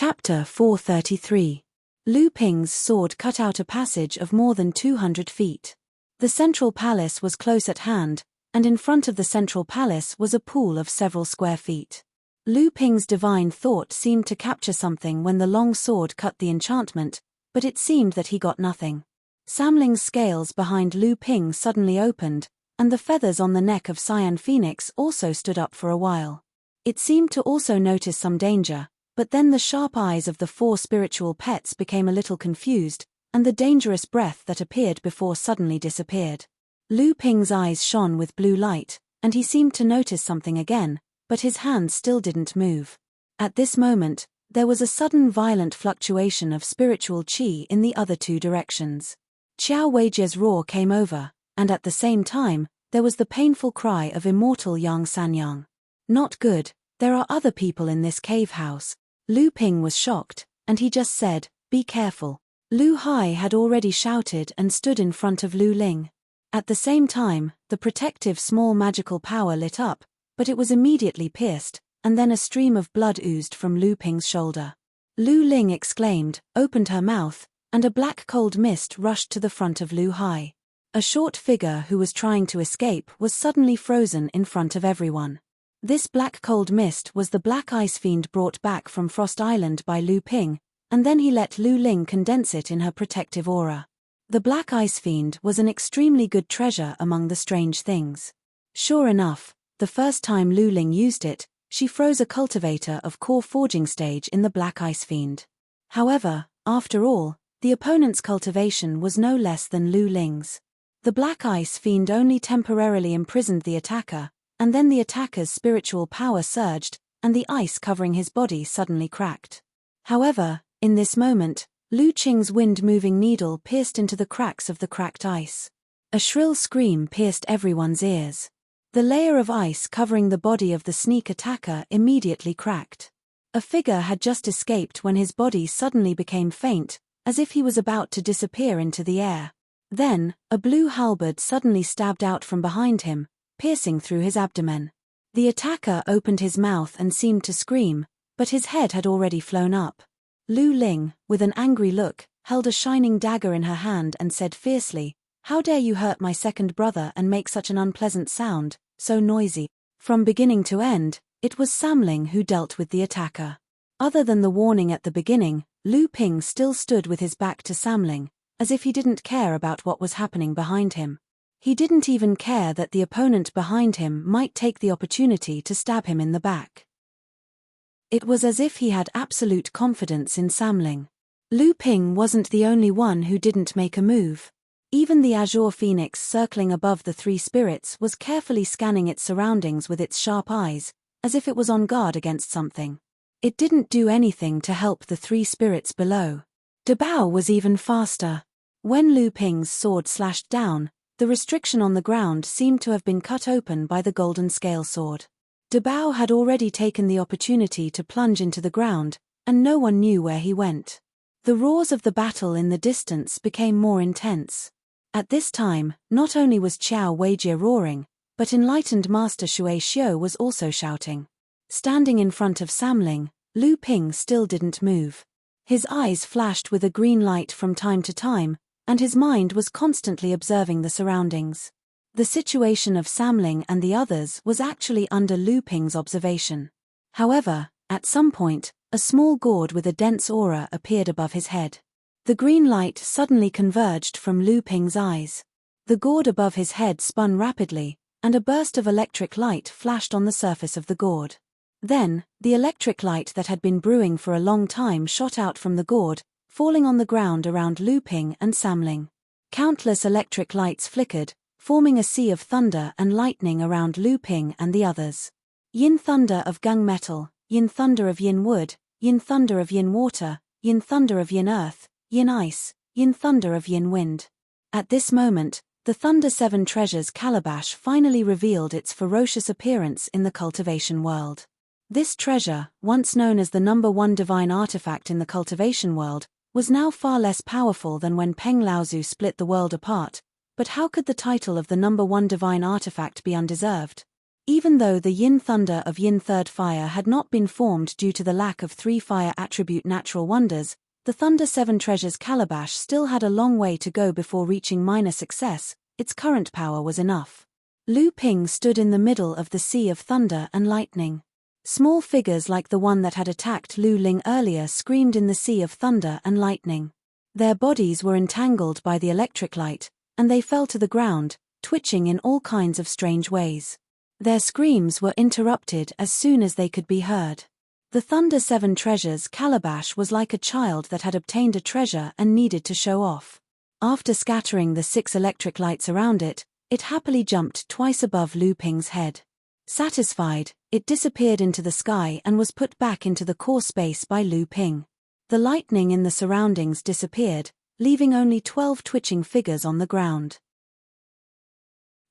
Chapter 433. Lu Ping's sword cut out a passage of more than 200 feet. The central palace was close at hand, and in front of the central palace was a pool of several square feet. Lu Ping's divine thought seemed to capture something when the long sword cut the enchantment, but it seemed that he got nothing. Samling's scales behind Lu Ping suddenly opened, and the feathers on the neck of Cyan Phoenix also stood up for a while. It seemed to also notice some danger, but then the sharp eyes of the four spiritual pets became a little confused, and the dangerous breath that appeared before suddenly disappeared. Lu Ping's eyes shone with blue light, and he seemed to notice something again, but his hand still didn't move. At this moment, there was a sudden violent fluctuation of spiritual qi in the other two directions. Qiao Weijie's roar came over, and at the same time, there was the painful cry of immortal Yang Sanyang. Not good, there are other people in this cave house. Lu Ping was shocked, and he just said, "Be careful." Lu Hai had already shouted and stood in front of Lu Ling. At the same time, the protective small magical power lit up, but it was immediately pierced, and then a stream of blood oozed from Lu Ping's shoulder. Lu Ling exclaimed, opened her mouth, and a black cold mist rushed to the front of Lu Hai. A short figure who was trying to escape was suddenly frozen in front of everyone. This black cold mist was the black ice fiend brought back from Frost Island by Lu Ping, and then he let Lu Ling condense it in her protective aura. The black ice fiend was an extremely good treasure among the strange things. Sure enough, the first time Lu Ling used it, she froze a cultivator of core forging stage in the black ice fiend. However, after all, the opponent's cultivation was no less than Lu Ling's. The black ice fiend only temporarily imprisoned the attacker, and then the attacker's spiritual power surged, and the ice covering his body suddenly cracked. However, in this moment, Lu Qing's wind-moving needle pierced into the cracks of the cracked ice. A shrill scream pierced everyone's ears. The layer of ice covering the body of the sneak attacker immediately cracked. A figure had just escaped when his body suddenly became faint, as if he was about to disappear into the air. Then, a blue halberd suddenly stabbed out from behind him, piercing through his abdomen. The attacker opened his mouth and seemed to scream, but his head had already flown up. Lu Ling, with an angry look, held a shining dagger in her hand and said fiercely, "How dare you hurt my second brother and make such an unpleasant sound, so noisy?" From beginning to end, it was Samling who dealt with the attacker. Other than the warning at the beginning, Lu Ping still stood with his back to Samling, as if he didn't care about what was happening behind him. He didn't even care that the opponent behind him might take the opportunity to stab him in the back. It was as if he had absolute confidence in Samling. Lu Ping wasn't the only one who didn't make a move. Even the azure phoenix circling above the three spirits was carefully scanning its surroundings with its sharp eyes, as if it was on guard against something. It didn't do anything to help the three spirits below. Dabao was even faster. When Lu Ping's sword slashed down, the restriction on the ground seemed to have been cut open by the golden scale sword. Dabao had already taken the opportunity to plunge into the ground, and no one knew where he went. The roars of the battle in the distance became more intense. At this time, not only was Qiao Weijie roaring, but enlightened Master Shui Xiu was also shouting. Standing in front of Samling, Lu Ping still didn't move. His eyes flashed with a green light from time to time, and his mind was constantly observing the surroundings. The situation of Samling and the others was actually under Lu Ping's observation. However, at some point, a small gourd with a dense aura appeared above his head. The green light suddenly converged from Lu Ping's eyes. The gourd above his head spun rapidly, and a burst of electric light flashed on the surface of the gourd. Then, the electric light that had been brewing for a long time shot out from the gourd, falling on the ground around Lu Ping and Samling. Countless electric lights flickered, forming a sea of thunder and lightning around Lu Ping and the others. Yin thunder of gung metal, yin thunder of yin wood, yin thunder of yin water, yin thunder of yin earth, yin ice, yin thunder of yin wind. At this moment, the Thunder Seven Treasures calabash finally revealed its ferocious appearance in the cultivation world. This treasure, once known as the #1 divine artifact in the cultivation world, was now far less powerful than when Peng Laozu split the world apart, but how could the title of the #1 divine artifact be undeserved? Even though the yin thunder of yin third fire had not been formed due to the lack of 3 fire attribute natural wonders, the Thunder 7 Treasures calabash still had a long way to go before reaching minor success. Its current power was enough. Lu Ping stood in the middle of the sea of thunder and lightning. Small figures like the one that had attacked Lu Ling earlier screamed in the sea of thunder and lightning. Their bodies were entangled by the electric light, and they fell to the ground, twitching in all kinds of strange ways. Their screams were interrupted as soon as they could be heard. The Thunder 7 Treasures calabash was like a child that had obtained a treasure and needed to show off. After scattering the 6 electric lights around it, it happily jumped twice above Lu Ping's head. Satisfied, it disappeared into the sky and was put back into the core space by Lu Ping. The lightning in the surroundings disappeared, leaving only 12 twitching figures on the ground.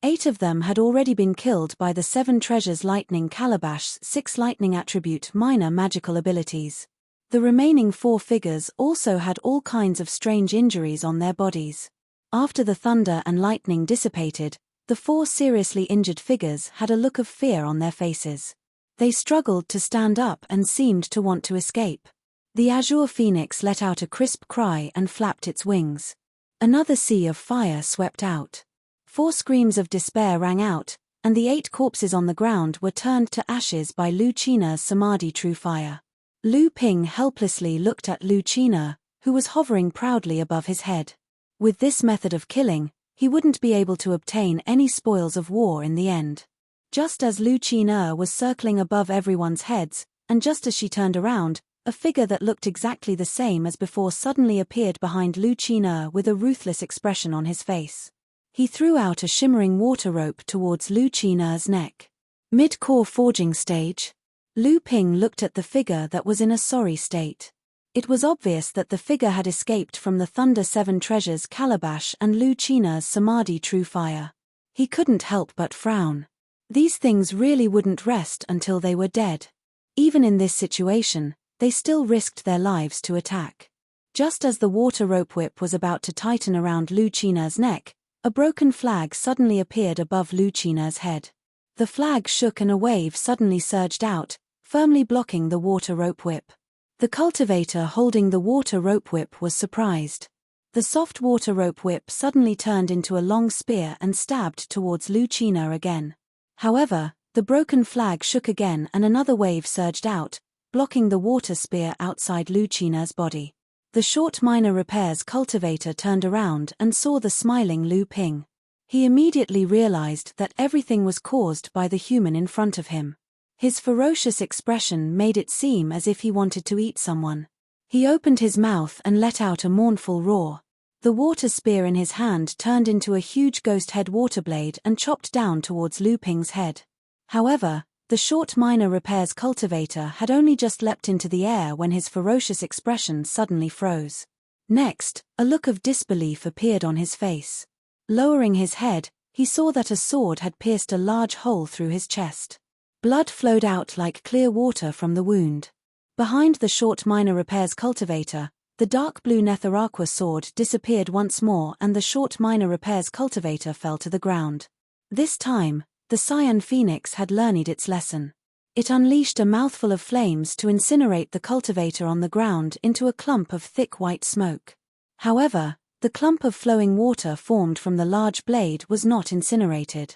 8 of them had already been killed by the 7 Treasures lightning calabash's 6 lightning attribute minor magical abilities. The remaining 4 figures also had all kinds of strange injuries on their bodies. After the thunder and lightning dissipated, the 4 seriously injured figures had a look of fear on their faces. They struggled to stand up and seemed to want to escape. The azure phoenix let out a crisp cry and flapped its wings. Another sea of fire swept out. 4 screams of despair rang out, and the 8 corpses on the ground were turned to ashes by Lu Qina's Samadhi true fire. Lu Ping helplessly looked at Lu Qina, who was hovering proudly above his head. With this method of killing, he wouldn't be able to obtain any spoils of war in the end. Just as Lu Qina was circling above everyone's heads, and just as she turned around, a figure that looked exactly the same as before suddenly appeared behind Lu Qina with a ruthless expression on his face. He threw out a shimmering water rope towards Lu Qina's neck. Mid-core forging stage. Lu Ping looked at the figure that was in a sorry state. It was obvious that the figure had escaped from the Thunder 7 Treasures calabash and Lu Qina's Samadhi true fire. He couldn't help but frown. These things really wouldn't rest until they were dead. Even in this situation, they still risked their lives to attack. Just as the water rope whip was about to tighten around Lu Qina's neck, a broken flag suddenly appeared above Lu Qina's head. The flag shook and a wave suddenly surged out, firmly blocking the water rope whip. The cultivator holding the water rope whip was surprised. The soft water rope whip suddenly turned into a long spear and stabbed towards Lu Qina again. However, the broken flag shook again and another wave surged out, blocking the water spear outside Lu Qina's body. The short minor repairs cultivator turned around and saw the smiling Lu Ping. He immediately realized that everything was caused by the human in front of him. His ferocious expression made it seem as if he wanted to eat someone. He opened his mouth and let out a mournful roar. The water spear in his hand turned into a huge ghost head water blade and chopped down towards Lu Ping's head. However, the short minor repairs cultivator had only just leapt into the air when his ferocious expression suddenly froze. Next, a look of disbelief appeared on his face. Lowering his head, he saw that a sword had pierced a large hole through his chest. Blood flowed out like clear water from the wound. Behind the short minor repairs cultivator, the dark blue netheraqua sword disappeared once more and the short minor repairs cultivator fell to the ground. This time, the cyan phoenix had learned its lesson. It unleashed a mouthful of flames to incinerate the cultivator on the ground into a clump of thick white smoke. However, the clump of flowing water formed from the large blade was not incinerated.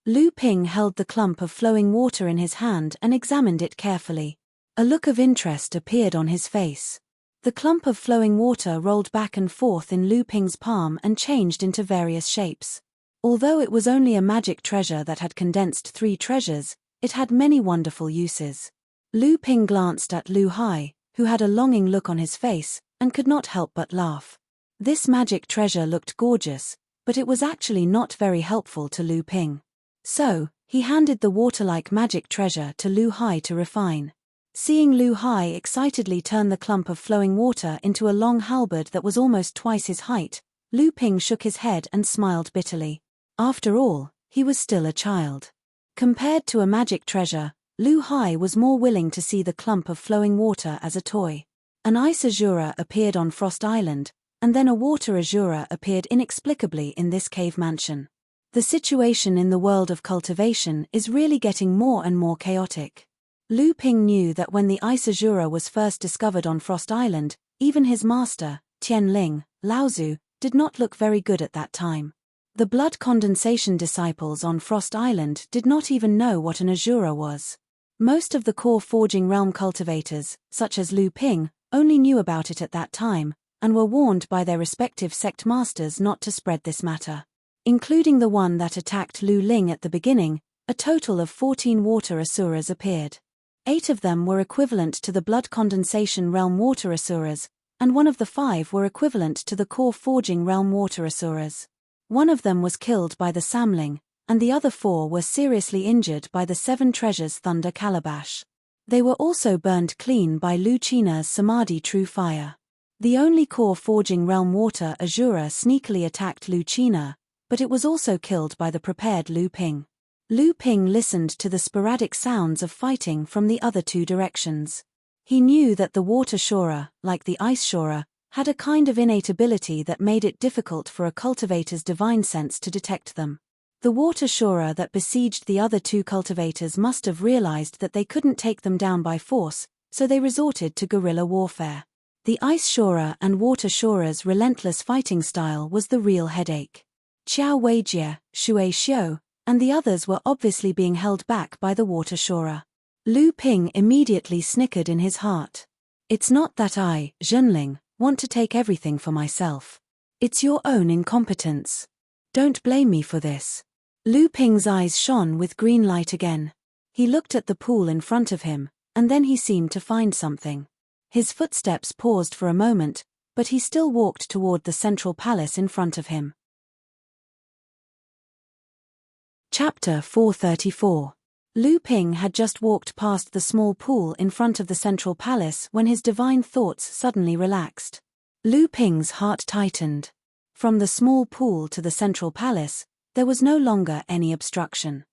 Lu Ping held the clump of flowing water in his hand and examined it carefully. A look of interest appeared on his face. The clump of flowing water rolled back and forth in Lu Ping's palm and changed into various shapes. Although it was only a magic treasure that had condensed 3 treasures, it had many wonderful uses. Lu Ping glanced at Lu Hai, who had a longing look on his face, and could not help but laugh. This magic treasure looked gorgeous, but it was actually not very helpful to Lu Ping. So, he handed the water-like magic treasure to Lu Hai to refine. Seeing Lu Hai excitedly turn the clump of flowing water into a long halberd that was almost twice his height, Lu Ping shook his head and smiled bitterly. After all, he was still a child. Compared to a magic treasure, Lu Hai was more willing to see the clump of flowing water as a toy. An ice azura appeared on Frost Island, and then a water azura appeared inexplicably in this cave mansion. The situation in the world of cultivation is really getting more and more chaotic. Lu Ping knew that when the ice azura was first discovered on Frost Island, even his master, Tianling, Laozu, did not look very good at that time. The blood condensation disciples on Frost Island did not even know what an azura was. Most of the core forging realm cultivators, such as Lu Ping, only knew about it at that time, and were warned by their respective sect masters not to spread this matter. Including the one that attacked Lu Ling at the beginning, a total of 14 water asuras appeared. 8 of them were equivalent to the blood condensation realm water asuras, and one of the 5 were equivalent to the core forging realm water asuras. One of them was killed by the Samling, and the other 4 were seriously injured by the 7 Treasures Thunder Calabash. They were also burned clean by Lu China's Samadhi True Fire. The only core forging realm water azura sneakily attacked Lu China, but it was also killed by the prepared Lu Ping. Lu Ping listened to the sporadic sounds of fighting from the other 2 directions. He knew that the water shora, like the ice shora, had a kind of innate ability that made it difficult for a cultivator's divine sense to detect them. The water shora that besieged the other 2 cultivators must have realized that they couldn't take them down by force, so they resorted to guerrilla warfare. The ice shora and water shora's relentless fighting style was the real headache. Qiao Weijie, Shui Xiu, and the others were obviously being held back by the water shora. Lu Ping immediately snickered in his heart. It's not that I, Zhenling, want to take everything for myself. It's your own incompetence. Don't blame me for this. Lu Ping's eyes shone with green light again. He looked at the pool in front of him, and then he seemed to find something. His footsteps paused for a moment, but he still walked toward the central palace in front of him. Chapter 434. Lu Ping had just walked past the small pool in front of the central palace when his divine thoughts suddenly relaxed. Lu Ping's heart tightened. From the small pool to the central palace, there was no longer any obstruction.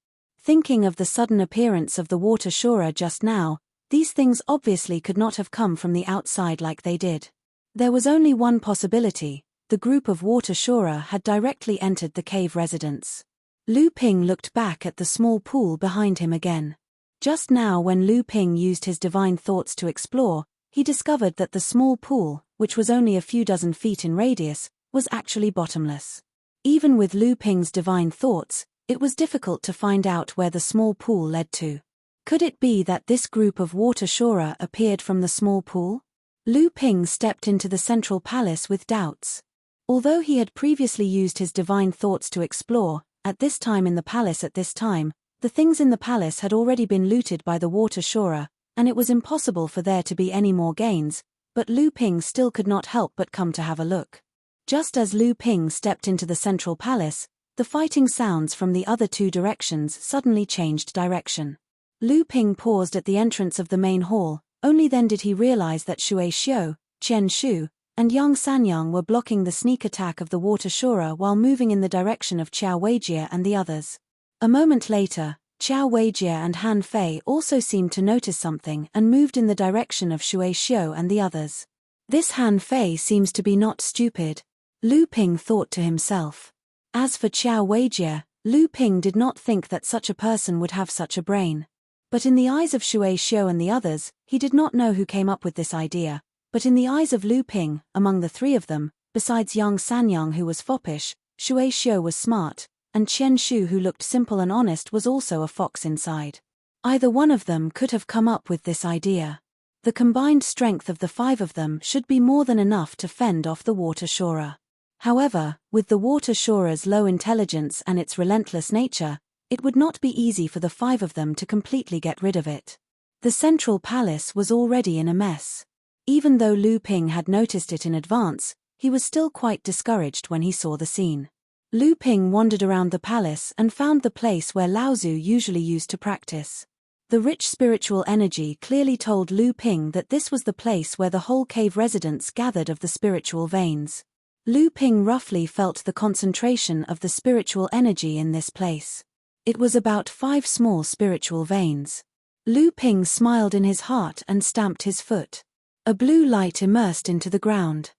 Thinking of the sudden appearance of the water shora just now, these things obviously could not have come from the outside like they did. There was only one possibility: the group of water shora had directly entered the cave residence. Lu Ping looked back at the small pool behind him again. Just now, when Lu Ping used his divine thoughts to explore, he discovered that the small pool, which was only a few dozen feet in radius, was actually bottomless. Even with Lu Ping's divine thoughts, it was difficult to find out where the small pool led to. Could it be that this group of water shora appeared from the small pool? Lu Ping stepped into the central palace with doubts. Although he had previously used his divine thoughts to explore, at this time in the palace at this time, the things in the palace had already been looted by the water shora, and it was impossible for there to be any more gains, but Lu Ping still could not help but come to have a look. Just as Lu Ping stepped into the central palace, the fighting sounds from the other 2 directions suddenly changed direction. Lu Ping paused at the entrance of the main hall, only then did he realize that Shui Xiu, Chen Shu, and Yang Sanyang were blocking the sneak attack of the water shora while moving in the direction of Qiao Weijie and the others. A moment later, Qiao Weijie and Han Fei also seemed to notice something and moved in the direction of Shui Xiu and the others. This Han Fei seems to be not stupid, Lu Ping thought to himself. As for Qiao Weijie, Lu Ping did not think that such a person would have such a brain. But in the eyes of Shui Xiu and the others, he did not know who came up with this idea. But in the eyes of Lu Ping, among the 3 of them, besides Yang Sanyang who was foppish, Shui Xiu was smart, and Chen Shu who looked simple and honest was also a fox inside. Either one of them could have come up with this idea. The combined strength of the 5 of them should be more than enough to fend off the water shora. However, with the water shora's low intelligence and its relentless nature, it would not be easy for the 5 of them to completely get rid of it. The central palace was already in a mess. Even though Lu Ping had noticed it in advance, he was still quite discouraged when he saw the scene. Lu Ping wandered around the palace and found the place where Laozu usually used to practice. The rich spiritual energy clearly told Lu Ping that this was the place where the whole cave residents gathered of the spiritual veins. Lu Ping roughly felt the concentration of the spiritual energy in this place. It was about 5 small spiritual veins. Lu Ping smiled in his heart and stamped his foot. A blue light immersed into the ground.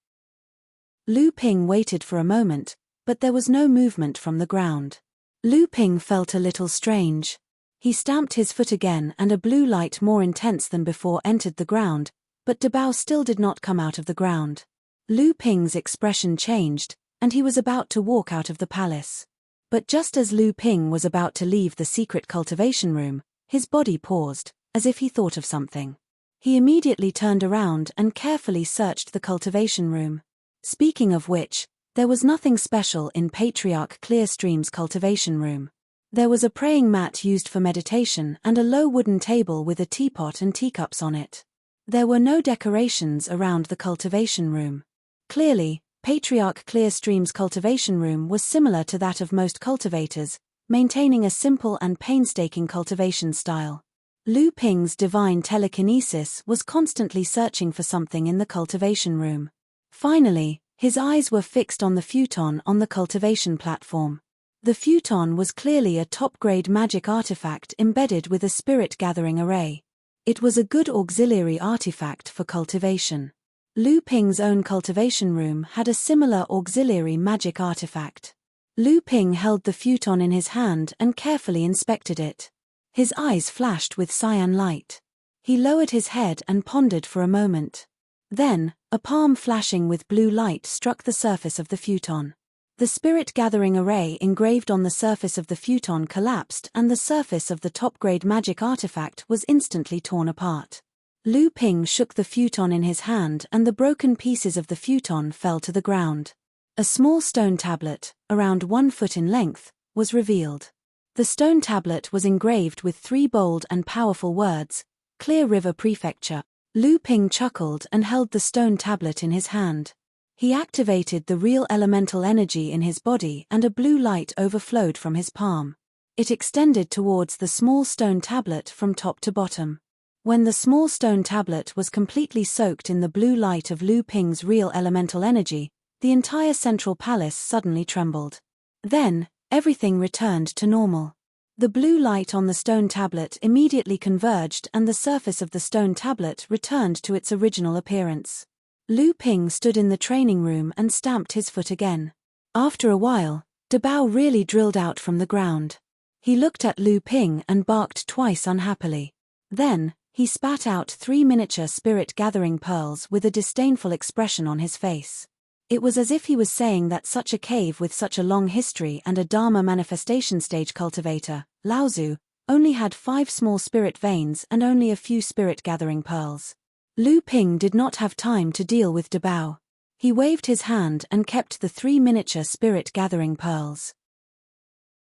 Lu Ping waited for a moment, but there was no movement from the ground. Lu Ping felt a little strange. He stamped his foot again and a blue light more intense than before entered the ground, but Dabao still did not come out of the ground. Lu Ping's expression changed, and he was about to walk out of the palace. But just as Lu Ping was about to leave the secret cultivation room, his body paused, as if he thought of something. He immediately turned around and carefully searched the cultivation room. Speaking of which, there was nothing special in Patriarch Clearstream's cultivation room. There was a praying mat used for meditation and a low wooden table with a teapot and teacups on it. There were no decorations around the cultivation room. Clearly, Patriarch Clearstream's cultivation room was similar to that of most cultivators, maintaining a simple and painstaking cultivation style. Lu Ping's divine telekinesis was constantly searching for something in the cultivation room. Finally, his eyes were fixed on the futon on the cultivation platform. The futon was clearly a top-grade magic artifact embedded with a spirit-gathering array. It was a good auxiliary artifact for cultivation. Lu Ping's own cultivation room had a similar auxiliary magic artifact. Lu Ping held the futon in his hand and carefully inspected it. His eyes flashed with cyan light. He lowered his head and pondered for a moment. Then, a palm flashing with blue light struck the surface of the futon. The spirit-gathering array engraved on the surface of the futon collapsed and the surface of the top-grade magic artifact was instantly torn apart. Lu Ping shook the futon in his hand and the broken pieces of the futon fell to the ground. A small stone tablet, around 1 foot in length, was revealed. The stone tablet was engraved with 3 bold and powerful words, Clear River Prefecture. Lu Ping chuckled and held the stone tablet in his hand. He activated the real elemental energy in his body and a blue light overflowed from his palm. It extended towards the small stone tablet from top to bottom. When the small stone tablet was completely soaked in the blue light of Lu Ping's real elemental energy, the entire central palace suddenly trembled. Then, everything returned to normal. The blue light on the stone tablet immediately converged and the surface of the stone tablet returned to its original appearance. Lu Ping stood in the training room and stamped his foot again. After a while, Dabao really drilled out from the ground. He looked at Lu Ping and barked twice unhappily. Then, he spat out 3 miniature spirit-gathering pearls with a disdainful expression on his face. It was as if he was saying that such a cave with such a long history and a Dharma manifestation stage cultivator, Laozu, only had 5 small spirit veins and only a few spirit-gathering pearls. Lu Ping did not have time to deal with Dabao. He waved his hand and kept the 3 miniature spirit-gathering pearls.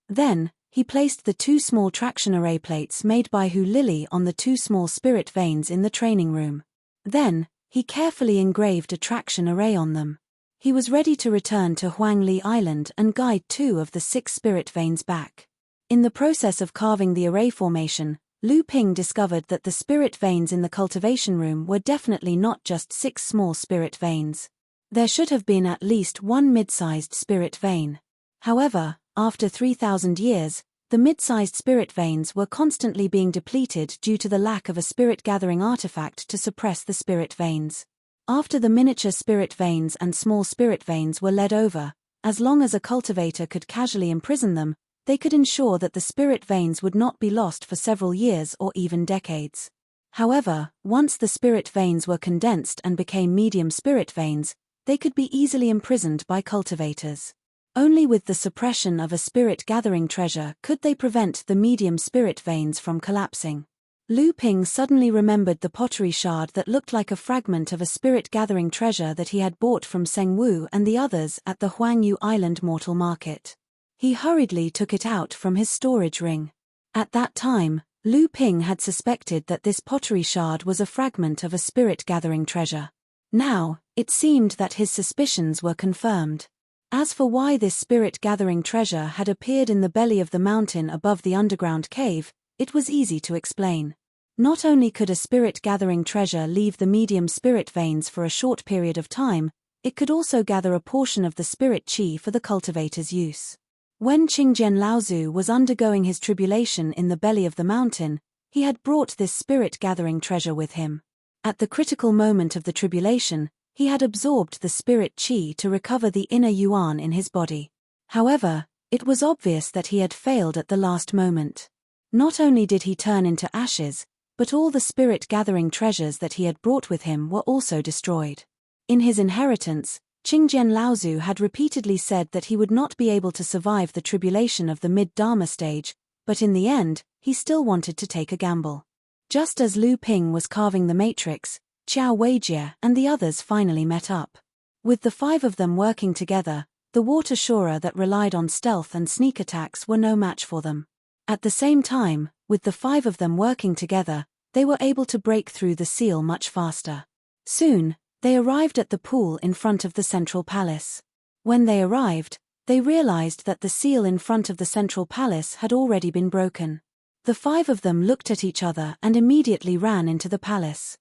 Then, he placed the 2 small traction array plates made by Hu Lily on the 2 small spirit veins in the training room. Then, he carefully engraved a traction array on them. He was ready to return to Huangli Island and guide 2 of the 6 spirit veins back. In the process of carving the array formation, Lu Ping discovered that the spirit veins in the cultivation room were definitely not just 6 small spirit veins. There should have been at least 1 mid-sized spirit vein. However, after 3,000 years, the mid-sized spirit veins were constantly being depleted due to the lack of a spirit-gathering artifact to suppress the spirit veins. After the miniature spirit veins and small spirit veins were led over, as long as a cultivator could casually imprison them, they could ensure that the spirit veins would not be lost for several years or even decades. However, once the spirit veins were condensed and became medium spirit veins, they could be easily imprisoned by cultivators. Only with the suppression of a spirit-gathering treasure could they prevent the medium spirit veins from collapsing. Lu Ping suddenly remembered the pottery shard that looked like a fragment of a spirit-gathering treasure that he had bought from Seng Wu and the others at the Huangyu Island mortal market. He hurriedly took it out from his storage ring. At that time, Lu Ping had suspected that this pottery shard was a fragment of a spirit-gathering treasure. Now, it seemed that his suspicions were confirmed. As for why this spirit-gathering treasure had appeared in the belly of the mountain above the underground cave, it was easy to explain. Not only could a spirit-gathering treasure leave the medium spirit veins for a short period of time, it could also gather a portion of the spirit qi for the cultivator's use. When Qingjian Laozu was undergoing his tribulation in the belly of the mountain, he had brought this spirit-gathering treasure with him. At the critical moment of the tribulation, he had absorbed the spirit qi to recover the inner yuan in his body. However, It was obvious that he had failed at the last moment. Not only did he turn into ashes, but all the spirit-gathering treasures that he had brought with him were also destroyed. In his inheritance, Qingjian Laozu had repeatedly said that he would not be able to survive the tribulation of the mid-Dharma stage, but in the end, he still wanted to take a gamble. Just as Lu Ping was carving the matrix, Qiao Weijie and the others finally met up. With the 5 of them working together, the water shorer that relied on stealth and sneak attacks were no match for them. At the same time, with the 5 of them working together, they were able to break through the seal much faster. Soon, they arrived at the pool in front of the central palace. When they arrived, they realized that the seal in front of the central palace had already been broken. The 5 of them looked at each other and immediately ran into the palace.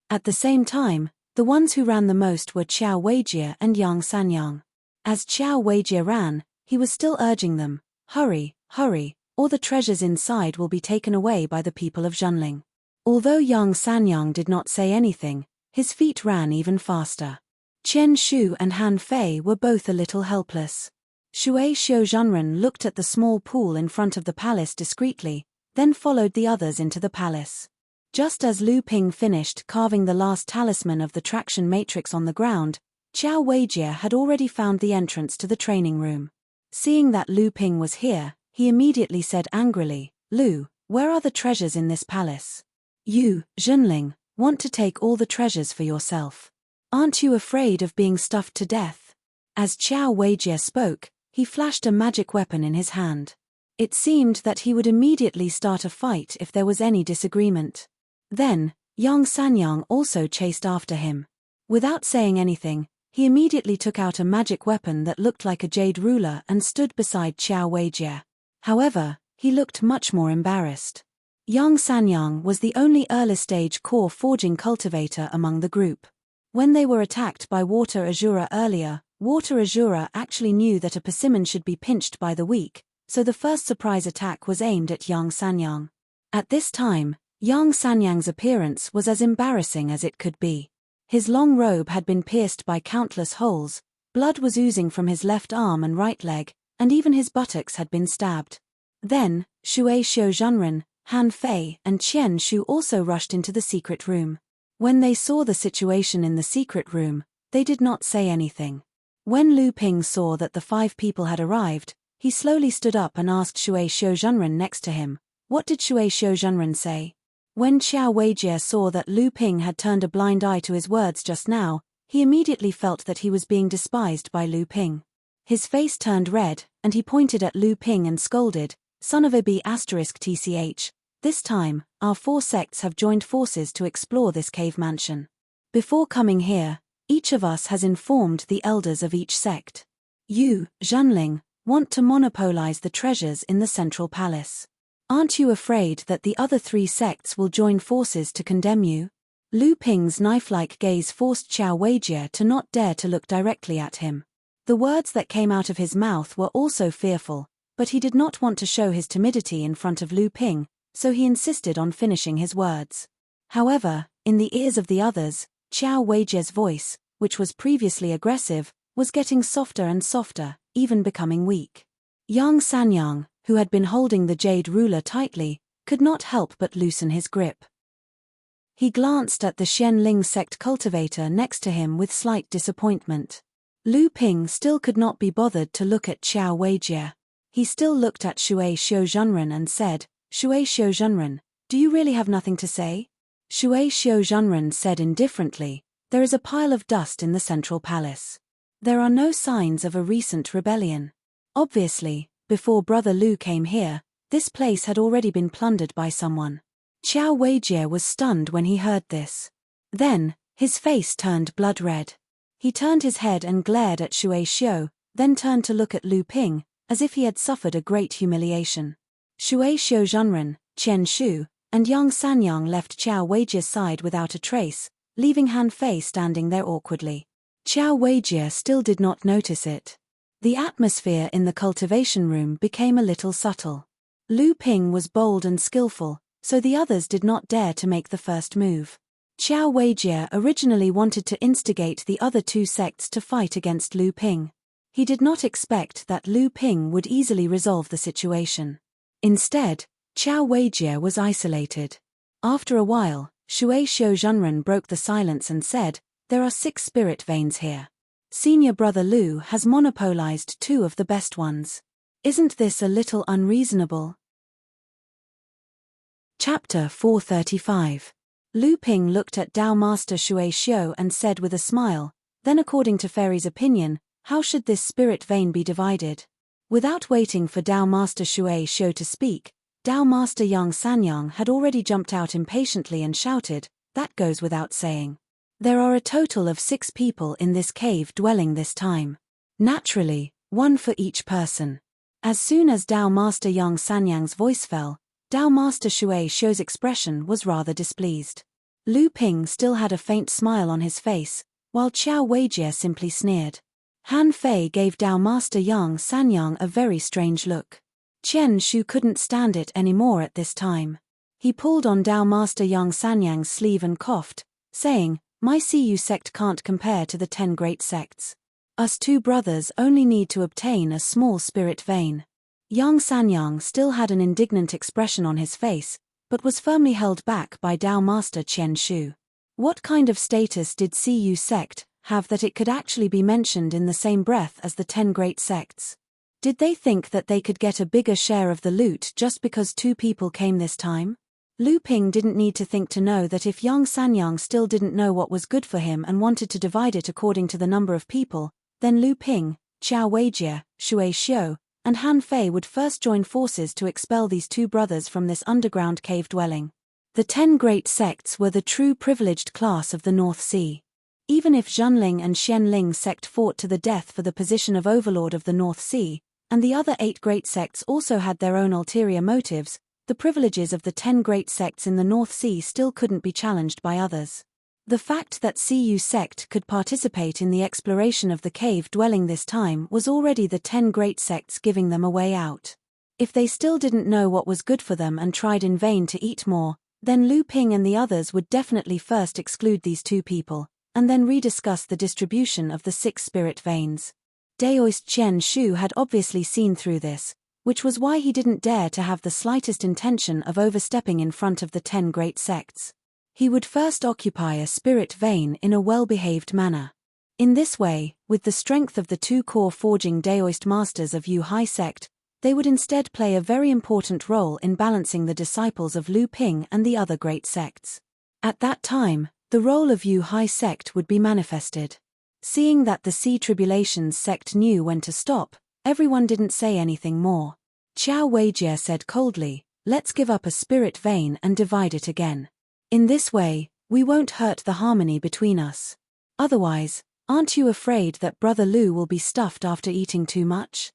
At the same time, the ones who ran the most were Qiao Weijie and Yang Sanyang. As Qiao Weijie ran, he was still urging them, "Hurry, hurry, or the treasures inside will be taken away by the people of Zhenling." Although Yang Sanyang did not say anything, his feet ran even faster. Chen Shu and Han Fei were both a little helpless. Shui Xiuzhenren looked at the small pool in front of the palace discreetly, then followed the others into the palace. Just as Lu Ping finished carving the last talisman of the traction matrix on the ground, Qiao Weijie had already found the entrance to the training room. Seeing that Lu Ping was here, he immediately said angrily, "Lu, where are the treasures in this palace? You, Zhenling, want to take all the treasures for yourself. Aren't you afraid of being stuffed to death?" As Qiao Weijie spoke, he flashed a magic weapon in his hand. It seemed that he would immediately start a fight if there was any disagreement. Then, Yang Sanyang also chased after him. Without saying anything, he immediately took out a magic weapon that looked like a jade ruler and stood beside Qiao Weijie. However, he looked much more embarrassed. Yang Sanyang was the only early-stage core forging cultivator among the group. When they were attacked by Water Azura earlier, Water Azura actually knew that a persimmon should be pinched by the weak, so the first surprise attack was aimed at Yang Sanyang. At this time, Yang Sanyang's appearance was as embarrassing as it could be. His long robe had been pierced by countless holes, blood was oozing from his left arm and right leg, and even his buttocks had been stabbed. Then, Shui Xiuzhenren, Han Fei and Chen Shu also rushed into the secret room. When they saw the situation in the secret room, they did not say anything. When Lu Ping saw that the 5 people had arrived, he slowly stood up and asked Shui Xiuzhenren next to him. What did Shui Xiuzhenren say? When Qiao Weijie saw that Lu Ping had turned a blind eye to his words just now, he immediately felt that he was being despised by Lu Ping. His face turned red, and he pointed at Lu Ping and scolded, "Son of a B***tch, this time, our 4 sects have joined forces to explore this cave mansion. Before coming here, each of us has informed the elders of each sect. You, Zhenling, want to monopolize the treasures in the central palace. Aren't you afraid that the other 3 sects will join forces to condemn you?" Lu Ping's knife-like gaze forced Qiao Weijie to not dare to look directly at him. The words that came out of his mouth were also fearful, but he did not want to show his timidity in front of Lu Ping, so he insisted on finishing his words. However, in the ears of the others, Qiao Weijie's voice, which was previously aggressive, was getting softer and softer, even becoming weak. Yang Sanyang, who had been holding the jade ruler tightly, could not help but loosen his grip. He glanced at the Xianling sect cultivator next to him with slight disappointment. Lu Ping still could not be bothered to look at Qiao Weijie. He still looked at Shui Xiuzhenren and said, "Shui Xiuzhenren, do you really have nothing to say?" Shui Xiuzhenren said indifferently, "There is a pile of dust in the central palace. There are no signs of a recent rebellion. Obviously, before Brother Lu came here, this place had already been plundered by someone." Qiao Weijie was stunned when he heard this. Then, his face turned blood red. He turned his head and glared at Shui Xiu, then turned to look at Lu Ping, as if he had suffered a great humiliation. Shui Xiuzhenren, Chen Shu, and Yang Sanyang left Qiao Weijie's side without a trace, leaving Han Fei standing there awkwardly. Qiao Weijie still did not notice it. The atmosphere in the cultivation room became a little subtle. Lu Ping was bold and skillful, so the others did not dare to make the first move. Qiao Weijie originally wanted to instigate the other 2 sects to fight against Lu Ping. He did not expect that Lu Ping would easily resolve the situation. Instead, Qiao Weijie was isolated. After a while, Shui Xiu Zhenren broke the silence and said, "There are 6 spirit veins here. Senior brother Lu has monopolized 2 of the best ones. Isn't this a little unreasonable?" Chapter 435. Lu Ping looked at Dao Master Shui Xiu and said with a smile, "Then according to Fairy's opinion, how should this spirit vein be divided?" Without waiting for Dao Master Shui Xiu to speak, Dao Master Yang Sanyang had already jumped out impatiently and shouted, "That goes without saying. There are a total of 6 people in this cave dwelling this time. Naturally, 1 for each person." As soon as Dao Master Yang Sanyang's voice fell, Dao Master Shui Xiu's expression was rather displeased. Lu Ping still had a faint smile on his face, while Qiao Weijie simply sneered. Han Fei gave Dao Master Yang Sanyang a very strange look. Qian Shu couldn't stand it anymore at this time. He pulled on Dao Master Yang Sanyang's sleeve and coughed, saying, "My CU sect can't compare to the 10 great sects. Us 2 brothers only need to obtain a small spirit vein." Yang Sanyang still had an indignant expression on his face, but was firmly held back by Dao Master Qian Shu. What kind of status did CU sect have that it could actually be mentioned in the same breath as the 10 great sects? Did they think that they could get a bigger share of the loot just because 2 people came this time? Lu Ping didn't need to think to know that if Yang Sanyang still didn't know what was good for him and wanted to divide it according to the number of people, then Lu Ping, Qiao Weijie, Shui Xiu, and Han Fei would first join forces to expel these 2 brothers from this underground cave dwelling. The 10 great sects were the true privileged class of the North Sea. Even if Zhenling and Xianling sect fought to the death for the position of overlord of the North Sea, and the other 8 great sects also had their own ulterior motives, the privileges of the 10 great sects in the North Sea still couldn't be challenged by others. The fact that CU sect could participate in the exploration of the cave dwelling this time was already the 10 great sects giving them a way out. If they still didn't know what was good for them and tried in vain to eat more, then Lu Ping and the others would definitely first exclude these 2 people, and then rediscuss the distribution of the 6 spirit veins. Daoist Qian Shu had obviously seen through this, which was why he didn't dare to have the slightest intention of overstepping in front of the 10 great sects. He would first occupy a spirit vein in a well-behaved manner. In this way, with the strength of the 2 core forging Daoist masters of Yu Hai sect, they would instead play a very important role in balancing the disciples of Lu Ping and the other great sects. At that time, the role of Yu Hai sect would be manifested. Seeing that the Sea Tribulations sect knew when to stop, everyone didn't say anything more. Qiao Weijie said coldly, "Let's give up a spirit vein and divide it again. In this way, we won't hurt the harmony between us. Otherwise, aren't you afraid that Brother Lu will be stuffed after eating too much?"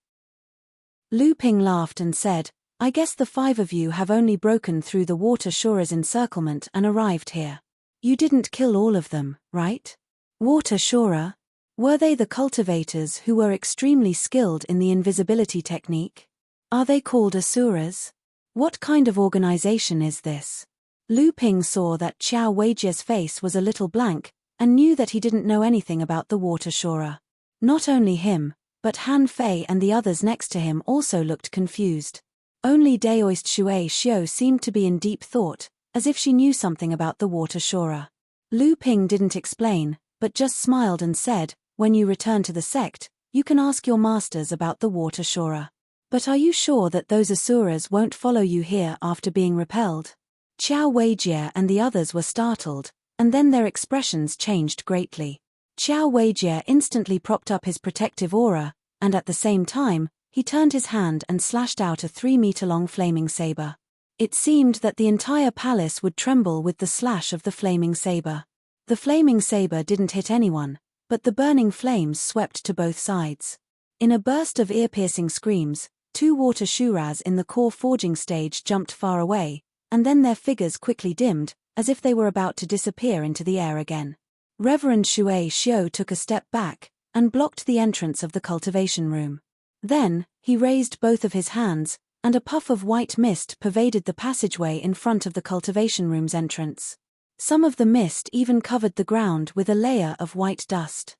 Lu Ping laughed and said, "I guess the 5 of you have only broken through the Water Shora's encirclement and arrived here. You didn't kill all of them, right? Water Shora? Were they the cultivators who were extremely skilled in the invisibility technique? Are they called Asuras? What kind of organization is this?" Lu Ping saw that Qiao Weijie's face was a little blank, and knew that he didn't know anything about the Water Shora. Not only him, but Han Fei and the others next to him also looked confused. Only Daoist Shui Xiu seemed to be in deep thought, as if she knew something about the Water Shora. Lu Ping didn't explain, but just smiled and said, "When you return to the sect, you can ask your masters about the Water Shora. But are you sure that those Asuras won't follow you here after being repelled?" Qiao Weijie and the others were startled, and then their expressions changed greatly. Qiao Weijie instantly propped up his protective aura, and at the same time, he turned his hand and slashed out a 3-meter-long flaming saber. It seemed that the entire palace would tremble with the slash of the flaming saber. The flaming saber didn't hit anyone, but the burning flames swept to both sides. In a burst of ear-piercing screams, 2 Water Shuras in the core forging stage jumped far away, and then their figures quickly dimmed, as if they were about to disappear into the air again. Reverend Shui Xiu took a step back, and blocked the entrance of the cultivation room. Then, he raised both of his hands, and a puff of white mist pervaded the passageway in front of the cultivation room's entrance. Some of the mist even covered the ground with a layer of white dust.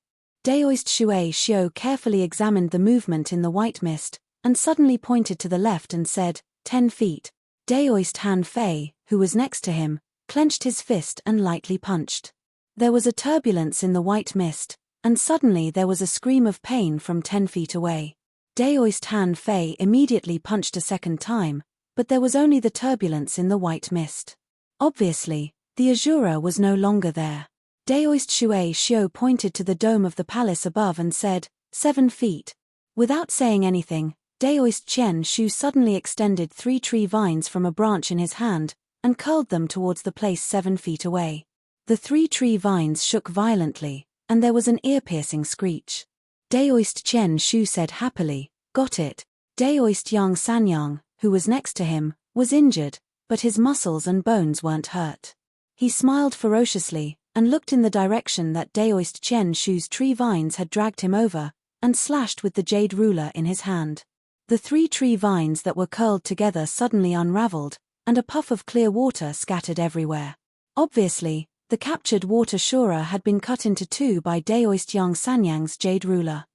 Daoist Shui Xiu carefully examined the movement in the white mist, and suddenly pointed to the left and said, 10 feet. Daoist Han Fei, who was next to him, clenched his fist and lightly punched. There was a turbulence in the white mist, and suddenly there was a scream of pain from 10 feet away. Daoist Han Fei immediately punched a second time, but there was only the turbulence in the white mist. Obviously, the Azura was no longer there. Daoist Shui Xiu pointed to the dome of the palace above and said, 7 feet. Without saying anything, Daoist Chen Shu suddenly extended 3 tree vines from a branch in his hand, and curled them towards the place 7 feet away. The 3 tree vines shook violently, and there was an ear-piercing screech. Daoist Chen Shu said happily, got it. Daoist Yang Sanyang, who was next to him, was injured, but his muscles and bones weren't hurt. He smiled ferociously, and looked in the direction that Daoist Chen Shu's tree vines had dragged him over, and slashed with the jade ruler in his hand. The 3 tree vines that were curled together suddenly unraveled, and a puff of clear water scattered everywhere. Obviously, the captured water Shura had been cut into 2 by Daoist Yang Sanyang's jade ruler.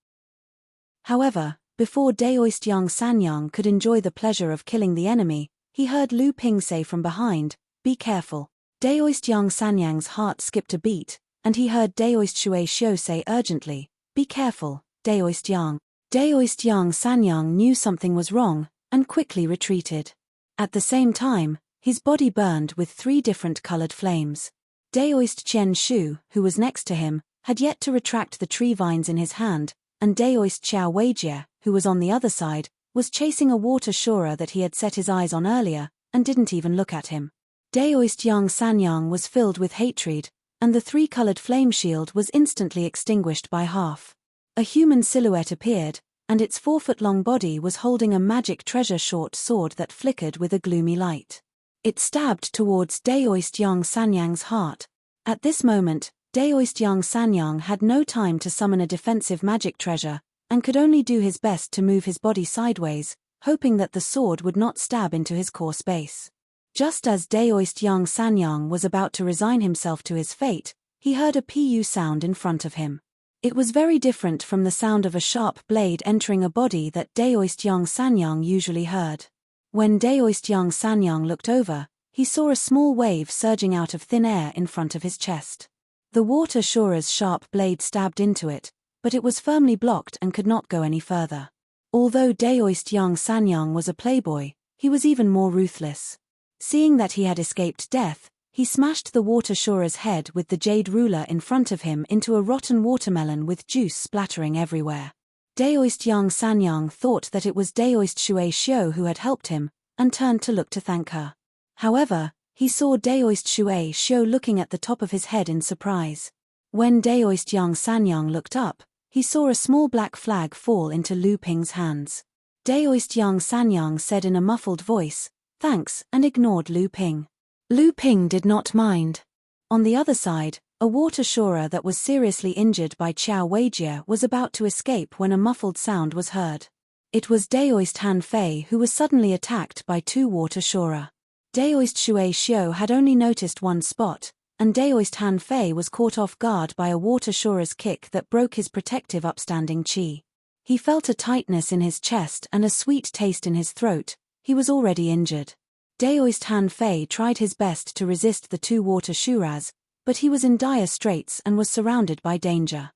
However, before Daoist Yang Sanyang could enjoy the pleasure of killing the enemy, he heard Lu Ping say from behind, be careful. Daoist Yang Sanyang's heart skipped a beat, and he heard Daoist Shui Xiu say urgently, be careful, Daoist Yang. Daoist Yang Sanyang knew something was wrong, and quickly retreated. At the same time, his body burned with 3 different colored flames. Daoist Chen Shu, who was next to him, had yet to retract the tree vines in his hand, and Daoist Xiao Weijie, who was on the other side, was chasing a water Shura that he had set his eyes on earlier, and didn't even look at him. Daoist Yang Sanyang was filled with hatred, and the 3-colored flame shield was instantly extinguished by half. A human silhouette appeared, and its 4-foot-long body was holding a magic treasure short sword that flickered with a gloomy light. It stabbed towards Daoist Yang Sanyang's heart. At this moment, Daoist Yang Sanyang had no time to summon a defensive magic treasure, and could only do his best to move his body sideways, hoping that the sword would not stab into his core space. Just as Daoist Yang Sanyang was about to resign himself to his fate, he heard a pu sound in front of him. It was very different from the sound of a sharp blade entering a body that Daoist Yang Sanyang usually heard. When Daoist Yang Sanyang looked over, he saw a small wave surging out of thin air in front of his chest. The water Shura's sharp blade stabbed into it, but it was firmly blocked and could not go any further. Although Daoist Yang Sanyang was a playboy, he was even more ruthless. Seeing that he had escaped death, he smashed the water Shura's head with the jade ruler in front of him into a rotten watermelon with juice splattering everywhere. Daoist Yang Sanyang thought that it was Daoist Shui Xiu who had helped him, and turned to look to thank her. However, he saw Daoist Shui Xiu looking at the top of his head in surprise. When Daoist Yang Sanyang looked up, he saw a small black flag fall into Lu Ping's hands. Daoist Yang Sanyang said in a muffled voice, thanks, and ignored Lu Ping. Lu Ping did not mind. On the other side, a water Shura that was seriously injured by Xiao Weijie was about to escape when a muffled sound was heard. It was Daoist Han Fei who was suddenly attacked by 2 water Shura. Daoist Shui Xiu had only noticed one spot, and Daoist Han Fei was caught off guard by a water Shura's kick that broke his protective upstanding chi. He felt a tightness in his chest and a sweet taste in his throat. He was already injured. Daoist Han Fei tried his best to resist the 2 water Shuras, but he was in dire straits and was surrounded by danger.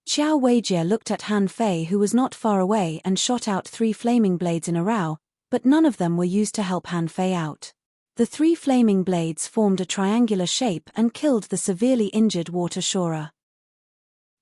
Xiao Weijie looked at Han Fei, who was not far away, and shot out 3 flaming blades in a row, but none of them were used to help Han Fei out. The 3 flaming blades formed a triangular shape and killed the severely injured water Shura.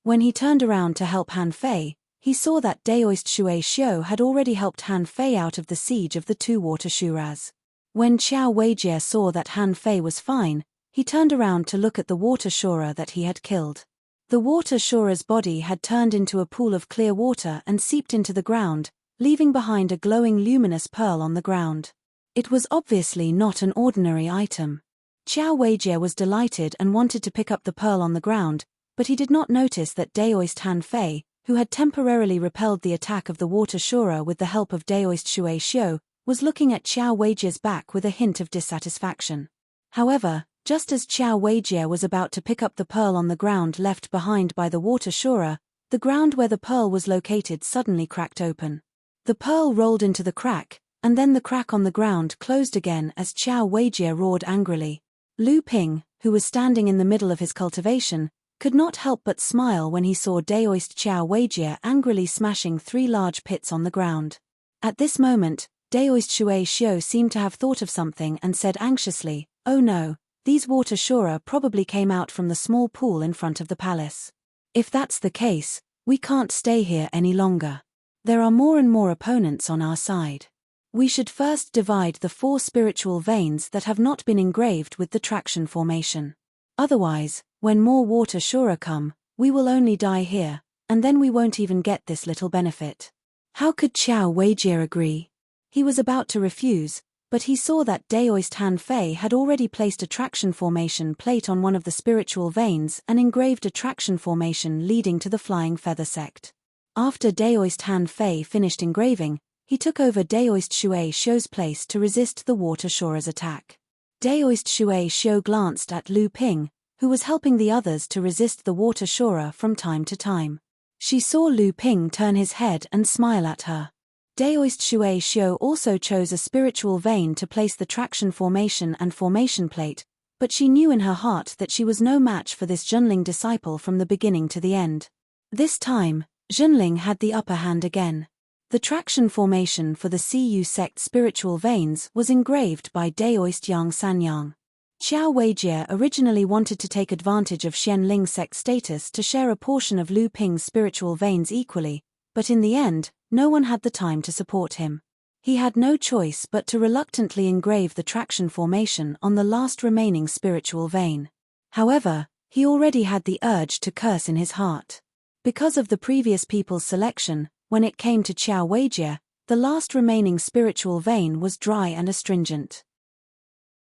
When he turned around to help Han Fei, he saw that Daoist Shui Xiu had already helped Han Fei out of the siege of the 2 water Shuras. When Xiao Weijie saw that Han Fei was fine, he turned around to look at the water Shura that he had killed. The water Shura's body had turned into a pool of clear water and seeped into the ground, leaving behind a glowing luminous pearl on the ground. It was obviously not an ordinary item. Xiao Weijie was delighted and wanted to pick up the pearl on the ground, but he did not notice that Daoist Han Fei, who had temporarily repelled the attack of the water Shura with the help of Daoist Shui Xiu, was looking at Xiao Weijie's back with a hint of dissatisfaction. However, just as Xiao Weijie was about to pick up the pearl on the ground left behind by the water Shura, The ground where the pearl was located suddenly cracked open. The pearl rolled into the crack, and then the crack on the ground closed again as Qiao Weijie roared angrily. Lu Ping, who was standing in the middle of his cultivation, could not help but smile when he saw Daoist Qiao Weijie angrily smashing 3 large pits on the ground. At this moment, Daoist Shui Xiu seemed to have thought of something and said anxiously, "Oh no, these water shura probably came out from the small pool in front of the palace. If that's the case, we can't stay here any longer. There are more and more opponents on our side. We should first divide the 4 spiritual veins that have not been engraved with the traction formation. Otherwise, when more water shura come, we will only die here, and then we won't even get this little benefit." How could Qiao Weijie agree? He was about to refuse, but he saw that Daoist Han Fei had already placed a traction formation plate on one of the spiritual veins and engraved a traction formation leading to the Flying Feather sect. After Daoist Han Fei finished engraving, he took over Daoist Shui Xiu's place to resist the water shura's attack. Daoist Shui Xiu glanced at Lu Ping, who was helping the others to resist the water shura from time to time. She saw Lu Ping turn his head and smile at her. Daoist Shui Xiu also chose a spiritual vein to place the traction formation and formation plate, but she knew in her heart that she was no match for this Junling disciple from the beginning to the end. This time, Junling had the upper hand again. The traction formation for the Cu sect spiritual veins was engraved by Daoist Yang Sanyang. Qiao Weijie originally wanted to take advantage of Xianling sect status to share a portion of Lu Ping's spiritual veins equally, but in the end, no one had the time to support him. He had no choice but to reluctantly engrave the traction formation on the last remaining spiritual vein. However, he already had the urge to curse in his heart. Because of the previous people's selection, when it came to Qiao Weijie, the last remaining spiritual vein was dry and astringent.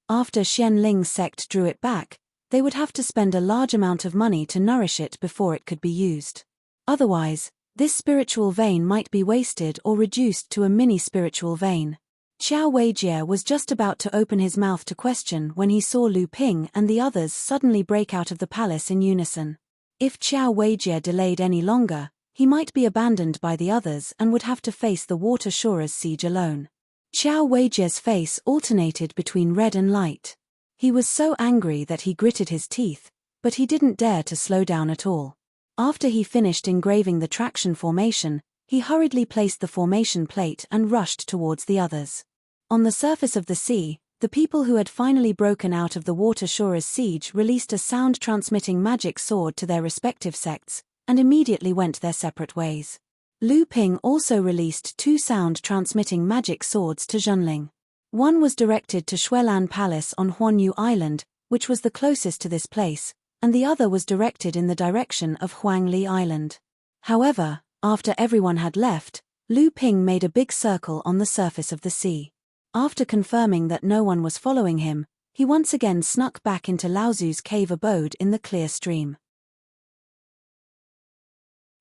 After Xianling sect drew it back, they would have to spend a large amount of money to nourish it before it could be used. Otherwise, this spiritual vein might be wasted or reduced to a mini-spiritual vein. Qiao Weijie was just about to open his mouth to question when he saw Lu Ping and the others suddenly break out of the palace in unison. If Qiao Weijie delayed any longer, he might be abandoned by the others and would have to face the water shura's siege alone. Qiao Weijie's face alternated between red and light. He was so angry that he gritted his teeth, but he didn't dare to slow down at all. After he finished engraving the traction formation, he hurriedly placed the formation plate and rushed towards the others. On the surface of the sea, the people who had finally broken out of the water shura's siege released a sound-transmitting magic sword to their respective sects, and immediately went their separate ways. Lu Ping also released 2 sound-transmitting magic swords to Junling. One was directed to Shuelan Palace on Huanyu Island, which was the closest to this place, and the other was directed in the direction of Huangli Island. However, after everyone had left, Lu Ping made a big circle on the surface of the sea. After confirming that no one was following him, he once again snuck back into Laozu's cave abode in the clear stream.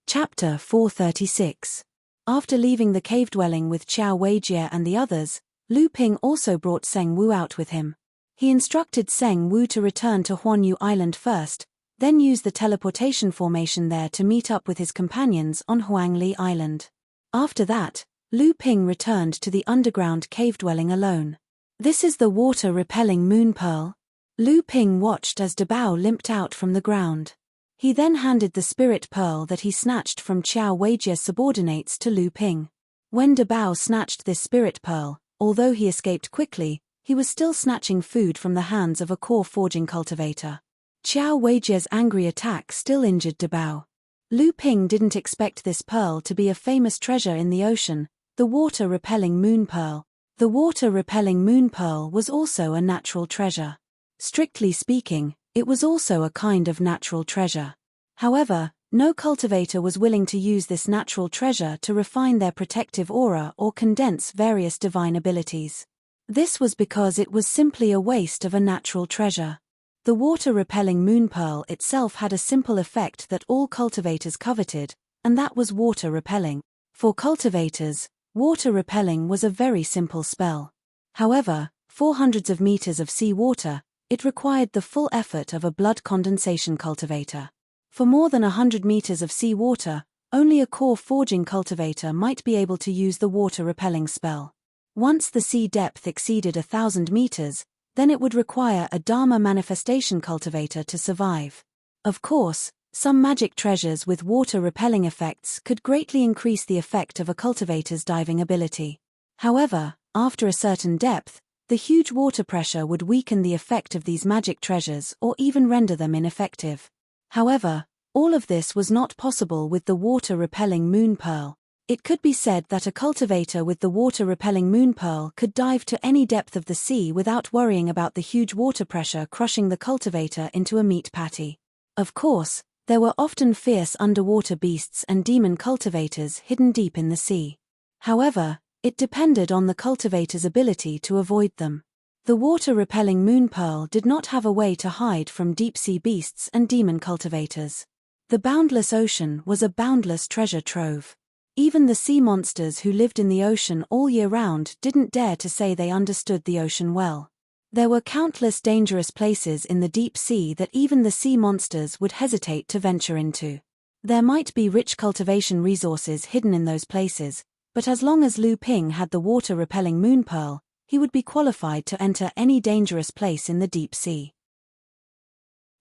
Chapter 436. After leaving the cave dwelling with Qiao Weijie and the others, Lu Ping also brought Seng Wu out with him. He instructed Seng Wu to return to Huanyu Island first, then use the teleportation formation there to meet up with his companions on Huangli Island. After that, Lu Ping returned to the underground cave dwelling alone. "This is the water-repelling moon pearl." Lu Ping watched as Dabao limped out from the ground. He then handed the spirit pearl that he snatched from Qiao Weijie's subordinates to Lu Ping. When Dabao snatched this spirit pearl, although he escaped quickly, he was still snatching food from the hands of a core forging cultivator. Qiao Weijie's angry attack still injured Dabao. Lu Ping didn't expect this pearl to be a famous treasure in the ocean, the water-repelling moon pearl. The water-repelling moon pearl was also a natural treasure. Strictly speaking, it was also a kind of natural treasure. However, no cultivator was willing to use this natural treasure to refine their protective aura or condense various divine abilities. This was because it was simply a waste of a natural treasure. The water-repelling moon pearl itself had a simple effect that all cultivators coveted, and that was water-repelling. For cultivators, water-repelling was a very simple spell. However, for hundreds of meters of sea water, it required the full effort of a blood condensation cultivator. For more than 100 meters of sea water, only a core forging cultivator might be able to use the water-repelling spell. Once the sea depth exceeded 1,000 meters, then it would require a Dharma manifestation cultivator to survive. Of course, some magic treasures with water-repelling effects could greatly increase the effect of a cultivator's diving ability. However, after a certain depth, the huge water pressure would weaken the effect of these magic treasures or even render them ineffective. However, all of this was not possible with the water-repelling moon pearl. It could be said that a cultivator with the water-repelling moon pearl could dive to any depth of the sea without worrying about the huge water pressure crushing the cultivator into a meat patty. Of course, there were often fierce underwater beasts and demon cultivators hidden deep in the sea. However, it depended on the cultivator's ability to avoid them. The water-repelling moon pearl did not have a way to hide from deep-sea beasts and demon cultivators. The boundless ocean was a boundless treasure trove. Even the sea monsters who lived in the ocean all year round didn't dare to say they understood the ocean well. There were countless dangerous places in the deep sea that even the sea monsters would hesitate to venture into. There might be rich cultivation resources hidden in those places, but as long as Lu Ping had the water-repelling moon pearl, he would be qualified to enter any dangerous place in the deep sea.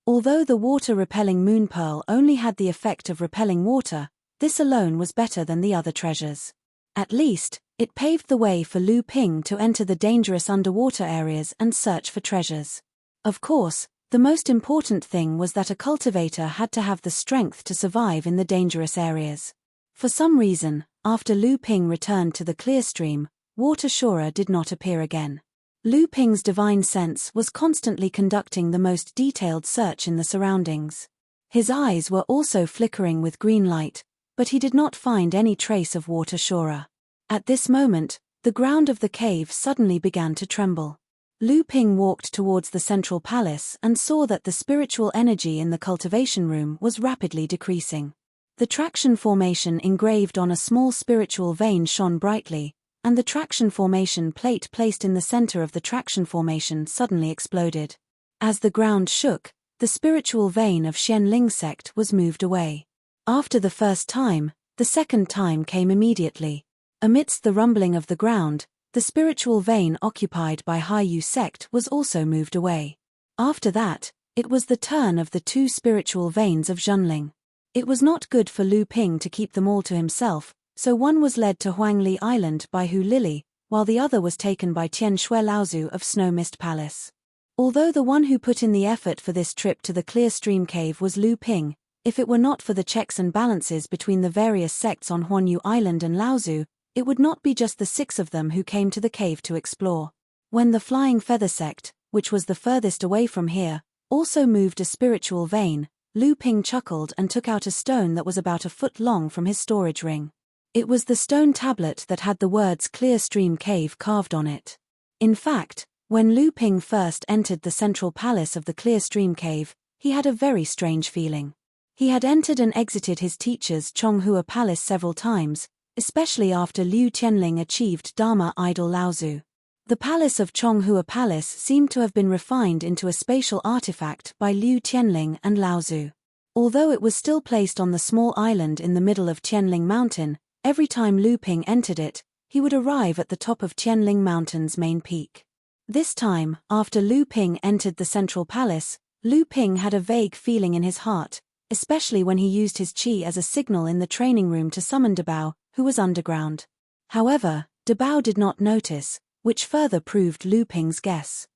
Although the water-repelling moon pearl only had the effect of repelling water, this alone was better than the other treasures. At least, it paved the way for Lu Ping to enter the dangerous underwater areas and search for treasures. Of course, the most important thing was that a cultivator had to have the strength to survive in the dangerous areas. For some reason, after Lu Ping returned to the clear stream, Water Shora did not appear again. Lu Ping's divine sense was constantly conducting the most detailed search in the surroundings. His eyes were also flickering with green light, but he did not find any trace of Water Shora. At this moment, the ground of the cave suddenly began to tremble. Lu Ping walked towards the central palace and saw that the spiritual energy in the cultivation room was rapidly decreasing. The traction formation engraved on a small spiritual vein shone brightly, and the traction formation plate placed in the center of the traction formation suddenly exploded. As the ground shook, the spiritual vein of Xianling sect was moved away. After the first time, the second time came immediately. Amidst the rumbling of the ground, the spiritual vein occupied by Haiyu sect was also moved away. After that, it was the turn of the two spiritual veins of Zhenling. It was not good for Lu Ping to keep them all to himself, so one was led to Huangli Island by Hu Lily, while the other was taken by Tian Shui Laozu of Snow Mist Palace. Although the one who put in the effort for this trip to the Clear Stream Cave was Lu Ping, if it were not for the checks and balances between the various sects on Huanyu Island and Laozu, it would not be just the 6 of them who came to the cave to explore. When the Flying Feather sect, which was the furthest away from here, also moved a spiritual vein, Lu Ping chuckled and took out a stone that was about a foot long from his storage ring. It was the stone tablet that had the words Clear Stream Cave carved on it. In fact, when Lu Ping first entered the central palace of the Clear Stream Cave, he had a very strange feeling. He had entered and exited his teacher's Chonghua Palace several times, especially after Liu Qianling achieved Dharma Idol Laozu. The palace of Chonghua Palace seemed to have been refined into a spatial artifact by Liu Qianling and Laozu. Although it was still placed on the small island in the middle of Qianling Mountain, every time Lu Ping entered it, he would arrive at the top of Qianling Mountain's main peak. This time, after Lu Ping entered the central palace, Lu Ping had a vague feeling in his heart, especially when he used his qi as a signal in the training room to summon Debao, who was underground. However, Debao did not notice, which further proved Lu Ping's guess.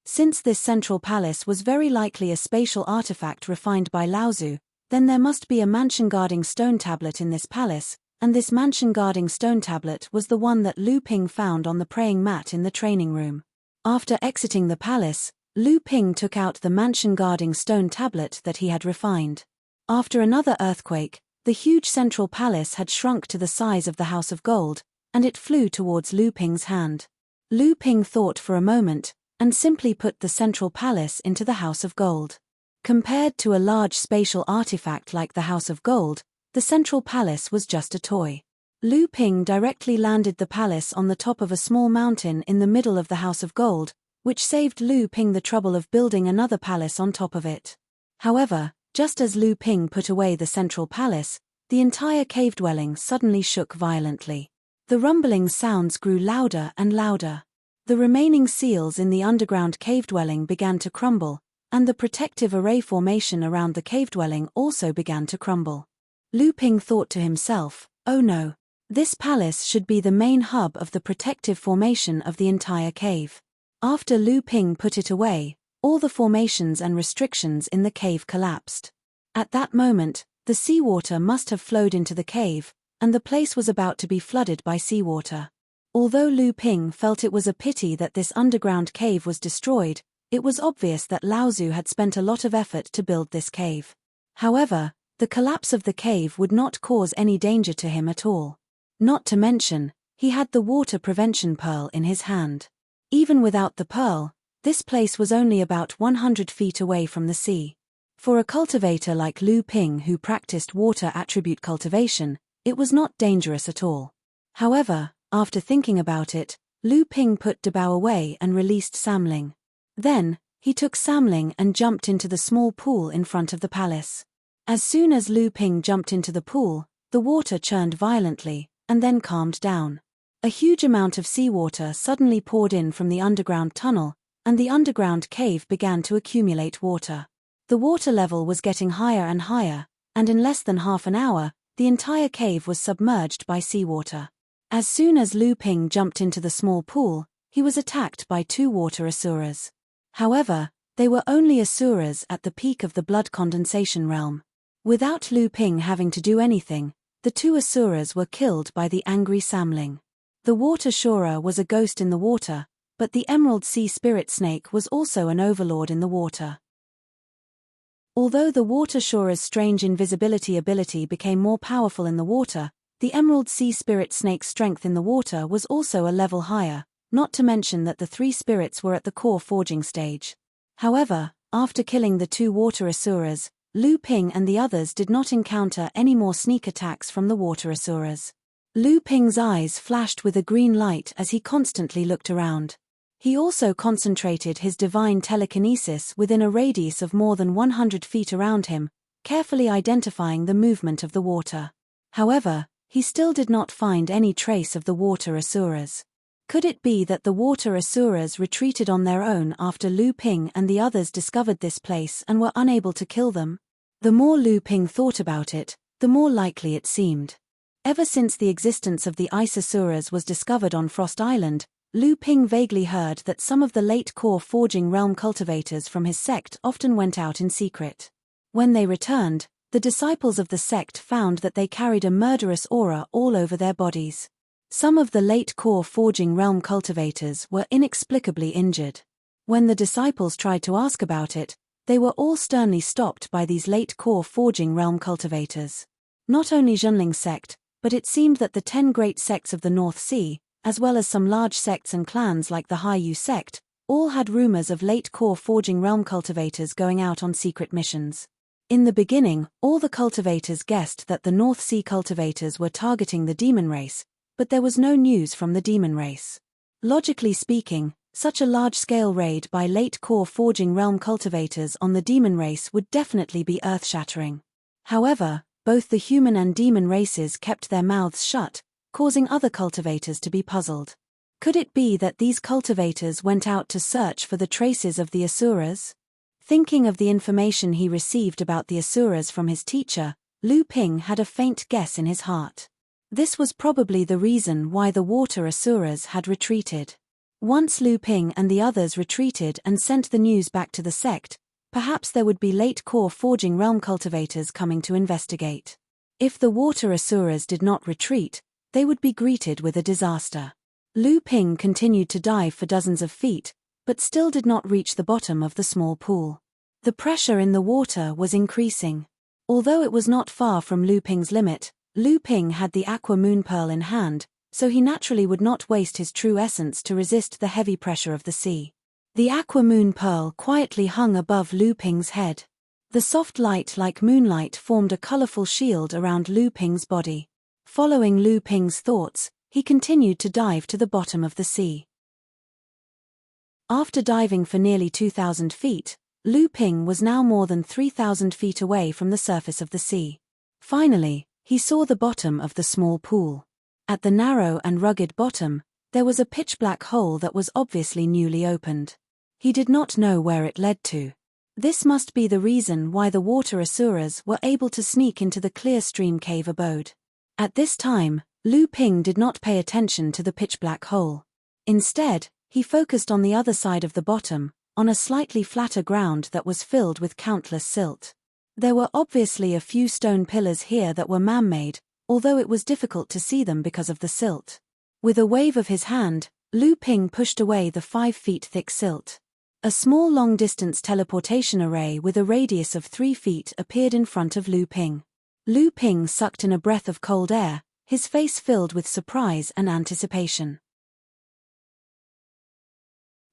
Since this central palace was very likely a spatial artifact refined by Laozu, then there must be a mansion-guarding stone tablet in this palace, and this mansion-guarding stone tablet was the one that Lu Ping found on the praying mat in the training room. After exiting the palace, Lu Ping took out the mansion-guarding stone tablet that he had refined. After another earthquake, the huge central palace had shrunk to the size of the House of Gold, and it flew towards Lu Ping's hand. Lu Ping thought for a moment, and simply put the central palace into the House of Gold. Compared to a large spatial artifact like the House of Gold, the central palace was just a toy. Lu Ping directly landed the palace on the top of a small mountain in the middle of the House of Gold, which saved Lu Ping the trouble of building another palace on top of it. However, Just as Lu Ping put away the central palace, the entire cave dwelling suddenly shook violently. The rumbling sounds grew louder and louder. The remaining seals in the underground cave dwelling began to crumble, and the protective array formation around the cave dwelling also began to crumble. Lu Ping thought to himself, "Oh no. This palace should be the main hub of the protective formation of the entire cave." After Lu Ping put it away, all the formations and restrictions in the cave collapsed. At that moment, the seawater must have flowed into the cave, and the place was about to be flooded by seawater. Although Lu Ping felt it was a pity that this underground cave was destroyed, it was obvious that Lao Tzu had spent a lot of effort to build this cave. However, the collapse of the cave would not cause any danger to him at all. Not to mention, he had the water prevention pearl in his hand. Even without the pearl, this place was only about 100 feet away from the sea. For a cultivator like Lu Ping who practiced water attribute cultivation, it was not dangerous at all. However, after thinking about it, Lu Ping put Dabao away and released Samling. Then, he took Samling and jumped into the small pool in front of the palace. As soon as Lu Ping jumped into the pool, the water churned violently, and then calmed down. A huge amount of seawater suddenly poured in from the underground tunnel, and the underground cave began to accumulate water. The water level was getting higher and higher, and in less than half an hour, the entire cave was submerged by seawater. As soon as Lu Ping jumped into the small pool, he was attacked by 2 water asuras. However, they were only asuras at the peak of the blood condensation realm. Without Lu Ping having to do anything, the 2 asuras were killed by the angry Samling. The water shura was a ghost in the water, but the emerald sea spirit snake was also an overlord in the water. Although the water shura's strange invisibility ability became more powerful in the water, the emerald sea spirit snake's strength in the water was also a level higher, not to mention that the 3 spirits were at the core forging stage. However, after killing the 2 water asuras, Lu Ping and the others did not encounter any more sneak attacks from the water asuras. Lu Ping's eyes flashed with a green light as he constantly looked around. He also concentrated his divine telekinesis within a radius of more than 100 feet around him, carefully identifying the movement of the water. However, he still did not find any trace of the water asuras. Could it be that the water asuras retreated on their own after Lu Ping and the others discovered this place and were unable to kill them? The more Lu Ping thought about it, the more likely it seemed. Ever since the existence of the ice asuras was discovered on Frost Island, Lu Ping vaguely heard that some of the late core forging realm cultivators from his sect often went out in secret. When they returned, the disciples of the sect found that they carried a murderous aura all over their bodies. Some of the late core forging realm cultivators were inexplicably injured. When the disciples tried to ask about it, they were all sternly stopped by these late core forging realm cultivators. Not only Zhenling's sect, but it seemed that the 10 great sects of the North Sea, as well as some large sects and clans like the Haiyu sect, all had rumors of late core forging realm cultivators going out on secret missions. In the beginning, all the cultivators guessed that the North Sea cultivators were targeting the demon race, but there was no news from the demon race. Logically speaking, such a large-scale raid by late core forging realm cultivators on the demon race would definitely be earth-shattering. However, both the human and demon races kept their mouths shut, causing other cultivators to be puzzled. Could it be that these cultivators went out to search for the traces of the asuras? Thinking of the information he received about the asuras from his teacher, Lu Ping had a faint guess in his heart. This was probably the reason why the water asuras had retreated. Once Lu Ping and the others retreated and sent the news back to the sect, perhaps there would be late core forging realm cultivators coming to investigate. If the water asuras did not retreat, they would be greeted with a disaster. Lu Ping continued to dive for dozens of feet, but still did not reach the bottom of the small pool. The pressure in the water was increasing. Although it was not far from Lu Ping's limit, Lu Ping had the aqua moon pearl in hand, so he naturally would not waste his true essence to resist the heavy pressure of the sea. The aqua moon pearl quietly hung above Lu Ping's head. The soft light like moonlight formed a colorful shield around Lu Ping's body. Following Lu Ping's thoughts, he continued to dive to the bottom of the sea. After diving for nearly 2,000 feet, Lu Ping was now more than 3,000 feet away from the surface of the sea. Finally, he saw the bottom of the small pool. At the narrow and rugged bottom, there was a pitch-black hole that was obviously newly opened. He did not know where it led to. This must be the reason why the water asuras were able to sneak into the clear stream cave abode. At this time, Lu Ping did not pay attention to the pitch-black hole. Instead, he focused on the other side of the bottom, on a slightly flatter ground that was filled with countless silt. There were obviously a few stone pillars here that were man-made, although it was difficult to see them because of the silt. With a wave of his hand, Lu Ping pushed away the 5 feet thick silt. A small long-distance teleportation array with a radius of 3 feet appeared in front of Lu Ping. Lu Ping sucked in a breath of cold air, his face filled with surprise and anticipation.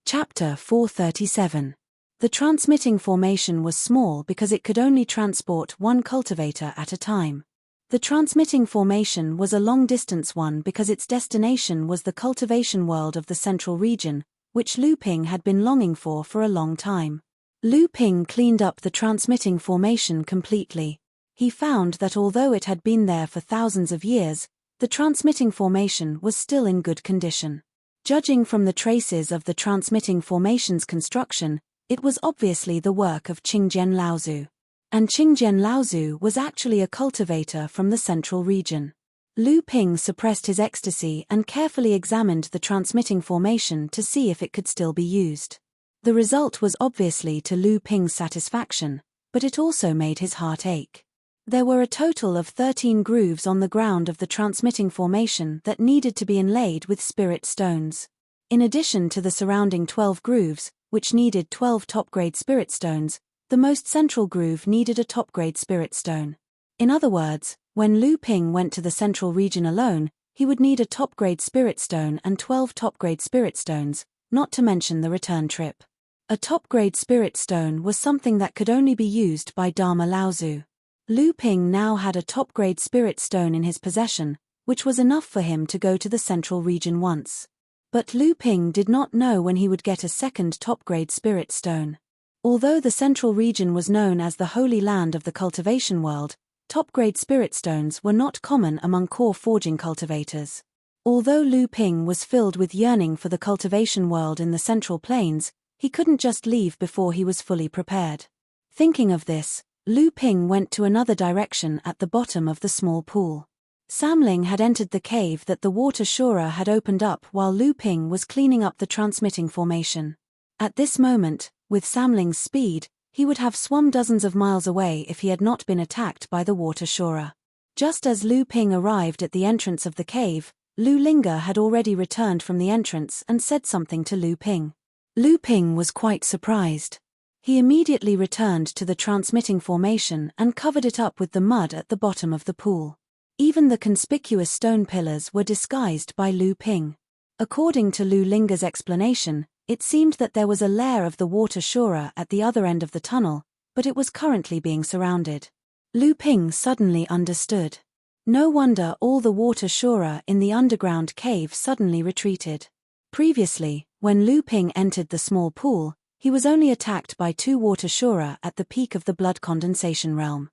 Chapter 437. The transmitting formation was small because it could only transport one cultivator at a time. The transmitting formation was a long-distance one because its destination was the cultivation world of the central region, which Lu Ping had been longing for a long time. Lu Ping cleaned up the transmitting formation completely. He found that although it had been there for thousands of years, the transmitting formation was still in good condition. Judging from the traces of the transmitting formation's construction, it was obviously the work of Qingjian Laozu. And Qingjian Laozu was actually a cultivator from the central region. Lu Ping suppressed his ecstasy and carefully examined the transmitting formation to see if it could still be used. The result was obviously to Lu Ping's satisfaction, but it also made his heart ache. There were a total of 13 grooves on the ground of the transmitting formation that needed to be inlaid with spirit stones. In addition to the surrounding 12 grooves, which needed 12 top-grade spirit stones, the most central groove needed a top-grade spirit stone. In other words, when Lu Ping went to the central region alone, he would need a top-grade spirit stone and 12 top-grade spirit stones, not to mention the return trip. A top-grade spirit stone was something that could only be used by Dharma Laozu. Lu Ping now had a top-grade spirit stone in his possession, which was enough for him to go to the central region once. But Lu Ping did not know when he would get a second top-grade spirit stone. Although the central region was known as the Holy Land of the cultivation world, top-grade spirit stones were not common among core forging cultivators. Although Lu Ping was filled with yearning for the cultivation world in the Central Plains, he couldn't just leave before he was fully prepared. Thinking of this, Lu Ping went to another direction at the bottom of the small pool. Samling had entered the cave that the water Shura had opened up while Lu Ping was cleaning up the transmitting formation. At this moment, with Samling's speed, he would have swum dozens of miles away if he had not been attacked by the water Shura. Just as Lu Ping arrived at the entrance of the cave, Lu Linga had already returned from the entrance and said something to Lu Ping. Lu Ping was quite surprised. He immediately returned to the transmitting formation and covered it up with the mud at the bottom of the pool. Even the conspicuous stone pillars were disguised by Lu Ping. According to Lu Linga's explanation, it seemed that there was a lair of the water Shura at the other end of the tunnel, but it was currently being surrounded. Lu Ping suddenly understood. No wonder all the water Shura in the underground cave suddenly retreated. Previously, when Lu Ping entered the small pool, he was only attacked by 2 water Shura at the peak of the blood condensation realm.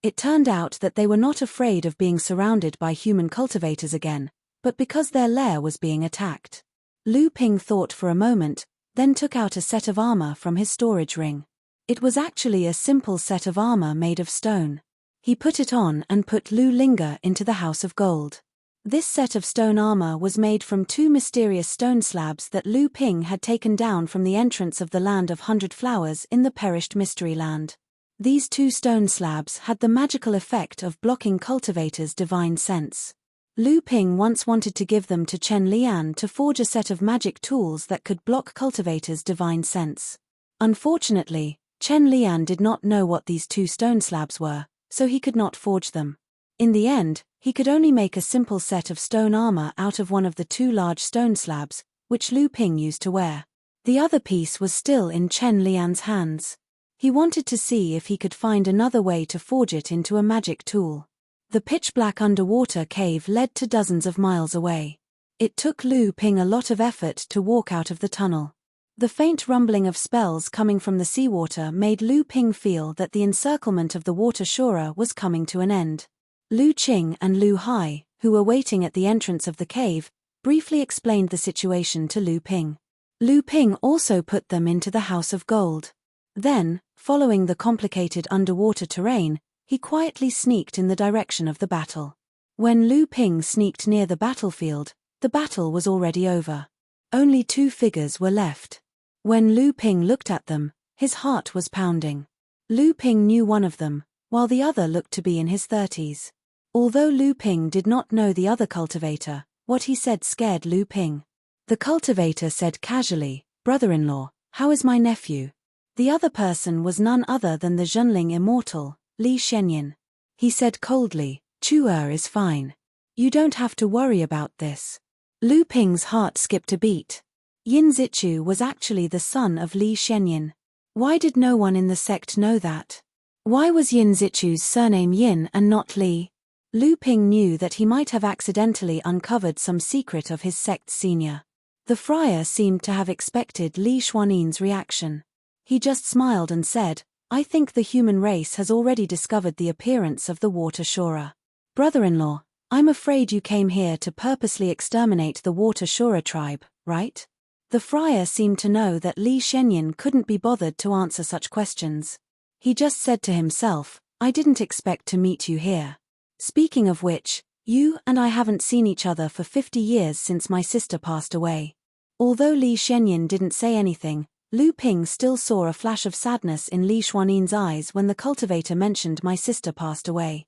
It turned out that they were not afraid of being surrounded by human cultivators again, but because their lair was being attacked. Lu Ping thought for a moment, then took out a set of armor from his storage ring. It was actually a simple set of armor made of stone. He put it on and put Lu Linga into the House of Gold. This set of stone armor was made from 2 mysterious stone slabs that Lu Ping had taken down from the entrance of the Land of 100 Flowers in the perished Mystery Land. These 2 stone slabs had the magical effect of blocking cultivators' divine sense. Lu Ping once wanted to give them to Chen Lian to forge a set of magic tools that could block cultivators' divine sense. Unfortunately, Chen Lian did not know what these 2 stone slabs were, so he could not forge them. In the end, he could only make a simple set of stone armor out of one of the 2 large stone slabs, which Lu Ping used to wear. The other piece was still in Chen Lian's hands. He wanted to see if he could find another way to forge it into a magic tool. The pitch-black underwater cave led to dozens of miles away. It took Lu Ping a lot of effort to walk out of the tunnel. The faint rumbling of spells coming from the seawater made Lu Ping feel that the encirclement of the water Shura was coming to an end. Lu Qing and Lu Hai, who were waiting at the entrance of the cave, briefly explained the situation to Lu Ping. Lu Ping also put them into the House of Gold. Then, following the complicated underwater terrain, he quietly sneaked in the direction of the battle. When Lu Ping sneaked near the battlefield, the battle was already over. Only 2 figures were left. When Lu Ping looked at them, his heart was pounding. Lu Ping knew one of them, while the other looked to be in his 30s. Although Lu Ping did not know the other cultivator, what he said scared Lu Ping. The cultivator said casually, "Brother-in-law, how is my nephew?" The other person was none other than the Zhenling immortal, Li Shenyin. He said coldly, "Chuer is fine. You don't have to worry about this." Lu Ping's heart skipped a beat. Yin Zichu was actually the son of Li Shenyin. Why did no one in the sect know that? Why was Yin Zichu's surname Yin and not Li? Lu Ping knew that he might have accidentally uncovered some secret of his sect's senior. The friar seemed to have expected Li Xuanin's reaction. He just smiled and said, "I think the human race has already discovered the appearance of the water Shura. Brother-in-law, I'm afraid you came here to purposely exterminate the water Shura tribe, right?" The friar seemed to know that Li Shenyin couldn't be bothered to answer such questions. He just said to himself, "I didn't expect to meet you here. Speaking of which, you and I haven't seen each other for 50 years since my sister passed away." Although Li Shenyin didn't say anything, Lu Ping still saw a flash of sadness in Li Xuanin's eyes when the cultivator mentioned "my sister passed away."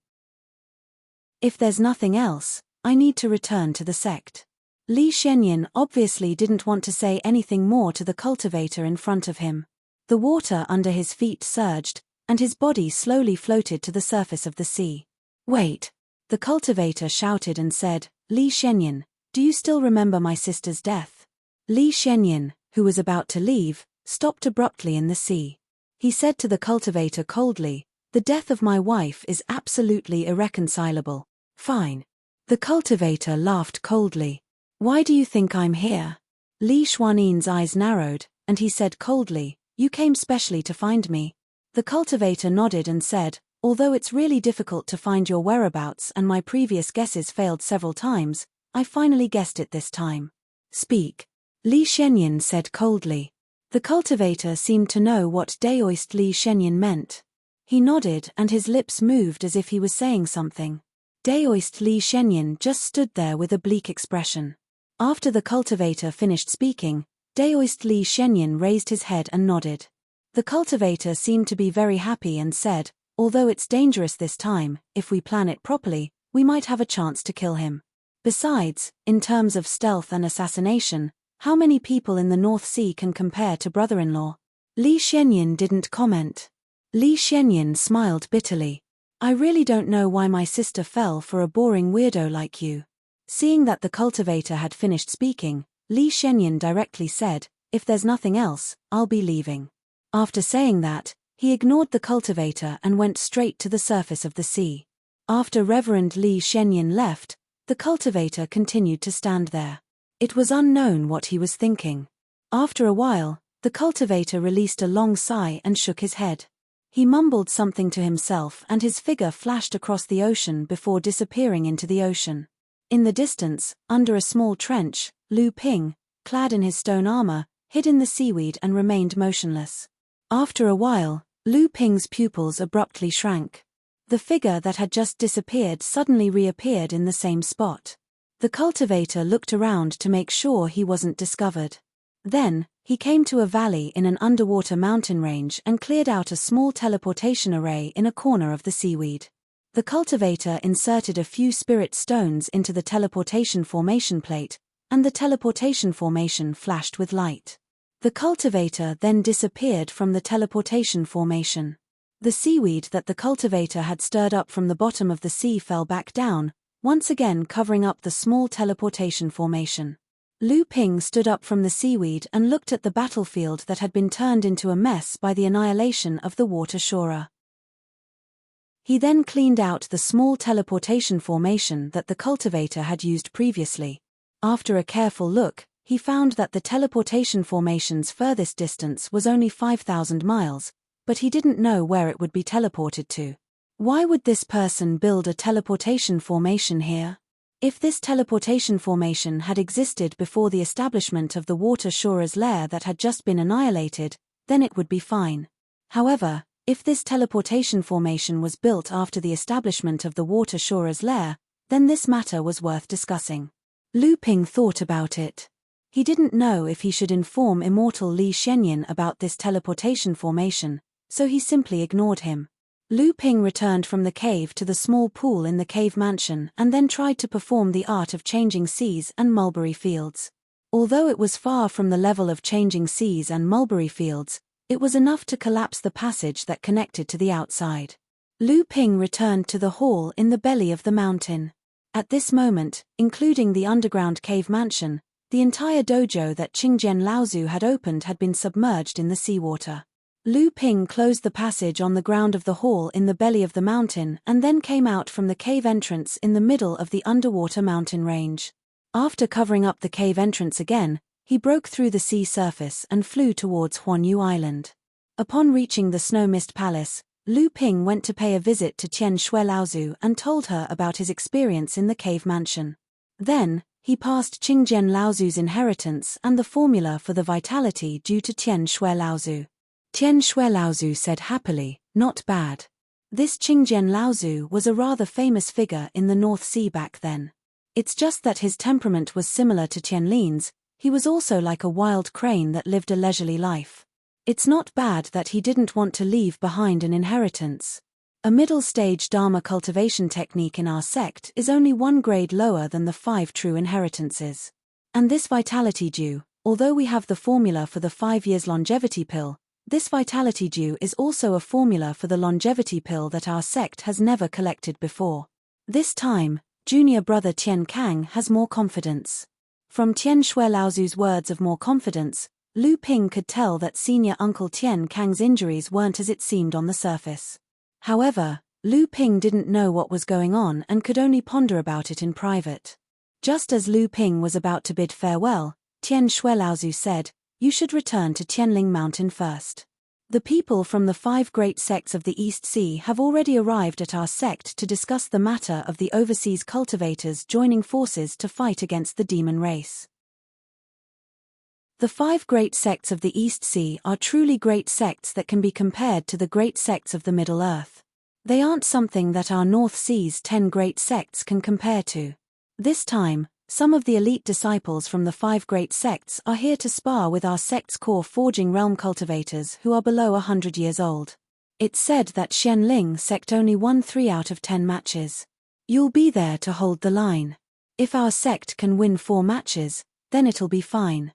"If there's nothing else, I need to return to the sect." Li Shenyin obviously didn't want to say anything more to the cultivator in front of him. The water under his feet surged, and his body slowly floated to the surface of the sea. "Wait!" The cultivator shouted and said, "Li Shenyin, do you still remember my sister's death?" Li Shenyin, who was about to leave, stopped abruptly in the sea. He said to the cultivator coldly, "The death of my wife is absolutely irreconcilable." "Fine." The cultivator laughed coldly. "Why do you think I'm here?" Li Xuanin's eyes narrowed, and he said coldly, "You came specially to find me." The cultivator nodded and said, "Although it's really difficult to find your whereabouts and my previous guesses failed several times, I finally guessed it this time." "Speak." Li Shenyin said coldly. The cultivator seemed to know what Daoist Li Shenyin meant. He nodded and his lips moved as if he was saying something. Daoist Li Shenyin just stood there with a bleak expression. After the cultivator finished speaking, Daoist Li Shenyin raised his head and nodded. The cultivator seemed to be very happy and said, "Although it's dangerous this time, if we plan it properly, we might have a chance to kill him. Besides, in terms of stealth and assassination, how many people in the North Sea can compare to brother-in-law?" Li Shenyin didn't comment. Li Shenyin smiled bitterly. "I really don't know why my sister fell for a boring weirdo like you." Seeing that the cultivator had finished speaking, Li Shenyin directly said, "If there's nothing else, I'll be leaving." After saying that, he ignored the cultivator and went straight to the surface of the sea. After Reverend Li Shenyin left, the cultivator continued to stand there. It was unknown what he was thinking. After a while, the cultivator released a long sigh and shook his head. He mumbled something to himself and his figure flashed across the ocean before disappearing into the ocean. In the distance, under a small trench, Lu Ping, clad in his stone armor, hid in the seaweed and remained motionless. After a while, Lu Ping's pupils abruptly shrank. The figure that had just disappeared suddenly reappeared in the same spot. The cultivator looked around to make sure he wasn't discovered. Then, he came to a valley in an underwater mountain range and cleared out a small teleportation array in a corner of the seaweed. The cultivator inserted a few spirit stones into the teleportation formation plate, and the teleportation formation flashed with light. The cultivator then disappeared from the teleportation formation. The seaweed that the cultivator had stirred up from the bottom of the sea fell back down, once again covering up the small teleportation formation. Lu Ping stood up from the seaweed and looked at the battlefield that had been turned into a mess by the annihilation of the water Shura. He then cleaned out the small teleportation formation that the cultivator had used previously. After a careful look, he found that the teleportation formation's furthest distance was only 5,000 miles, but he didn't know where it would be teleported to. Why would this person build a teleportation formation here? If this teleportation formation had existed before the establishment of the water Shora's lair that had just been annihilated, then it would be fine. However, if this teleportation formation was built after the establishment of the water Shora's lair, then this matter was worth discussing. Lu Ping thought about it. He didn't know if he should inform immortal Li Shenyan about this teleportation formation, so he simply ignored him. Lu Ping returned from the cave to the small pool in the cave mansion and then tried to perform the art of changing seas and mulberry fields. Although it was far from the level of changing seas and mulberry fields, it was enough to collapse the passage that connected to the outside. Lu Ping returned to the hall in the belly of the mountain. At this moment, including the underground cave mansion, the entire dojo that Qingjian Laozu had opened had been submerged in the seawater. Lu Ping closed the passage on the ground of the hall in the belly of the mountain and then came out from the cave entrance in the middle of the underwater mountain range. After covering up the cave entrance again, he broke through the sea surface and flew towards Huanyu Island. Upon reaching the Snow Mist Palace, Lu Ping went to pay a visit to Qian Shui Laozu and told her about his experience in the cave mansion. Then, he passed Qingjian Laozu's inheritance and the formula for the vitality due to Qian Shui Laozu. Qian Shui Laozu said happily, "Not bad." This Qingjian Laozu was a rather famous figure in the North Sea back then. It's just that his temperament was similar to Tianlin's. He was also like a wild crane that lived a leisurely life. It's not bad that he didn't want to leave behind an inheritance. A middle-stage Dharma cultivation technique in our sect is only one grade lower than the 5 true inheritances. And this vitality dew, although we have the formula for the 5 years longevity pill, this vitality dew is also a formula for the longevity pill that our sect has never collected before. This time, junior brother Tian Kang has more confidence. From Qian Shui Laozu's words of more confidence, Lu Ping could tell that senior uncle Tian Kang's injuries weren't as it seemed on the surface. However, Lu Ping didn't know what was going on and could only ponder about it in private. Just as Lu Ping was about to bid farewell, Tian Shui Laozu said, "You should return to Tianling Mountain first. The people from the 5 great sects of the East Sea have already arrived at our sect to discuss the matter of the overseas cultivators joining forces to fight against the demon race." The 5 great sects of the East Sea are truly great sects that can be compared to the great sects of the Middle Earth. They aren't something that our North Sea's 10 great sects can compare to. This time, some of the elite disciples from the 5 great sects are here to spar with our sect's core forging realm cultivators who are below 100 years old. It's said that Xianling sect only won 3 out of 10 matches. You'll be there to hold the line. If our sect can win 4 matches, then it'll be fine.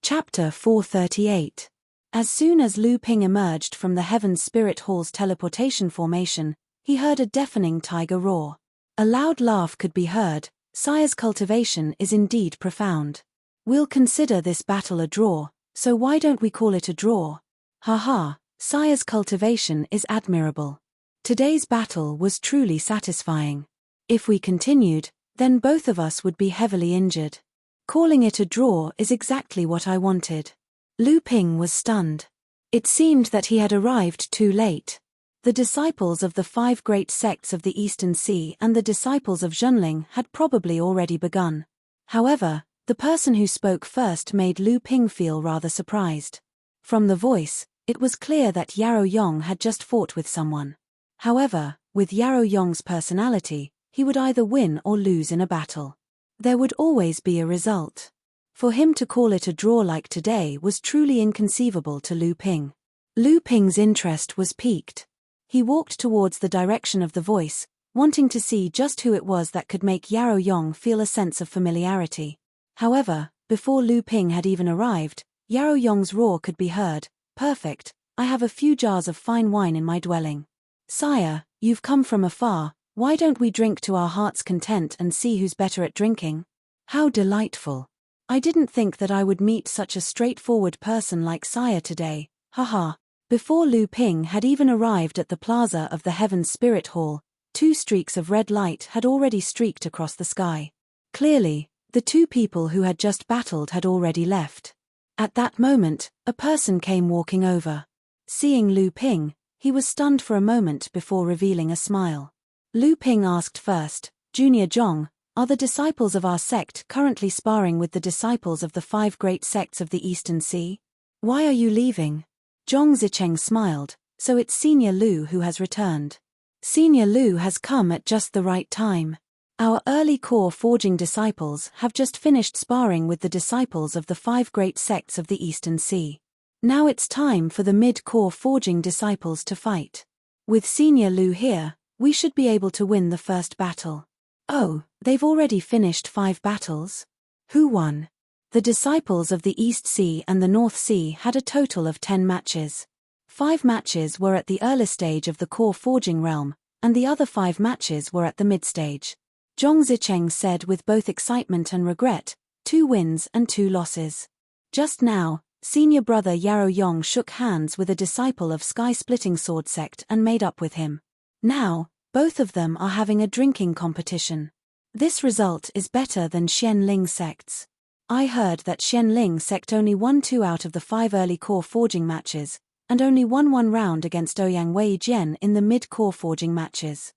Chapter 438. As soon as Lu Ping emerged from the Heaven Spirit Hall's teleportation formation, he heard a deafening tiger roar. A loud laugh could be heard. Sire's cultivation is indeed profound. We'll consider this battle a draw, so why don't we call it a draw? Haha, Sire's cultivation is admirable. Today's battle was truly satisfying. If we continued, then both of us would be heavily injured. Calling it a draw is exactly what I wanted. Lu Ping was stunned. It seemed that he had arrived too late. The disciples of the 5 great sects of the Eastern Sea and the disciples of Zhenling had probably already begun. However, the person who spoke first made Lu Ping feel rather surprised. From the voice, it was clear that Yarrow Yong had just fought with someone. However, with Yarrow Yong's personality, he would either win or lose in a battle. There would always be a result. For him to call it a draw like today was truly inconceivable to Lu Ping. Lu Ping's interest was piqued. He walked towards the direction of the voice, wanting to see just who it was that could make Yarrow Yong feel a sense of familiarity. However, before Lu Ping had even arrived, Yarrow Yong's roar could be heard. "Perfect, I have a few jars of fine wine in my dwelling. Sire, you've come from afar, why don't we drink to our heart's content and see who's better at drinking? How delightful. I didn't think that I would meet such a straightforward person like Sire today, haha." Before Lu Ping had even arrived at the plaza of the Heaven Spirit Hall, 2 streaks of red light had already streaked across the sky. Clearly, the two people who had just battled had already left. At that moment, a person came walking over. Seeing Lu Ping, he was stunned for a moment before revealing a smile. Lu Ping asked first, "Junior Zhong, are the disciples of our sect currently sparring with the disciples of the 5 great sects of the Eastern Sea? Why are you leaving?" Zhong Zicheng smiled, "So it's Senior Lu who has returned. Senior Lu has come at just the right time. Our early core forging disciples have just finished sparring with the disciples of the 5 great sects of the Eastern Sea. Now it's time for the mid-core forging disciples to fight. With Senior Lu here, we should be able to win the first battle." "Oh, they've already finished 5 battles? Who won?" The disciples of the East Sea and the North Sea had a total of 10 matches. 5 matches were at the early stage of the core forging realm, and the other 5 matches were at the mid-stage. Zhong Zicheng said with both excitement and regret, 2 wins and 2 losses. Just now, senior brother Yarrow Yong shook hands with a disciple of Sky-Splitting Sword Sect and made up with him. Now, both of them are having a drinking competition. This result is better than Xian Ling sects. I heard that Xian Ling sect only won 2 out of the 5 early core forging matches, and only won 1 round against Ouyang Wei Jian in the mid-core forging matches.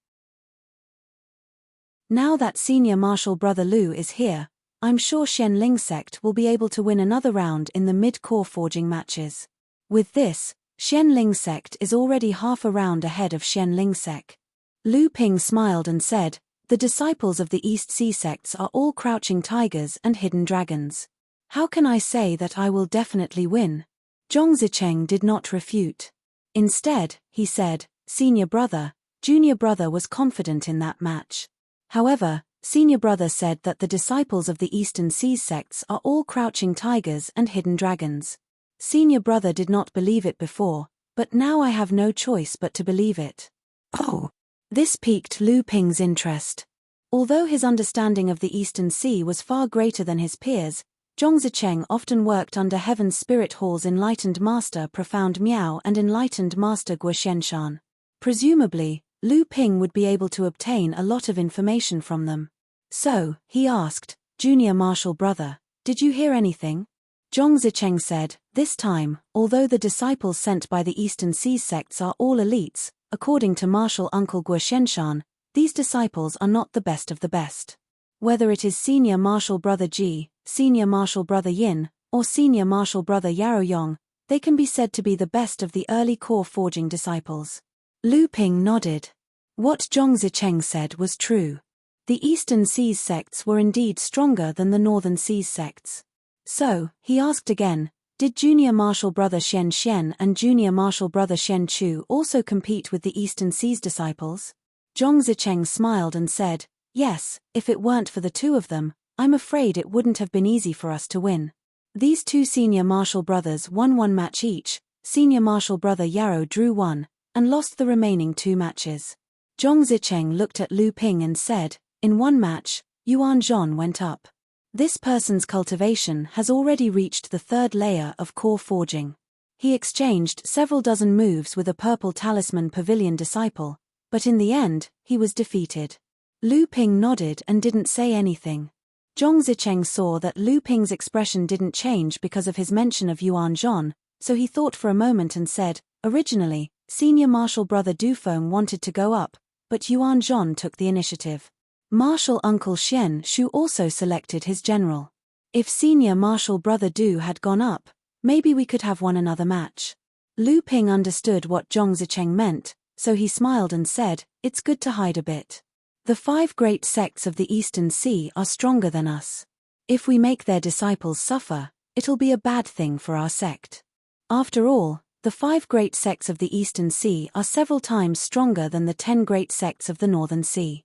Now that senior martial brother Lu is here, I'm sure Xian Ling sect will be able to win another round in the mid-core forging matches. With this, Xian Ling sect is already half a round ahead of Xian Ling sect. Lu Ping smiled and said, "The disciples of the East Sea sects are all crouching tigers and hidden dragons. How can I say that I will definitely win?" Zhong Zicheng did not refute. Instead, he said, "Senior brother, junior brother was confident in that match. However, senior brother said that the disciples of the Eastern Seas sects are all crouching tigers and hidden dragons. Senior brother did not believe it before, but now I have no choice but to believe it." Oh! This piqued Lu Ping's interest. Although his understanding of the Eastern Sea was far greater than his peers, Zhong Zicheng often worked under Heaven's Spirit Hall's Enlightened Master Profound Miao and Enlightened Master Guo Shenshan. Presumably, Lu Ping would be able to obtain a lot of information from them. So, he asked, "Junior martial brother, did you hear anything?" Zhong Zicheng said, "This time, although the disciples sent by the Eastern Seas sects are all elites, according to martial uncle Guo Shenshan, these disciples are not the best of the best. Whether it is senior martial brother Ji, senior martial brother Yin, or senior martial brother Yarrow Yong, they can be said to be the best of the early core forging disciples." Lu Ping nodded. What Zhong Zicheng said was true. The Eastern Seas sects were indeed stronger than the Northern Seas sects. So, he asked again, "Did junior martial brother Xian Xian and junior martial brother Xian Chu also compete with the Eastern Seas disciples?" Zhong Zicheng smiled and said, "Yes, if it weren't for the 2 of them, I'm afraid it wouldn't have been easy for us to win. These 2 senior martial brothers won 1 match each, senior martial brother Yarrow drew 1, and lost the remaining 2 matches. Zhong Zicheng looked at Lu Ping and said, "In 1 match, Yuan Zhon went up. This person's cultivation has already reached the 3rd layer of core forging. He exchanged several dozen moves with a purple talisman pavilion disciple, but in the end, he was defeated." Lu Ping nodded and didn't say anything. Zhong Zicheng saw that Lu Ping's expression didn't change because of his mention of Yuan Zhon, so he thought for a moment and said, "Originally, senior martial brother Du Feng wanted to go up, but Yuan Zhon took the initiative. Martial uncle Xian Shu also selected his general. If senior martial brother Du had gone up, maybe we could have won another match." Lu Ping understood what Zhong Zicheng meant, so he smiled and said, "It's good to hide a bit. The 5 great sects of the Eastern Sea are stronger than us. If we make their disciples suffer, it'll be a bad thing for our sect. After all, the 5 great sects of the Eastern Sea are several times stronger than the 10 great sects of the Northern Sea."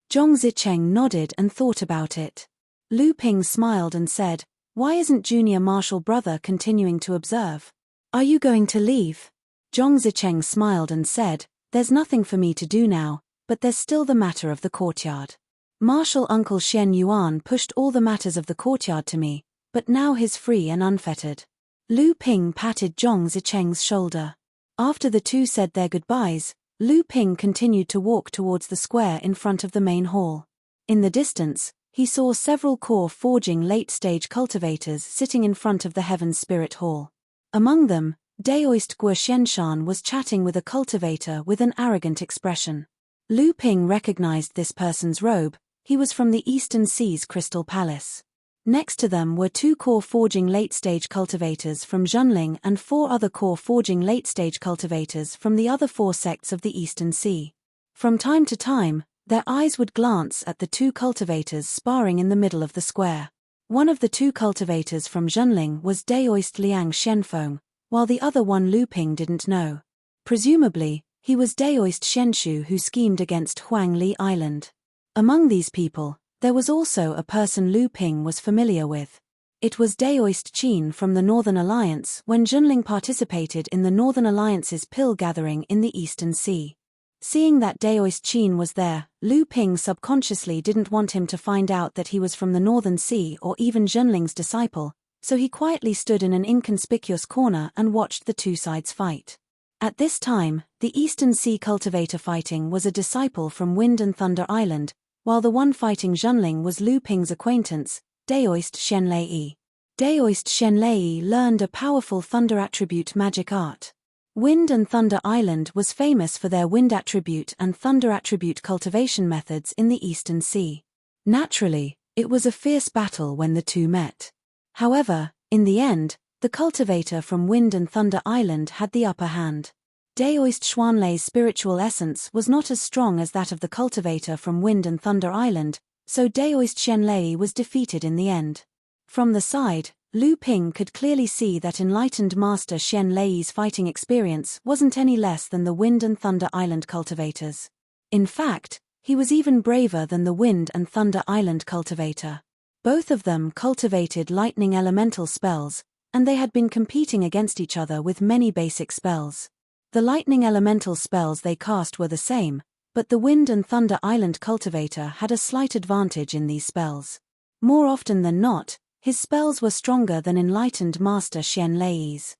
Zhong Zicheng nodded and thought about it. Lu Ping smiled and said, "Why isn't junior martial brother continuing to observe? Are you going to leave?" Zhong Zicheng smiled and said, "There's nothing for me to do now, but there's still the matter of the courtyard. Martial uncle Xian Yuan pushed all the matters of the courtyard to me, but now he's free and unfettered." Lu Ping patted Zhong Zicheng's shoulder. After the 2 said their goodbyes, Lu Ping continued to walk towards the square in front of the main hall. In the distance, he saw several core forging late-stage cultivators sitting in front of the Heaven's Spirit Hall. Among them, Daoist Guo Xianshan was chatting with a cultivator with an arrogant expression. Lu Ping recognized this person's robe. He was from the Eastern Sea's Crystal Palace. Next to them were 2 core forging late-stage cultivators from Zhenling and 4 other core forging late-stage cultivators from the other 4 sects of the Eastern Sea. From time to time, their eyes would glance at the 2 cultivators sparring in the middle of the square. One of the 2 cultivators from Zhenling was Daoist Liang Shenfeng, while the other one Lu Ping didn't know. Presumably, he was Daoist Shenshu who schemed against Huang Li Island. Among these people, there was also a person Lu Ping was familiar with. It was Daoist Qin from the Northern Alliance when Zhenling participated in the Northern Alliance's pill gathering in the Eastern Sea. Seeing that Daoist Qin was there, Lu Ping subconsciously didn't want him to find out that he was from the Northern Sea or even Zhenling's disciple, so he quietly stood in an inconspicuous corner and watched the 2 sides fight. At this time, the Eastern Sea cultivator fighting was a disciple from Wind and Thunder Island, while the one fighting Zhenling was Lu Ping's acquaintance, Daoist Shen Lei. Daoist Shen Lei learned a powerful thunder attribute magic art. Wind and Thunder Island was famous for their wind attribute and thunder attribute cultivation methods in the Eastern Sea. Naturally, it was a fierce battle when the 2 met. However, in the end, the cultivator from Wind and Thunder Island had the upper hand. Daoist Xuanlei's spiritual essence was not as strong as that of the cultivator from Wind and Thunder Island, so Daoist Shen Lei was defeated in the end. From the side, Lu Ping could clearly see that enlightened Master Shen Lei's fighting experience wasn't any less than the Wind and Thunder Island cultivators. In fact, he was even braver than the Wind and Thunder Island cultivator. Both of them cultivated lightning elemental spells, and they had been competing against each other with many basic spells. The lightning elemental spells they cast were the same, but the Wind and Thunder Island cultivator had a slight advantage in these spells. More often than not, his spells were stronger than enlightened Master Shen Lei's.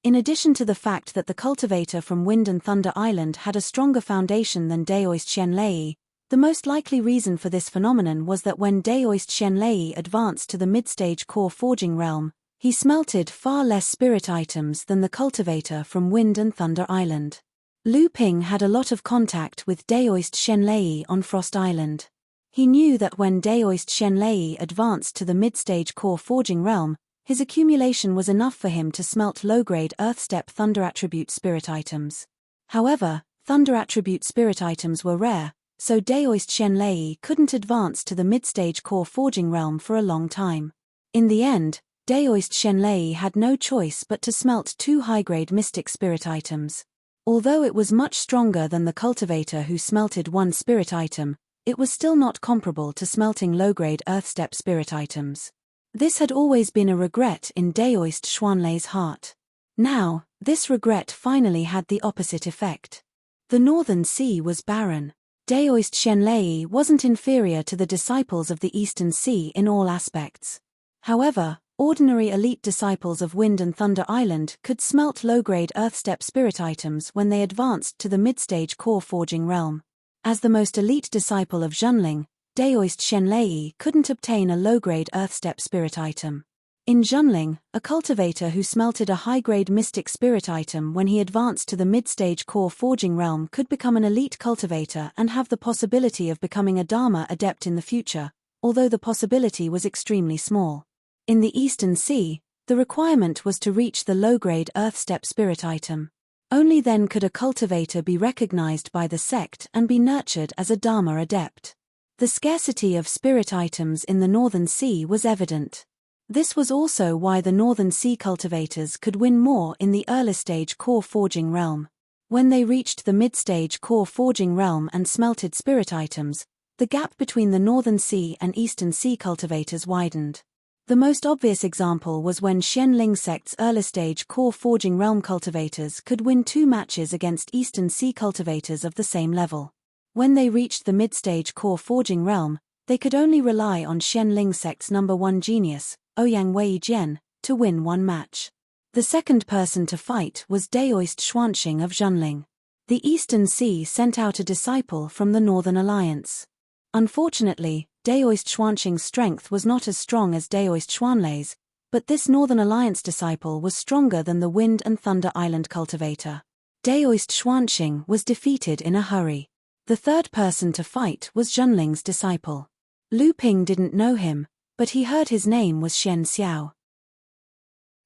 In addition to the fact that the cultivator from Wind and Thunder Island had a stronger foundation than Daoist Shen Lei, the most likely reason for this phenomenon was that when Daoist Shen Lei advanced to the mid-stage core forging realm, he smelted far less spirit items than the cultivator from Wind and Thunder Island. Lu Ping had a lot of contact with Daoist Shen Lei on Frost Island. He knew that when Daoist Shen Lei advanced to the mid-stage core forging realm, his accumulation was enough for him to smelt low-grade Earth-step Thunder attribute spirit items. However, Thunder attribute spirit items were rare, so Daoist Shen Lei couldn't advance to the mid-stage core forging realm for a long time. In the end, Daoist Shen Lei had no choice but to smelt 2 high-grade mystic spirit items. Although it was much stronger than the cultivator who smelted 1 spirit item, it was still not comparable to smelting low-grade Earth-step spirit items. This had always been a regret in Daoist Xuanlei's heart. Now, this regret finally had the opposite effect. The Northern Sea was barren. Daoist Shen Lei wasn't inferior to the disciples of the Eastern Sea in all aspects. However, ordinary elite disciples of Wind and Thunder Island could smelt low-grade Earth-step spirit items when they advanced to the mid-stage core forging realm. As the most elite disciple of Zhenling, Daoist Shen Lei couldn't obtain a low-grade Earth-step spirit item. In Zhenling, a cultivator who smelted a high-grade mystic spirit item when he advanced to the mid-stage core forging realm could become an elite cultivator and have the possibility of becoming a Dharma adept in the future, although the possibility was extremely small. In the Eastern Sea, the requirement was to reach the low-grade Earth-step spirit item. Only then could a cultivator be recognized by the sect and be nurtured as a Dharma adept. The scarcity of spirit items in the Northern Sea was evident. This was also why the Northern Sea cultivators could win more in the early-stage core forging realm. When they reached the mid-stage core forging realm and smelted spirit items, the gap between the Northern Sea and Eastern Sea cultivators widened. The most obvious example was when Xianling sect's early-stage core forging realm cultivators could win 2 matches against Eastern Sea cultivators of the same level. When they reached the mid-stage core forging realm, they could only rely on Xianling sect's number 1 genius, Ouyang Wei Jian, to win 1 match. The second person to fight was Daoist Xuanxing of Zhenling. The Eastern Sea sent out a disciple from the Northern Alliance. Unfortunately, Daoist Xuanqing's strength was not as strong as Daoist Xuanlei's, but this Northern Alliance disciple was stronger than the Wind and Thunder Island cultivator. Daoist Xuanqing was defeated in a hurry. The third person to fight was Zhenling's disciple. Lu Ping didn't know him, but he heard his name was Shen Xiao.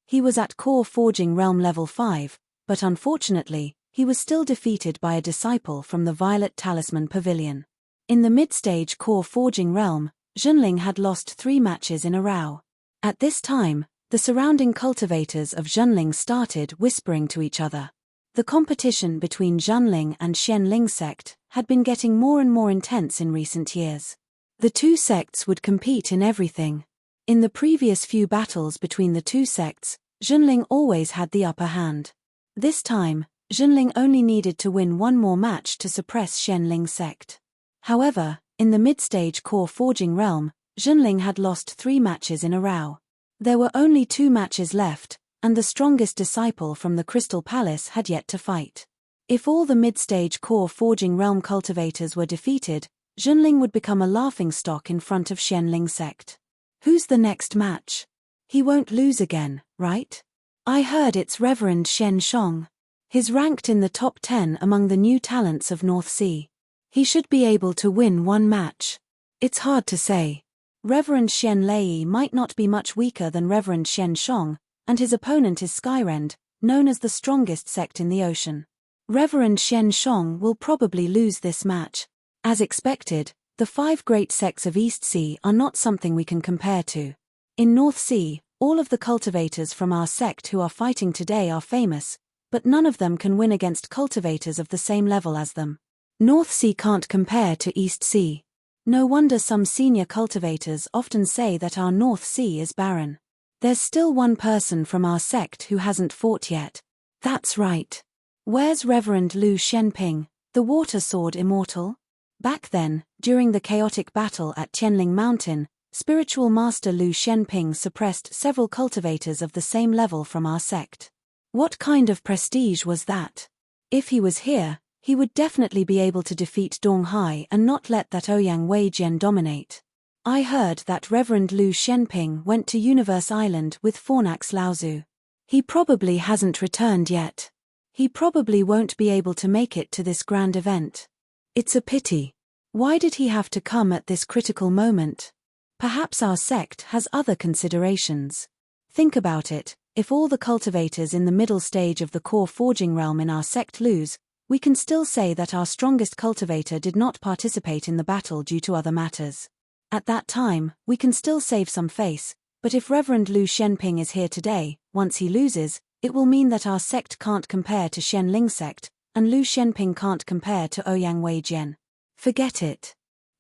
He was at Core Forging Realm Level 5, but unfortunately, he was still defeated by a disciple from the Violet Talisman Pavilion. In the mid-stage Core Forging Realm, Zhenling had lost 3 matches in a row. At this time, the surrounding cultivators of Zhenling started whispering to each other. The competition between Zhenling and Xianling sect had been getting more and more intense in recent years. The two sects would compete in everything. In the previous few battles between the two sects, Zhenling always had the upper hand. This time, Zhenling only needed to win one more match to suppress Xianling sect. However, in the mid-stage Core Forging Realm, Zhenling had lost 3 matches in a row. There were only 2 matches left, and the strongest disciple from the Crystal Palace had yet to fight. If all the mid-stage Core Forging Realm cultivators were defeated, Zhenling would become a laughingstock in front of Xianling sect. Who's the next match? He won't lose again, right? I heard it's Reverend Shen Shong. He's ranked in the top 10 among the new talents of North Sea. He should be able to win one match. It's hard to say. Reverend Shen Lei might not be much weaker than Reverend Shen Shong, and his opponent is Skyrend, known as the strongest sect in the ocean. Reverend Shen Shong will probably lose this match. As expected, the 5 great sects of East Sea are not something we can compare to. In North Sea, all of the cultivators from our sect who are fighting today are famous, but none of them can win against cultivators of the same level as them. North Sea can't compare to East Sea. No wonder some senior cultivators often say that our North Sea is barren. There's still one person from our sect who hasn't fought yet. That's right. Where's Reverend Lu Shenping, the Water Sword Immortal? Back then, during the chaotic battle at Tianling Mountain, Spiritual Master Lu Shenping suppressed several cultivators of the same level from our sect. What kind of prestige was that? If he was here, he would definitely be able to defeat Dong Hai and not let that Ouyang Wei Jian dominate. I heard that Reverend Lu Shenping went to Universe Island with Fornax Laozu. He probably hasn't returned yet. He probably won't be able to make it to this grand event. It's a pity. Why did he have to come at this critical moment? Perhaps our sect has other considerations. Think about it, if all the cultivators in the middle stage of the Core Forging Realm in our sect lose, we can still say that our strongest cultivator did not participate in the battle due to other matters. At that time, we can still save some face, but if Reverend Lu Shenping is here today, once he loses, it will mean that our sect can't compare to Xianling sect, and Lu Shenping can't compare to Ouyang Wei Jian. Forget it.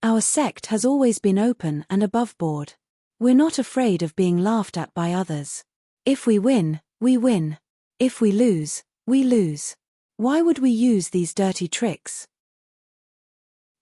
Our sect has always been open and above board. We're not afraid of being laughed at by others. If we win, we win. If we lose, we lose. Why would we use these dirty tricks?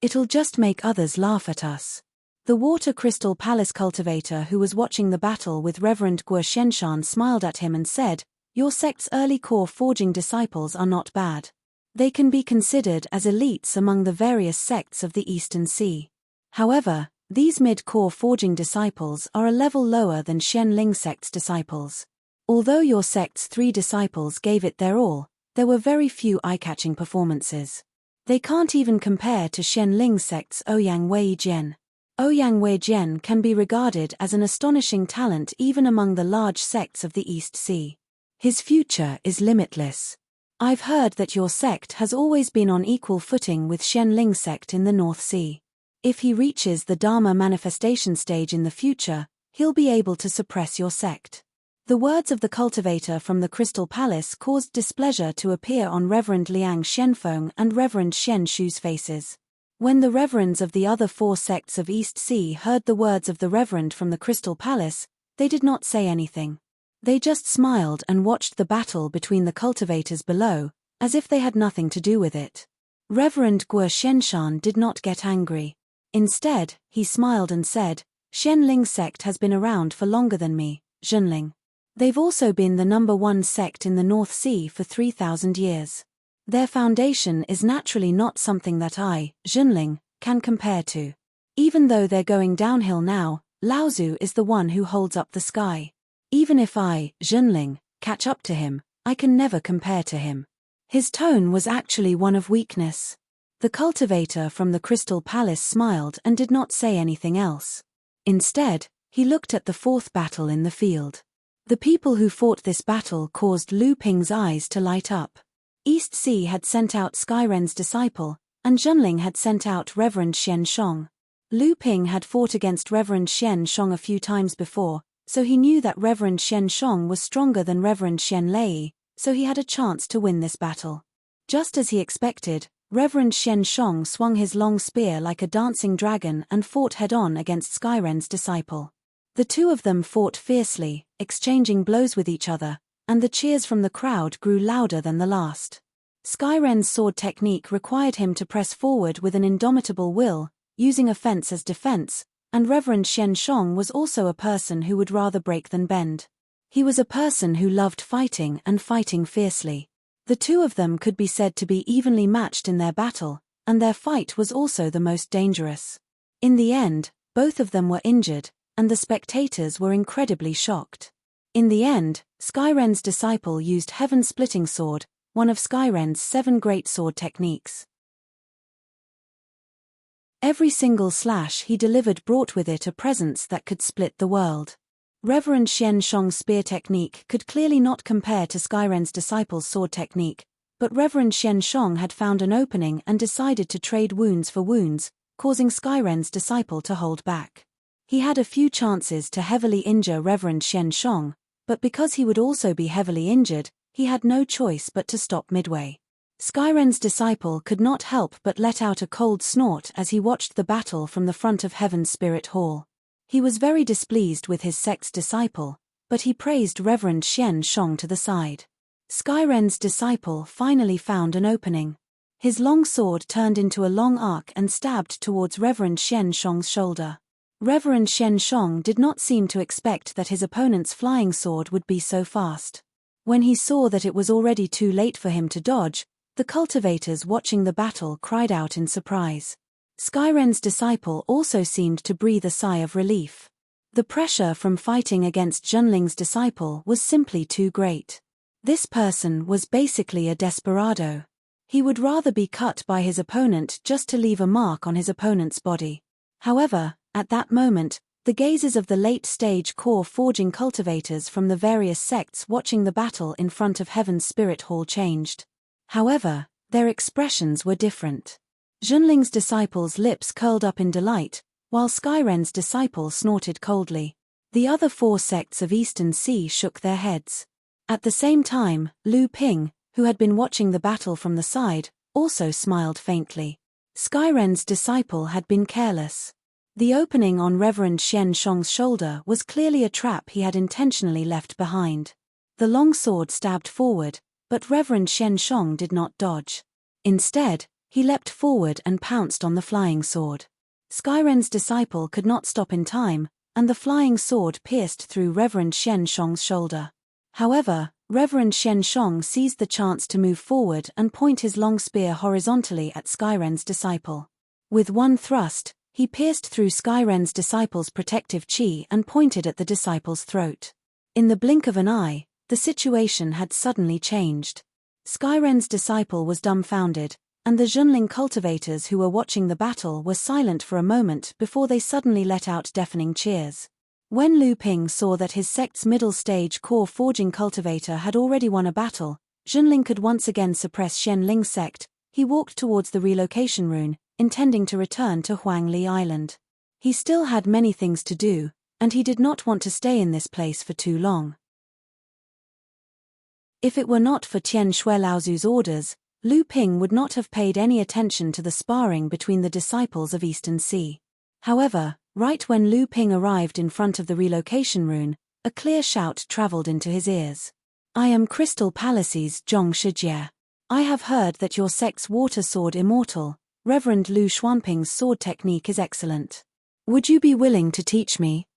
It'll just make others laugh at us. The Water Crystal Palace cultivator who was watching the battle with Reverend Guo Shenshan smiled at him and said, "Your sect's early Core Forging disciples are not bad. They can be considered as elites among the various sects of the Eastern Sea. However, these mid-Core Forging disciples are a level lower than Xianling sect's disciples. Although your sect's 3 disciples gave it their all, there were very few eye-catching performances. They can't even compare to Xianling sect's Ouyang Wei Jian. Ouyang Wei Jian can be regarded as an astonishing talent even among the large sects of the East Sea. His future is limitless. I've heard that your sect has always been on equal footing with Xianling sect in the North Sea. If he reaches the Dharma manifestation stage in the future, he'll be able to suppress your sect." The words of the cultivator from the Crystal Palace caused displeasure to appear on Reverend Liang Shenfeng and Reverend Shen Shu's faces. When the reverends of the other 4 sects of East Sea heard the words of the reverend from the Crystal Palace, they did not say anything. They just smiled and watched the battle between the cultivators below, as if they had nothing to do with it. Reverend Guo Shenshan did not get angry. Instead, he smiled and said, "Xianling sect has been around for longer than me, Zhenling. They've also been the #1 sect in the North Sea for 3,000 years. Their foundation is naturally not something that I, Junling, can compare to. Even though they're going downhill now, Laozu is the one who holds up the sky. Even if I, Junling, catch up to him, I can never compare to him. His tone was actually one of weakness. The cultivator from the Crystal Palace smiled and did not say anything else. Instead, he looked at the fourth battle in the field. The people who fought this battle caused Lu Ping's eyes to light up. East Sea had sent out Skyren's disciple, and Junling had sent out Reverend Xian Shong. Lu Ping had fought against Reverend Xian Shong a few times before, so he knew that Reverend Xian Shong was stronger than Reverend Xian Lei, so he had a chance to win this battle. Just as he expected, Reverend Xian Shong swung his long spear like a dancing dragon and fought head-on against Skyren's disciple. The two of them fought fiercely, exchanging blows with each other, and the cheers from the crowd grew louder than the last. Skyren's sword technique required him to press forward with an indomitable will, using offense as defense, and Reverend Xian Shong was also a person who would rather break than bend. He was a person who loved fighting and fighting fiercely. The two of them could be said to be evenly matched in their battle, and their fight was also the most dangerous. In the end, both of them were injured, and the spectators were incredibly shocked. In the end, Skyren's disciple used Heaven-Splitting Sword, one of Skyren's 7 great sword techniques. Every single slash he delivered brought with it a presence that could split the world. Reverend Xian Shong's spear technique could clearly not compare to Skyren's disciple's sword technique, but Reverend Xian Shong had found an opening and decided to trade wounds for wounds, causing Skyren's disciple to hold back. He had a few chances to heavily injure Reverend Xian Shong, but because he would also be heavily injured, he had no choice but to stop midway. Skyren's disciple could not help but let out a cold snort as he watched the battle from the front of Heaven's Spirit Hall. He was very displeased with his sect's disciple, but he praised Reverend Xian Shong to the side. Skyren's disciple finally found an opening. His long sword turned into a long arc and stabbed towards Reverend Xian Shong's shoulder. Reverend Xian Shong did not seem to expect that his opponent's flying sword would be so fast. When he saw that it was already too late for him to dodge, the cultivators watching the battle cried out in surprise. Skyren's disciple also seemed to breathe a sigh of relief. The pressure from fighting against Junling's disciple was simply too great. This person was basically a desperado. He would rather be cut by his opponent just to leave a mark on his opponent's body. However, at that moment, the gazes of the late-stage core forging cultivators from the various sects watching the battle in front of Heaven's Spirit Hall changed. However, their expressions were different. Junling's disciple's lips curled up in delight, while Skyren's disciple snorted coldly. The other 4 sects of Eastern Sea shook their heads. At the same time, Lu Ping, who had been watching the battle from the side, also smiled faintly. Skyren's disciple had been careless. The opening on Reverend Xian Shong's shoulder was clearly a trap he had intentionally left behind. The long sword stabbed forward, but Reverend Xian Shong did not dodge. Instead, he leapt forward and pounced on the flying sword. Skyren's disciple could not stop in time, and the flying sword pierced through Reverend Xian Shong's shoulder. However, Reverend Xian Shong seized the chance to move forward and point his long spear horizontally at Skyren's disciple. With one thrust, he pierced through Skyren's disciple's protective chi and pointed at the disciple's throat. In the blink of an eye, the situation had suddenly changed. Skyren's disciple was dumbfounded, and the Junling cultivators who were watching the battle were silent for a moment before they suddenly let out deafening cheers. When Lu Ping saw that his sect's middle-stage core forging cultivator had already won a battle, Junling could once again suppress Shen Ling's sect. He walked towards the relocation rune, intending to return to Huangli Island. He still had many things to do, and he did not want to stay in this place for too long. If it were not for Tian Shuelaozu's orders, Lu Ping would not have paid any attention to the sparring between the disciples of Eastern Sea. However, right when Lu Ping arrived in front of the relocation rune, a clear shout traveled into his ears. "I am Crystal Palace's Zhong Shijie. I have heard that your sect's water sword immortal, Reverend Lu Xuanping's sword technique is excellent. Would you be willing to teach me?"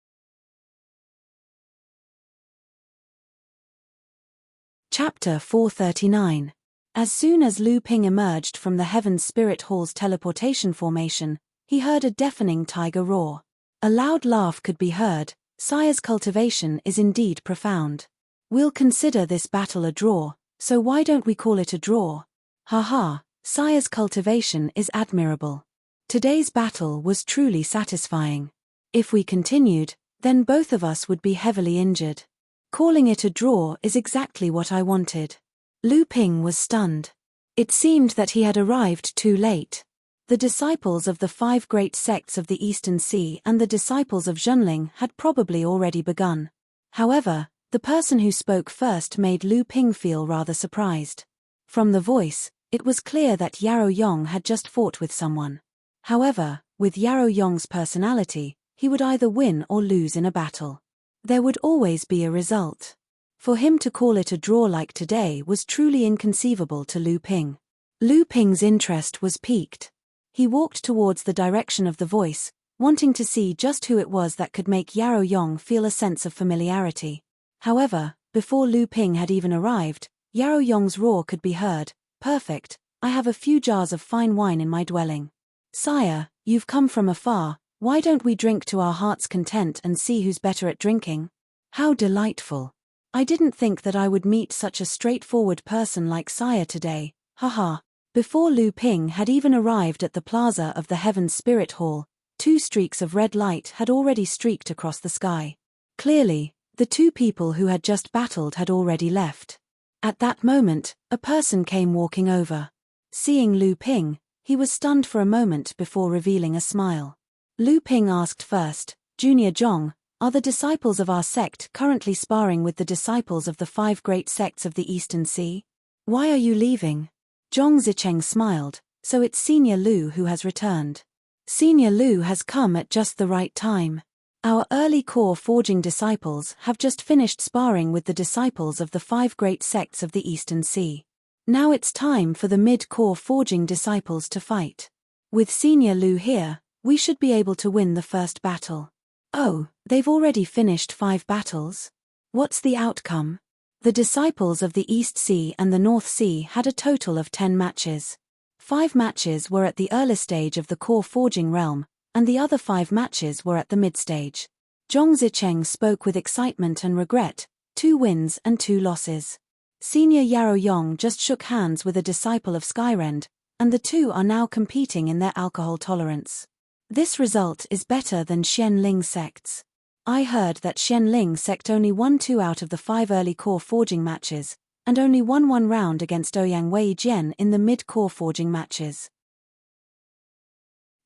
Chapter 439. As soon as Lu Ping emerged from the Heaven's Spirit Hall's teleportation formation, he heard a deafening tiger roar. A loud laugh could be heard. Sire's cultivation is indeed profound. We'll consider this battle a draw, so why don't we call it a draw? Haha, Sire's cultivation is admirable. Today's battle was truly satisfying. If we continued, then both of us would be heavily injured. Calling it a draw is exactly what I wanted. Lu Ping was stunned. It seemed that he had arrived too late. The disciples of the 5 great sects of the Eastern Sea and the disciples of Zhenling had probably already begun. However, the person who spoke first made Lu Ping feel rather surprised. From the voice, it was clear that Yarrow Yong had just fought with someone. However, with Yarrow Yong's personality, he would either win or lose in a battle. There would always be a result. For him to call it a draw like today was truly inconceivable to Lu Ping. Lu Ping's interest was piqued. He walked towards the direction of the voice, wanting to see just who it was that could make Yarrow Yong feel a sense of familiarity. However, before Lu Ping had even arrived, Yarrow Yong's roar could be heard. Perfect, I have a few jars of fine wine in my dwelling. Sire, you've come from afar, why don't we drink to our heart's content and see who's better at drinking? How delightful. I didn't think that I would meet such a straightforward person like Sire today, haha. Before Lu Ping had even arrived at the plaza of the Heaven's Spirit Hall, 2 streaks of red light had already streaked across the sky. Clearly, the 2 people who had just battled had already left. At that moment, a person came walking over. Seeing Lu Ping, he was stunned for a moment before revealing a smile. Lu Ping asked first, Junior Zhong, are the disciples of our sect currently sparring with the disciples of the 5 great sects of the Eastern Sea? Why are you leaving? Zhong Zicheng smiled, so it's Senior Lu who has returned. Senior Lu has come at just the right time. Our early core forging disciples have just finished sparring with the disciples of the 5 great sects of the Eastern Sea. Now it's time for the mid-core forging disciples to fight. With Senior Lu here, we should be able to win the first battle. Oh, they've already finished 5 battles? What's the outcome? The disciples of the East Sea and the North Sea had a total of 10 matches. 5 matches were at the early stage of the core forging realm, and the other 5 matches were at the mid-stage. Zhong Zicheng spoke with excitement and regret, 2 wins and 2 losses. Senior Yarrow Yong just shook hands with a disciple of Skyrend, and the 2 are now competing in their alcohol tolerance. This result is better than Xian Ling sects. I heard that Xian Ling sect only won 2 out of the 5 early core forging matches, and only won 1 round against Ouyang Wei Jian in the mid-core forging matches.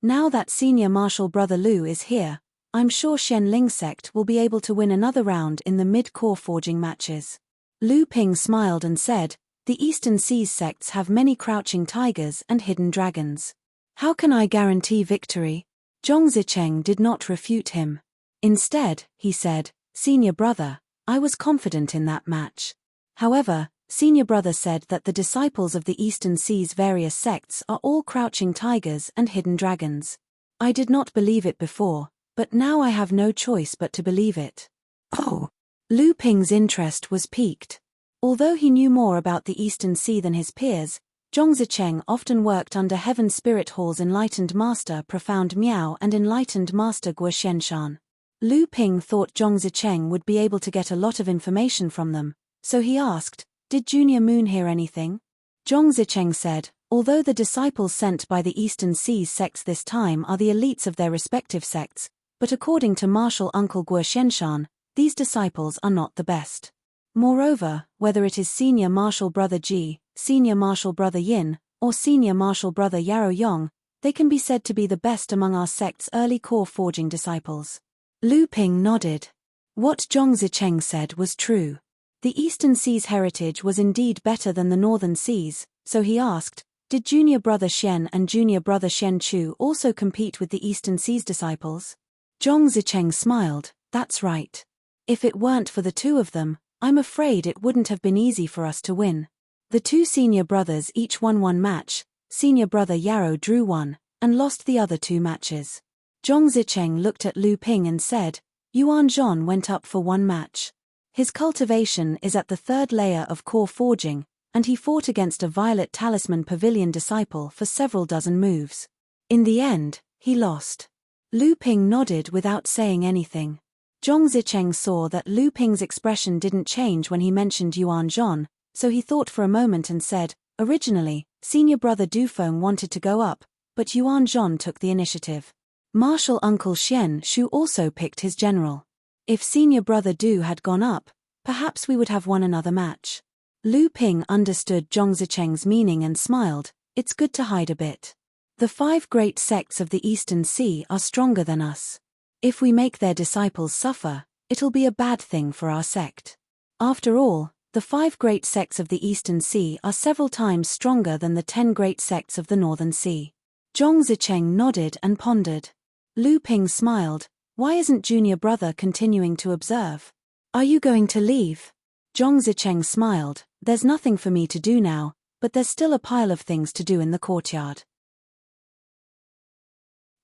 Now that Senior Martial Brother Lu is here, I'm sure Xian Ling sect will be able to win another round in the mid-core forging matches. Lu Ping smiled and said, the Eastern Seas sects have many crouching tigers and hidden dragons. How can I guarantee victory? Zhong Zicheng did not refute him. Instead, he said, Senior Brother, I was confident in that match. However, Senior Brother said that the disciples of the Eastern Sea's various sects are all crouching tigers and hidden dragons. I did not believe it before, but now I have no choice but to believe it. Oh! Lu Ping's interest was piqued. Although he knew more about the Eastern Sea than his peers, Zhong Zicheng often worked under Heaven Spirit Hall's Enlightened Master Profound Miao and Enlightened Master Guo Shenshan. Lu Ping thought Zhong Zicheng would be able to get a lot of information from them, so he asked, did Junior Moon hear anything? Zhong Zicheng said, although the disciples sent by the Eastern Seas sects this time are the elites of their respective sects, but according to Martial Uncle Guo Shenshan, these disciples are not the best. Moreover, whether it is Senior Martial Brother Ji, Senior Martial Brother Yin, or Senior Martial Brother Yarrow Yong, they can be said to be the best among our sect's early core forging disciples. Lu Ping nodded. What Zhong Zicheng said was true. The Eastern Sea's heritage was indeed better than the Northern Seas, so he asked, did Junior Brother Xian and Junior Brother Xian Chu also compete with the Eastern Sea's disciples? Zhong Zicheng smiled, that's right. If it weren't for the 2 of them, I'm afraid it wouldn't have been easy for us to win. The 2 senior brothers each won 1 match, Senior Brother Yarrow drew 1, and lost the other 2 matches. Zhong Zicheng looked at Lu Ping and said, Yuan Zhon went up for 1 match. His cultivation is at the 3rd layer of core forging, and he fought against a Violet Talisman Pavilion disciple for several dozen moves. In the end, he lost. Lu Ping nodded without saying anything. Zhong Zicheng saw that Lu Ping's expression didn't change when he mentioned Yuan Zhon, so he thought for a moment and said, "Originally, senior brother Du Feng wanted to go up, but Yuan Zhon took the initiative. Martial uncle Xian Shu also picked his general. If senior brother Du had gone up, perhaps we would have won another match." Lu Ping understood Zhong Zicheng's meaning and smiled. "It's good to hide a bit. The 5 great sects of the Eastern Sea are stronger than us. If we make their disciples suffer, it'll be a bad thing for our sect. After all, the 5 great sects of the Eastern Sea are several times stronger than the 10 great sects of the Northern Sea." Zhong Zicheng nodded and pondered. Lu Ping smiled. "Why isn't junior brother continuing to observe? Are you going to leave?" Zhong Zicheng smiled. "There's nothing for me to do now, but there's still a pile of things to do in the courtyard."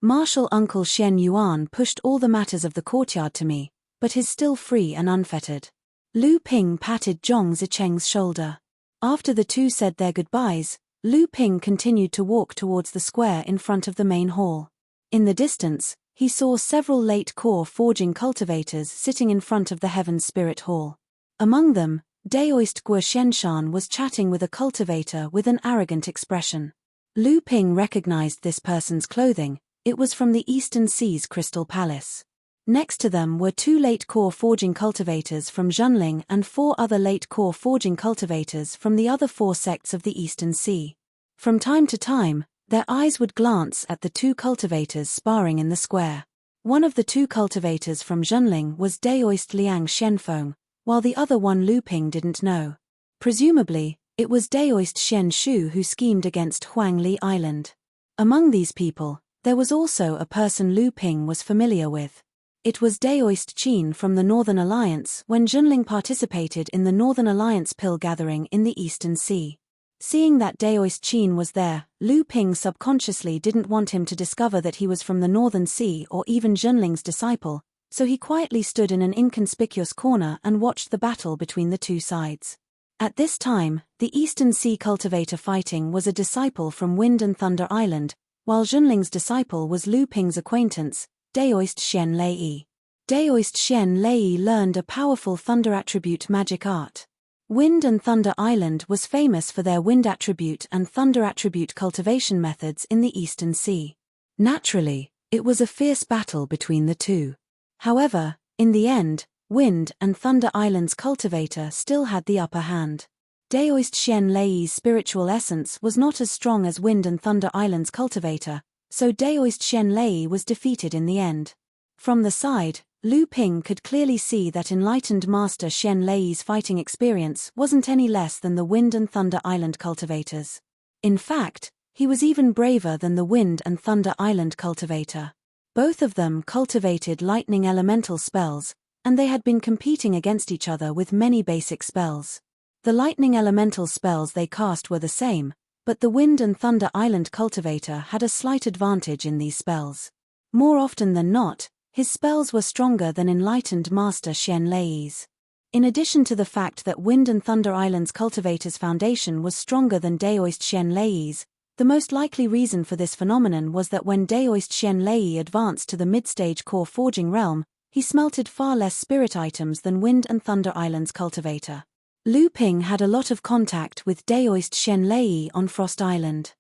Martial uncle Xian Yuan pushed all the matters of the courtyard to me, but is still free and unfettered. Lu Ping patted Zhong Zicheng's shoulder. After the two said their goodbyes, Lu Ping continued to walk towards the square in front of the main hall. In the distance, he saw several late core forging cultivators sitting in front of the Heaven's Spirit Hall. Among them, Daoist Guo Xianshan was chatting with a cultivator with an arrogant expression. Lu Ping recognized this person's clothing. It was from the Eastern Sea's Crystal Palace. Next to them were 2 late core forging cultivators from Zhonling and 4 other late core forging cultivators from the other 4 sects of the Eastern Sea. From time to time, their eyes would glance at the 2 cultivators sparring in the square. One of the 2 cultivators from Zhonling was Daoist Liang Shenfeng, while the other one Lu Ping didn't know. Presumably, it was Daoist Xian Shu who schemed against Huangli Island. Among these people, there was also a person Lu Ping was familiar with. It was Daoist Qin from the Northern Alliance when Zhonling participated in the Northern Alliance pill gathering in the Eastern Sea. Seeing that Daoist Qin was there, Lu Ping subconsciously didn't want him to discover that he was from the Northern Sea or even Zhonling's disciple, so he quietly stood in an inconspicuous corner and watched the battle between the 2 sides. At this time, the Eastern Sea cultivator fighting was a disciple from Wind and Thunder Island, while Zhonling's disciple was Lu Ping's acquaintance, Daoist Xian Lei. Daoist Xian Lei learned a powerful thunder attribute magic art. Wind and Thunder Island was famous for their wind attribute and thunder attribute cultivation methods in the Eastern Sea. Naturally, it was a fierce battle between the 2. However, in the end, Wind and Thunder Island's cultivator still had the upper hand. Daoist Xian Lei's spiritual essence was not as strong as Wind and Thunder Island's cultivator, so Daoist Xian Lei was defeated in the end. From the side, Lu Ping could clearly see that enlightened Master Xian Lei's fighting experience wasn't any less than the Wind and Thunder Island cultivators. In fact, he was even braver than the Wind and Thunder Island cultivator. Both of them cultivated lightning elemental spells, and they had been competing against each other with many basic spells. The lightning elemental spells they cast were the same, but the Wind and Thunder Island cultivator had a slight advantage in these spells. More often than not, his spells were stronger than enlightened Master Xian Lei's. In addition to the fact that Wind and Thunder Island's cultivator's foundation was stronger than Daoist Xian Lei's, the most likely reason for this phenomenon was that when Daoist Xian Lei advanced to the mid-stage core forging realm, he smelted far less spirit items than Wind and Thunder Island's cultivator. Lu Ping had a lot of contact with Daoist Xian Lei on Frost Island.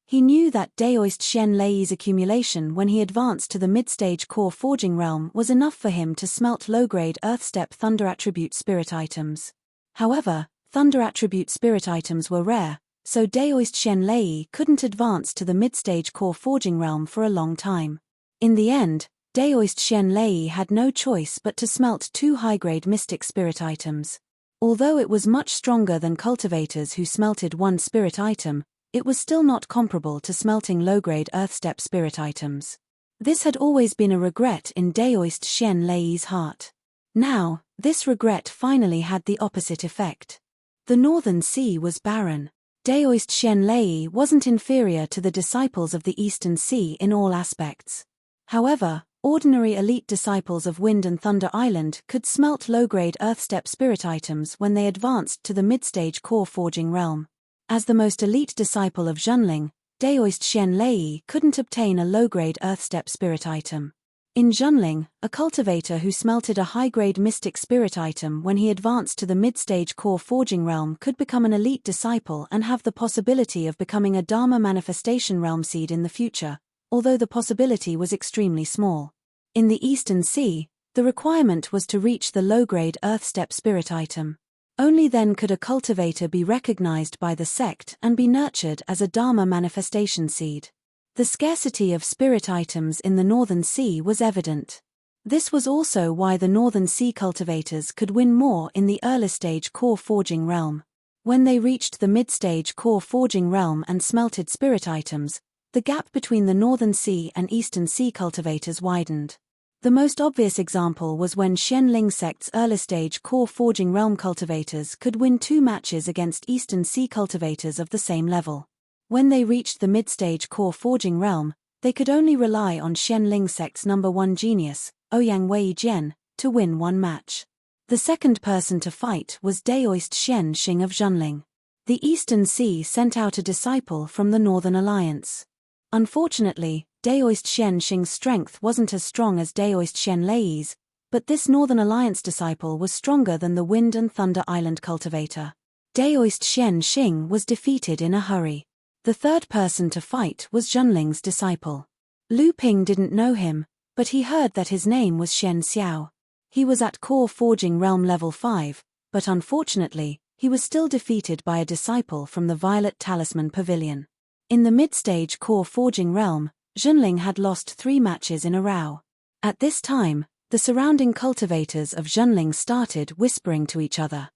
He knew that Daoist Xian Lei's accumulation when he advanced to the mid-stage core forging realm was enough for him to smelt low-grade Earth-step thunder attribute spirit items. However, thunder attribute spirit items were rare, so Daoist Xian Lei couldn't advance to the mid-stage core forging realm for a long time. In the end, Daoist Xian Lei had no choice but to smelt 2 high-grade mystic spirit items. Although it was much stronger than cultivators who smelted 1 spirit item, it was still not comparable to smelting low-grade Earth-step spirit items. This had always been a regret in Daoist Xian Lei's heart. Now, this regret finally had the opposite effect. The Northern Sea was barren. Daoist Xian Lei wasn't inferior to the disciples of the Eastern Sea in all aspects. However, Ordinary elite disciples of Wind and Thunder Island could smelt low-grade Earthstep spirit items when they advanced to the mid-stage core forging realm. As the most elite disciple of Zhenling, Daoist Shen Lei couldn't obtain a low-grade Earthstep spirit item. In Zhenling, a cultivator who smelted a high-grade mystic spirit item when he advanced to the mid-stage core forging realm could become an elite disciple and have the possibility of becoming a Dharma manifestation realm seed in the future, although the possibility was extremely small. In the Eastern Sea, the requirement was to reach the low-grade Earthstep spirit item. Only then could a cultivator be recognized by the sect and be nurtured as a Dharma manifestation seed. The scarcity of spirit items in the Northern Sea was evident. This was also why the Northern Sea cultivators could win more in the early-stage core forging realm. When they reached the mid-stage core forging realm and smelted spirit items, the gap between the Northern Sea and Eastern Sea cultivators widened. The most obvious example was when Xianling sect's early-stage core forging realm cultivators could win 2 matches against Eastern Sea cultivators of the same level. When they reached the mid-stage core forging realm, they could only rely on Xianling sect's number 1 genius, Ouyang Wei Jian, to win 1 match. The second person to fight was Daoist Shen Xing of Zhenling. The Eastern Sea sent out a disciple from the Northern Alliance. Unfortunately, Daoist Shen Xing's strength wasn't as strong as Daoist Shen Lei's, but this Northern Alliance disciple was stronger than the Wind and Thunder Island cultivator. Daoist Shen Xing was defeated in a hurry. The third person to fight was Zhenling's disciple. Lu Ping didn't know him, but he heard that his name was Shen Xiao. He was at core forging realm level 5, but unfortunately, he was still defeated by a disciple from the Violet Talisman Pavilion. In the mid-stage core forging realm, Zhenling had lost 3 matches in a row. At this time, the surrounding cultivators of Zhenling started whispering to each other.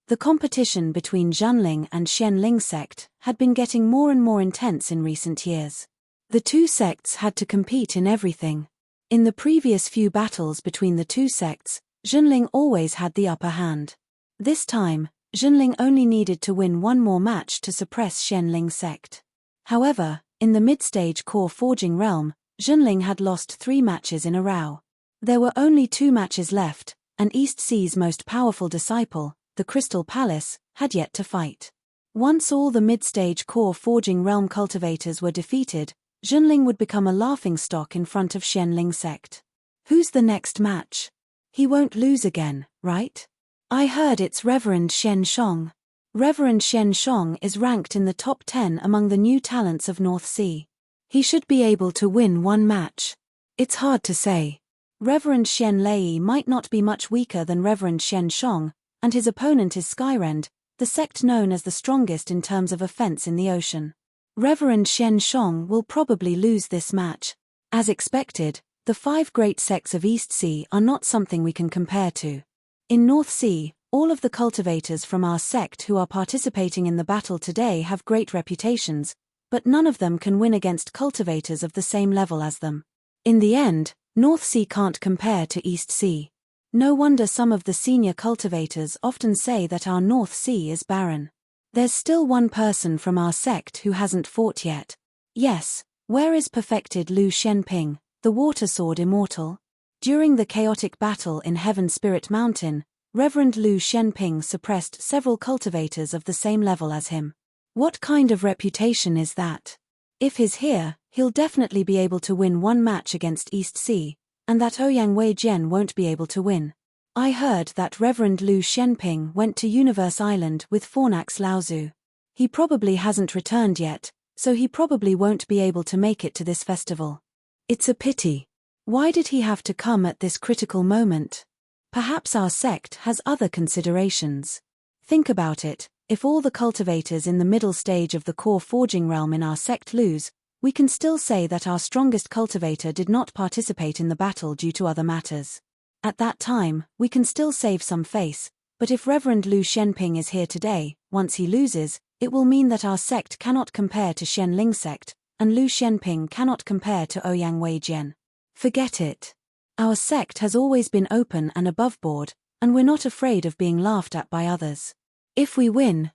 The competition between Zhenling and Xianling sect had been getting more and more intense in recent years. The two sects had to compete in everything. In the previous few battles between the two sects, Zhenling always had the upper hand. This time, Zhenling only needed to win 1 more match to suppress Xianling sect. However, in the mid-stage core forging realm, Zhenling had lost 3 matches in a row. There were only 2 matches left, and East Sea's most powerful disciple, the Crystal Palace, had yet to fight. Once all the mid-stage core forging realm cultivators were defeated, Zhenling would become a laughingstock in front of Xianling sect. Who's the next match? He won't lose again, right? I heard it's Reverend Shen Shong. Reverend Shen Shong is ranked in the top 10 among the new talents of North Sea. He should be able to win 1 match. It's hard to say. Reverend Shen Lei might not be much weaker than Reverend Shen Shong, and his opponent is Skyrend, the sect known as the strongest in terms of offense in the ocean. Reverend Shen Shong will probably lose this match. As expected, the 5 great sects of East Sea are not something we can compare to. In North Sea, all of the cultivators from our sect who are participating in the battle today have great reputations, but none of them can win against cultivators of the same level as them. In the end, North Sea can't compare to East Sea. No wonder some of the senior cultivators often say that our North Sea is barren. There's still 1 person from our sect who hasn't fought yet. Yes, where is perfected Lu Shenping, the water sword immortal? During the chaotic battle in Heaven Spirit Mountain, Reverend Lu Shenping suppressed several cultivators of the same level as him. What kind of reputation is that? If he's here, he'll definitely be able to win 1 match against East Sea, and that Ouyang Wei Jian won't be able to win. I heard that Reverend Lu Shenping went to Universe Island with Fornax Laozu. He probably hasn't returned yet, so he probably won't be able to make it to this festival. It's a pity. Why did he have to come at this critical moment? Perhaps our sect has other considerations. Think about it, if all the cultivators in the middle stage of the core forging realm in our sect lose, we can still say that our strongest cultivator did not participate in the battle due to other matters. At that time, we can still save some face, but if Reverend Lu Shenping is here today, once he loses, it will mean that our sect cannot compare to Xianling sect, and Lu Shenping cannot compare to Ouyang Wei Jian. Forget it. Our sect has always been open and above board, and we're not afraid of being laughed at by others. If we win,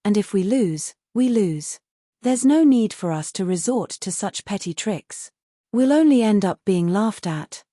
and if we lose, we lose. There's no need for us to resort to such petty tricks. We'll only end up being laughed at.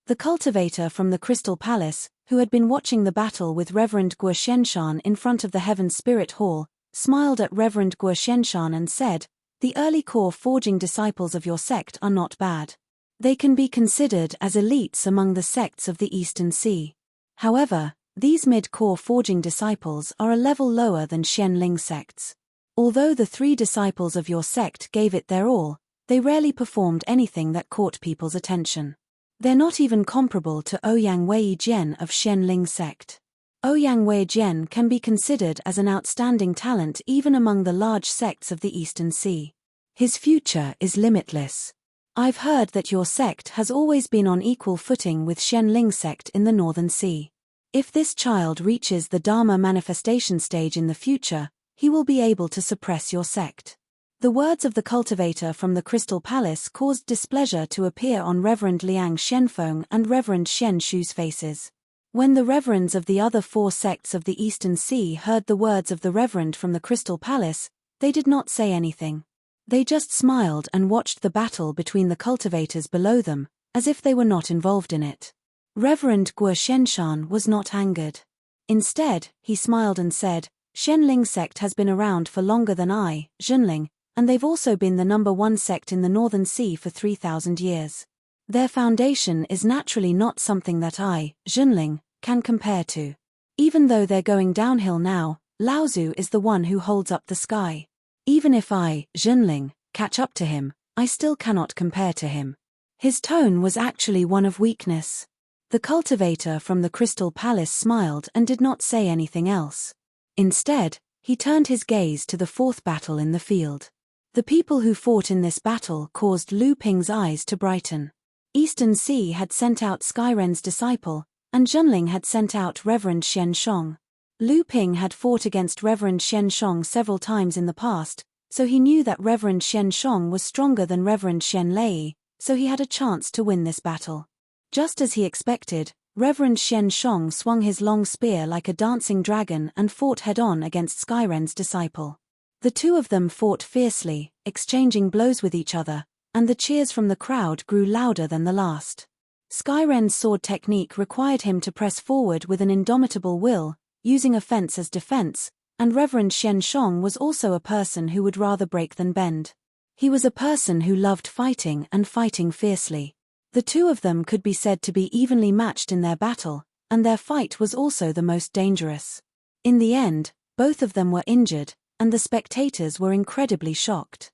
The cultivator from the Crystal Palace, who had been watching the battle with Reverend Guo Shenshan in front of the Heaven Spirit Hall, smiled at Reverend Guo Shenshan and said, "The early core forging disciples of your sect are not bad. They can be considered as elites among the sects of the Eastern Sea. However, these mid-core forging disciples are a level lower than Xianling sects. Although the 3 disciples of your sect gave it their all, they rarely performed anything that caught people's attention. They're not even comparable to Ouyang Weijian of Xianling sect. Ouyang Weijian can be considered as an outstanding talent even among the large sects of the Eastern Sea. His future is limitless. I've heard that your sect has always been on equal footing with Xianling sect in the Northern Sea. If this child reaches the Dharma manifestation stage in the future, he will be able to suppress your sect." The words of the cultivator from the Crystal Palace caused displeasure to appear on Reverend Liang Shenfeng and Reverend Shen Shu's faces. When the reverends of the other 4 sects of the Eastern Sea heard the words of the reverend from the Crystal Palace, they did not say anything. They just smiled and watched the battle between the cultivators below them, as if they were not involved in it. Reverend Guo Shenshan was not angered. Instead, he smiled and said, "Xianling sect has been around for longer than I, Zhenling, and they've also been the number 1 sect in the Northern Sea for 3,000 years. Their foundation is naturally not something that I, Zhenling, can compare to. Even though they're going downhill now, Laozu is the one who holds up the sky. Even if I, Zhenling, catch up to him, I still cannot compare to him." His tone was actually one of weakness. The cultivator from the Crystal Palace smiled and did not say anything else. Instead, he turned his gaze to the 4th battle in the field. The people who fought in this battle caused Lu Ping's eyes to brighten. Eastern Sea had sent out Skyren's disciple, and Zhenling had sent out Reverend Shen Shong. Lu Ping had fought against Reverend Shen Shong several times in the past, so he knew that Reverend Shen Shong was stronger than Reverend Shen Lei, so he had a chance to win this battle. Just as he expected, Reverend Shen Shong swung his long spear like a dancing dragon and fought head-on against Skyren's disciple. The 2 of them fought fiercely, exchanging blows with each other, and the cheers from the crowd grew louder than the last. Skyren's sword technique required him to press forward with an indomitable will, using offense as defense, and Reverend Shen Shong was also a person who would rather break than bend. He was a person who loved fighting and fighting fiercely. The 2 of them could be said to be evenly matched in their battle, and their fight was also the most dangerous. In the end, both of them were injured, and the spectators were incredibly shocked.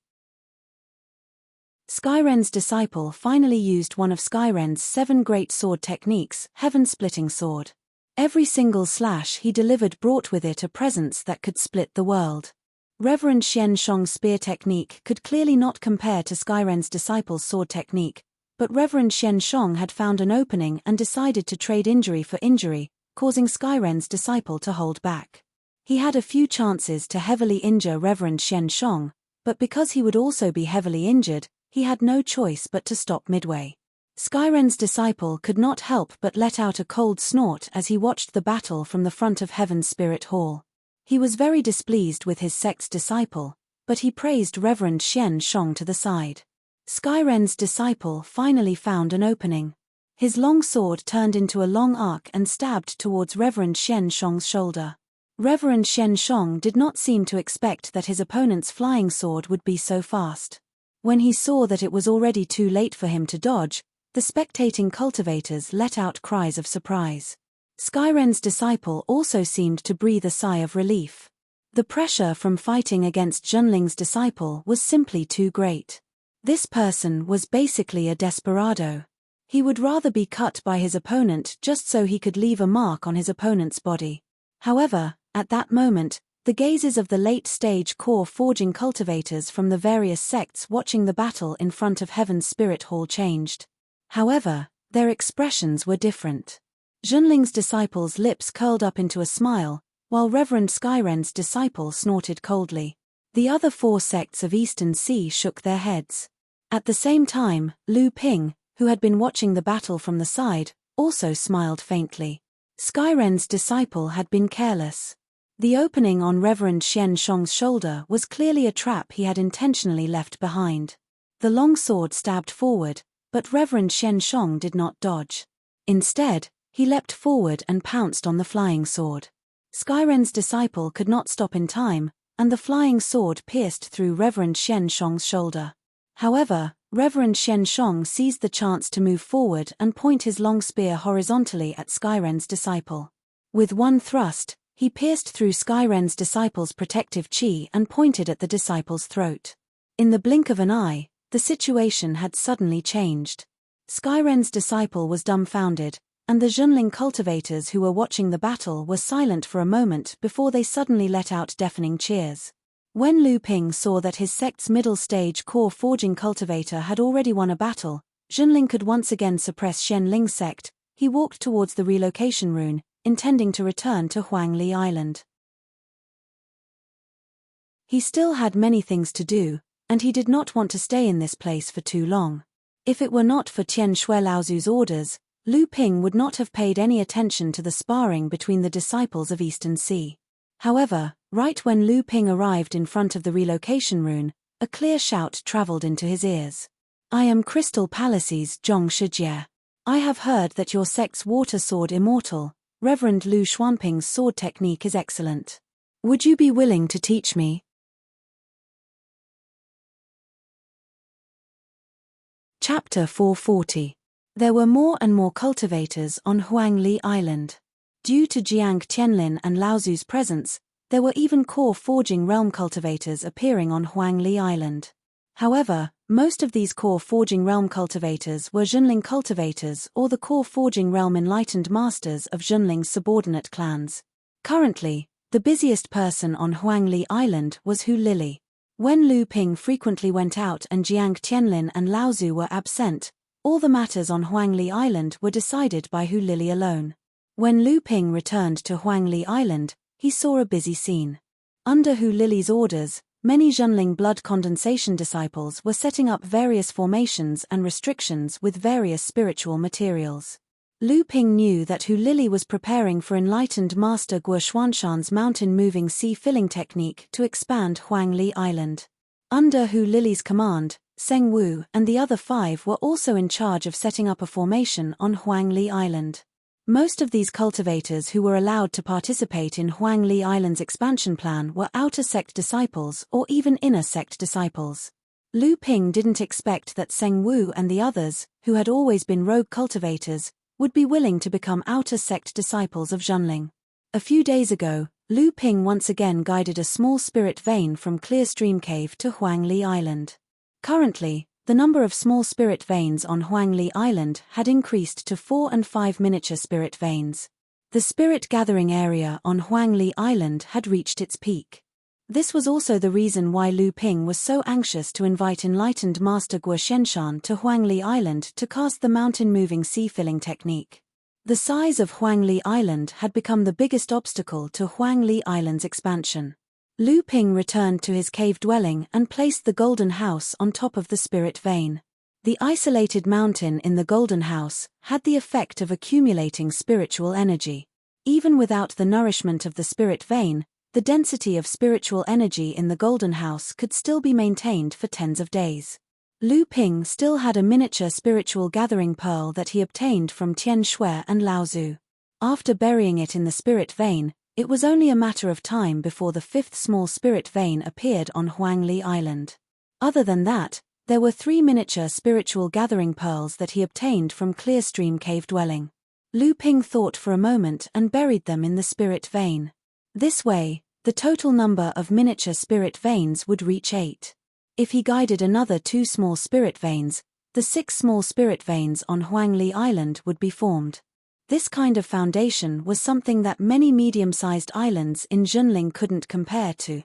Skyren's disciple finally used one of Skyren's 7 great sword techniques, Heaven-Splitting Sword. Every single slash he delivered brought with it a presence that could split the world. Reverend Shen Shong's spear technique could clearly not compare to Skyren's disciple's sword technique, but Reverend Shen Shong had found an opening and decided to trade injury for injury, causing Skyren's disciple to hold back. He had a few chances to heavily injure Reverend Shen Shong, but because he would also be heavily injured, he had no choice but to stop midway. Skyren's disciple could not help but let out a cold snort as he watched the battle from the front of Heaven's Spirit Hall. He was very displeased with his sect's disciple, but he praised Reverend Shen Shong to the side. Skyren's disciple finally found an opening. His long sword turned into a long arc and stabbed towards Reverend Shen Shong's shoulder. Reverend Shen Shong did not seem to expect that his opponent's flying sword would be so fast. When he saw that it was already too late for him to dodge, the spectating cultivators let out cries of surprise. Skyren's disciple also seemed to breathe a sigh of relief. The pressure from fighting against Zhenling's disciple was simply too great. This person was basically a desperado. He would rather be cut by his opponent just so he could leave a mark on his opponent's body. However, at that moment, the gazes of the late-stage core forging cultivators from the various sects watching the battle in front of Heaven's Spirit Hall changed. However, their expressions were different. Zhenling's disciple's lips curled up into a smile, while Reverend Skyren's disciple snorted coldly. The other 4 sects of Eastern Sea shook their heads. At the same time, Lu Ping, who had been watching the battle from the side, also smiled faintly. Skyren's disciple had been careless. The opening on Reverend Shen Shong's shoulder was clearly a trap he had intentionally left behind. The long sword stabbed forward, but Reverend Shen Shong did not dodge. Instead, he leapt forward and pounced on the flying sword. Skyren's disciple could not stop in time, and the flying sword pierced through Reverend Shen Shong's shoulder. However, Reverend Shen Shong seized the chance to move forward and point his long spear horizontally at Skyren's disciple. With one thrust, he pierced through Skyren's disciple's protective chi and pointed at the disciple's throat. In the blink of an eye, the situation had suddenly changed. Skyren's disciple was dumbfounded, and the Junling cultivators who were watching the battle were silent for a moment before they suddenly let out deafening cheers. When Lu Ping saw that his sect's middle-stage core forging cultivator had already won a battle, Junling could once again suppress Shen Ling's sect. He walked towards the relocation rune, intending to return to Huangli Island. He still had many things to do, and he did not want to stay in this place for too long. If it were not for Tian Shui Laozu's orders, Lu Ping would not have paid any attention to the sparring between the disciples of Eastern Sea. However, right when Lu Ping arrived in front of the relocation rune, a clear shout traveled into his ears. "I am Crystal Palace's Zhong Shijie. I have heard that your sect's water sword immortal, Reverend Lu Xuanping's sword technique is excellent. Would you be willing to teach me?" Chapter 440. There were more and more cultivators on Huangli Island. Due to Jiang Tianlin and Laozu's presence, there were even core forging realm cultivators appearing on Huangli Island. However, most of these core forging realm cultivators were Junling cultivators or the core forging realm enlightened masters of Junling's subordinate clans. Currently, the busiest person on Huangli Island was Hu Lili. When Lu Ping frequently went out and Jiang Tianlin and Laozu were absent, all the matters on Huangli Island were decided by Hu Lili alone. When Lu Ping returned to Huangli Island, he saw a busy scene. Under Hu Lili's orders, many Junling blood condensation disciples were setting up various formations and restrictions with various spiritual materials. Lu Ping knew that Hu Lili was preparing for enlightened master Guo Xuanshan's mountain-moving sea-filling technique to expand Huangli Island. Under Hu Lili's command, Seng Wu and the other 5 were also in charge of setting up a formation on Huangli Island. Most of these cultivators who were allowed to participate in Huangli Island's expansion plan were outer sect disciples or even inner sect disciples. Lu Ping didn't expect that Seng Wu and the others, who had always been rogue cultivators, would be willing to become outer sect disciples of Junling. A few days ago, Lu Ping once again guided a small spirit vein from Clear Stream Cave to Huangli Island. Currently, the number of small spirit veins on Huangli Island had increased to 4 and 5 miniature spirit veins. The spirit gathering area on Huangli Island had reached its peak. This was also the reason why Lu Ping was so anxious to invite enlightened Master Guo Shenshan to Huangli Island to cast the mountain-moving sea-filling technique. The size of Huangli Island had become the biggest obstacle to Huangli Island's expansion. Lu Ping returned to his cave dwelling and placed the golden house on top of the spirit vein. The isolated mountain in the golden house had the effect of accumulating spiritual energy. Even without the nourishment of the spirit vein, the density of spiritual energy in the golden house could still be maintained for tens of days. Lu Ping still had a miniature spiritual gathering pearl that he obtained from Tian Shui and Laozu. After burying it in the spirit vein, it was only a matter of time before the 5th small spirit vein appeared on Huangli Island. Other than that, there were 3 miniature spiritual gathering pearls that he obtained from Clear Stream Cave dwelling. Lu Ping thought for a moment and buried them in the spirit vein. This way, the total number of miniature spirit veins would reach 8. If he guided another 2 small spirit veins, the 6 small spirit veins on Huangli Island would be formed. This kind of foundation was something that many medium-sized islands in Junling couldn't compare to.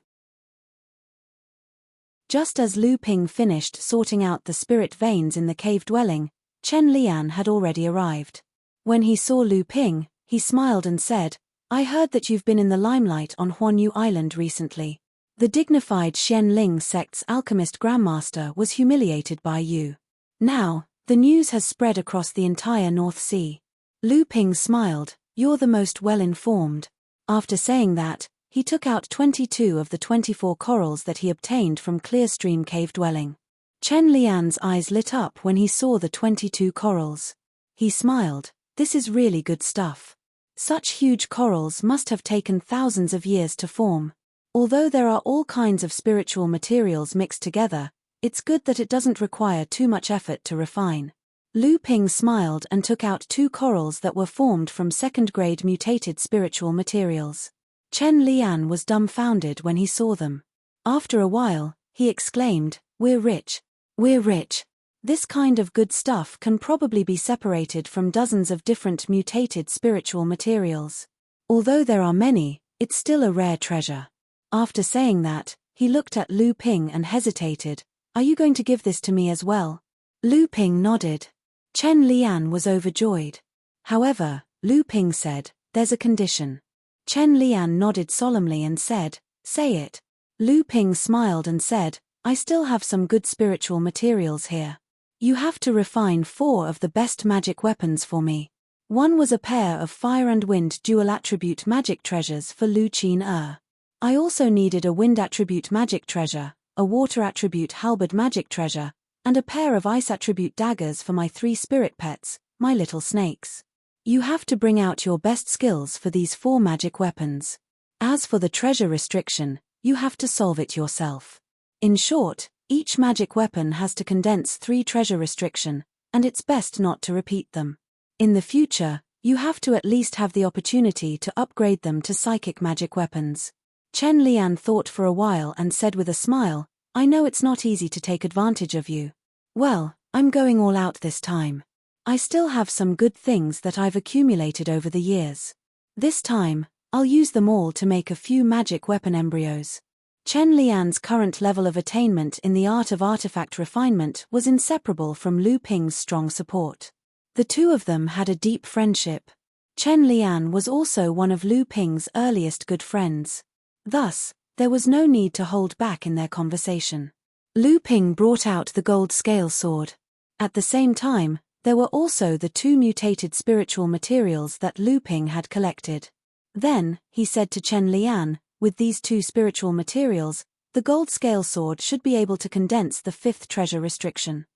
Just as Lu Ping finished sorting out the spirit veins in the cave dwelling, Chen Lian had already arrived. When he saw Lu Ping, he smiled and said, "I heard that you've been in the limelight on Huanyu Island recently. The dignified Xian Ling sect's alchemist grandmaster was humiliated by you. Now, the news has spread across the entire North Sea." Lu Ping smiled, "You're the most well-informed." After saying that, he took out 22 of the 24 corals that he obtained from Clear Stream Cave dwelling. Chen Lian's eyes lit up when he saw the 22 corals. He smiled. This is really good stuff. Such huge corals must have taken thousands of years to form. Although there are all kinds of spiritual materials mixed together, it's good that it doesn't require too much effort to refine. Lu Ping smiled and took out 2 corals that were formed from second-grade mutated spiritual materials. Chen Lian was dumbfounded when he saw them. After a while, he exclaimed, "We're rich. We're rich. This kind of good stuff can probably be separated from dozens of different mutated spiritual materials. Although there are many, it's still a rare treasure." After saying that, he looked at Lu Ping and hesitated. "Are you going to give this to me as well?" Lu Ping nodded. Chen Lian was overjoyed. However, Lu Ping said, "There's a condition." Chen Lian nodded solemnly and said, "Say it." Lu Ping smiled and said, "I still have some good spiritual materials here. You have to refine 4 of the best magic weapons for me." One was a pair of fire and wind dual attribute magic treasures for Lu Qin. I also needed a wind attribute magic treasure, a water attribute halberd magic treasure, and a pair of ice attribute daggers for my 3 spirit pets, my little snakes. You have to bring out your best skills for these 4 magic weapons. As for the treasure restriction, you have to solve it yourself. In short, each magic weapon has to condense 3 treasure restriction, and it's best not to repeat them. In the future, you have to at least have the opportunity to upgrade them to psychic magic weapons. Chen Lian thought for a while and said with a smile, "I know it's not easy to take advantage of you. Well, I'm going all out this time. I still have some good things that I've accumulated over the years. This time, I'll use them all to make a few magic weapon embryos." Chen Lian's current level of attainment in the art of artifact refinement was inseparable from Lu Ping's strong support. The 2 of them had a deep friendship. Chen Lian was also one of Lu Ping's earliest good friends. Thus, there was no need to hold back in their conversation. Lu Ping brought out the gold scale sword. At the same time, there were also the 2 mutated spiritual materials that Lu Ping had collected. Then, he said to Chen Lian, "With these 2 spiritual materials, the gold scale sword should be able to condense the 5th treasure restriction."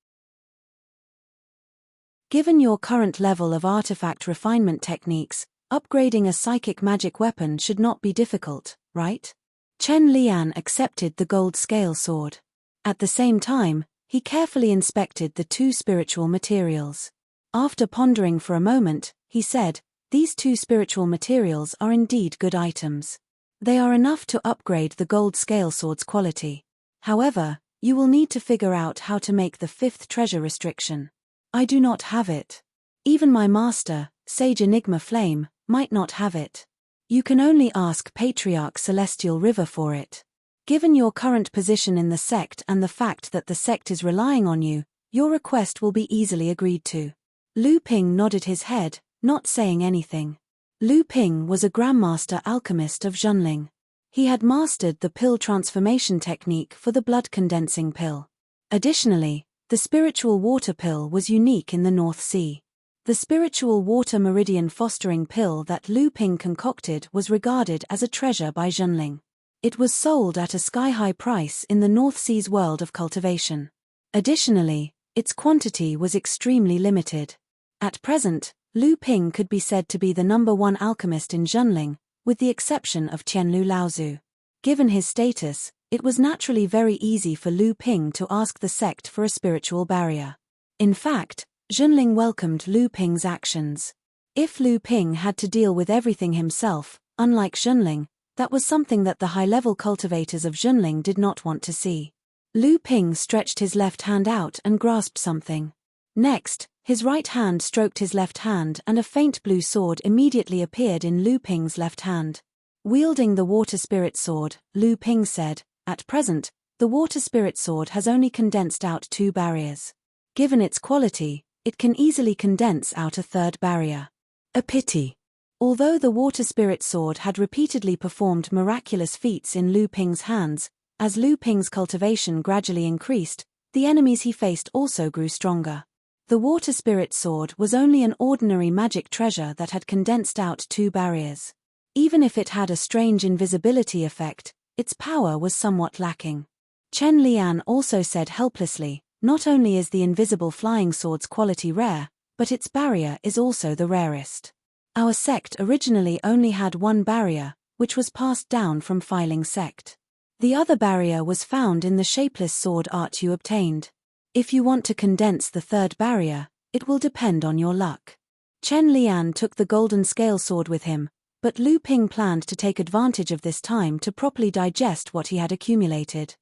Given your current level of artifact refinement techniques, upgrading a psychic magic weapon should not be difficult, right? Chen Lian accepted the gold scale sword. At the same time, he carefully inspected the 2 spiritual materials. After pondering for a moment, he said, "These 2 spiritual materials are indeed good items. They are enough to upgrade the gold scale sword's quality. However, you will need to figure out how to make the 5th treasure restriction. I do not have it. Even my master, Sage Enigma Flame, might not have it. You can only ask Patriarch Celestial River for it. Given your current position in the sect and the fact that the sect is relying on you, your request will be easily agreed to." Lu Ping nodded his head, not saying anything. Lu Ping was a Grandmaster Alchemist of Zhenling. He had mastered the pill transformation technique for the blood-condensing pill. Additionally, the spiritual water pill was unique in the North Sea. The spiritual water meridian fostering pill that Lu Ping concocted was regarded as a treasure by Zhenling. It was sold at a sky-high price in the North Sea's world of cultivation. Additionally, its quantity was extremely limited. At present, Lu Ping could be said to be the #1 alchemist in Zhenling, with the exception of Qianlu Laozu. Given his status, it was naturally very easy for Lu Ping to ask the sect for a spiritual barrier. In fact, Zhenling welcomed Lu Ping's actions. If Lu Ping had to deal with everything himself, unlike Zhenling, that was something that the high-level cultivators of Zhenling did not want to see. Lu Ping stretched his left hand out and grasped something. Next, his right hand stroked his left hand and a faint blue sword immediately appeared in Lu Ping's left hand. Wielding the water spirit sword, Lu Ping said, "At present, the water spirit sword has only condensed out 2 barriers. Given its quality, it can easily condense out a 3rd barrier. A pity." Although the water spirit sword had repeatedly performed miraculous feats in Lu Ping's hands, as Lu Ping's cultivation gradually increased, the enemies he faced also grew stronger. The water spirit sword was only an ordinary magic treasure that had condensed out 2 barriers. Even if it had a strange invisibility effect, its power was somewhat lacking. Chen Lian also said helplessly, Not only is the invisible flying sword's quality rare, but its barrier is also the rarest. Our sect originally only had one barrier, which was passed down from Filing sect. The other barrier was found in the shapeless sword art you obtained. If you want to condense the third barrier, it will depend on your luck. Chen Lian took the golden scale sword with him, but Lu Ping planned to take advantage of this time to properly digest what he had accumulated.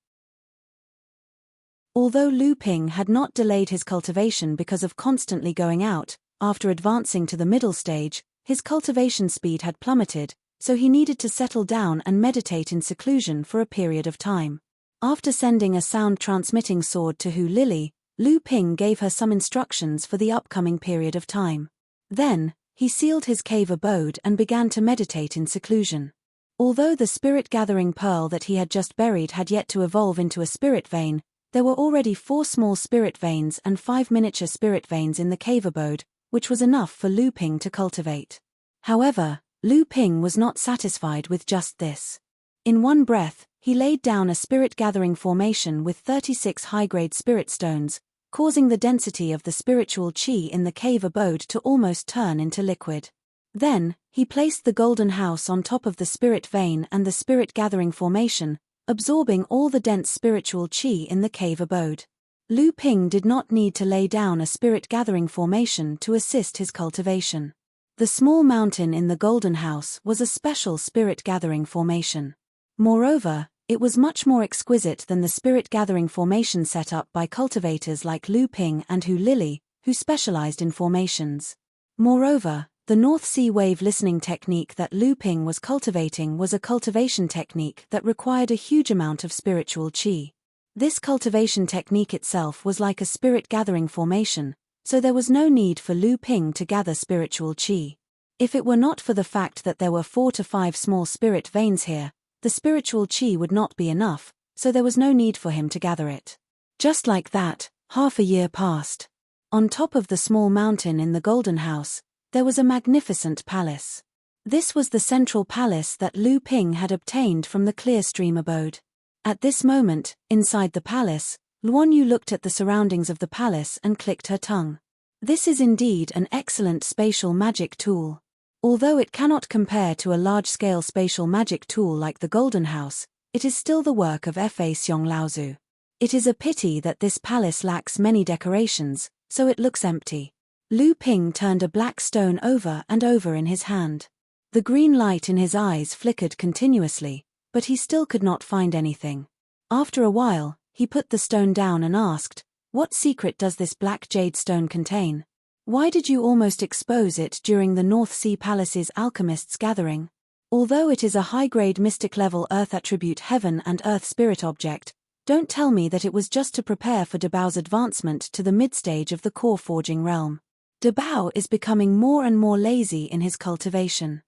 Although Lu Ping had not delayed his cultivation because of constantly going out, after advancing to the middle stage, his cultivation speed had plummeted, so he needed to settle down and meditate in seclusion for a period of time. After sending a sound-transmitting sword to Hu Lily, Lu Ping gave her some instructions for the upcoming period of time. Then, he sealed his cave abode and began to meditate in seclusion. Although the spirit-gathering pearl that he had just buried had yet to evolve into a spirit vein, there were already 4 small spirit veins and 5 miniature spirit veins in the cave abode, which was enough for Lu Ping to cultivate. However, Lu Ping was not satisfied with just this. In one breath, he laid down a spirit-gathering formation with 36 high-grade spirit stones, causing the density of the spiritual qi in the cave abode to almost turn into liquid. Then, he placed the golden house on top of the spirit vein and the spirit-gathering formation, absorbing all the dense spiritual qi in the cave abode. Lu Ping did not need to lay down a spirit-gathering formation to assist his cultivation. The small mountain in the golden house was a special spirit-gathering formation. Moreover, it was much more exquisite than the spirit-gathering formation set up by cultivators like Lu Ping and Hu Lily, who specialized in formations. Moreover, the North Sea wave listening technique that Lu Ping was cultivating was a cultivation technique that required a huge amount of spiritual qi. This cultivation technique itself was like a spirit-gathering formation, so there was no need for Lu Ping to gather spiritual qi. If it were not for the fact that there were 4 to 5 small spirit veins here, the spiritual qi would not be enough, so there was no need for him to gather it. Just like that, half a year passed. On top of the small mountain in the golden house, there was a magnificent palace. This was the central palace that Lu Ping had obtained from the clear stream abode. At this moment, inside the palace, Luanyu looked at the surroundings of the palace and clicked her tongue. This is indeed an excellent spatial magic tool. Although it cannot compare to a large-scale spatial magic tool like the Golden House, it is still the work of Fa Xiong Laozu. It is a pity that this palace lacks many decorations, so it looks empty. Lu Ping turned a black stone over and over in his hand. The green light in his eyes flickered continuously, but he still could not find anything. After a while, he put the stone down and asked, "What secret does this black jade stone contain? Why did you almost expose it during the North Sea Palace's alchemists' gathering? Although it is a high-grade mystic-level earth attribute heaven and earth spirit object, don't tell me that it was just to prepare for De Bao's advancement to the mid-stage of the core forging realm. De Bao is becoming more and more lazy in his cultivation.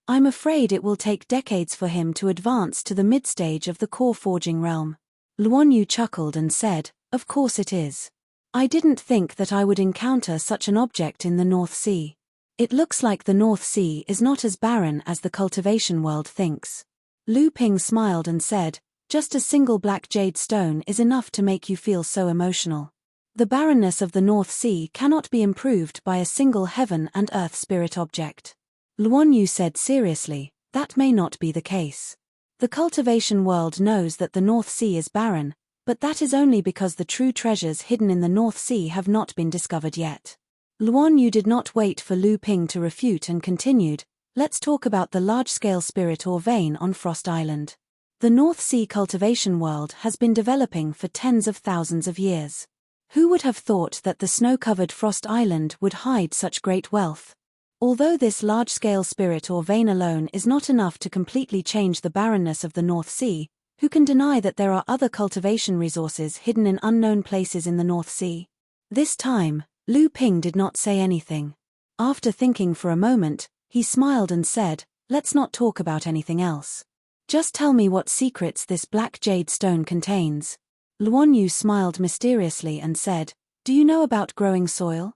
I'm afraid it will take decades for him to advance to the mid-stage of the core forging realm." Luanyu chuckled and said, "Of course it is. I didn't think that I would encounter such an object in the North Sea. It looks like the North Sea is not as barren as the cultivation world thinks." Lu Ping smiled and said, "Just a single black jade stone is enough to make you feel so emotional. The barrenness of the North Sea cannot be improved by a single heaven and earth spirit object." Luanyu said seriously, "That may not be the case. The cultivation world knows that the North Sea is barren, but that is only because the true treasures hidden in the North Sea have not been discovered yet." Luanyu did not wait for Lu Ping to refute and continued, "Let's talk about the large-scale spirit or vein on Frost Island. The North Sea cultivation world has been developing for tens of thousands of years. Who would have thought that the snow-covered Frost Island would hide such great wealth? Although this large-scale spirit or vein alone is not enough to completely change the barrenness of the North Sea, who can deny that there are other cultivation resources hidden in unknown places in the North Sea?" This time, Lu Ping did not say anything. After thinking for a moment, he smiled and said, "Let's not talk about anything else. Just tell me what secrets this black jade stone contains." Luanyu smiled mysteriously and said, "Do you know about growing soil?"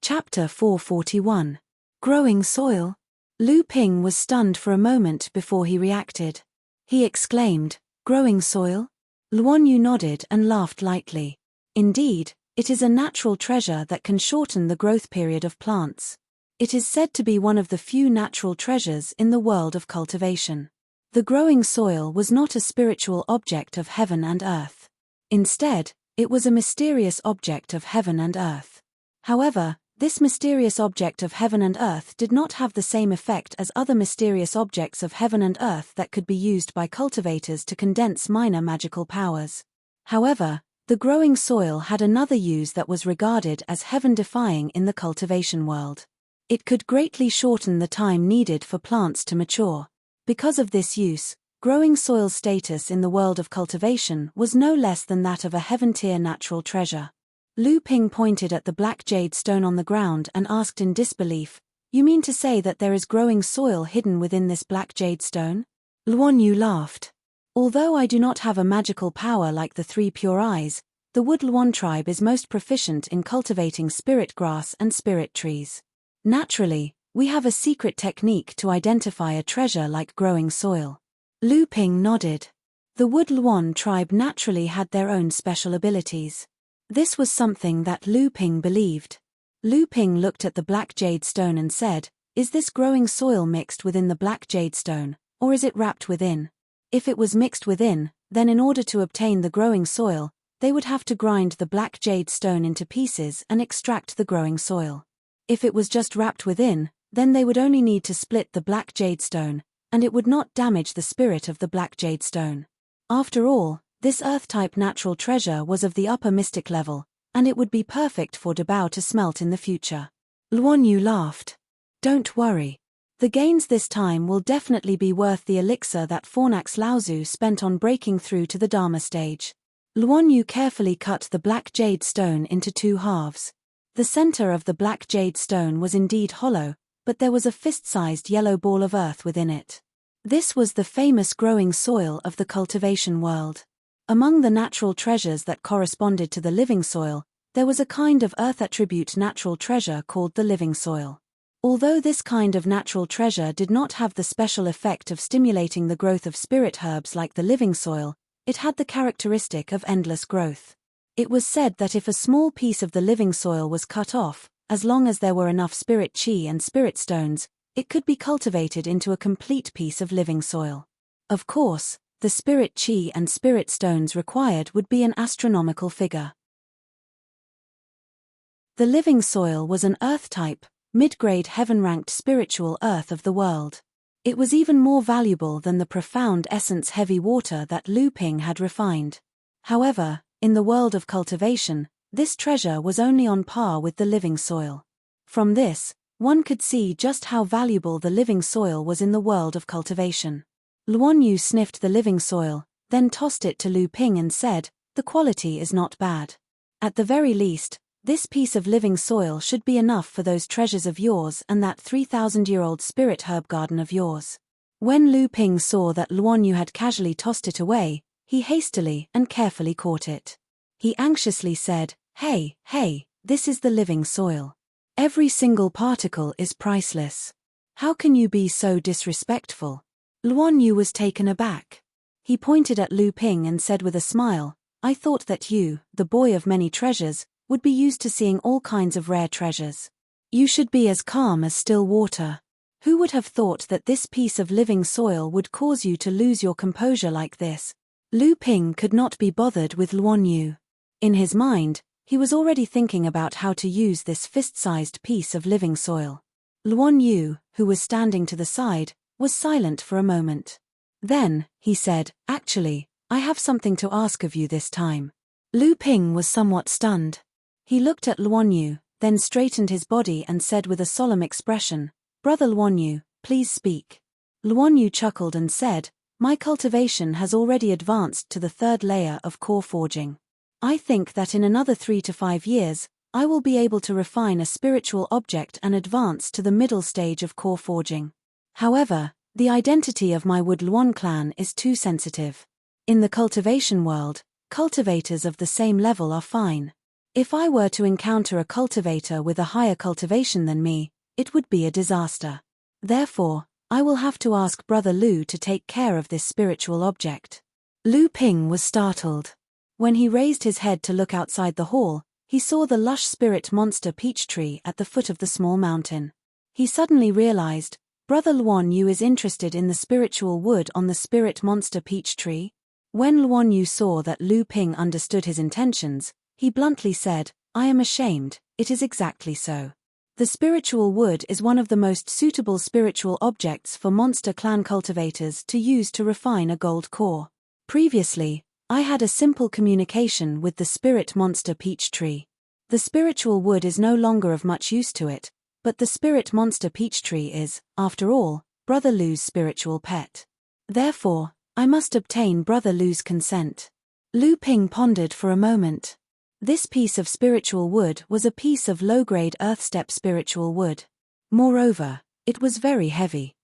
Chapter 441. Growing Soil. Lu Ping was stunned for a moment before he reacted. He exclaimed, "Growing soil?" Luan Yu nodded and laughed lightly. Indeed, it is a natural treasure that can shorten the growth period of plants. It is said to be one of the few natural treasures in the world of cultivation. The growing soil was not a spiritual object of heaven and earth. Instead, it was a mysterious object of heaven and earth. However, this mysterious object of heaven and earth did not have the same effect as other mysterious objects of heaven and earth that could be used by cultivators to condense minor magical powers. However, the growing soil had another use that was regarded as heaven-defying in the cultivation world. It could greatly shorten the time needed for plants to mature. Because of this use, growing soil's status in the world of cultivation was no less than that of a heaven-tier natural treasure. Lu Ping pointed at the black jade stone on the ground and asked in disbelief, "You mean to say that there is growing soil hidden within this black jade stone?" Luan Yu laughed. "Although I do not have a magical power like the three pure eyes, the Wood Luan tribe is most proficient in cultivating spirit grass and spirit trees. Naturally, we have a secret technique to identify a treasure like growing soil." Lu Ping nodded. The Wood Luan tribe naturally had their own special abilities. This was something that Lu Ping believed. Lu Ping looked at the black jade stone and said, "Is this growing soil mixed within the black jade stone, or is it wrapped within?" If it was mixed within, then in order to obtain the growing soil, they would have to grind the black jade stone into pieces and extract the growing soil. If it was just wrapped within, then they would only need to split the black jade stone, and it would not damage the spirit of the black jade stone. After all, this earth-type natural treasure was of the upper mystic level, and it would be perfect for Dabao to smelt in the future. Luan Yu laughed. "Don't worry. The gains this time will definitely be worth the elixir that Fornax Laozu spent on breaking through to the Dharma stage." Luan Yu carefully cut the black jade stone into two halves. The center of the black jade stone was indeed hollow, but there was a fist-sized yellow ball of earth within it. This was the famous growing soil of the cultivation world. Among the natural treasures that corresponded to the living soil, there was a kind of earth attribute natural treasure called the living soil. Although this kind of natural treasure did not have the special effect of stimulating the growth of spirit herbs like the living soil, it had the characteristic of endless growth. It was said that if a small piece of the living soil was cut off, as long as there were enough spirit chi and spirit stones, it could be cultivated into a complete piece of living soil. Of course, the spirit chi and spirit stones required would be an astronomical figure. The living soil was an earth-type, mid-grade heaven-ranked spiritual earth of the world. It was even more valuable than the profound essence-heavy water that Lu Ping had refined. However, in the world of cultivation, this treasure was only on par with the living soil. From this, one could see just how valuable the living soil was in the world of cultivation. Luan Yu sniffed the living soil, then tossed it to Lu Ping and said, "The quality is not bad. At the very least, this piece of living soil should be enough for those treasures of yours and that 3,000-year-old spirit herb garden of yours." When Lu Ping saw that Luan Yu had casually tossed it away, he hastily and carefully caught it. He anxiously said, Hey, this is the living soil. Every single particle is priceless. How can you be so disrespectful?" Luan Yu was taken aback. He pointed at Lu Ping and said with a smile, "I thought that you, the boy of many treasures, would be used to seeing all kinds of rare treasures. You should be as calm as still water. Who would have thought that this piece of living soil would cause you to lose your composure like this?" Lu Ping could not be bothered with Luan Yu. In his mind, he was already thinking about how to use this fist-sized piece of living soil. Luan Yu, who was standing to the side, was silent for a moment. Then, he said, "Actually, I have something to ask of you this time." Lu Ping was somewhat stunned. He looked at Luan Yu, then straightened his body and said with a solemn expression, "Brother Luan Yu, please speak." Luan Yu chuckled and said, "My cultivation has already advanced to the third layer of core forging. I think that in another 3 to 5 years, I will be able to refine a spiritual object and advance to the middle stage of core forging. However, the identity of my Wood Luan clan is too sensitive. In the cultivation world, cultivators of the same level are fine. If I were to encounter a cultivator with a higher cultivation than me, it would be a disaster. Therefore, I will have to ask Brother Lu to take care of this spiritual object. Lu Ping was startled. When he raised his head to look outside the hall, he saw the lush spirit monster peach tree at the foot of the small mountain. He suddenly realized, Brother Luan Yu is interested in the spiritual wood on the spirit monster peach tree. When Luan Yu saw that Lu Ping understood his intentions, he bluntly said, I am ashamed, it is exactly so. The spiritual wood is one of the most suitable spiritual objects for monster clan cultivators to use to refine a gold core. Previously, I had a simple communication with the spirit monster peach tree. The spiritual wood is no longer of much use to it, but the spirit monster peach tree is, after all, Brother Lu's spiritual pet. Therefore, I must obtain Brother Lu's consent. Lu Ping pondered for a moment. This piece of spiritual wood was a piece of low-grade earthstep spiritual wood. Moreover, it was very heavy.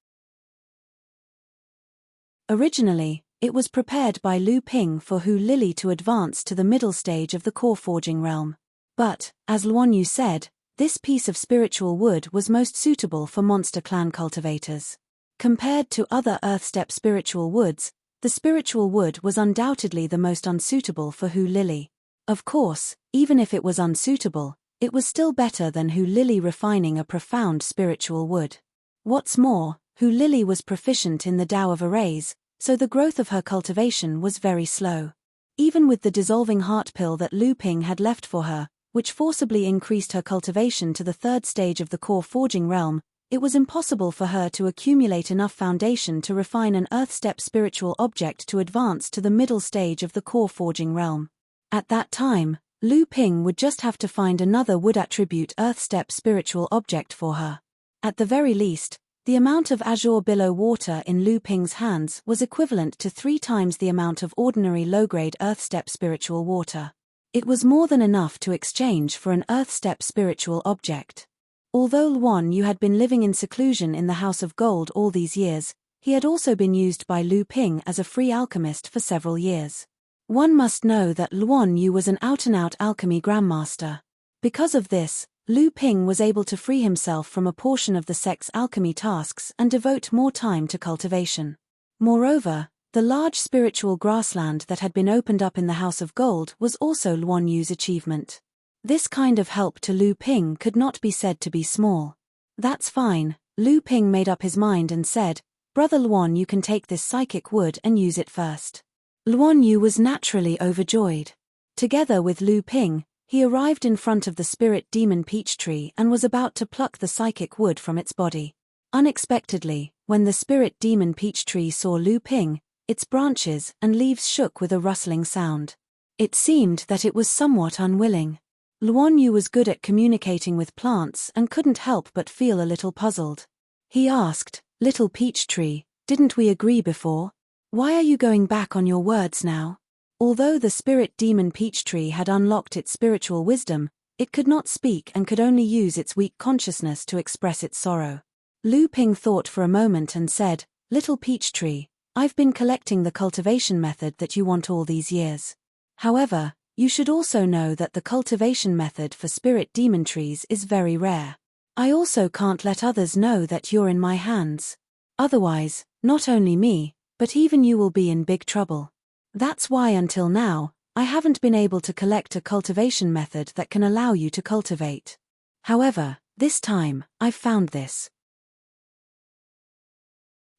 Originally, it was prepared by Lu Ping for Hu Lily to advance to the middle stage of the core forging realm. But, as Luan Yu said, this piece of spiritual wood was most suitable for monster clan cultivators. Compared to other earthstep spiritual woods, the spiritual wood was undoubtedly the most unsuitable for Hu Lily. Of course, even if it was unsuitable, it was still better than Hu Lily refining a profound spiritual wood. What's more, Hu Lily was proficient in the Tao of arrays, so the growth of her cultivation was very slow. Even with the dissolving heart pill that Lu Ping had left for her, which forcibly increased her cultivation to the third stage of the core forging realm, it was impossible for her to accumulate enough foundation to refine an earthstep spiritual object to advance to the middle stage of the core forging realm. At that time, Lu Ping would just have to find another wood attribute earthstep spiritual object for her. At the very least, the amount of azure billow water in Lu Ping's hands was equivalent to 3 times the amount of ordinary low-grade earthstep spiritual water. It was more than enough to exchange for an earthstep spiritual object. Although Luan Yu had been living in seclusion in the House of Gold all these years, he had also been used by Lu Ping as a free alchemist for several years. One must know that Luan Yu was an out-and-out alchemy grandmaster. Because of this, Lu Ping was able to free himself from a portion of the sect's alchemy tasks and devote more time to cultivation. Moreover, the large spiritual grassland that had been opened up in the House of Gold was also Luan Yu's achievement. This kind of help to Lu Ping could not be said to be small. That's fine, Lu Ping made up his mind and said, Brother Luan Yu can take this psychic wood and use it first. Luan Yu was naturally overjoyed. Together with Lu Ping, he arrived in front of the spirit demon peach tree and was about to pluck the psychic wood from its body. Unexpectedly, when the spirit demon peach tree saw Lu Ping, its branches and leaves shook with a rustling sound. It seemed that it was somewhat unwilling. Luan Yu was good at communicating with plants and couldn't help but feel a little puzzled. He asked, Little peach tree, didn't we agree before? Why are you going back on your words now? Although the spirit demon peach tree had unlocked its spiritual wisdom, it could not speak and could only use its weak consciousness to express its sorrow. Lu Ping thought for a moment and said, Little peach tree, I've been collecting the cultivation method that you want all these years. However, you should also know that the cultivation method for spirit demon trees is very rare. I also can't let others know that you're in my hands. Otherwise, not only me, but even you will be in big trouble. That's why until now, I haven't been able to collect a cultivation method that can allow you to cultivate. However, this time, I've found this.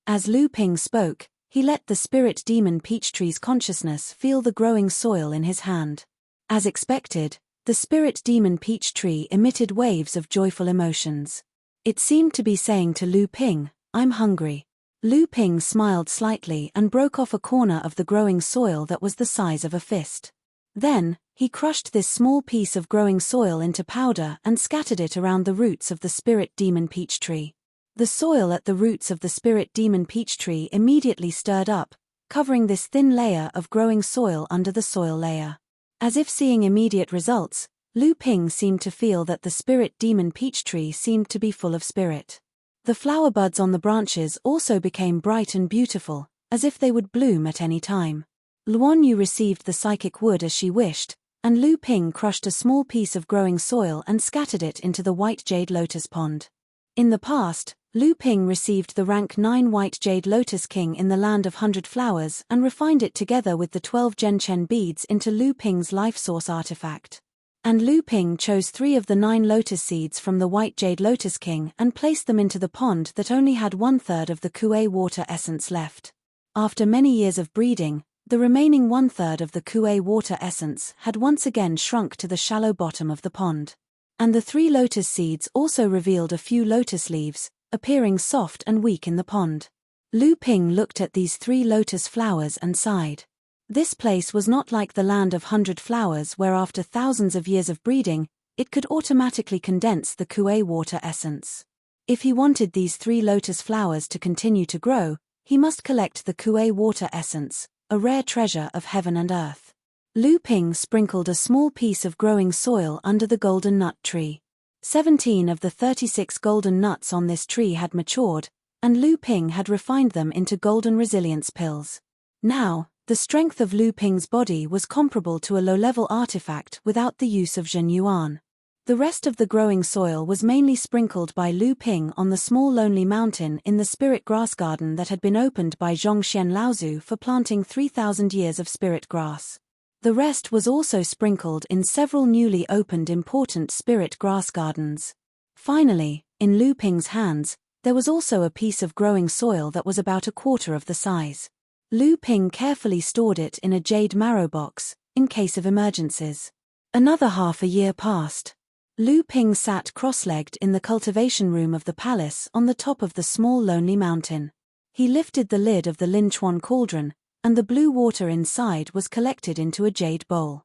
As Lu Ping spoke, he let the spirit demon peach tree's consciousness feel the growing soil in his hand. As expected, the spirit demon peach tree emitted waves of joyful emotions. It seemed to be saying to Lu Ping, I'm hungry. Lu Ping smiled slightly and broke off a corner of the growing soil that was the size of a fist. Then, he crushed this small piece of growing soil into powder and scattered it around the roots of the spirit demon peach tree. The soil at the roots of the spirit demon peach tree immediately stirred up, covering this thin layer of growing soil under the soil layer. As if seeing immediate results, Lu Ping seemed to feel that the spirit demon peach tree seemed to be full of spirit. The flower buds on the branches also became bright and beautiful, as if they would bloom at any time. Luan Yu received the psychic wood as she wished, and Lu Ping crushed a small piece of growing soil and scattered it into the white jade lotus pond. In the past, Lu Ping received the rank 9 White Jade Lotus King in the Land of 100 Flowers and refined it together with the 12 Genshen beads into Lu Ping's life source artifact. And Lu Ping chose 3 of the 9 lotus seeds from the White Jade Lotus King and placed them into the pond that only had 1/3 of the Kuei water essence left. After many years of breeding, the remaining 1/3 of the Kuei water essence had once again shrunk to the shallow bottom of the pond. And the 3 lotus seeds also revealed a few lotus leaves, appearing soft and weak in the pond. Lu Ping looked at these 3 lotus flowers and sighed. This place was not like the Land of 100 Flowers where after thousands of years of breeding, it could automatically condense the Kuei water essence. If he wanted these 3 lotus flowers to continue to grow, he must collect the Kuei water essence, a rare treasure of heaven and earth. Lu Ping sprinkled a small piece of growing soil under the golden nut tree. 17 of the 36 golden nuts on this tree had matured, and Lu Ping had refined them into golden resilience pills. Now, the strength of Lu Ping's body was comparable to a low-level artifact without the use of Zhen Yuan. The rest of the growing soil was mainly sprinkled by Lu Ping on the small lonely mountain in the spirit grass garden that had been opened by Zhongxian Laozu for planting 3,000 years of spirit grass. The rest was also sprinkled in several newly opened important spirit grass gardens. Finally, in Lu Ping's hands, there was also a piece of growing soil that was about a quarter of the size. Lu Ping carefully stored it in a jade marrow box, in case of emergencies. Another half a year passed. Lu Ping sat cross-legged in the cultivation room of the palace on the top of the small lonely mountain. He lifted the lid of the Linchuan cauldron, and the blue water inside was collected into a jade bowl.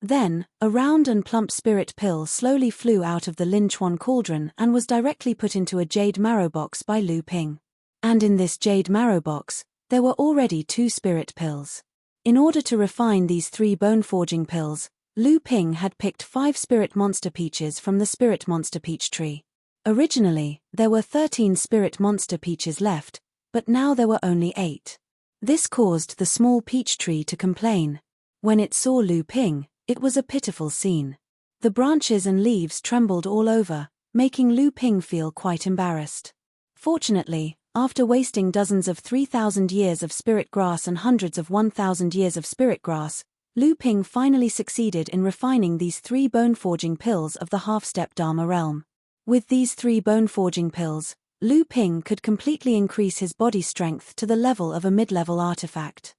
Then, a round and plump spirit pill slowly flew out of the Linchuan cauldron and was directly put into a jade marrow box by Lu Ping. And in this jade marrow box, there were already 2 spirit pills. In order to refine these 3 bone-forging pills, Lu Ping had picked 5 spirit monster peaches from the spirit monster peach tree. Originally, there were 13 spirit monster peaches left, but now there were only 8. This caused the small peach tree to complain. When it saw Lu Ping, it was a pitiful scene. The branches and leaves trembled all over, making Lu Ping feel quite embarrassed. Fortunately, after wasting dozens of 3,000 years of spirit grass and hundreds of 1,000 years of spirit grass, Lu Ping finally succeeded in refining these 3 bone-forging pills of the half-step Dharma realm. With these 3 bone-forging pills, Lu Ping could completely increase his body strength to the level of a mid-level artifact.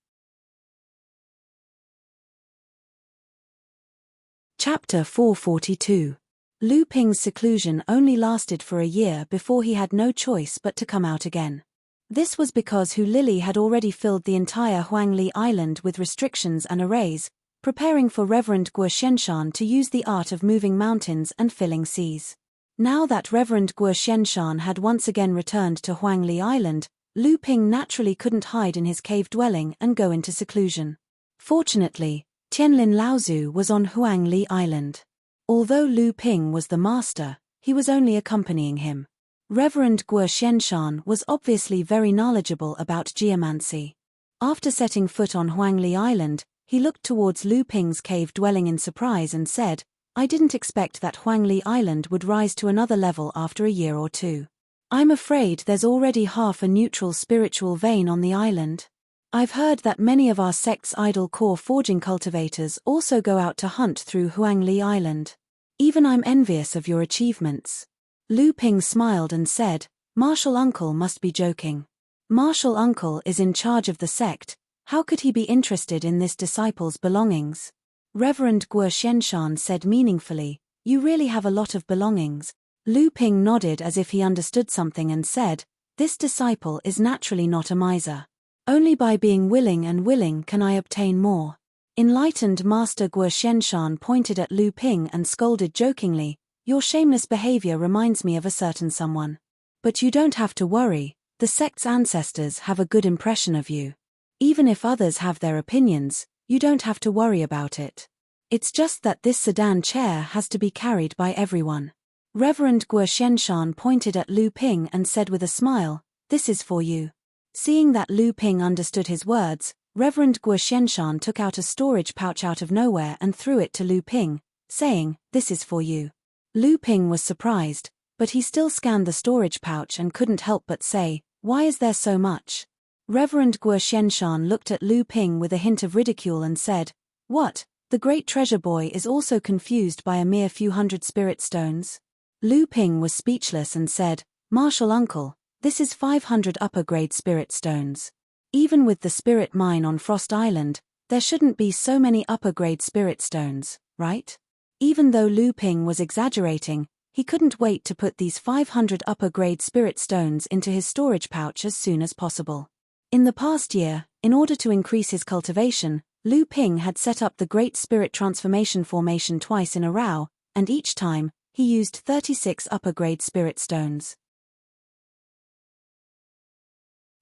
Chapter 442. Lu Ping's seclusion only lasted for a year before he had no choice but to come out again. This was because Hu Lili had already filled the entire Huangli Island with restrictions and arrays, preparing for Reverend Guo Xianshan to use the art of moving mountains and filling seas. Now that Reverend Guo Xianshan had once again returned to Huangli Island, Lu Ping naturally couldn't hide in his cave dwelling and go into seclusion. Fortunately, Tianlin Laozu was on Huangli Island. Although Lu Ping was the master, he was only accompanying him. Reverend Guo Xianshan was obviously very knowledgeable about geomancy. After setting foot on Huangli Island, he looked towards Lu Ping's cave dwelling in surprise and said, "I didn't expect that Huangli Island would rise to another level after a year or 2. I'm afraid there's already half a neutral spiritual vein on the island. I've heard that many of our sect's idol core forging cultivators also go out to hunt through Huangli Island. Even I'm envious of your achievements." Lu Ping smiled and said, "Martial Uncle must be joking. Martial Uncle is in charge of the sect, how could he be interested in this disciple's belongings?" Reverend Guo Xianshan said meaningfully, "You really have a lot of belongings." Lu Ping nodded as if he understood something and said, "This disciple is naturally not a miser. Only by being willing can I obtain more." Enlightened Master Guo Xianshan pointed at Lu Ping and scolded jokingly, "Your shameless behavior reminds me of a certain someone. But you don't have to worry, the sect's ancestors have a good impression of you. Even if others have their opinions, you don't have to worry about it. It's just that this sedan chair has to be carried by everyone." Reverend Guo Xianshan pointed at Lu Ping and said with a smile, "This is for you." Seeing that Lu Ping understood his words, Reverend Guo Xianshan took out a storage pouch out of nowhere and threw it to Lu Ping, saying, "This is for you." Lu Ping was surprised, but he still scanned the storage pouch and couldn't help but say, "Why is there so much?" Reverend Guo Xianshan looked at Lu Ping with a hint of ridicule and said, "What, the great treasure boy is also confused by a mere few hundred spirit stones?" Lu Ping was speechless and said, "Martial uncle, this is 500 upper-grade spirit stones. Even with the spirit mine on Frost Island, there shouldn't be so many upper-grade spirit stones, right?" Even though Lu Ping was exaggerating, he couldn't wait to put these 500 upper-grade spirit stones into his storage pouch as soon as possible. In the past year, in order to increase his cultivation, Lu Ping had set up the Great Spirit Transformation formation twice in a row, and each time, he used 36 upper-grade spirit stones.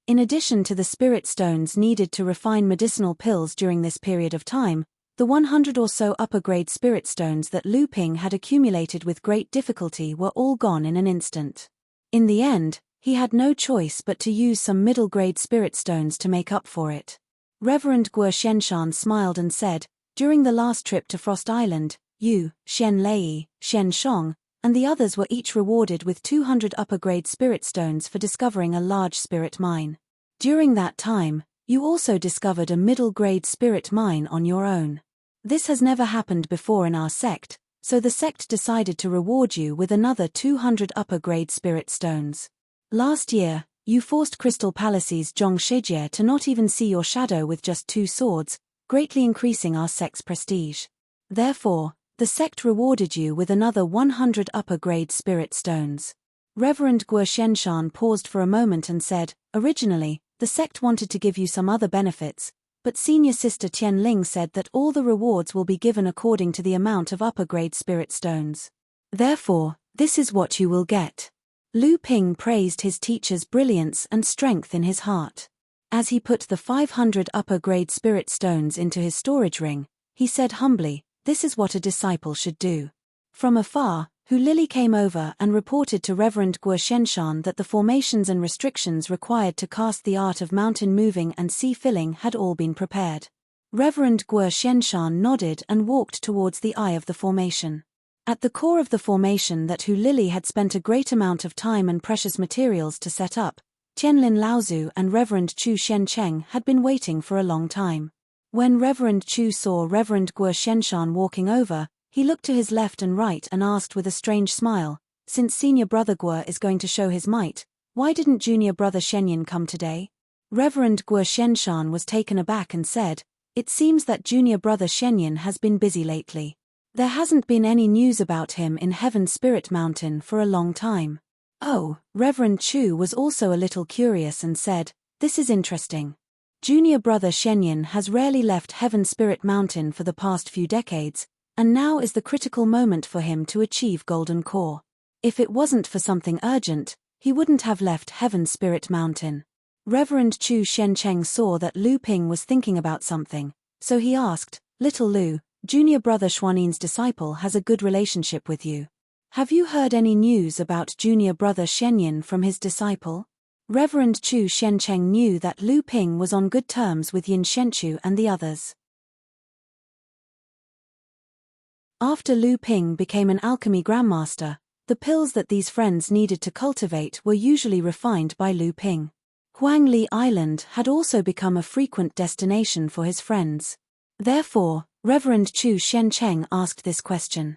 In addition to the spirit stones needed to refine medicinal pills during this period of time, the 100 or so upper-grade spirit stones that Lu Ping had accumulated with great difficulty were all gone in an instant. In the end, he had no choice but to use some middle-grade spirit stones to make up for it. Reverend Guo Xianshan smiled and said, "During the last trip to Frost Island, you, Xian Lei, Xian Shong, and the others were each rewarded with 200 upper-grade spirit stones for discovering a large spirit mine. During that time, you also discovered a middle-grade spirit mine on your own. This has never happened before in our sect, so the sect decided to reward you with another 200 upper-grade spirit stones. Last year, you forced Crystal Palace's Zhong Shijie to not even see your shadow with just 2 swords, greatly increasing our sect's prestige. Therefore, the sect rewarded you with another 100 upper-grade spirit stones." Reverend Guo Xianshan paused for a moment and said, "Originally, the sect wanted to give you some other benefits, but senior sister Tian Ling said that all the rewards will be given according to the amount of upper-grade spirit stones. Therefore, this is what you will get." Lu Ping praised his teacher's brilliance and strength in his heart. As he put the 500 upper-grade spirit stones into his storage ring, he said humbly, "This is what a disciple should do." From afar, Hu Lili came over and reported to Reverend Guo Xianshan that the formations and restrictions required to cast the art of mountain moving and sea filling had all been prepared. Reverend Guo Xianshan nodded and walked towards the eye of the formation. At the core of the formation that Hu Lili had spent a great amount of time and precious materials to set up, Tianlin Laozu and Reverend Chu Shencheng had been waiting for a long time. When Reverend Chu saw Reverend Guo Xianshan walking over, he looked to his left and right and asked with a strange smile, "Since senior brother Guo is going to show his might, why didn't junior brother Shenyin come today?" Reverend Guo Xianshan was taken aback and said, "It seems that junior brother Shenyin has been busy lately. There hasn't been any news about him in Heaven Spirit Mountain for a long time." Oh, Reverend Chu was also a little curious and said, "This is interesting. Junior brother Shenyin has rarely left Heaven Spirit Mountain for the past few decades, and now is the critical moment for him to achieve Golden Core. If it wasn't for something urgent, he wouldn't have left Heaven Spirit Mountain." Reverend Chu Shencheng saw that Lu Ping was thinking about something, so he asked, "Little Lu, junior brother Xuanin's disciple has a good relationship with you. Have you heard any news about junior brother Shenyin from his disciple?" Reverend Chu Shencheng knew that Lu Ping was on good terms with Yin Shenchu and the others. After Lu Ping became an alchemy grandmaster, the pills that these friends needed to cultivate were usually refined by Lu Ping. Huangli Island had also become a frequent destination for his friends. Therefore, Reverend Chu Shencheng asked this question.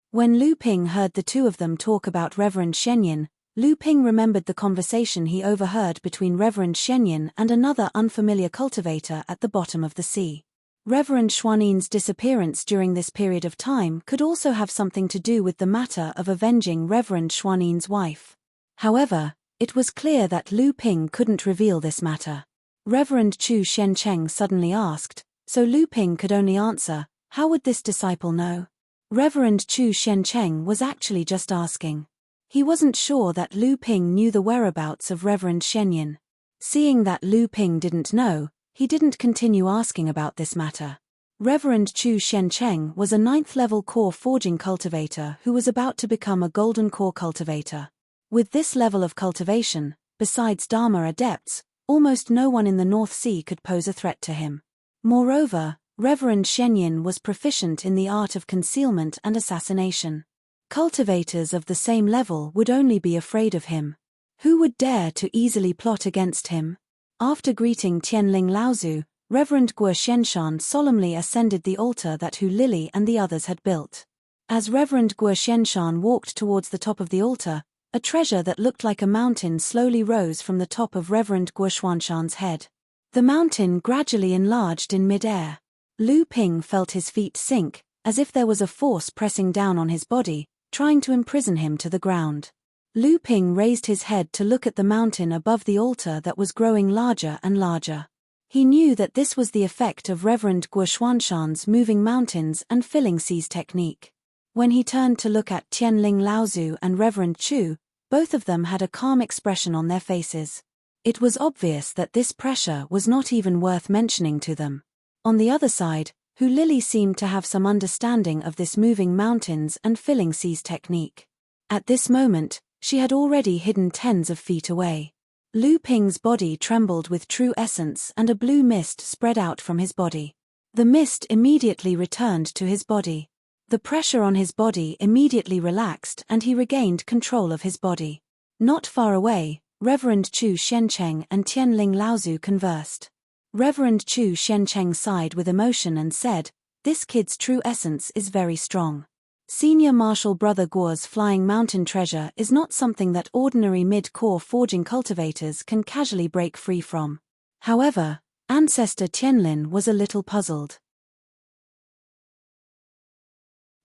When Lu Ping heard the two of them talk about Reverend Shenyin, Lu Ping remembered the conversation he overheard between Reverend Shenyin and another unfamiliar cultivator at the bottom of the sea. Reverend Xuanin's disappearance during this period of time could also have something to do with the matter of avenging Reverend Xuanin's wife. However, it was clear that Lu Ping couldn't reveal this matter. Reverend Chu Shencheng suddenly asked, so Lu Ping could only answer, "How would this disciple know?" Reverend Chu Shencheng was actually just asking. He wasn't sure that Lu Ping knew the whereabouts of Reverend Shenyin. Seeing that Lu Ping didn't know, he didn't continue asking about this matter. Reverend Chu Shencheng was a 9th-level core forging cultivator who was about to become a golden core cultivator. With this level of cultivation, besides Dharma adepts, almost no one in the North Sea could pose a threat to him. Moreover, Reverend Shenyin was proficient in the art of concealment and assassination. Cultivators of the same level would only be afraid of him. Who would dare to easily plot against him? After greeting Tianling Laozu, Reverend Guo Xianshan solemnly ascended the altar that Hu Lili and the others had built. As Reverend Guo Xianshan walked towards the top of the altar, a treasure that looked like a mountain slowly rose from the top of Reverend Guo Xianshan's head. The mountain gradually enlarged in mid-air. Lu Ping felt his feet sink, as if there was a force pressing down on his body, trying to imprison him to the ground. Lu Ping raised his head to look at the mountain above the altar that was growing larger and larger. He knew that this was the effect of Reverend Guo Xianshan's moving mountains and filling seas technique. When he turned to look at Tianling Laozu and Reverend Chu, both of them had a calm expression on their faces. It was obvious that this pressure was not even worth mentioning to them. On the other side, Hu Lili seemed to have some understanding of this moving mountains and filling seas technique. At this moment, she had already hidden tens of feet away. Lu Ping's body trembled with true essence and a blue mist spread out from his body. The mist immediately returned to his body. The pressure on his body immediately relaxed and he regained control of his body. Not far away, Reverend Chu Shencheng and Tianling Laozu conversed. Reverend Chu Shencheng sighed with emotion and said, "This kid's true essence is very strong. Senior Marshal Brother Guo's flying mountain treasure is not something that ordinary mid-core forging cultivators can casually break free from." However, Ancestor Tianlin was a little puzzled.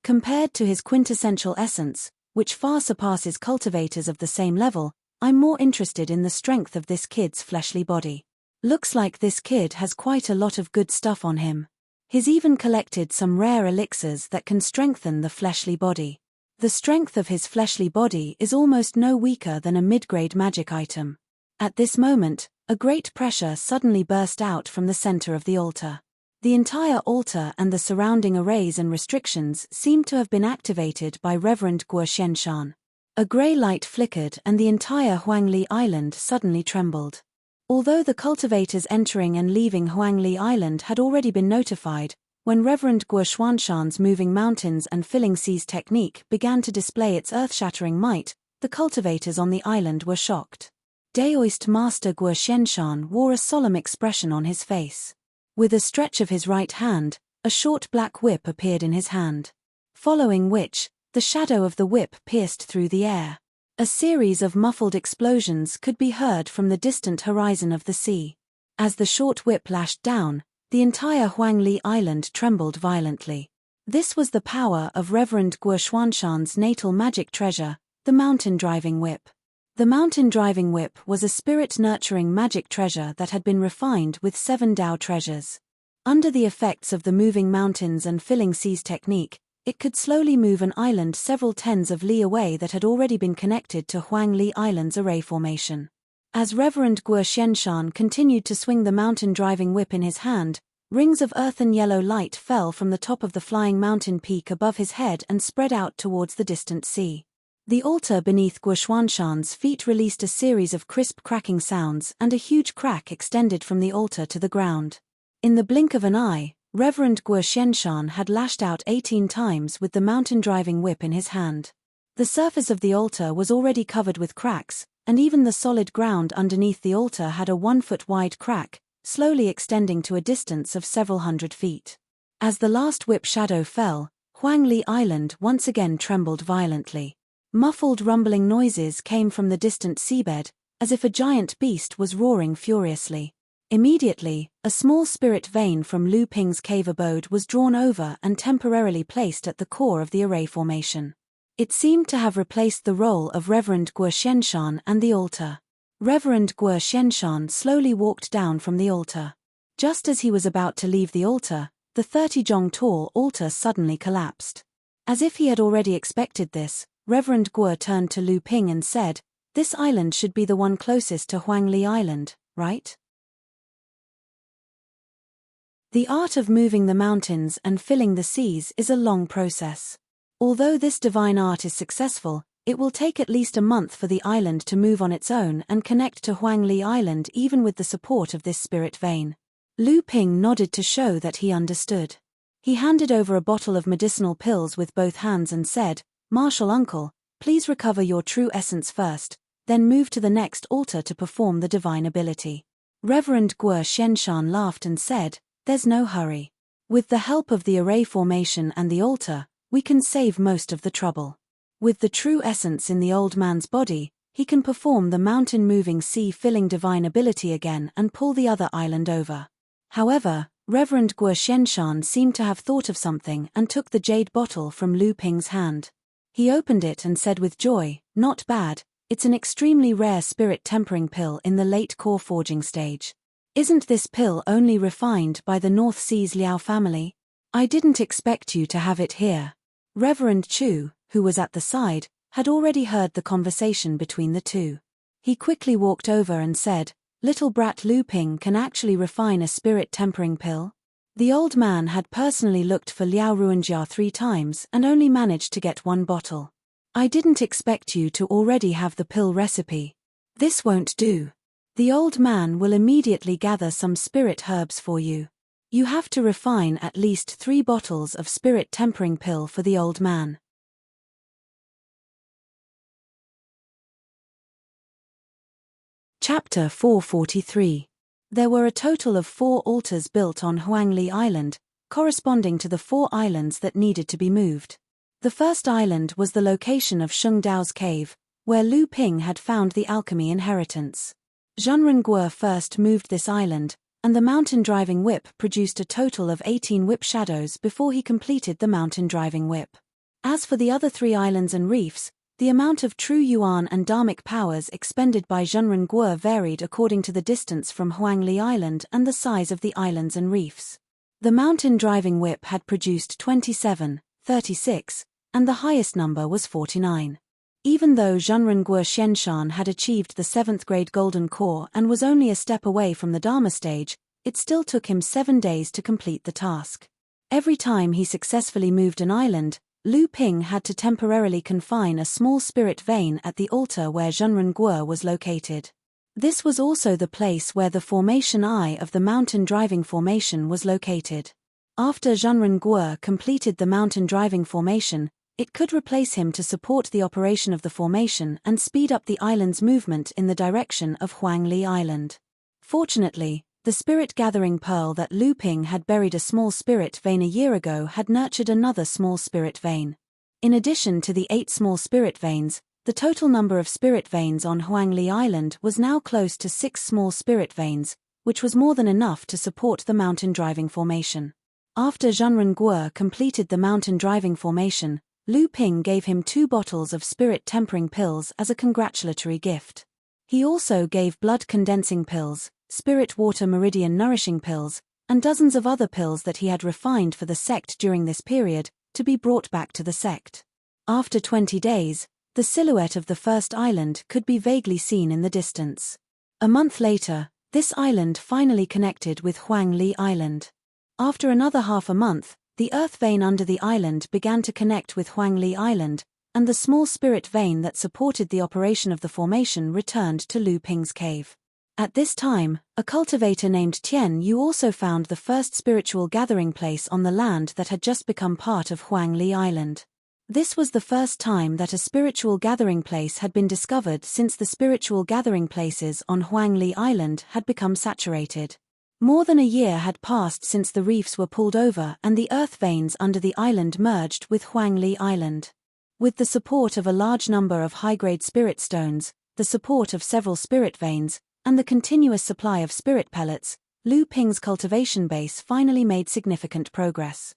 Compared to his quintessential essence, which far surpasses cultivators of the same level, I'm more interested in the strength of this kid's fleshly body. Looks like this kid has quite a lot of good stuff on him. He's even collected some rare elixirs that can strengthen the fleshly body. The strength of his fleshly body is almost no weaker than a mid-grade magic item. At this moment, a great pressure suddenly burst out from the center of the altar. The entire altar and the surrounding arrays and restrictions seemed to have been activated by Reverend Guo Xianshan. A grey light flickered and the entire Huangli Island suddenly trembled. Although the cultivators entering and leaving Huangli Island had already been notified, when Reverend Guo Xianshan's moving mountains and filling seas technique began to display its earth-shattering might, the cultivators on the island were shocked. Daoist Master Guo Xianshan wore a solemn expression on his face. With a stretch of his right hand, a short black whip appeared in his hand. Following which, the shadow of the whip pierced through the air. A series of muffled explosions could be heard from the distant horizon of the sea. As the short whip lashed down, the entire Huangli Island trembled violently. This was the power of Reverend Guo Xianshan's natal magic treasure, the Mountain Driving Whip. The Mountain Driving Whip was a spirit-nurturing magic treasure that had been refined with 7 Dao treasures. Under the effects of the moving mountains and filling seas technique, it could slowly move an island several tens of li away that had already been connected to Huangli Island's array formation. As Reverend Guo Xianshan continued to swing the mountain driving whip in his hand, rings of earthen yellow light fell from the top of the flying mountain peak above his head and spread out towards the distant sea. The altar beneath Guo Xianshan's feet released a series of crisp cracking sounds and a huge crack extended from the altar to the ground. In the blink of an eye, Reverend Guo Xianshan had lashed out 18 times with the mountain driving whip in his hand. The surface of the altar was already covered with cracks, and even the solid ground underneath the altar had a 1-foot-wide crack, slowly extending to a distance of several hundred feet. As the last whip shadow fell, Huangli Island once again trembled violently. Muffled rumbling noises came from the distant seabed, as if a giant beast was roaring furiously. Immediately, a small spirit vein from Lu Ping's cave abode was drawn over and temporarily placed at the core of the array formation. It seemed to have replaced the role of Reverend Guo Xianshan and the altar. Reverend Guo Xianshan slowly walked down from the altar. Just as he was about to leave the altar, the 30-jong tall altar suddenly collapsed. As if he had already expected this, Reverend Guo turned to Lu Ping and said, "This island should be the one closest to Huangli Island, right?" The art of moving the mountains and filling the seas is a long process. Although this divine art is successful, it will take at least a month for the island to move on its own and connect to Huangli Island even with the support of this spirit vein. Lu Ping nodded to show that he understood. He handed over a bottle of medicinal pills with both hands and said, "Martial uncle, please recover your true essence first, then move to the next altar to perform the divine ability." Reverend Guo Xianshan laughed and said, "There's no hurry. With the help of the array formation and the altar, we can save most of the trouble. With the true essence in the old man's body, he can perform the mountain-moving sea-filling divine ability again and pull the other island over." However, Reverend Guo Xianshan seemed to have thought of something and took the jade bottle from Lu Ping's hand. He opened it and said with joy, "Not bad, it's an extremely rare spirit tempering pill in the late core forging stage. Isn't this pill only refined by the North Sea's Liao family? I didn't expect you to have it here." Reverend Chu, who was at the side, had already heard the conversation between the two. He quickly walked over and said, "Little brat Lu Ping can actually refine a spirit tempering pill?" The old man had personally looked for Liao Ruanjia 3 times and only managed to get 1 bottle. "I didn't expect you to already have the pill recipe. This won't do. The old man will immediately gather some spirit herbs for you. You have to refine at least 3 bottles of spirit tempering pill for the old man." Chapter 443. There were a total of 4 altars built on Huangli Island, corresponding to the 4 islands that needed to be moved. The first island was the location of Sheng Dao's cave, where Lu Ping had found the alchemy inheritance. Zhenren Guo first moved this island, and the mountain driving whip produced a total of 18 whip shadows before he completed the mountain driving whip. As for the other 3 islands and reefs, the amount of true yuan and dharmic powers expended by Zhenren Guo varied according to the distance from Huangli Island and the size of the islands and reefs. The mountain driving whip had produced 27, 36, and the highest number was 49. Even though Zhenren Guo Xianshan had achieved the 7th grade golden core and was only a step away from the Dharma stage, it still took him 7 days to complete the task. Every time he successfully moved an island, Lu Ping had to temporarily confine a small spirit vein at the altar where Zhenren Guo was located. This was also the place where the formation eye of the mountain driving formation was located. After Zhenren Guo completed the mountain driving formation, it could replace him to support the operation of the formation and speed up the island's movement in the direction of Huangli Island. Fortunately, the spirit gathering pearl that Lu Ping had buried a small spirit vein a year ago had nurtured another small spirit vein. In addition to the 8 small spirit veins, the total number of spirit veins on Huangli Island was now close to 6 small spirit veins, which was more than enough to support the mountain driving formation. After Zhenren Guo completed the mountain driving formation, Lu Ping gave him 2 bottles of spirit tempering pills as a congratulatory gift. He also gave blood condensing pills, spirit water meridian nourishing pills, and dozens of other pills that he had refined for the sect during this period, to be brought back to the sect. After 20 days, the silhouette of the first island could be vaguely seen in the distance. A month later, this island finally connected with Huangli Island. After another half a month, the earth vein under the island began to connect with Huangli Island, and the small spirit vein that supported the operation of the formation returned to Lu Ping's cave. At this time, a cultivator named Tian Yu also found the first spiritual gathering place on the land that had just become part of Huangli Island. This was the first time that a spiritual gathering place had been discovered since the spiritual gathering places on Huangli Island had become saturated. More than a year had passed since the reefs were pulled over and the earth veins under the island merged with Huangli Island. With the support of a large number of high-grade spirit stones, the support of several spirit veins, and the continuous supply of spirit pellets, Lu Ping's cultivation base finally made significant progress.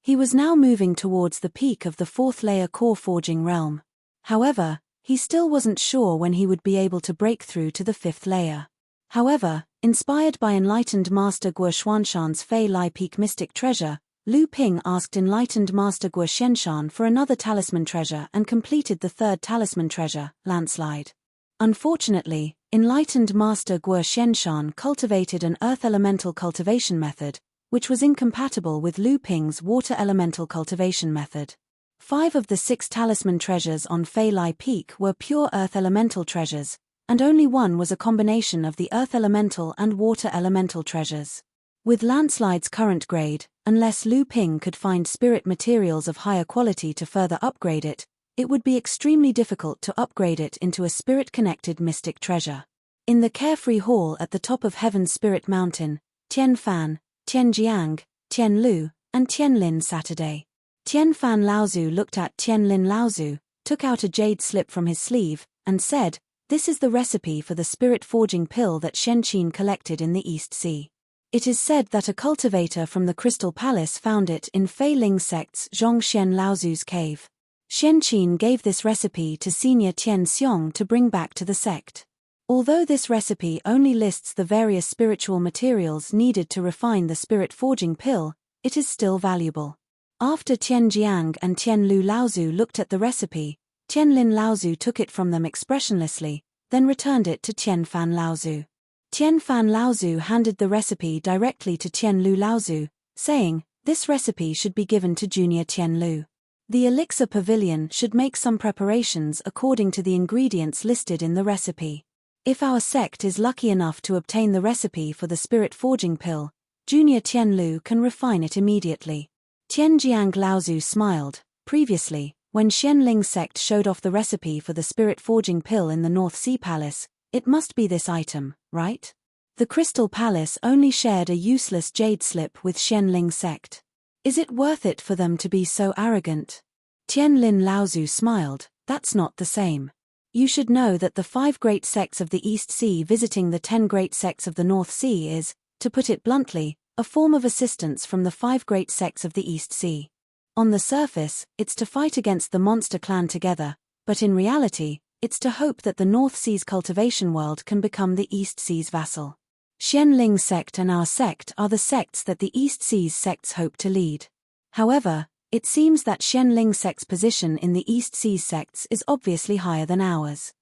He was now moving towards the peak of the 4th layer core forging realm. However, he still wasn't sure when he would be able to break through to the 5th layer. However, inspired by enlightened Master Guo Xuanshan's Fei Lai Peak mystic treasure, Lu Ping asked enlightened Master Guo Xianshan for another talisman treasure and completed the 3rd talisman treasure, Landslide. Unfortunately, enlightened Master Guo Xianshan cultivated an earth elemental cultivation method, which was incompatible with Lu Ping's water elemental cultivation method. 5 of the 6 talisman treasures on Fei Lai Peak were pure earth elemental treasures, and only 1 was a combination of the earth elemental and water elemental treasures. With landslide's current grade, unless Lu Ping could find spirit materials of higher quality to further upgrade it, it would be extremely difficult to upgrade it into a spirit-connected mystic treasure. In the carefree hall at the top of Heaven's Spirit Mountain, Tian Fan, Tian Jiang, Tian Lu, and Tian Lin Saturday. Tian Fan Laozu looked at Tian Lin Laozu, took out a jade slip from his sleeve, and said, "This is the recipe for the spirit-forging pill that Shen Qin collected in the East Sea. It is said that a cultivator from the Crystal Palace found it in Fei Ling sect's Zhongshen Laozu's cave. Shen Qin gave this recipe to Senior Tian Xiong to bring back to the sect. Although this recipe only lists the various spiritual materials needed to refine the spirit-forging pill, it is still valuable." After Tian Jiang and Tian Lu Laozu looked at the recipe, Tian Lin Laozu took it from them expressionlessly, then returned it to Tian Fan Laozu. Tian Fan Laozu handed the recipe directly to Tian Lu Laozu, saying, "This recipe should be given to Junior Tian Lu. The elixir pavilion should make some preparations according to the ingredients listed in the recipe. If our sect is lucky enough to obtain the recipe for the spirit-forging pill, Junior Tian Lu can refine it immediately." Tian Jiang Laozu smiled. Previously, when Xian Ling sect showed off the recipe for the spirit-forging pill in the North Sea Palace, it must be this item, right? The Crystal Palace only shared a useless jade slip with Xian Ling sect. Is it worth it for them to be so arrogant? Tian Lin Laozu smiled. That's not the same. You should know that the 5 great sects of the East Sea visiting the 10 great sects of the North Sea is, to put it bluntly, a form of assistance from the 5 great sects of the East Sea. On the surface, it's to fight against the monster clan together, but in reality, it's to hope that the North Sea's cultivation world can become the East Sea's vassal. Xian Ling sect and our sect are the sects that the East Sea's sects hope to lead. However, it seems that Xian Ling sect's position in the East Sea's sects is obviously higher than ours.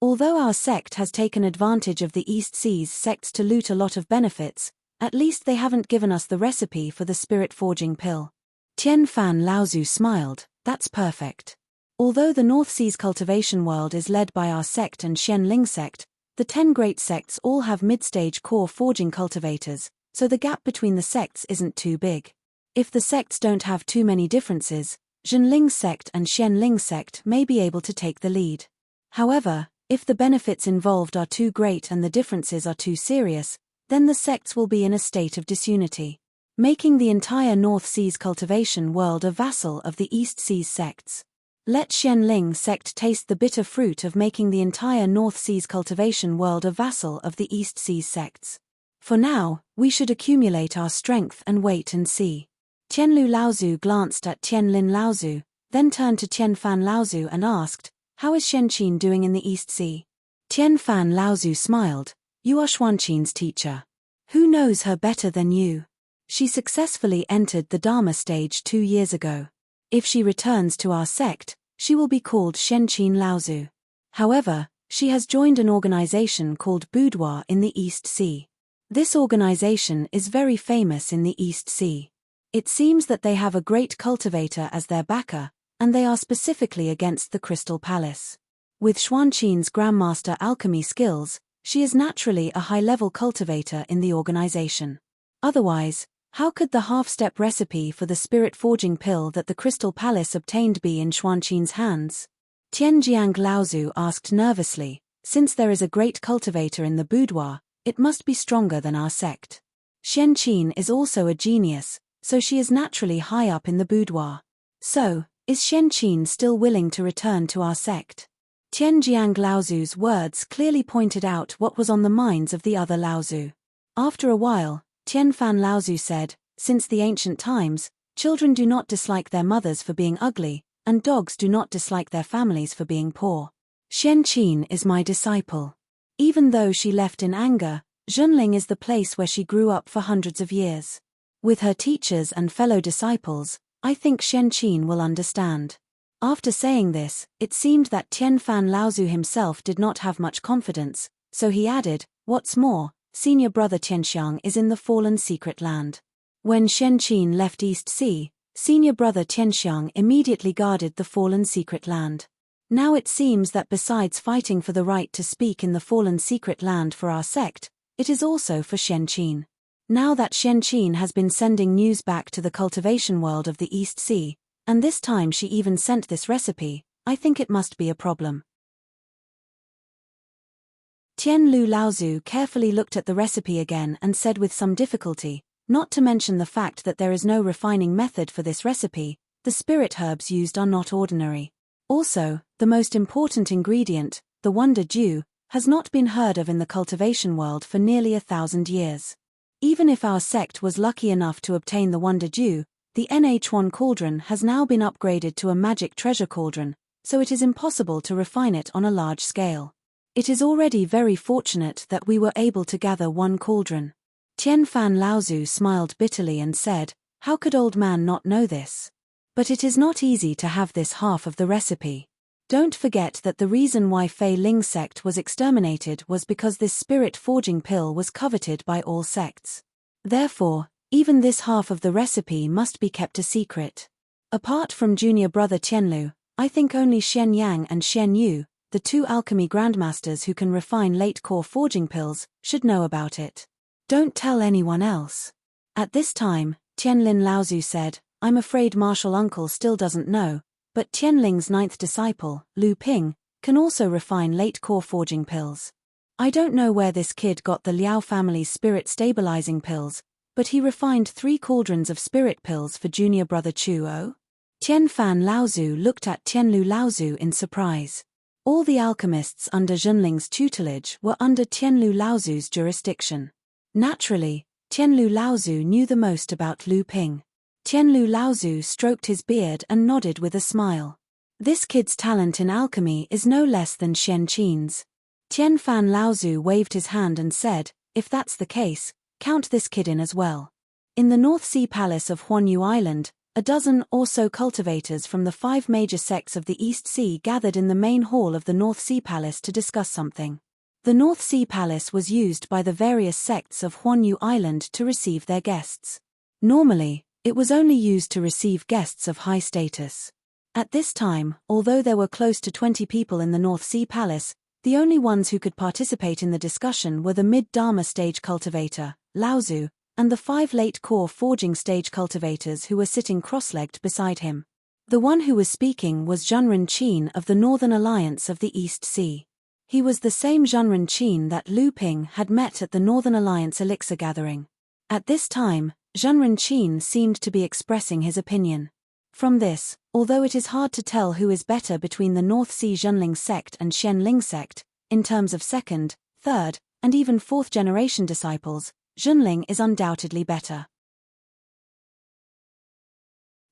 Although our sect has taken advantage of the East Sea's sects to loot a lot of benefits, at least they haven't given us the recipe for the spirit-forging pill. Tian Fan Laozu smiled. That's perfect. Although the North Sea's cultivation world is led by our sect and Xian Ling sect, the 10 great sects all have mid-stage core forging cultivators, so the gap between the sects isn't too big. If the sects don't have too many differences, Zhen Ling sect and Xian Ling sect may be able to take the lead. However, if the benefits involved are too great and the differences are too serious, then the sects will be in a state of disunity, making the entire North Sea's cultivation world a vassal of the East Sea's sects. Let Xian Ling sect taste the bitter fruit of making the entire North Sea's cultivation world a vassal of the East Sea's sects. For now, we should accumulate our strength and wait and see. Tian Lu Laozu glanced at Tian Lin Laozu, then turned to Tian Fan Laozu and asked, "How is Shen Qin doing in the East Sea?" Tian Fan Laozu smiled. "You are Xuanqin's teacher. Who knows her better than you? She successfully entered the Dharma stage 2 years ago. If she returns to our sect, she will be called Shen Qin Laozu. However, she has joined an organization called Boudoir in the East Sea. This organization is very famous in the East Sea. It seems that they have a great cultivator as their backer, and they are specifically against the Crystal Palace. With Xuanqin's Grandmaster alchemy skills, she is naturally a high-level cultivator in the organization. Otherwise, how could the half-step recipe for the spirit-forging pill that the Crystal Palace obtained be in Xuanqin's hands? Tian Jiang Laozu asked nervously, "Since there is a great cultivator in the boudoir, it must be stronger than our sect. Shen Qin is also a genius, so she is naturally high up in the boudoir. So, is Shen Qin still willing to return to our sect?" Tian Jiang Laozu's words clearly pointed out what was on the minds of the other Laozu. After a while, Tian Fan Laozu said, "Since the ancient times, children do not dislike their mothers for being ugly, and dogs do not dislike their families for being poor. Shen Qin is my disciple. Even though she left in anger, Zhenling is the place where she grew up for hundreds of years. With her teachers and fellow disciples, I think Shen Qin will understand." After saying this, it seemed that Tian Fan Laozu himself did not have much confidence, so he added, "What's more, senior brother Tianxiang is in the fallen secret land. When Shen Qin left East Sea, senior brother Tianxiang immediately guarded the fallen secret land. Now it seems that besides fighting for the right to speak in the fallen secret land for our sect, it is also for Qian. Now that Qian has been sending news back to the cultivation world of the East Sea, and this time she even sent this recipe, I think it must be a problem. Tianlu Laozu carefully looked at the recipe again and said with some difficulty, not to mention the fact that there is no refining method for this recipe, the spirit herbs used are not ordinary. Also, the most important ingredient, the wonder dew, has not been heard of in the cultivation world for nearly 1,000 years. Even if our sect was lucky enough to obtain the wonder dew, the NH1 cauldron has now been upgraded to a magic treasure cauldron, so it is impossible to refine it on a large scale. It is already very fortunate that we were able to gather one cauldron. Tianfan Laozu smiled bitterly and said, how could old man not know this? But it is not easy to have this half of the recipe. Don't forget that the reason why Fei Ling sect was exterminated was because this spirit forging pill was coveted by all sects. Therefore, even this half of the recipe must be kept a secret. Apart from junior brother Tianlu, I think only Xian Yang and Xian Yu, the two alchemy grandmasters who can refine late core forging pills, should know about it. Don't tell anyone else. At this time, Tianlin Laozu said, I'm afraid Martial Uncle still doesn't know, but Tianling's 9th disciple, Lu Ping, can also refine late core forging pills. I don't know where this kid got the Liao family's spirit stabilizing pills, but he refined 3 cauldrons of spirit pills for junior brother Chuo. Tianfan Laozu looked at Tianlu Laozu in surprise. All the alchemists under Zhenling's tutelage were under Tianlu Laozu's jurisdiction. Naturally, Tianlu Laozu knew the most about Lu Ping. Tianlu Laozu stroked his beard and nodded with a smile. This kid's talent in alchemy is no less than Qian's. Tianfan Laozu waved his hand and said, if that's the case, count this kid in as well. In the North Sea Palace of Huanyu Island, a dozen or so cultivators from the 5 major sects of the East Sea gathered in the main hall of the North Sea Palace to discuss something. The North Sea Palace was used by the various sects of Huanyu Island to receive their guests. Normally, it was only used to receive guests of high status. At this time, although there were close to 20 people in the North Sea Palace, the only ones who could participate in the discussion were the mid-Dharma stage cultivator, Laozu, and the 5 late core forging stage cultivators who were sitting cross-legged beside him. The one who was speaking was Zhenren Qin of the Northern Alliance of the East Sea. He was the same Zhenren Qin that Lu Ping had met at the Northern Alliance elixir gathering. At this time, Zhenren Qin seemed to be expressing his opinion. From this, although it is hard to tell who is better between the North Sea Zhenling sect and Qianling sect, in terms of 2nd, 3rd, and even 4th generation disciples, Zhenling is undoubtedly better.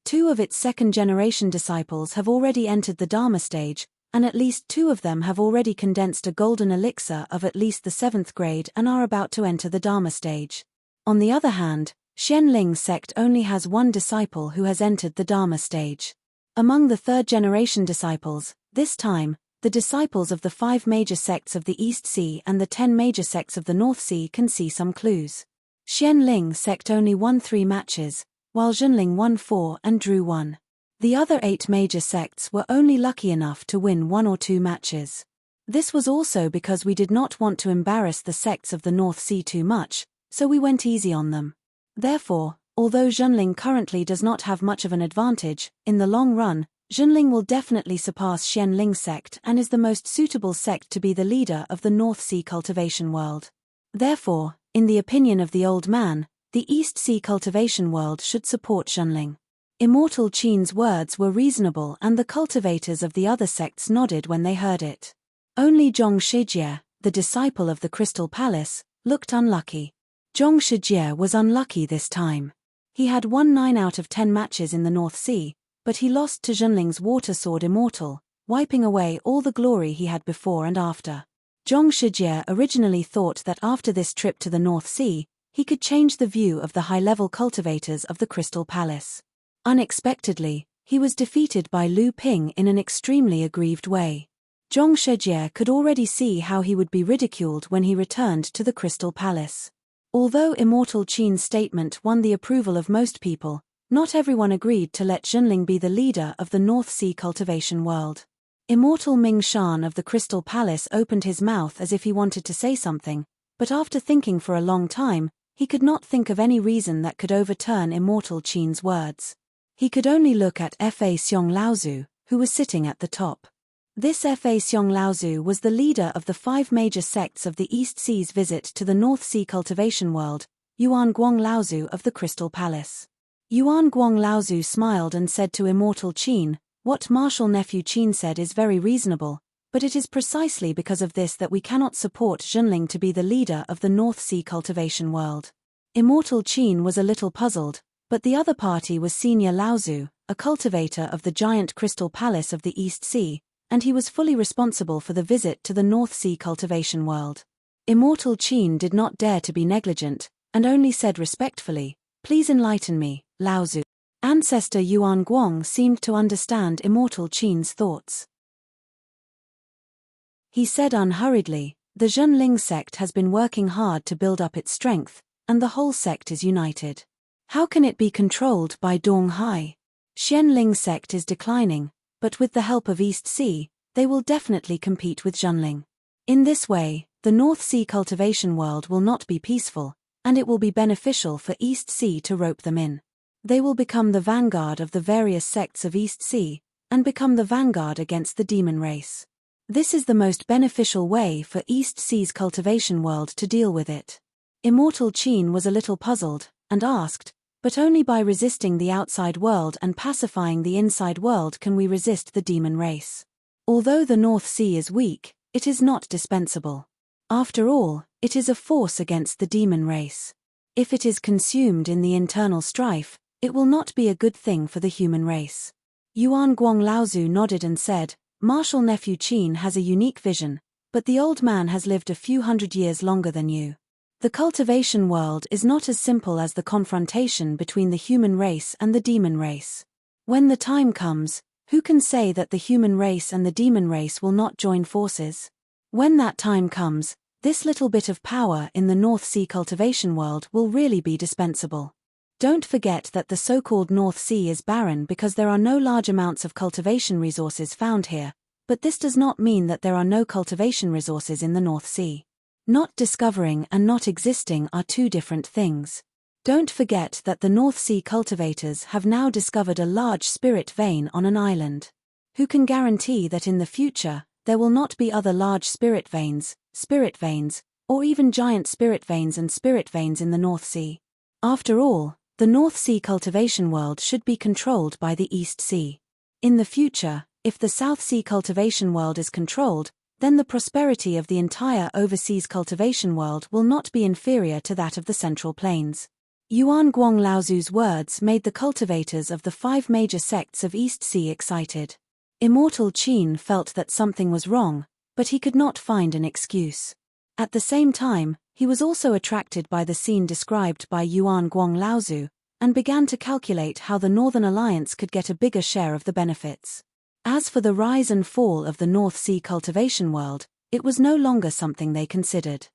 2 of its 2nd generation disciples have already entered the Dharma stage, and at least 2 of them have already condensed a golden elixir of at least the 7th grade and are about to enter the Dharma stage. On the other hand, Qianling sect only has 1 disciple who has entered the Dharma stage. Among the 3rd generation disciples, this time, the disciples of the 5 major sects of the East Sea and the 10 major sects of the North Sea can see some clues. Qianling sect only won 3 matches, while Zhenling won 4 and drew 1. The other 8 major sects were only lucky enough to win 1 or 2 matches. This was also because we did not want to embarrass the sects of the North Sea too much, so we went easy on them. Therefore, although Zhenling currently does not have much of an advantage, in the long run, Zhenling will definitely surpass Qianling sect and is the most suitable sect to be the leader of the North Sea cultivation world. Therefore, in the opinion of the old man, the East Sea cultivation world should support Zhenling. Immortal Qin's words were reasonable and the cultivators of the other sects nodded when they heard it. Only Zhong Shijie, the disciple of the Crystal Palace, looked unlucky. Zhong Shijie was unlucky this time. He had won 9 out of 10 matches in the North Sea, but he lost to Zhenling's water sword Immortal, wiping away all the glory he had before and after. Zhong Shijie originally thought that after this trip to the North Sea, he could change the view of the high-level cultivators of the Crystal Palace. Unexpectedly, he was defeated by Lu Ping in an extremely aggrieved way. Zhong Shijie could already see how he would be ridiculed when he returned to the Crystal Palace. Although Immortal Qin's statement won the approval of most people, not everyone agreed to let Zhenling be the leader of the North Sea cultivation world. Immortal Ming Shan of the Crystal Palace opened his mouth as if he wanted to say something, But after thinking for a long time, he could not think of any reason that could overturn Immortal Qin's words. He could only look at Fa Xiong Laozu, who was sitting at the top. This Fa Xiong Laozu was the leader of the 5 major sects of the East Sea's visit to the North Sea cultivation world, Yuan Guang Laozu of the Crystal Palace. Yuan Guang Laozu smiled and said to Immortal Qin, "What Martial Nephew Qin said is very reasonable, but it is precisely because of this that we cannot support Zhenling to be the leader of the North Sea cultivation world." Immortal Qin was a little puzzled, but the other party was Senior Laozu, a cultivator of the giant Crystal Palace of the East Sea, and he was fully responsible for the visit to the North Sea cultivation world. Immortal Qin did not dare to be negligent, and only said respectfully, "Please enlighten me, Laozu." Ancestor Yuan Guang seemed to understand Immortal Qin's thoughts. He said unhurriedly, "The Zhenling sect has been working hard to build up its strength, and the whole sect is united. How can it be controlled by Dong Hai? Xianling sect is declining, but with the help of East Sea, they will definitely compete with Zhenling. In this way, the North Sea cultivation world will not be peaceful, and it will be beneficial for East Sea to rope them in. They will become the vanguard of the various sects of East Sea, and become the vanguard against the demon race. This is the most beneficial way for East Sea's cultivation world to deal with it." Immortal Qin was a little puzzled, and asked, "But only by resisting the outside world and pacifying the inside world can we resist the demon race. Although the North Sea is weak, it is not dispensable. After all, it is a force against the demon race. If it is consumed in the internal strife, it will not be a good thing for the human race." Yuan Guang Laozu nodded and said, "Martial Nephew Qin has a unique vision, but the old man has lived a few hundred years longer than you. The cultivation world is not as simple as the confrontation between the human race and the demon race. When the time comes, who can say that the human race and the demon race will not join forces? When that time comes, this little bit of power in the North Sea cultivation world will really be dispensable. Don't forget that the so-called North Sea is barren because there are no large amounts of cultivation resources found here, but this does not mean that there are no cultivation resources in the North Sea. Not discovering and not existing are two different things. Don't forget that the North Sea cultivators have now discovered a large spirit vein on an island. Who can guarantee that in the future, there will not be other large spirit veins, or even giant spirit veins and spirit veins in the North Sea? After all, the North Sea cultivation world should be controlled by the East Sea. In the future, if the South Sea cultivation world is controlled, then the prosperity of the entire overseas cultivation world will not be inferior to that of the Central Plains." Yuan Guang Laozu's words made the cultivators of the 5 major sects of East Sea excited. Immortal Qin felt that something was wrong, but he could not find an excuse. At the same time, he was also attracted by the scene described by Yuan Guang Laozu, and began to calculate how the Northern Alliance could get a bigger share of the benefits. As for the rise and fall of the North Sea cultivation world, it was no longer something they considered.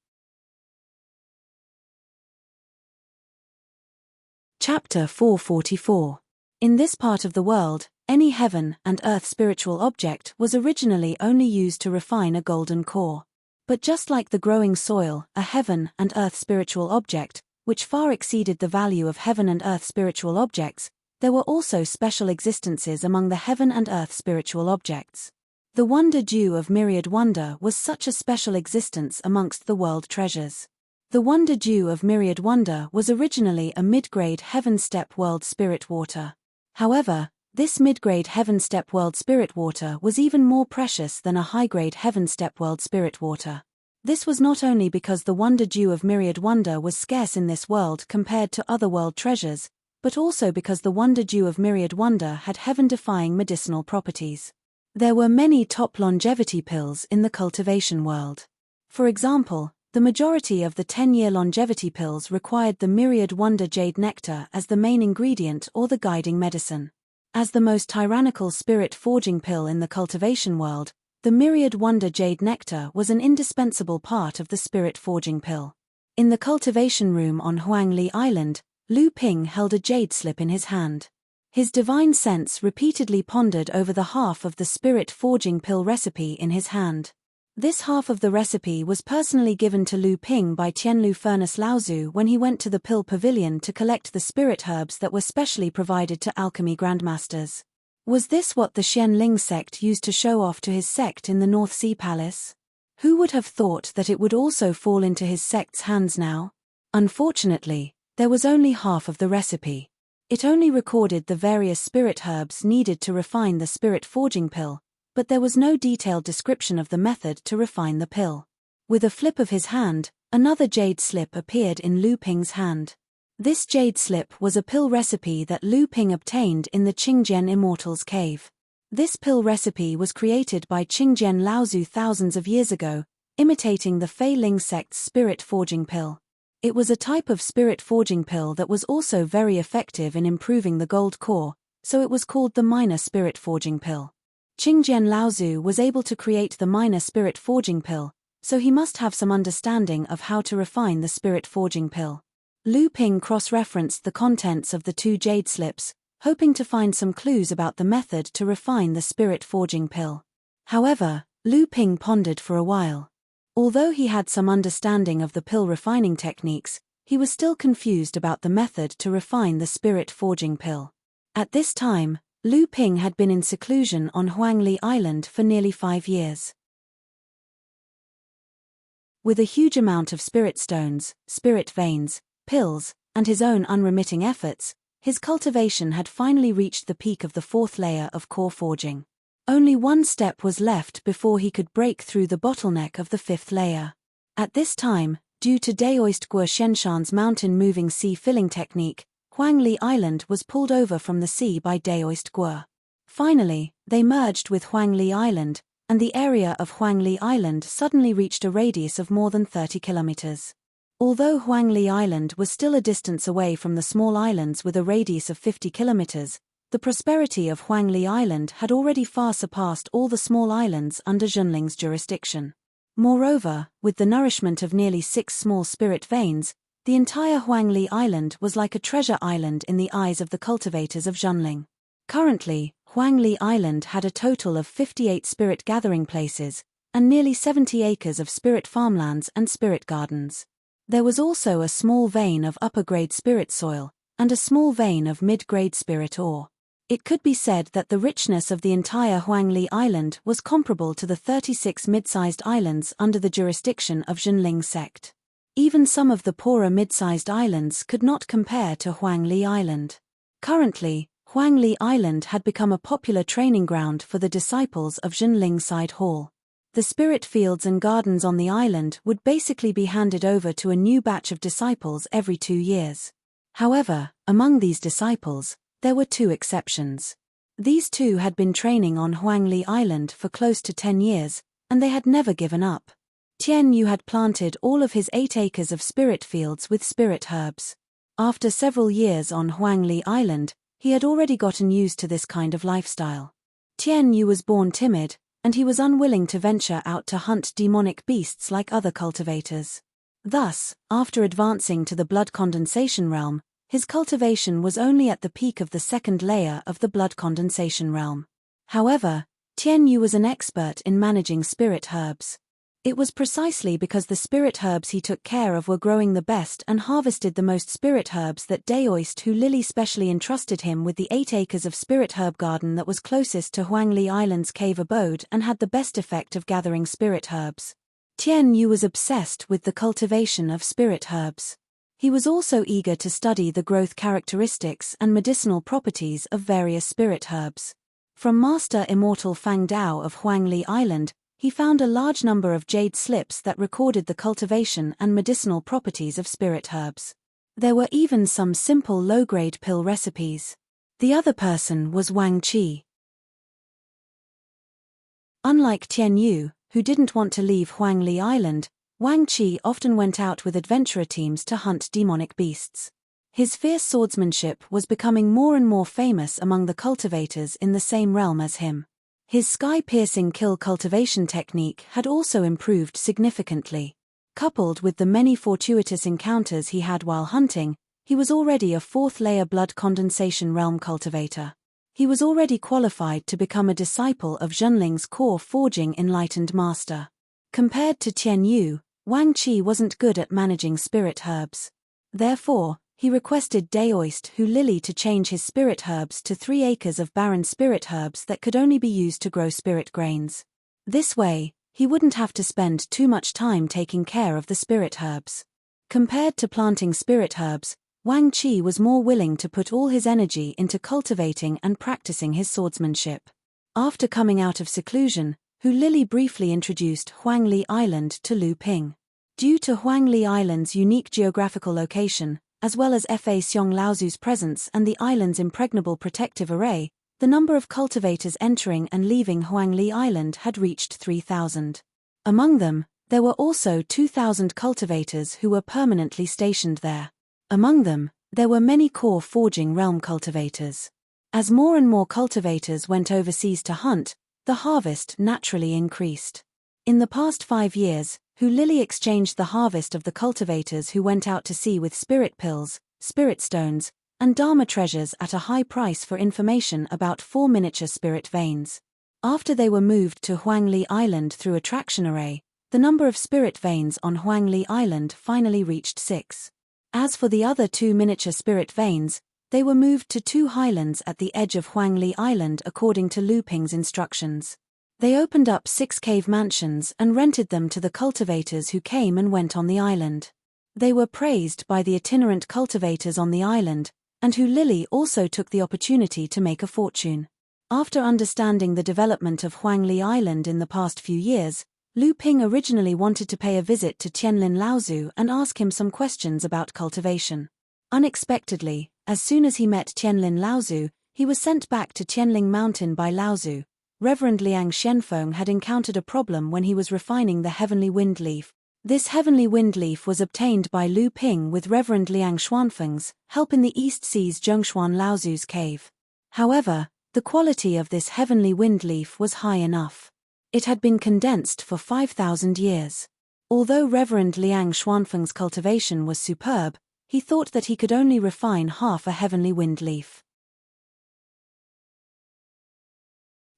Chapter 444. In this part of the world, any heaven and earth spiritual object was originally only used to refine a golden core. But just like the growing soil, a heaven and earth spiritual object, which far exceeded the value of heaven and earth spiritual objects, there were also special existences among the heaven and earth spiritual objects. The wonder dew of myriad wonder was such a special existence amongst the world treasures. The wonder dew of myriad wonder was originally a mid-grade heaven step world spirit water. However, this mid-grade heaven step world spirit water was even more precious than a high-grade heaven step world spirit water. This was not only because the wonder dew of myriad wonder was scarce in this world compared to other world treasures, but also because the wonder dew of myriad wonder had heaven-defying medicinal properties. There were many top longevity pills in the cultivation world. For example, the majority of the 10-year longevity pills required the myriad wonder jade nectar as the main ingredient or the guiding medicine. As the most tyrannical spirit forging pill in the cultivation world, the myriad wonder jade nectar was an indispensable part of the spirit forging pill. In the cultivation room on Huangli Island, Lu Ping held a jade slip in his hand. His divine sense repeatedly pondered over the half of the spirit forging pill recipe in his hand. This half of the recipe was personally given to Lu Ping by Tianlu Furnace Laozu when he went to the Pill Pavilion to collect the spirit herbs that were specially provided to alchemy grandmasters. Was this what the Xianling sect used to show off to his sect in the North Sea Palace? Who would have thought that it would also fall into his sect's hands now? Unfortunately, there was only half of the recipe. It only recorded the various spirit herbs needed to refine the spirit forging pill, but there was no detailed description of the method to refine the pill. With a flip of his hand, another jade slip appeared in Lu Ping's hand. This jade slip was a pill recipe that Lu Ping obtained in the Qingjian Immortals Cave. This pill recipe was created by Qingjian Laozu thousands of years ago, imitating the Fei Ling sect's spirit forging pill. It was a type of spirit forging pill that was also very effective in improving the gold core, so it was called the minor spirit forging pill. Qingjian Laozu was able to create the minor spirit forging pill, so he must have some understanding of how to refine the spirit forging pill. Lu Ping cross-referenced the contents of the two jade slips, hoping to find some clues about the method to refine the spirit forging pill. However, Lu Ping pondered for a while. Although he had some understanding of the pill refining techniques, he was still confused about the method to refine the spirit forging pill. At this time, Lu Ping had been in seclusion on Huangli Island for nearly 5 years. With a huge amount of spirit stones, spirit veins, pills, and his own unremitting efforts, his cultivation had finally reached the peak of the 4th layer of core forging. Only one step was left before he could break through the bottleneck of the 5th layer. At this time, due to Daoist Guo Shenshan's mountain-moving sea filling technique, Huangli Island was pulled over from the sea by Daoist Guo. Finally, they merged with Huangli Island, and the area of Huangli Island suddenly reached a radius of more than 30 kilometers. Although Huangli Island was still a distance away from the small islands with a radius of 50 kilometers, the prosperity of Huangli Island had already far surpassed all the small islands under Zhenling's jurisdiction. Moreover, with the nourishment of nearly 6 small spirit veins, the entire Huangli Island was like a treasure island in the eyes of the cultivators of Zhenling. Currently, Huangli Island had a total of 58 spirit gathering places, and nearly 70 acres of spirit farmlands and spirit gardens. There was also a small vein of upper-grade spirit soil, and a small vein of mid-grade spirit ore. It could be said that the richness of the entire Huangli Island was comparable to the 36 mid-sized islands under the jurisdiction of Zhenling sect. Even some of the poorer mid-sized islands could not compare to Huangli Island. Currently, Huangli Island had become a popular training ground for the disciples of Zhenling Side Hall. The spirit fields and gardens on the island would basically be handed over to a new batch of disciples every 2 years. However, among these disciples, there were 2 exceptions. These 2 had been training on Huangli Island for close to 10 years, and they had never given up. Tian Yu had planted all of his 8 acres of spirit fields with spirit herbs. After several years on Huangli Island, he had already gotten used to this kind of lifestyle. Tian Yu was born timid, and he was unwilling to venture out to hunt demonic beasts like other cultivators. Thus, after advancing to the blood condensation realm, his cultivation was only at the peak of the 2nd layer of the blood condensation realm. However, Tian Yu was an expert in managing spirit herbs. It was precisely because the spirit herbs he took care of were growing the best and harvested the most spirit herbs that Daoist Hu Lily specially entrusted him with the 8 acres of spirit herb garden that was closest to Huangli Island's cave abode and had the best effect of gathering spirit herbs. Tian Yu was obsessed with the cultivation of spirit herbs. He was also eager to study the growth characteristics and medicinal properties of various spirit herbs. From Master Immortal Fang Dao of Huangli Island, he found a large number of jade slips that recorded the cultivation and medicinal properties of spirit herbs. There were even some simple low-grade pill recipes. The other person was Wang Qi. Unlike Tian Yu, who didn't want to leave Huangli Island, Wang Qi often went out with adventurer teams to hunt demonic beasts. His fierce swordsmanship was becoming more and more famous among the cultivators in the same realm as him. His sky-piercing kill cultivation technique had also improved significantly. Coupled with the many fortuitous encounters he had while hunting, he was already a 4th-layer blood condensation realm cultivator. He was already qualified to become a disciple of Zhenling's core forging enlightened master. Compared to Tian Yu, Wang Qi wasn't good at managing spirit herbs. Therefore, he requested Daoist Hu Lili to change his spirit herbs to 3 acres of barren spirit herbs that could only be used to grow spirit grains. This way, he wouldn't have to spend too much time taking care of the spirit herbs. Compared to planting spirit herbs, Wang Qi was more willing to put all his energy into cultivating and practicing his swordsmanship. After coming out of seclusion, Hu Lili briefly introduced Huangli Island to Lu Ping. Due to Huangli Island's unique geographical location, as well as Fa Xiong Laozu's presence and the island's impregnable protective array, the number of cultivators entering and leaving Huangli Island had reached 3,000. Among them, there were also 2,000 cultivators who were permanently stationed there. Among them, there were many core forging realm cultivators. As more and more cultivators went overseas to hunt, the harvest naturally increased. In the past 5 years, Hu Lili exchanged the harvest of the cultivators who went out to sea with spirit pills, spirit stones, and dharma treasures at a high price for information about 4 miniature spirit veins. After they were moved to Huangli Island through attraction array, the number of spirit veins on Huangli Island finally reached 6. As for the other 2 miniature spirit veins, they were moved to 2 highlands at the edge of Huangli Island according to Lu Ping's instructions. They opened up 6 cave mansions and rented them to the cultivators who came and went on the island. They were praised by the itinerant cultivators on the island, and Hu Lili also took the opportunity to make a fortune. After understanding the development of Huangli Island in the past few years, Lu Ping originally wanted to pay a visit to Tianlin Laozu and ask him some questions about cultivation. Unexpectedly, as soon as he met Tianlin Laozu, he was sent back to Tianling Mountain by Laozu. Reverend Liang Shenfeng had encountered a problem when he was refining the heavenly wind leaf. This heavenly wind leaf was obtained by Lu Ping with Reverend Liang Xuanfeng's help in the East Sea's Zhongshuan Laozu's cave. However, the quality of this heavenly wind leaf was high enough. It had been condensed for 5,000 years. Although Reverend Liang Xuanfeng's cultivation was superb, he thought that he could only refine half a heavenly wind leaf.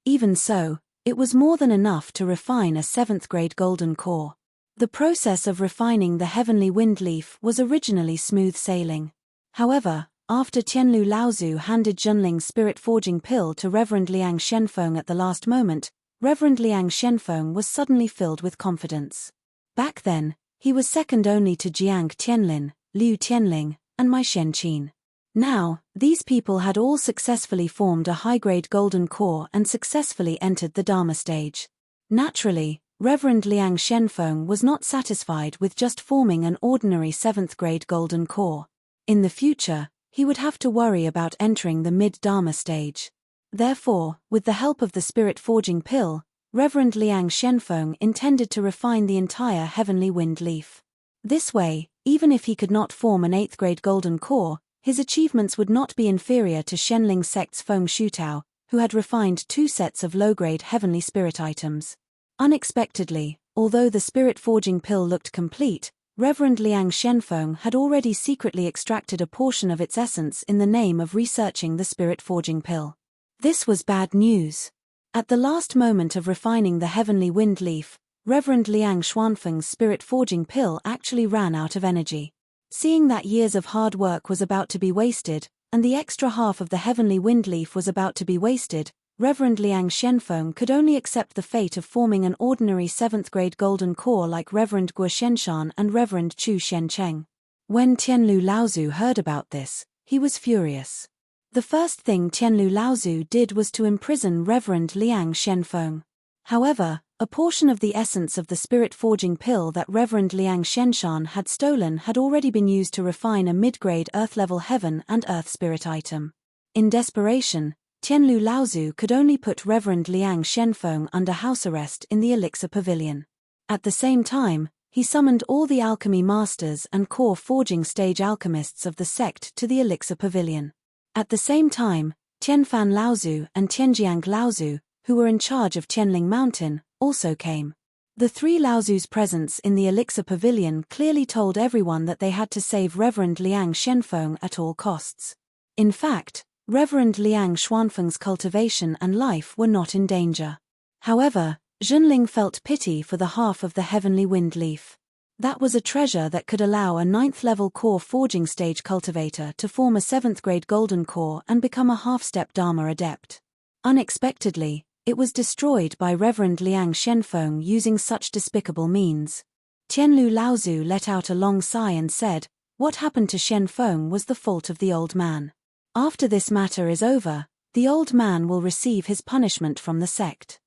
Even so, it was more than enough to refine a 7th-grade golden core. The process of refining the heavenly wind leaf was originally smooth sailing. However, after Tianlu Laozu handed Junling's spirit forging pill to Reverend Liang Shenfeng at the last moment, Reverend Liang Shenfeng was suddenly filled with confidence. Back then, he was second only to Jiang Tianlin, Liu Tianling, and Mai Shenqin. Now, these people had all successfully formed a high-grade golden core and successfully entered the Dharma stage. Naturally, Reverend Liang Shenfeng was not satisfied with just forming an ordinary 7th-grade golden core. In the future, he would have to worry about entering the mid-Dharma stage. Therefore, with the help of the spirit forging pill, Reverend Liang Shenfeng intended to refine the entire heavenly wind leaf. This way, even if he could not form an 8th-grade golden core, his achievements would not be inferior to Shenling sect's Feng Shutao, who had refined 2 sets of low-grade heavenly spirit items. Unexpectedly, although the spirit forging pill looked complete, Reverend Liang Shenfeng had already secretly extracted a portion of its essence in the name of researching the spirit forging pill. This was bad news. At the last moment of refining the heavenly wind leaf, Reverend Liang Xuanfeng's spirit forging pill actually ran out of energy. Seeing that years of hard work was about to be wasted, and the extra half of the heavenly wind leaf was about to be wasted, Reverend Liang Shenfeng could only accept the fate of forming an ordinary 7th-grade golden core like Reverend Guo Shenshan and Reverend Chu Shencheng. When Tianlu Laozu heard about this, he was furious. The first thing Tianlu Laozu did was to imprison Reverend Liang Shenfeng. However, a portion of the essence of the spirit forging pill that Reverend Liang Shenshan had stolen had already been used to refine a mid-grade earth-level heaven and earth spirit item. In desperation, Tianlu Laozu could only put Reverend Liang Shenfeng under house arrest in the Elixir Pavilion. At the same time, he summoned all the alchemy masters and core forging stage alchemists of the sect to the Elixir Pavilion. At the same time, Tianfan Laozu and Tianjiang Laozu, who were in charge of Tianling Mountain, also came. The 3 Laozu's presence in the Elixir Pavilion clearly told everyone that they had to save Reverend Liang Shenfeng at all costs. In fact, Reverend Liang Xuanfeng's cultivation and life were not in danger. However, Junling felt pity for the half of the heavenly wind leaf. That was a treasure that could allow a 9th-level core forging stage cultivator to form a 7th-grade golden core and become a half-step Dharma adept. Unexpectedly, it was destroyed by Reverend Liang Shenfeng using such despicable means. Tianlu Laozu let out a long sigh and said, "What happened to Shenfeng was the fault of the old man. After this matter is over, the old man will receive his punishment from the sect.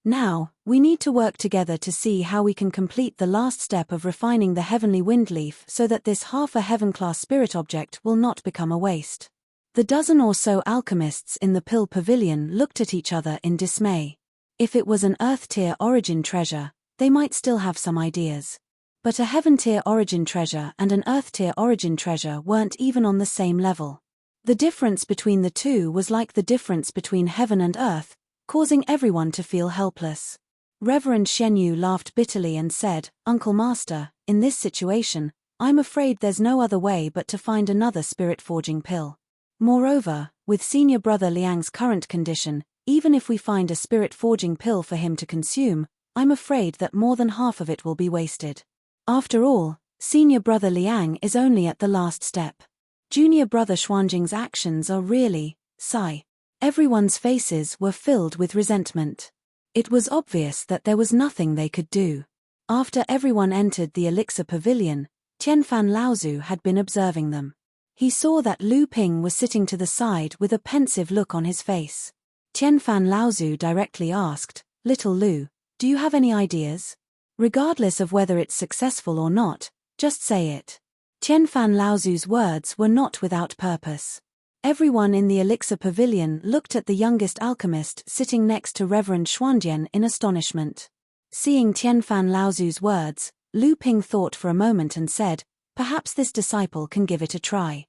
Now, we need to work together to see how we can complete the last step of refining the heavenly wind leaf so that this half a heaven-class spirit object will not become a waste." The dozen or so alchemists in the Pill Pavilion looked at each other in dismay. If it was an Earth-tier origin treasure, they might still have some ideas. But a Heaven-tier origin treasure and an Earth-tier origin treasure weren't even on the same level. The difference between the two was like the difference between heaven and earth, causing everyone to feel helpless. Reverend Shenyu laughed bitterly and said, "Uncle Master, in this situation, I'm afraid there's no other way but to find another spirit-forging pill. Moreover, with Senior Brother Liang's current condition, even if we find a spirit-forging pill for him to consume, I'm afraid that more than half of it will be wasted. After all, Senior Brother Liang is only at the last step. Junior Brother Xuanjing's actions are really, sigh." Everyone's faces were filled with resentment. It was obvious that there was nothing they could do. After everyone entered the Elixir Pavilion, Tianfan Laozu had been observing them. He saw that Lu Ping was sitting to the side with a pensive look on his face. Tianfan Laozu directly asked, "Little Lu, do you have any ideas? Regardless of whether it's successful or not, just say it." Tianfan Laozu's words were not without purpose. Everyone in the Elixir Pavilion looked at the youngest alchemist sitting next to Reverend Xuanjian in astonishment. Seeing Tianfan Laozu's words, Lu Ping thought for a moment and said, "Perhaps this disciple can give it a try."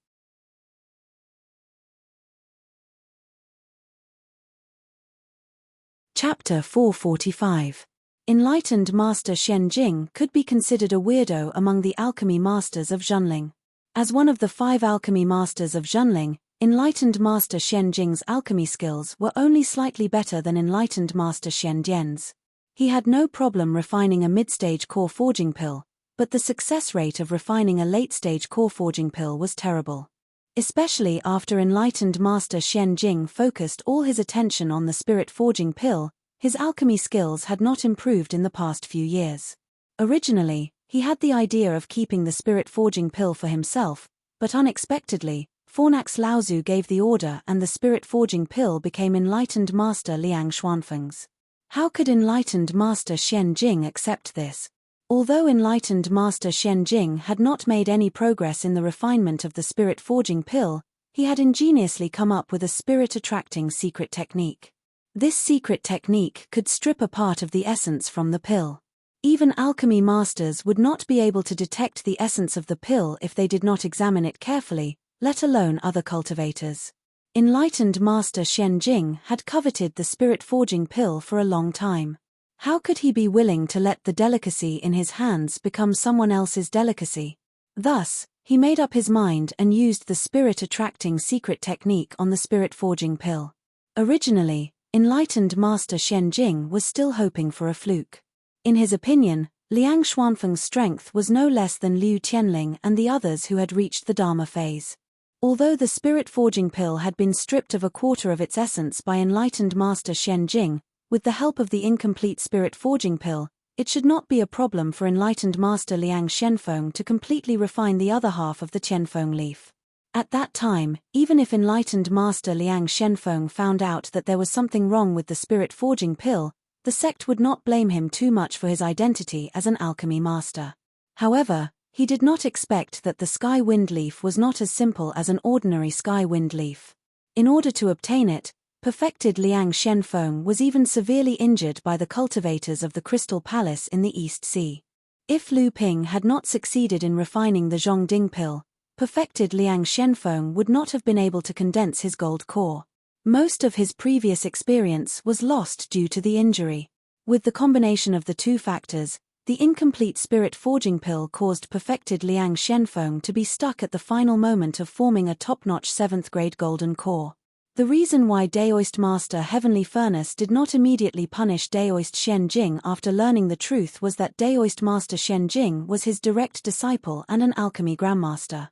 Chapter 445. Enlightened Master Shen Jing could be considered a weirdo among the alchemy masters of Zhenling. As one of the 5 alchemy masters of Zhenling, Enlightened Master Shen Jing's alchemy skills were only slightly better than Enlightened Master Shen Dian's. He had no problem refining a mid-stage core forging pill, but the success rate of refining a late-stage core forging pill was terrible. Especially after Enlightened Master Shen Jing focused all his attention on the spirit forging pill, his alchemy skills had not improved in the past few years. Originally, he had the idea of keeping the spirit forging pill for himself, but unexpectedly, Fornax Laozu gave the order and the spirit forging pill became Enlightened Master Liang Xuanfeng's. How could Enlightened Master Shen Jing accept this? Although Enlightened Master Shen Jing had not made any progress in the refinement of the spirit forging pill, he had ingeniously come up with a spirit-attracting secret technique. This secret technique could strip a part of the essence from the pill. Even alchemy masters would not be able to detect the essence of the pill if they did not examine it carefully, let alone other cultivators. Enlightened Master Shen Jing had coveted the spirit forging pill for a long time. How could he be willing to let the delicacy in his hands become someone else's delicacy? Thus, he made up his mind and used the spirit-attracting secret technique on the spirit forging pill. Originally, Enlightened Master Shen Jing was still hoping for a fluke. In his opinion, Liang Xuanfeng's strength was no less than Liu Tianling and the others who had reached the Dharma phase. Although the spirit forging pill had been stripped of a quarter of its essence by Enlightened Master Shen Jing, with the help of the incomplete spirit forging pill, it should not be a problem for Enlightened Master Liang Shenfeng to completely refine the other half of the Qianfeng leaf. At that time, even if Enlightened Master Liang Shenfeng found out that there was something wrong with the spirit forging pill, the sect would not blame him too much for his identity as an alchemy master. However, he did not expect that the sky wind leaf was not as simple as an ordinary sky wind leaf. In order to obtain it, perfected Liang Shenfeng was even severely injured by the cultivators of the Crystal Palace in the East Sea. If Lu Ping had not succeeded in refining the Zhongding pill, perfected Liang Shenfeng would not have been able to condense his gold core. Most of his previous experience was lost due to the injury. With the combination of the two factors, the incomplete spirit forging pill caused perfected Liang Shenfeng to be stuck at the final moment of forming a top-notch 7th grade golden core. The reason why Daoist Master Heavenly Furnace did not immediately punish Daoist Xian Jing after learning the truth was that Daoist Master Xian Jing was his direct disciple and an alchemy grandmaster.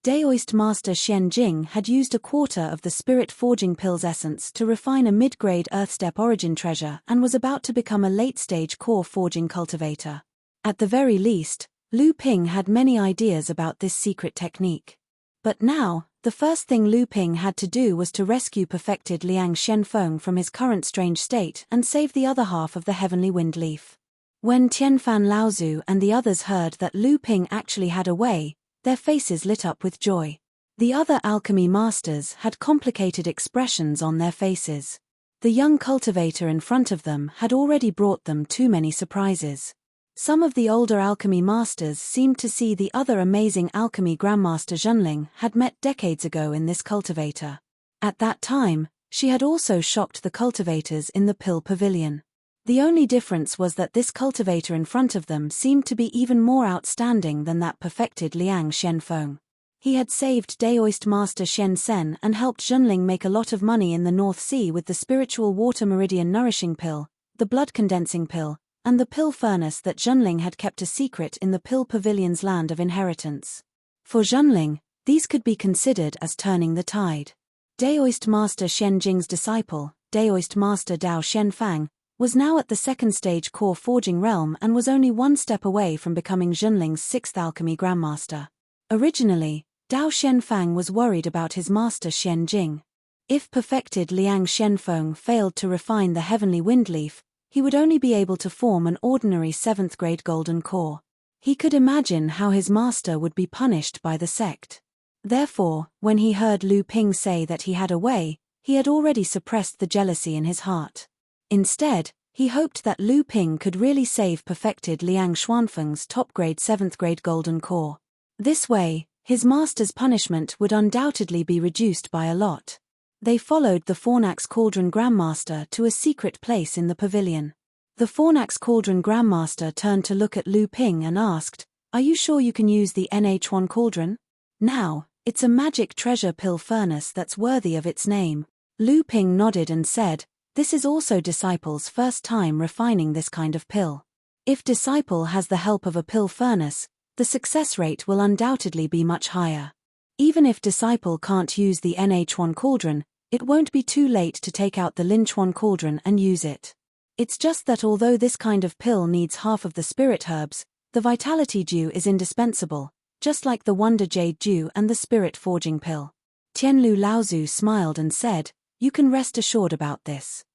Daoist Master Xian Jing had used a quarter of the Spirit Forging Pill's essence to refine a mid-grade Earthstep origin treasure and was about to become a late-stage core forging cultivator. At the very least, Lu Ping had many ideas about this secret technique. But now, the first thing Lu Ping had to do was to rescue perfected Liang Shenfeng from his current strange state and save the other half of the heavenly wind leaf. When Tianfan Laozu and the others heard that Lu Ping actually had a way, their faces lit up with joy. The other alchemy masters had complicated expressions on their faces. The young cultivator in front of them had already brought them too many surprises. Some of the older alchemy masters seemed to see the other amazing alchemy grandmaster Zhenling had met decades ago in this cultivator. At that time, she had also shocked the cultivators in the Pill Pavilion. The only difference was that this cultivator in front of them seemed to be even more outstanding than that perfected Liang Shenfeng. He had saved Daoist Master Shen Sen and helped Zhenling make a lot of money in the North Sea with the spiritual water meridian nourishing pill, the blood condensing pill, and the pill furnace that Zhenling had kept a secret in the Pill Pavilion's land of inheritance. For Zhenling, these could be considered as turning the tide. Daoist Master Shen Jing's disciple, Daoist Master Dao Shenfang, was now at the second stage core forging realm and was only one step away from becoming Zhenling's sixth alchemy grandmaster. Originally, Dao Shenfang was worried about his master Xian Jing. If perfected Liang Shenfeng failed to refine the heavenly wind leaf, he would only be able to form an ordinary 7th grade golden core. He could imagine how his master would be punished by the sect. Therefore, when he heard Lu Ping say that he had a way, he had already suppressed the jealousy in his heart. Instead, he hoped that Lu Ping could really save perfected Liang Xuanfeng's top-grade 7th grade golden core. This way, his master's punishment would undoubtedly be reduced by a lot. They followed the Fornax Cauldron Grandmaster to a secret place in the pavilion. The Fornax Cauldron Grandmaster turned to look at Lu Ping and asked, "Are you sure you can use the NH1 Cauldron? Now, it's a magic treasure pill furnace that's worthy of its name." Lu Ping nodded and said, "This is also Disciple's first time refining this kind of pill. If Disciple has the help of a pill furnace, the success rate will undoubtedly be much higher. Even if Disciple can't use the NH1 Cauldron, it won't be too late to take out the Linchuan Cauldron and use it. It's just that although this kind of pill needs half of the spirit herbs, the Vitality Dew is indispensable, just like the Wonder Jade Dew and the Spirit Forging Pill." Tianlu Laozu smiled and said, "You can rest assured about this.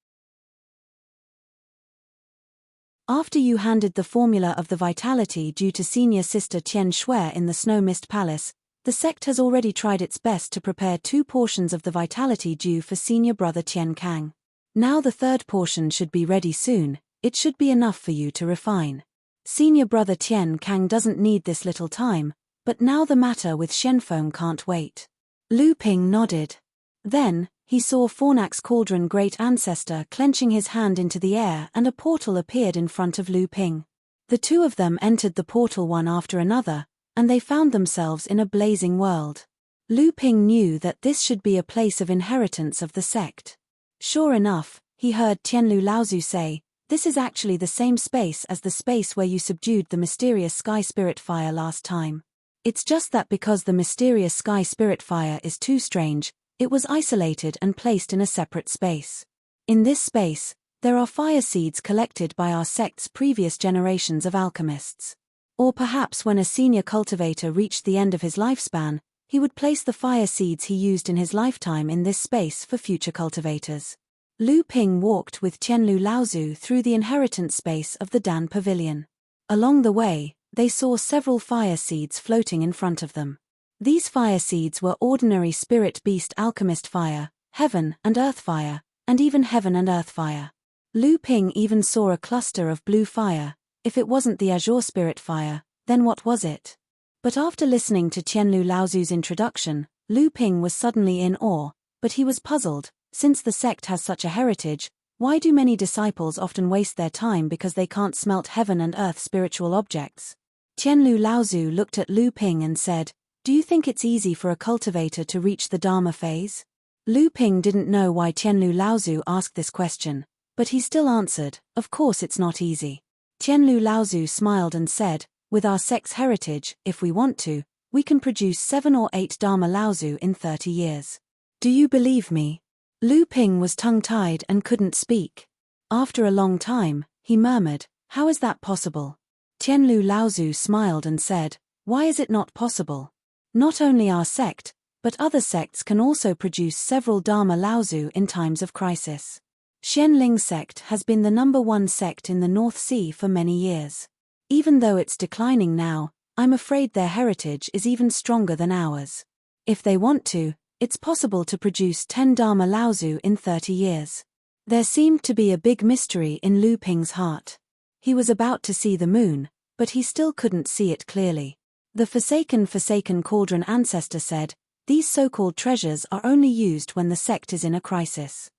After you handed the formula of the Vitality Dew to Senior Sister Tian Shui in the Snow Mist Palace, the sect has already tried its best to prepare 2 portions of the Vitality Dew for Senior Brother Tian Kang. Now the 3rd portion should be ready soon. It should be enough for you to refine. Senior Brother Tian Kang doesn't need this little time, but now the matter with Shenfeng can't wait." Lu Ping nodded. Then, he saw Fornax Cauldron Great Ancestor clenching his hand into the air and a portal appeared in front of Lu Ping. The two of them entered the portal one after another, and they found themselves in a blazing world. Lu Ping knew that this should be a place of inheritance of the sect. Sure enough, he heard Tianlu Laozu say, "This is actually the same space as the space where you subdued the mysterious sky spirit fire last time. It's just that because the mysterious sky spirit fire is too strange, it was isolated and placed in a separate space. In this space, there are fire seeds collected by our sect's previous generations of alchemists. Or perhaps when a senior cultivator reached the end of his lifespan, he would place the fire seeds he used in his lifetime in this space for future cultivators." Lu Ping walked with Tianlu Laozu through the inheritance space of the Dan Pavilion. Along the way, they saw several fire seeds floating in front of them. These fire seeds were ordinary spirit beast alchemist fire, heaven and earth fire, and even heaven and earth fire. Lu Ping even saw a cluster of blue fire. If it wasn't the azure spirit fire, then what was it? But after listening to Tianlu Laozu's introduction, Lu Ping was suddenly in awe, but he was puzzled. Since the sect has such a heritage, why do many disciples often waste their time because they can't smelt heaven and earth spiritual objects? Tianlu Laozu looked at Lu Ping and said, Do you think it's easy for a cultivator to reach the Dharma phase? Lu Ping didn't know why Qianlu Laozu asked this question, but he still answered, of course it's not easy. Qianlu Laozu smiled and said, with our sect's heritage, if we want to, we can produce 7 or 8 Dharma Laozu in 30 years. Do you believe me? Lu Ping was tongue-tied and couldn't speak. After a long time, he murmured, how is that possible? Qianlu Laozu smiled and said, why is it not possible? Not only our sect, but other sects can also produce several Dharma Laozu in times of crisis. Xianling sect has been the #1 sect in the North Sea for many years. Even though it's declining now, I'm afraid their heritage is even stronger than ours. If they want to, it's possible to produce 10 Dharma Laozu in 30 years. There seemed to be a big mystery in Lu Ping's heart. He was about to see the moon, but he still couldn't see it clearly. The forsaken cauldron ancestor said, these so-called treasures are only used when the sect is in a crisis.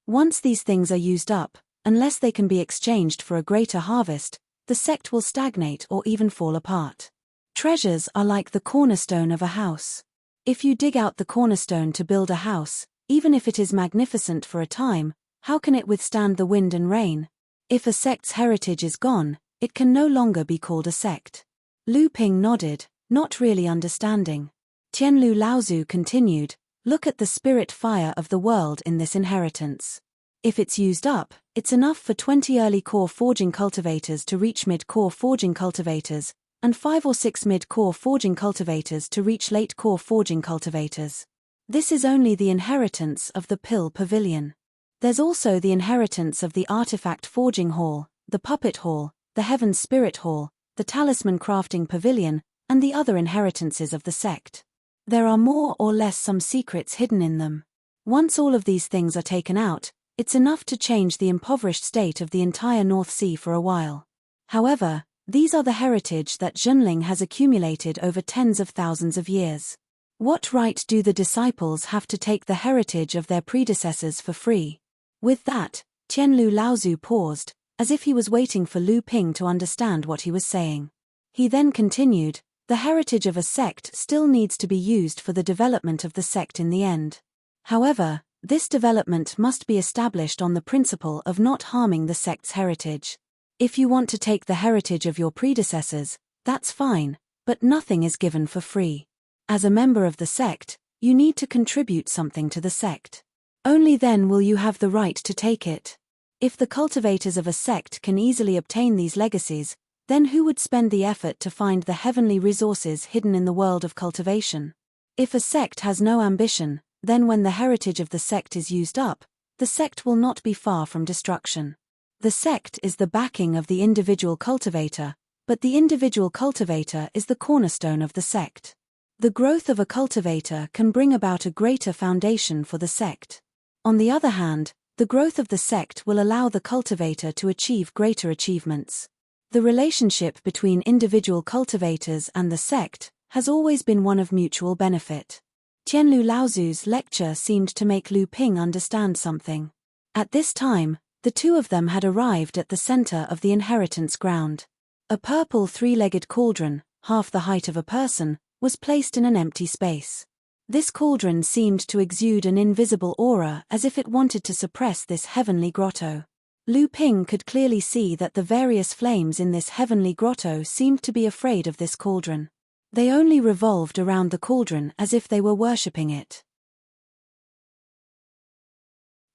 Once these things are used up, unless they can be exchanged for a greater harvest, the sect will stagnate or even fall apart. Treasures are like the cornerstone of a house. If you dig out the cornerstone to build a house, even if it is magnificent for a time, how can it withstand the wind and rain? If a sect's heritage is gone, it can no longer be called a sect. Lu Ping nodded, not really understanding. Qianlu Laozu continued, look at the spirit fire of the world in this inheritance. If it's used up, it's enough for 20 early core forging cultivators to reach mid-core forging cultivators, and 5 or 6 mid-core forging cultivators to reach late-core forging cultivators. This is only the inheritance of the Pill Pavilion. There's also the inheritance of the Artifact Forging Hall, the Puppet Hall, the Heaven Spirit Hall, the Talisman Crafting Pavilion, and the other inheritances of the sect. There are more or less some secrets hidden in them. Once all of these things are taken out, it's enough to change the impoverished state of the entire North Sea for a while. However, these are the heritage that Zhenling has accumulated over tens of thousands of years. What right do the disciples have to take the heritage of their predecessors for free? With that, Qianlu Laozu paused, as if he was waiting for Lu Ping to understand what he was saying. He then continued, the heritage of a sect still needs to be used for the development of the sect in the end. However, this development must be established on the principle of not harming the sect's heritage. If you want to take the heritage of your predecessors, that's fine, but nothing is given for free. As a member of the sect, you need to contribute something to the sect. Only then will you have the right to take it. If the cultivators of a sect can easily obtain these legacies, then who would spend the effort to find the heavenly resources hidden in the world of cultivation? If a sect has no ambition, then when the heritage of the sect is used up, the sect will not be far from destruction. The sect is the backing of the individual cultivator, but the individual cultivator is the cornerstone of the sect. The growth of a cultivator can bring about a greater foundation for the sect. On the other hand, the growth of the sect will allow the cultivator to achieve greater achievements. The relationship between individual cultivators and the sect has always been one of mutual benefit. Qianlu Laozu's lecture seemed to make Lu Ping understand something. At this time, the two of them had arrived at the center of the inheritance ground. A purple 3-legged cauldron, half the height of a person, was placed in an empty space. This cauldron seemed to exude an invisible aura as if it wanted to suppress this heavenly grotto. Lu Ping could clearly see that the various flames in this heavenly grotto seemed to be afraid of this cauldron. They only revolved around the cauldron as if they were worshipping it.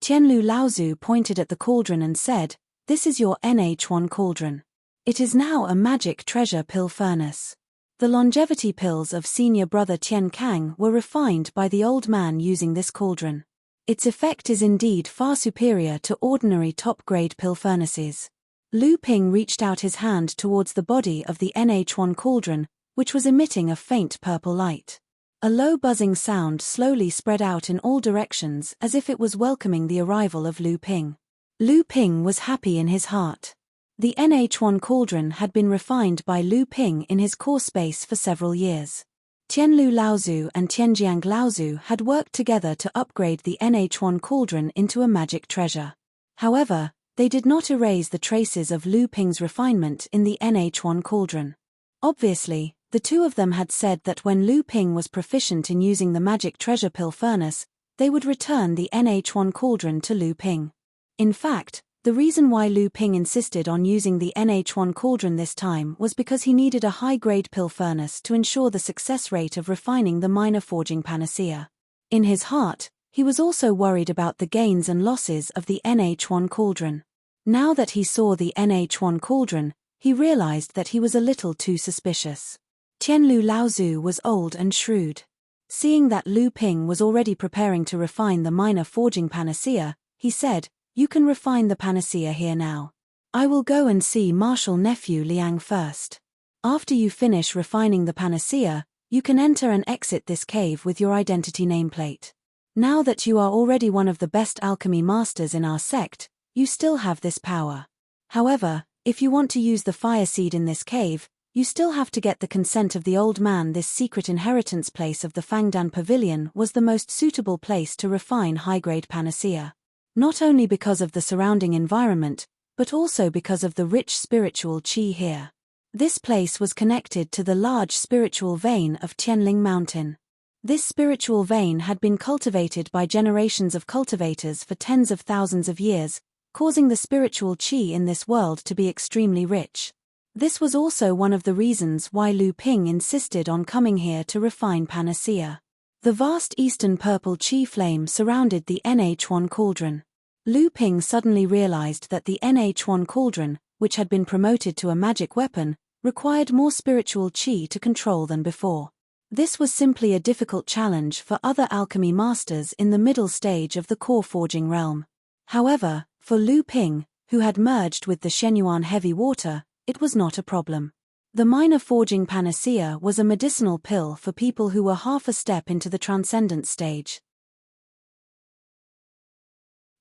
Qianlu Laozu pointed at the cauldron and said, "This is your NH1 cauldron. It is now a magic treasure pill furnace." The longevity pills of senior brother Tian Kang were refined by the old man using this cauldron. Its effect is indeed far superior to ordinary top-grade pill furnaces. Lu Ping reached out his hand towards the body of the NH1 cauldron, which was emitting a faint purple light. A low buzzing sound slowly spread out in all directions as if it was welcoming the arrival of Lu Ping. Lu Ping was happy in his heart. The NH1 cauldron had been refined by Lu Ping in his core space for several years. Qianlu Laozu and Tianjiang Laozu had worked together to upgrade the NH1 cauldron into a magic treasure. However, they did not erase the traces of Lu Ping's refinement in the NH1 cauldron. Obviously, the two of them had said that when Lu Ping was proficient in using the magic treasure pill furnace, they would return the NH1 cauldron to Lu Ping. In fact, the reason why Lu Ping insisted on using the NH1 cauldron this time was because he needed a high-grade pill furnace to ensure the success rate of refining the minor forging panacea. In his heart, he was also worried about the gains and losses of the NH1 cauldron. Now that he saw the NH1 cauldron, he realized that he was a little too suspicious. Tianlu Laozu was old and shrewd. Seeing that Lu Ping was already preparing to refine the minor forging panacea, he said, "You can refine the panacea here now. I will go and see Marshal Nephew Liang first. After you finish refining the panacea, you can enter and exit this cave with your identity nameplate. Now that you are already one of the best alchemy masters in our sect, you still have this power. However, if you want to use the fire seed in this cave, you still have to get the consent of the old man. This secret inheritance place of the Fangdan Pavilion was the most suitable place to refine high-grade panacea. Not only because of the surrounding environment, but also because of the rich spiritual qi here. This place was connected to the large spiritual vein of Tianling Mountain. This spiritual vein had been cultivated by generations of cultivators for tens of thousands of years, causing the spiritual qi in this world to be extremely rich. This was also one of the reasons why Lu Ping insisted on coming here to refine panacea. The vast eastern purple qi flame surrounded the NH1 cauldron. Lu Ping suddenly realized that the NH1 cauldron, which had been promoted to a magic weapon, required more spiritual qi to control than before. This was simply a difficult challenge for other alchemy masters in the middle stage of the core forging realm. However, for Lu Ping, who had merged with the Shenyuan heavy water, it was not a problem. The minor forging panacea was a medicinal pill for people who were half a step into the transcendent stage.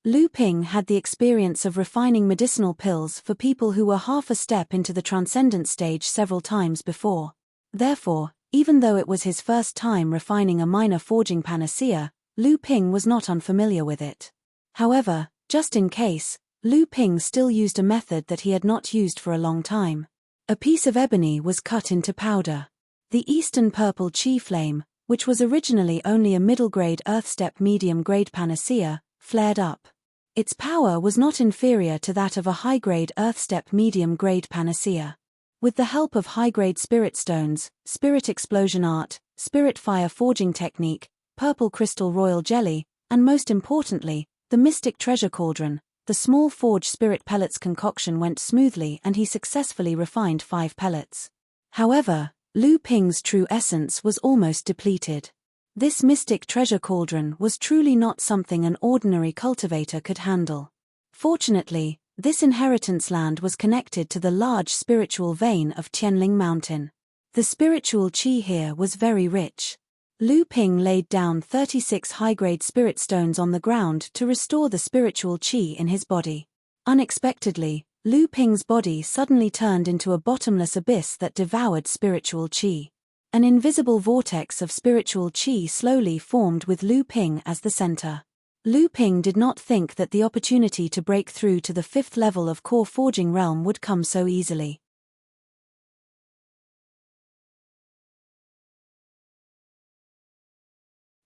Lu Ping had the experience of refining medicinal pills for people who were half a step into the transcendent stage several times before. Therefore, even though it was his first time refining a minor forging panacea, Lu Ping was not unfamiliar with it. However, just in case, Lu Ping still used a method that he had not used for a long time. A piece of ebony was cut into powder. The eastern purple qi flame, which was originally only a middle-grade earth-step medium-grade panacea, flared up. Its power was not inferior to that of a high-grade earth-step medium-grade panacea. With the help of high-grade spirit stones, spirit explosion art, spirit fire forging technique, purple crystal royal jelly, and most importantly, the mystic treasure cauldron, the small forge spirit pellets concoction went smoothly and he successfully refined 5 pellets. However, Lu Ping's true essence was almost depleted. This mystic treasure cauldron was truly not something an ordinary cultivator could handle. Fortunately, this inheritance land was connected to the large spiritual vein of Tianling Mountain. The spiritual qi here was very rich. Lu Ping laid down 36 high-grade spirit stones on the ground to restore the spiritual qi in his body. Unexpectedly, Lu Ping's body suddenly turned into a bottomless abyss that devoured spiritual qi. An invisible vortex of spiritual qi slowly formed with Lu Ping as the center. Lu Ping did not think that the opportunity to break through to the 5th level of core forging realm would come so easily.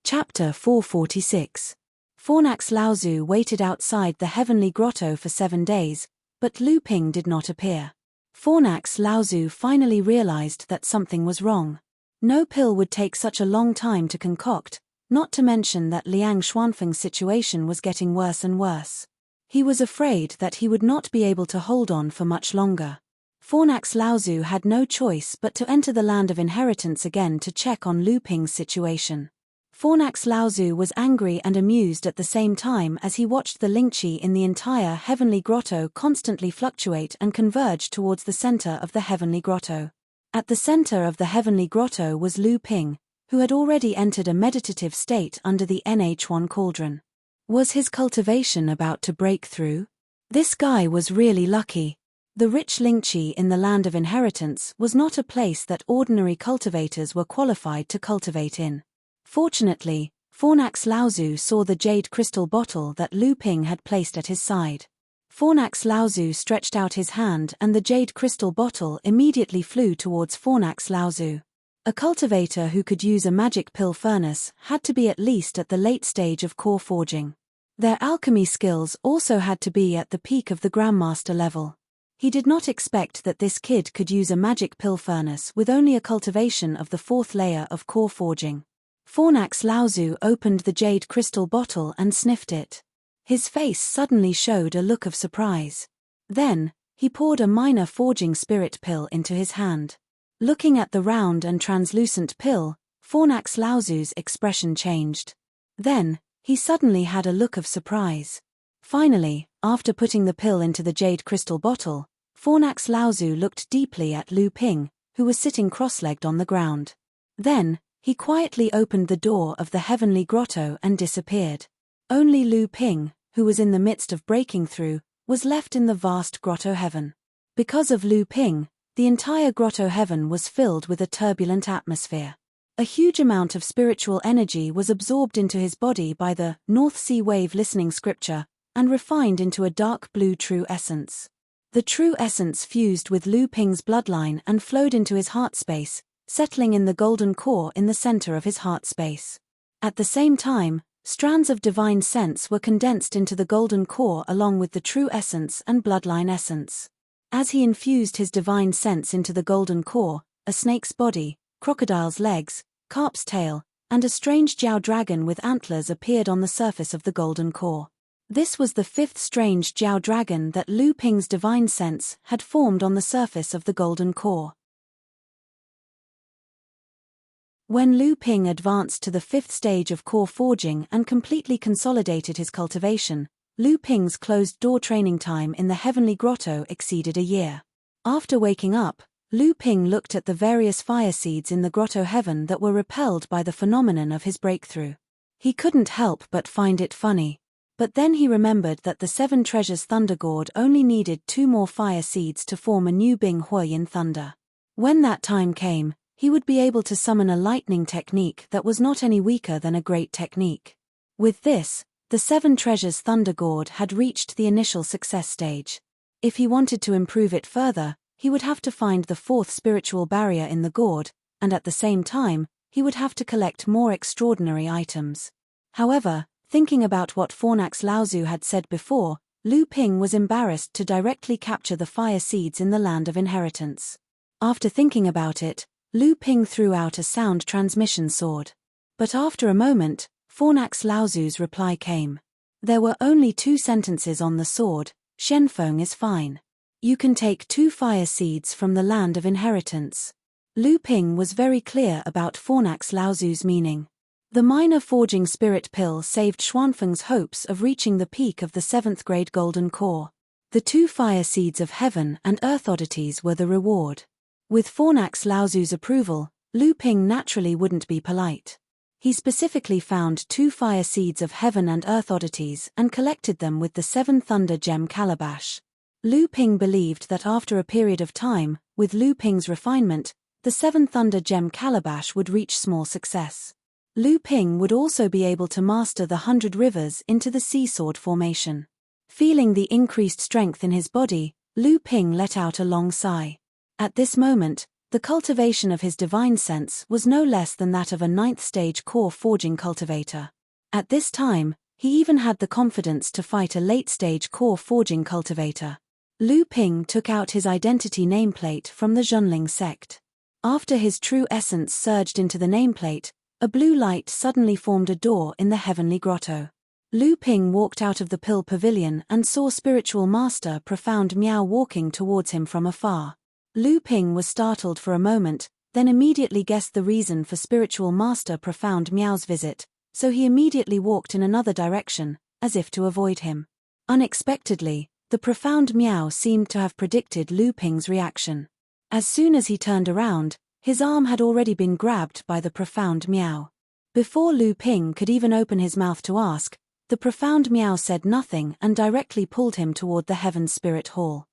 Chapter 446. Fornax Laozu waited outside the heavenly grotto for 7 days, but Lu Ping did not appear. Fornax Laozu finally realized that something was wrong. No pill would take such a long time to concoct, not to mention that Liang Xuanfeng's situation was getting worse and worse. He was afraid that he would not be able to hold on for much longer. Fornax Laozu had no choice but to enter the land of inheritance again to check on Lu Ping's situation. Fornax Laozu was angry and amused at the same time as he watched the Lingqi in the entire heavenly grotto constantly fluctuate and converge towards the center of the heavenly grotto. At the center of the heavenly grotto was Lu Ping, who had already entered a meditative state under the NH1 cauldron. Was his cultivation about to break through? This guy was really lucky. The rich Lingqi in the land of inheritance was not a place that ordinary cultivators were qualified to cultivate in. Fortunately, Fornax Laozu saw the jade crystal bottle that Lu Ping had placed at his side. Fornax Laozu stretched out his hand and the jade crystal bottle immediately flew towards Fornax Laozu. A cultivator who could use a magic pill furnace had to be at least at the late stage of core forging. Their alchemy skills also had to be at the peak of the Grandmaster level. He did not expect that this kid could use a magic pill furnace with only a cultivation of the 4th layer of core forging. Fornax Laozu opened the jade crystal bottle and sniffed it. His face suddenly showed a look of surprise. Then, he poured a minor forging spirit pill into his hand. Looking at the round and translucent pill, Fornax Laozu's expression changed. Then, he suddenly had a look of surprise. Finally, after putting the pill into the jade crystal bottle, Fornax Laozu looked deeply at Lu Ping, who was sitting cross-legged on the ground. Then, he quietly opened the door of the heavenly grotto and disappeared. Only Lu Ping, who was in the midst of breaking through, was left in the vast grotto heaven. Because of Lu Ping, the entire grotto heaven was filled with a turbulent atmosphere. A huge amount of spiritual energy was absorbed into his body by the North Sea Wave listening scripture, and refined into a dark blue true essence. The true essence fused with Lu Ping's bloodline and flowed into his heart space, settling in the golden core in the center of his heart space. At the same time, strands of divine sense were condensed into the golden core along with the true essence and bloodline essence. As he infused his divine sense into the golden core, a snake's body, crocodile's legs, carp's tail, and a strange Jiao dragon with antlers appeared on the surface of the golden core. This was the 5th strange Jiao dragon that Lu Ping's divine sense had formed on the surface of the golden core. When Lu Ping advanced to the 5th stage of core forging and completely consolidated his cultivation, Lu Ping's closed-door training time in the heavenly grotto exceeded a year. After waking up, Lu Ping looked at the various fire seeds in the grotto heaven that were repelled by the phenomenon of his breakthrough. He couldn't help but find it funny. But then he remembered that the 7 treasures thunder gourd only needed 2 more fire seeds to form a new Bing Huoyin thunder. When that time came, he would be able to summon a lightning technique that was not any weaker than a great technique. With this, the 7 treasures thunder gourd had reached the initial success stage. If he wanted to improve it further, he would have to find the 4th spiritual barrier in the gourd, and at the same time, he would have to collect more extraordinary items. However, thinking about what Fornax Laozu had said before, Lu Ping was embarrassed to directly capture the fire seeds in the land of inheritance. After thinking about it, Lu Ping threw out a sound transmission sword. But after a moment, Fornax Laozu's reply came. There were only 2 sentences on the sword. Shenfeng is fine. You can take 2 fire seeds from the land of inheritance. Lu Ping was very clear about Fornax Laozu's meaning. The minor forging spirit pill saved Xuanfeng's hopes of reaching the peak of the 7th grade golden core. The 2 fire seeds of heaven and earth oddities were the reward. With Fornax Laozu's approval, Lu Ping naturally wouldn't be polite. He specifically found 2 fire seeds of heaven and earth oddities and collected them with the 7 thunder gem calabash. Lu Ping believed that after a period of time, with Lu Ping's refinement, the 7 thunder gem calabash would reach small success. Lu Ping would also be able to master the 100 rivers into the sea sword formation. Feeling the increased strength in his body, Lu Ping let out a long sigh. At this moment, the cultivation of his divine sense was no less than that of a 9th stage core forging cultivator. At this time, he even had the confidence to fight a late stage core forging cultivator. Lu Ping took out his identity nameplate from the Zhonling sect. After his true essence surged into the nameplate, a blue light suddenly formed a door in the heavenly grotto. Lu Ping walked out of the pill pavilion and saw spiritual master Profound Miao walking towards him from afar. Lu Ping was startled for a moment, then immediately guessed the reason for spiritual master Profound Miao's visit, so he immediately walked in another direction, as if to avoid him. Unexpectedly, the Profound Miao seemed to have predicted Lu Ping's reaction. As soon as he turned around, his arm had already been grabbed by the Profound Miao. Before Lu Ping could even open his mouth to ask, the Profound Miao said nothing and directly pulled him toward the Heaven Spirit Hall.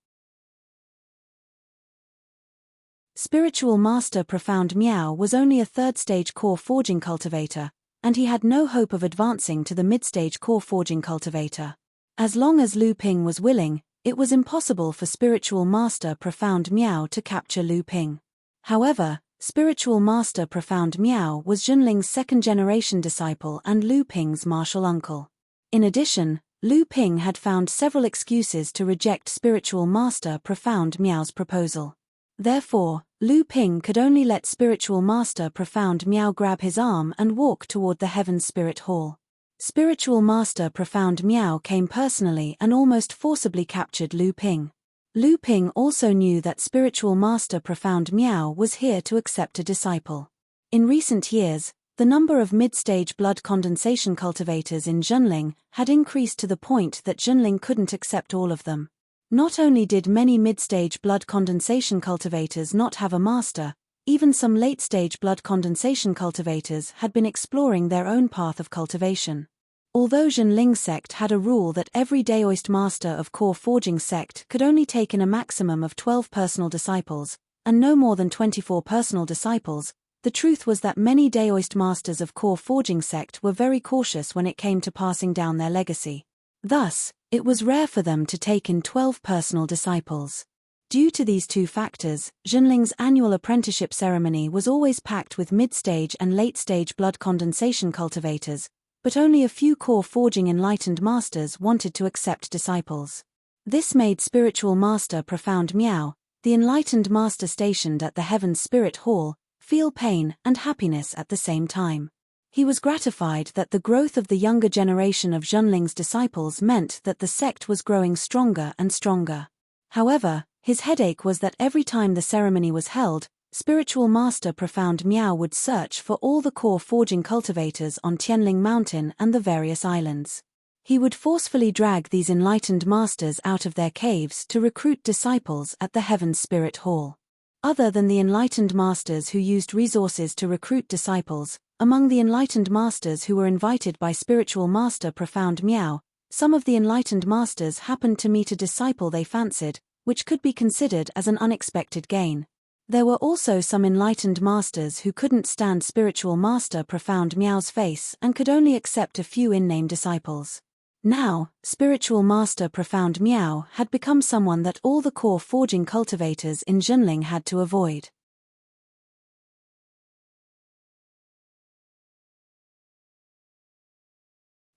Spiritual Master Profound Miao was only a 3rd stage core forging cultivator, and he had no hope of advancing to the mid-stage core forging cultivator. As long as Lu Ping was willing, it was impossible for Spiritual Master Profound Miao to capture Lu Ping. However, Spiritual Master Profound Miao was Junling's second-generation disciple and Lu Ping's martial uncle. In addition, Lu Ping had found several excuses to reject Spiritual Master Profound Miao's proposal. Therefore, Lu Ping could only let Spiritual Master Profound Miao grab his arm and walk toward the Heaven Spirit Hall. Spiritual Master Profound Miao came personally and almost forcibly captured Lu Ping. Lu Ping also knew that Spiritual Master Profound Miao was here to accept a disciple. In recent years, the number of mid-stage blood condensation cultivators in Junling had increased to the point that Junling couldn't accept all of them. Not only did many mid-stage blood condensation cultivators not have a master, even some late-stage blood condensation cultivators had been exploring their own path of cultivation. Although Junling sect had a rule that every Daoist master of core forging sect could only take in a maximum of 12 personal disciples, and no more than 24 personal disciples, the truth was that many Daoist masters of core forging sect were very cautious when it came to passing down their legacy. Thus, it was rare for them to take in 12 personal disciples. Due to these two factors, Junling's annual apprenticeship ceremony was always packed with mid-stage and late-stage blood condensation cultivators, but only a few core forging enlightened masters wanted to accept disciples. This made Spiritual Master Profound Miao, the enlightened master stationed at the Heaven Spirit Hall, feel pain and happiness at the same time. He was gratified that the growth of the younger generation of Junling's disciples meant that the sect was growing stronger and stronger. However, his headache was that every time the ceremony was held, Spiritual Master Profound Miao would search for all the core forging cultivators on Tianling Mountain and the various islands. He would forcefully drag these enlightened masters out of their caves to recruit disciples at the Heaven Spirit Hall. Other than the enlightened masters who used resources to recruit disciples, among the enlightened masters who were invited by Spiritual Master Profound Miao, some of the enlightened masters happened to meet a disciple they fancied, which could be considered as an unexpected gain. There were also some enlightened masters who couldn't stand Spiritual Master Profound Miao's face and could only accept a few in-name disciples. Now, Spiritual Master Profound Miao had become someone that all the core forging cultivators in Junling had to avoid.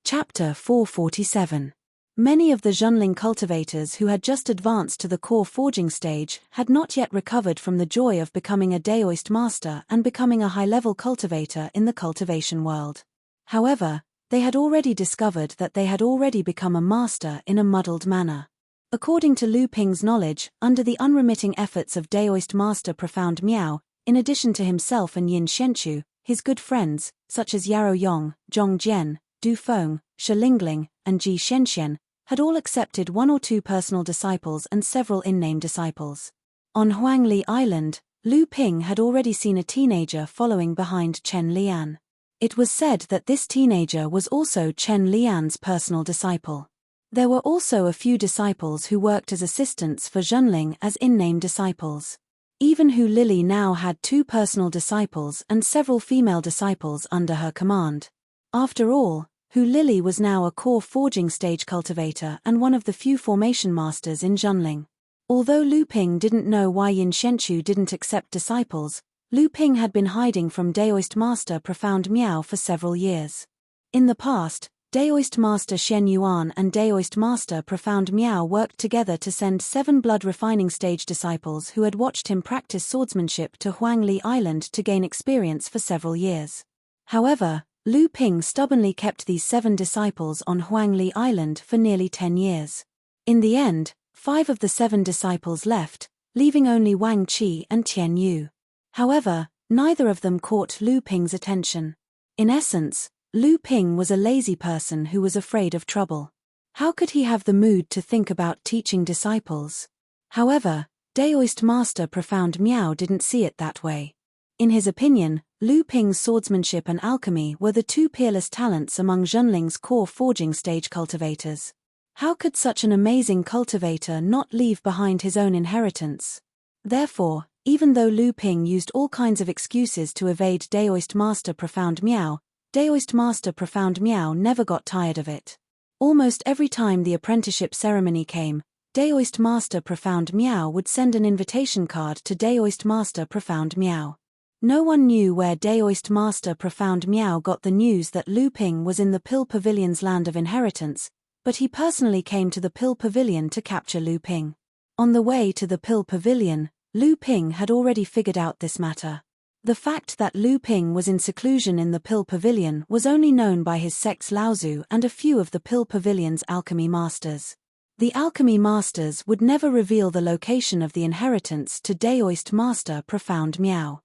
Chapter 447. Many of the Junling cultivators who had just advanced to the core forging stage had not yet recovered from the joy of becoming a Daoist master and becoming a high-level cultivator in the cultivation world. However, they had already discovered that they had already become a master in a muddled manner. According to Lu Ping's knowledge, under the unremitting efforts of Daoist Master Profound Miao, in addition to himself and Yin Xianchu, his good friends, such as Yarou Yong, Zhong Jian, Du Feng, Shi Lingling, and Ji Shenxian, had all accepted 1 or 2 personal disciples and several in-name disciples. On Huangli Island, Lu Ping had already seen a teenager following behind Chen Lian. It was said that this teenager was also Chen Lian's personal disciple. There were also a few disciples who worked as assistants for Junling as in-name disciples. Even Hu Lili now had 2 personal disciples and several female disciples under her command. After all, Hu Lili was now a core forging stage cultivator and one of the few formation masters in Junling. Although Lu Ping didn't know why Yin Xianchu didn't accept disciples, Lu Ping had been hiding from Daoist Master Profound Miao for several years. In the past, Daoist Master Shen Yuan and Daoist Master Profound Miao worked together to send 7 blood refining stage disciples who had watched him practice swordsmanship to Huangli Island to gain experience for several years. However, Lu Ping stubbornly kept these 7 disciples on Huangli Island for nearly 10 years. In the end, 5 of the 7 disciples left, leaving only Wang Qi and Tian Yu. However, neither of them caught Lu Ping's attention. In essence, Lu Ping was a lazy person who was afraid of trouble. How could he have the mood to think about teaching disciples? However, Daoist Master Profound Miao didn't see it that way. In his opinion, Lu Ping's swordsmanship and alchemy were the 2 peerless talents among Junling's core forging stage cultivators. How could such an amazing cultivator not leave behind his own inheritance? Therefore, even though Lu Ping used all kinds of excuses to evade Daoist Master Profound Miao, Daoist Master Profound Miao never got tired of it. Almost every time the apprenticeship ceremony came, Daoist Master Profound Meow would send an invitation card to Daoist Master Profound Meow. No one knew where Daoist Master Profound Meow got the news that Lu Ping was in the Pill Pavilion's land of inheritance, but he personally came to the Pill Pavilion to capture Lu Ping. On the way to the Pill Pavilion, Lu Ping had already figured out this matter. The fact that Lu Ping was in seclusion in the Pill Pavilion was only known by his sect's Laozu and a few of the Pill Pavilion's alchemy masters. The alchemy masters would never reveal the location of the inheritance to Daoist Master Profound Meow.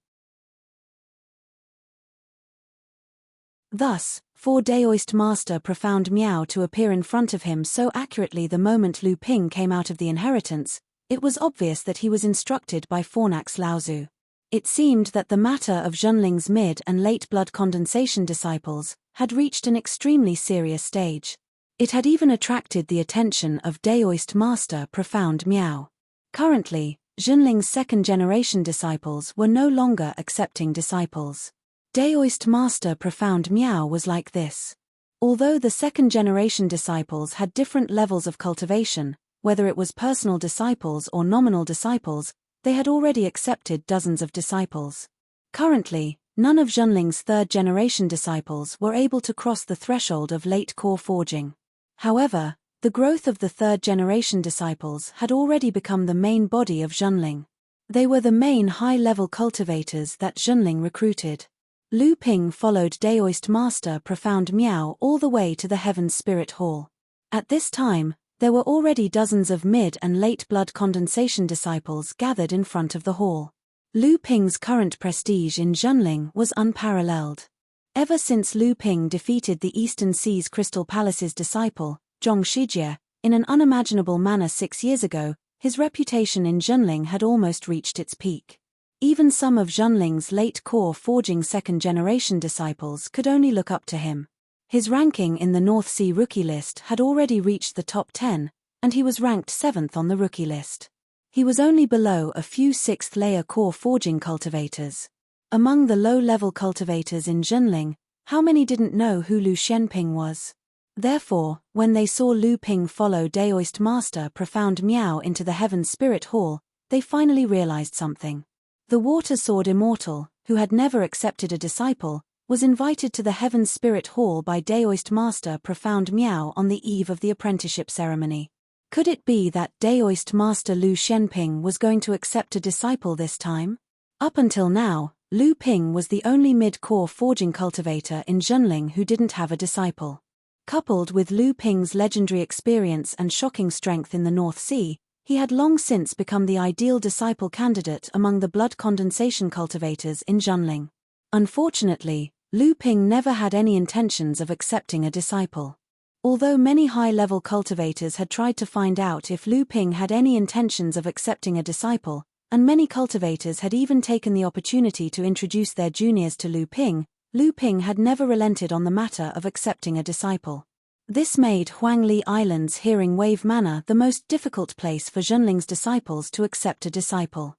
Thus, for Daoist Master Profound Meow to appear in front of him so accurately the moment Lu Ping came out of the inheritance, it was obvious that he was instructed by Fornax Laozu. It seemed that the matter of Zhenling's mid and late blood condensation disciples had reached an extremely serious stage. It had even attracted the attention of Daoist Master Profound Meow. Currently, Zhenling's second-generation disciples were no longer accepting disciples. Daoist Master Profound Meow was like this. Although the second-generation disciples had different levels of cultivation, whether it was personal disciples or nominal disciples, they had already accepted dozens of disciples. Currently, none of Zhenling's third-generation disciples were able to cross the threshold of late core forging. However, the growth of the third-generation disciples had already become the main body of Zhenling. They were the main high-level cultivators that Zhenling recruited. Lu Ping followed Daoist Master Profound Meow all the way to the Heaven's Spirit Hall. At this time, there were already dozens of mid and late blood condensation disciples gathered in front of the hall. Lu Ping's current prestige in Zhenling was unparalleled. Ever since Lu Ping defeated the Eastern Seas Crystal Palace's disciple, Zhong Shijie, in an unimaginable manner 6 years ago, his reputation in Zhenling had almost reached its peak. Even some of Zhenling's late core forging second-generation disciples could only look up to him. His ranking in the North Sea rookie list had already reached the top 10, and he was ranked 7th on the rookie list. He was only below a few 6th-layer core forging cultivators. Among the low-level cultivators in Zhenling, how many didn't know who Lu Xianping was? Therefore, when they saw Lu Ping follow Daoist Master Profound Meow into the Heaven's Spirit Hall, they finally realized something. The Water Sword Immortal, who had never accepted a disciple, was invited to the Heaven's Spirit Hall by Daoist Master Profound Meow on the eve of the apprenticeship ceremony. Could it be that Daoist Master Lu Xianping was going to accept a disciple this time? Up until now, Lu Ping was the only mid-core forging cultivator in Zhenling who didn't have a disciple. Coupled with Lu Ping's legendary experience and shocking strength in the North Sea, he had long since become the ideal disciple candidate among the blood condensation cultivators in Zhenling. Unfortunately, Lu Ping never had any intentions of accepting a disciple. Although many high-level cultivators had tried to find out if Lu Ping had any intentions of accepting a disciple, and many cultivators had even taken the opportunity to introduce their juniors to Lu Ping had never relented on the matter of accepting a disciple. This made Huangli Island's Hearing Wave Manor the most difficult place for Zhenling's disciples to accept a disciple.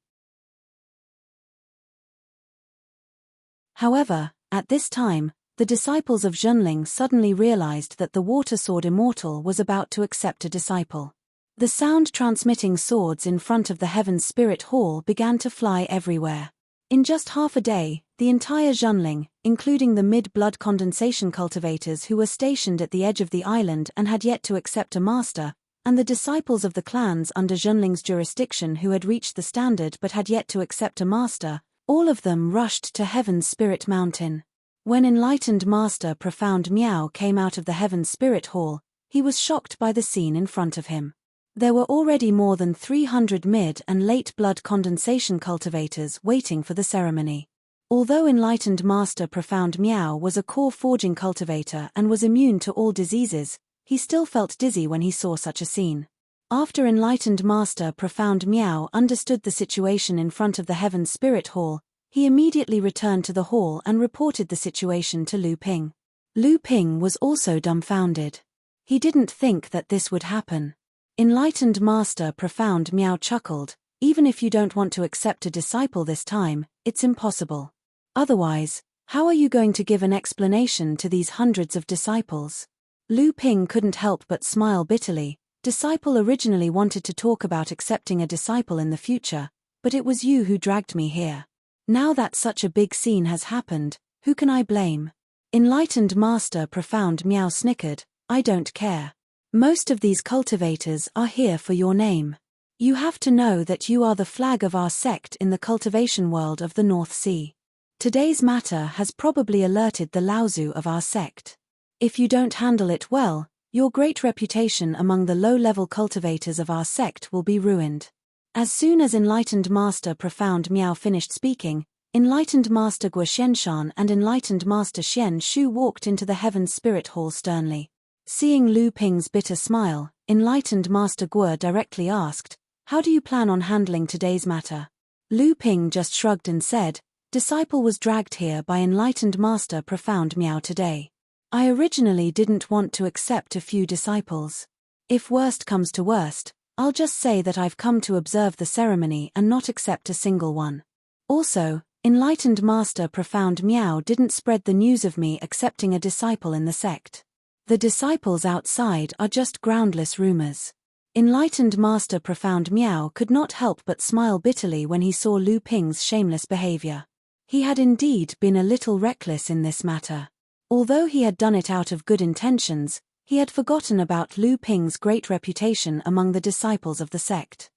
However, at this time, the disciples of Zhenling suddenly realized that the Water Sword Immortal was about to accept a disciple. The sound-transmitting swords in front of the Heaven's Spirit Hall began to fly everywhere. In just half a day, the entire Zhenling, including the mid-blood condensation cultivators who were stationed at the edge of the island and had yet to accept a master, and the disciples of the clans under Zhenling's jurisdiction who had reached the standard but had yet to accept a master, all of them rushed to Heaven's Spirit Mountain. When enlightened Master Profound Meow came out of the Heaven's Spirit Hall, he was shocked by the scene in front of him. There were already more than 300 mid and late blood condensation cultivators waiting for the ceremony. Although enlightened Master Profound Meow was a core forging cultivator and was immune to all diseases, he still felt dizzy when he saw such a scene. After enlightened Master Profound Meow understood the situation in front of the Heaven's Spirit Hall, he immediately returned to the hall and reported the situation to Lu Ping. Lu Ping was also dumbfounded. He didn't think that this would happen. Enlightened Master Profound Meow chuckled, "Even if you don't want to accept a disciple this time, it's impossible. Otherwise, how are you going to give an explanation to these hundreds of disciples?" Lu Ping couldn't help but smile bitterly, Disciple originally wanted to talk about accepting a disciple in the future, but it was you who dragged me here. Now that such a big scene has happened, who can I blame? Enlightened Master Profound Meow snickered, I don't care. Most of these cultivators are here for your name. You have to know that you are the flag of our sect in the cultivation world of the North Sea. Today's matter has probably alerted the Laozu of our sect. If you don't handle it well, your great reputation among the low-level cultivators of our sect will be ruined. As soon as Enlightened Master Profound Meow finished speaking, Enlightened Master Guo Xianshan and Enlightened Master Xian Shu walked into the Heaven's Spirit Hall sternly. Seeing Lu Ping's bitter smile, Enlightened Master Guo directly asked, how do you plan on handling today's matter? Lu Ping just shrugged and said, Disciple was dragged here by Enlightened Master Profound Meow today. I originally didn't want to accept a few disciples. If worst comes to worst, I'll just say that I've come to observe the ceremony and not accept a single one. Also, Enlightened Master Profound Meow didn't spread the news of me accepting a disciple in the sect. The disciples outside are just groundless rumors. Enlightened Master Profound Meow could not help but smile bitterly when he saw Lu Ping's shameless behavior. He had indeed been a little reckless in this matter. Although he had done it out of good intentions, he had forgotten about Lu Ping's great reputation among the disciples of the sect.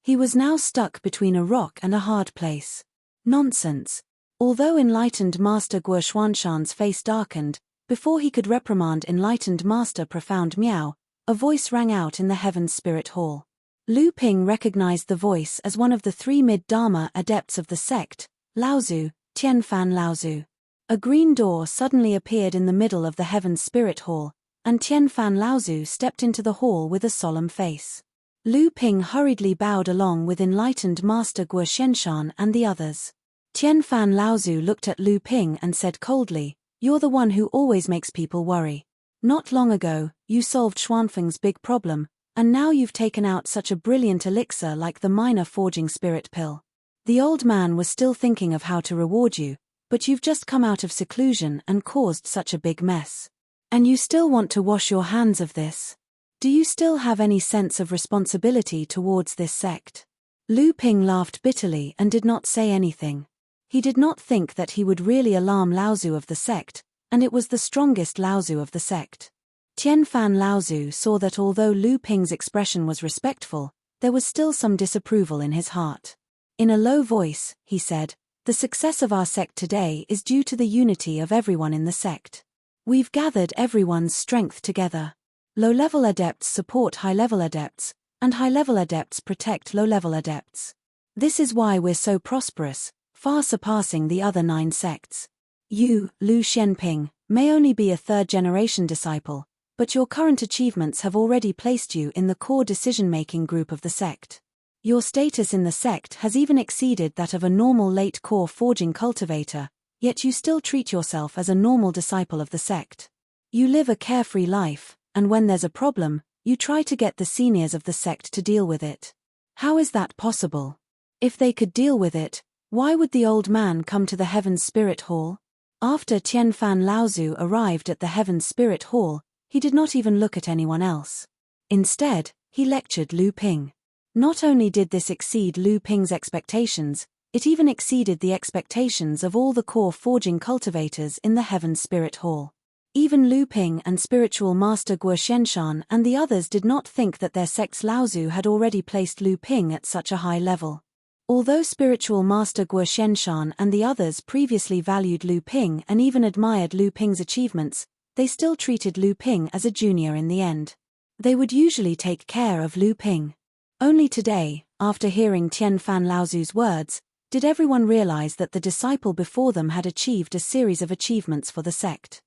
He was now stuck between a rock and a hard place. Nonsense. Although Enlightened Master Guo Xuanshan's face darkened, before he could reprimand Enlightened Master Profound Meow, a voice rang out in the Heaven's Spirit Hall. Lu Ping recognized the voice as one of the 3 mid-Dharma adepts of the sect, Laozu, Tianfan Laozu. A green door suddenly appeared in the middle of the Heaven's Spirit Hall, and Tianfan Laozu stepped into the hall with a solemn face. Lu Ping hurriedly bowed along with Enlightened Master Guo Xianshan and the others. Tianfan Laozu looked at Lu Ping and said coldly, You're the one who always makes people worry. Not long ago, you solved Xuanfeng's big problem, and now you've taken out such a brilliant elixir like the minor forging spirit pill. The old man was still thinking of how to reward you, but you've just come out of seclusion and caused such a big mess. And you still want to wash your hands of this? Do you still have any sense of responsibility towards this sect? Lu Ping laughed bitterly and did not say anything. He did not think that he would really alarm Laozu of the sect, and it was the strongest Laozu of the sect. Tianfan Laozu saw that although Lu Ping's expression was respectful, there was still some disapproval in his heart. In a low voice, he said, The success of our sect today is due to the unity of everyone in the sect. We've gathered everyone's strength together. Low-level adepts support high-level adepts, and high-level adepts protect low-level adepts. This is why we're so prosperous, far surpassing the other 9 sects. You, Lu Xianping, may only be a 3rd-generation disciple, but your current achievements have already placed you in the core decision-making group of the sect. Your status in the sect has even exceeded that of a normal late core forging cultivator, yet you still treat yourself as a normal disciple of the sect. You live a carefree life, and when there's a problem, you try to get the seniors of the sect to deal with it. How is that possible? If they could deal with it, why would the old man come to the Heaven's Spirit Hall? After Tianfan Laozu arrived at the Heaven's Spirit Hall, he did not even look at anyone else. Instead, he lectured Lu Ping. Not only did this exceed Lu Ping's expectations, it even exceeded the expectations of all the core forging cultivators in the Heaven's Spirit Hall. Even Lu Ping and Spiritual Master Guo Xianshan and the others did not think that their sect's Laozu had already placed Lu Ping at such a high level. Although Spiritual Master Guo Xianshan and the others previously valued Lu Ping and even admired Lu Ping's achievements, they still treated Lu Ping as a junior in the end. They would usually take care of Lu Ping. Only today, after hearing Tianfan Laozu's words, did everyone realize that the disciple before them had achieved a series of achievements for the sect.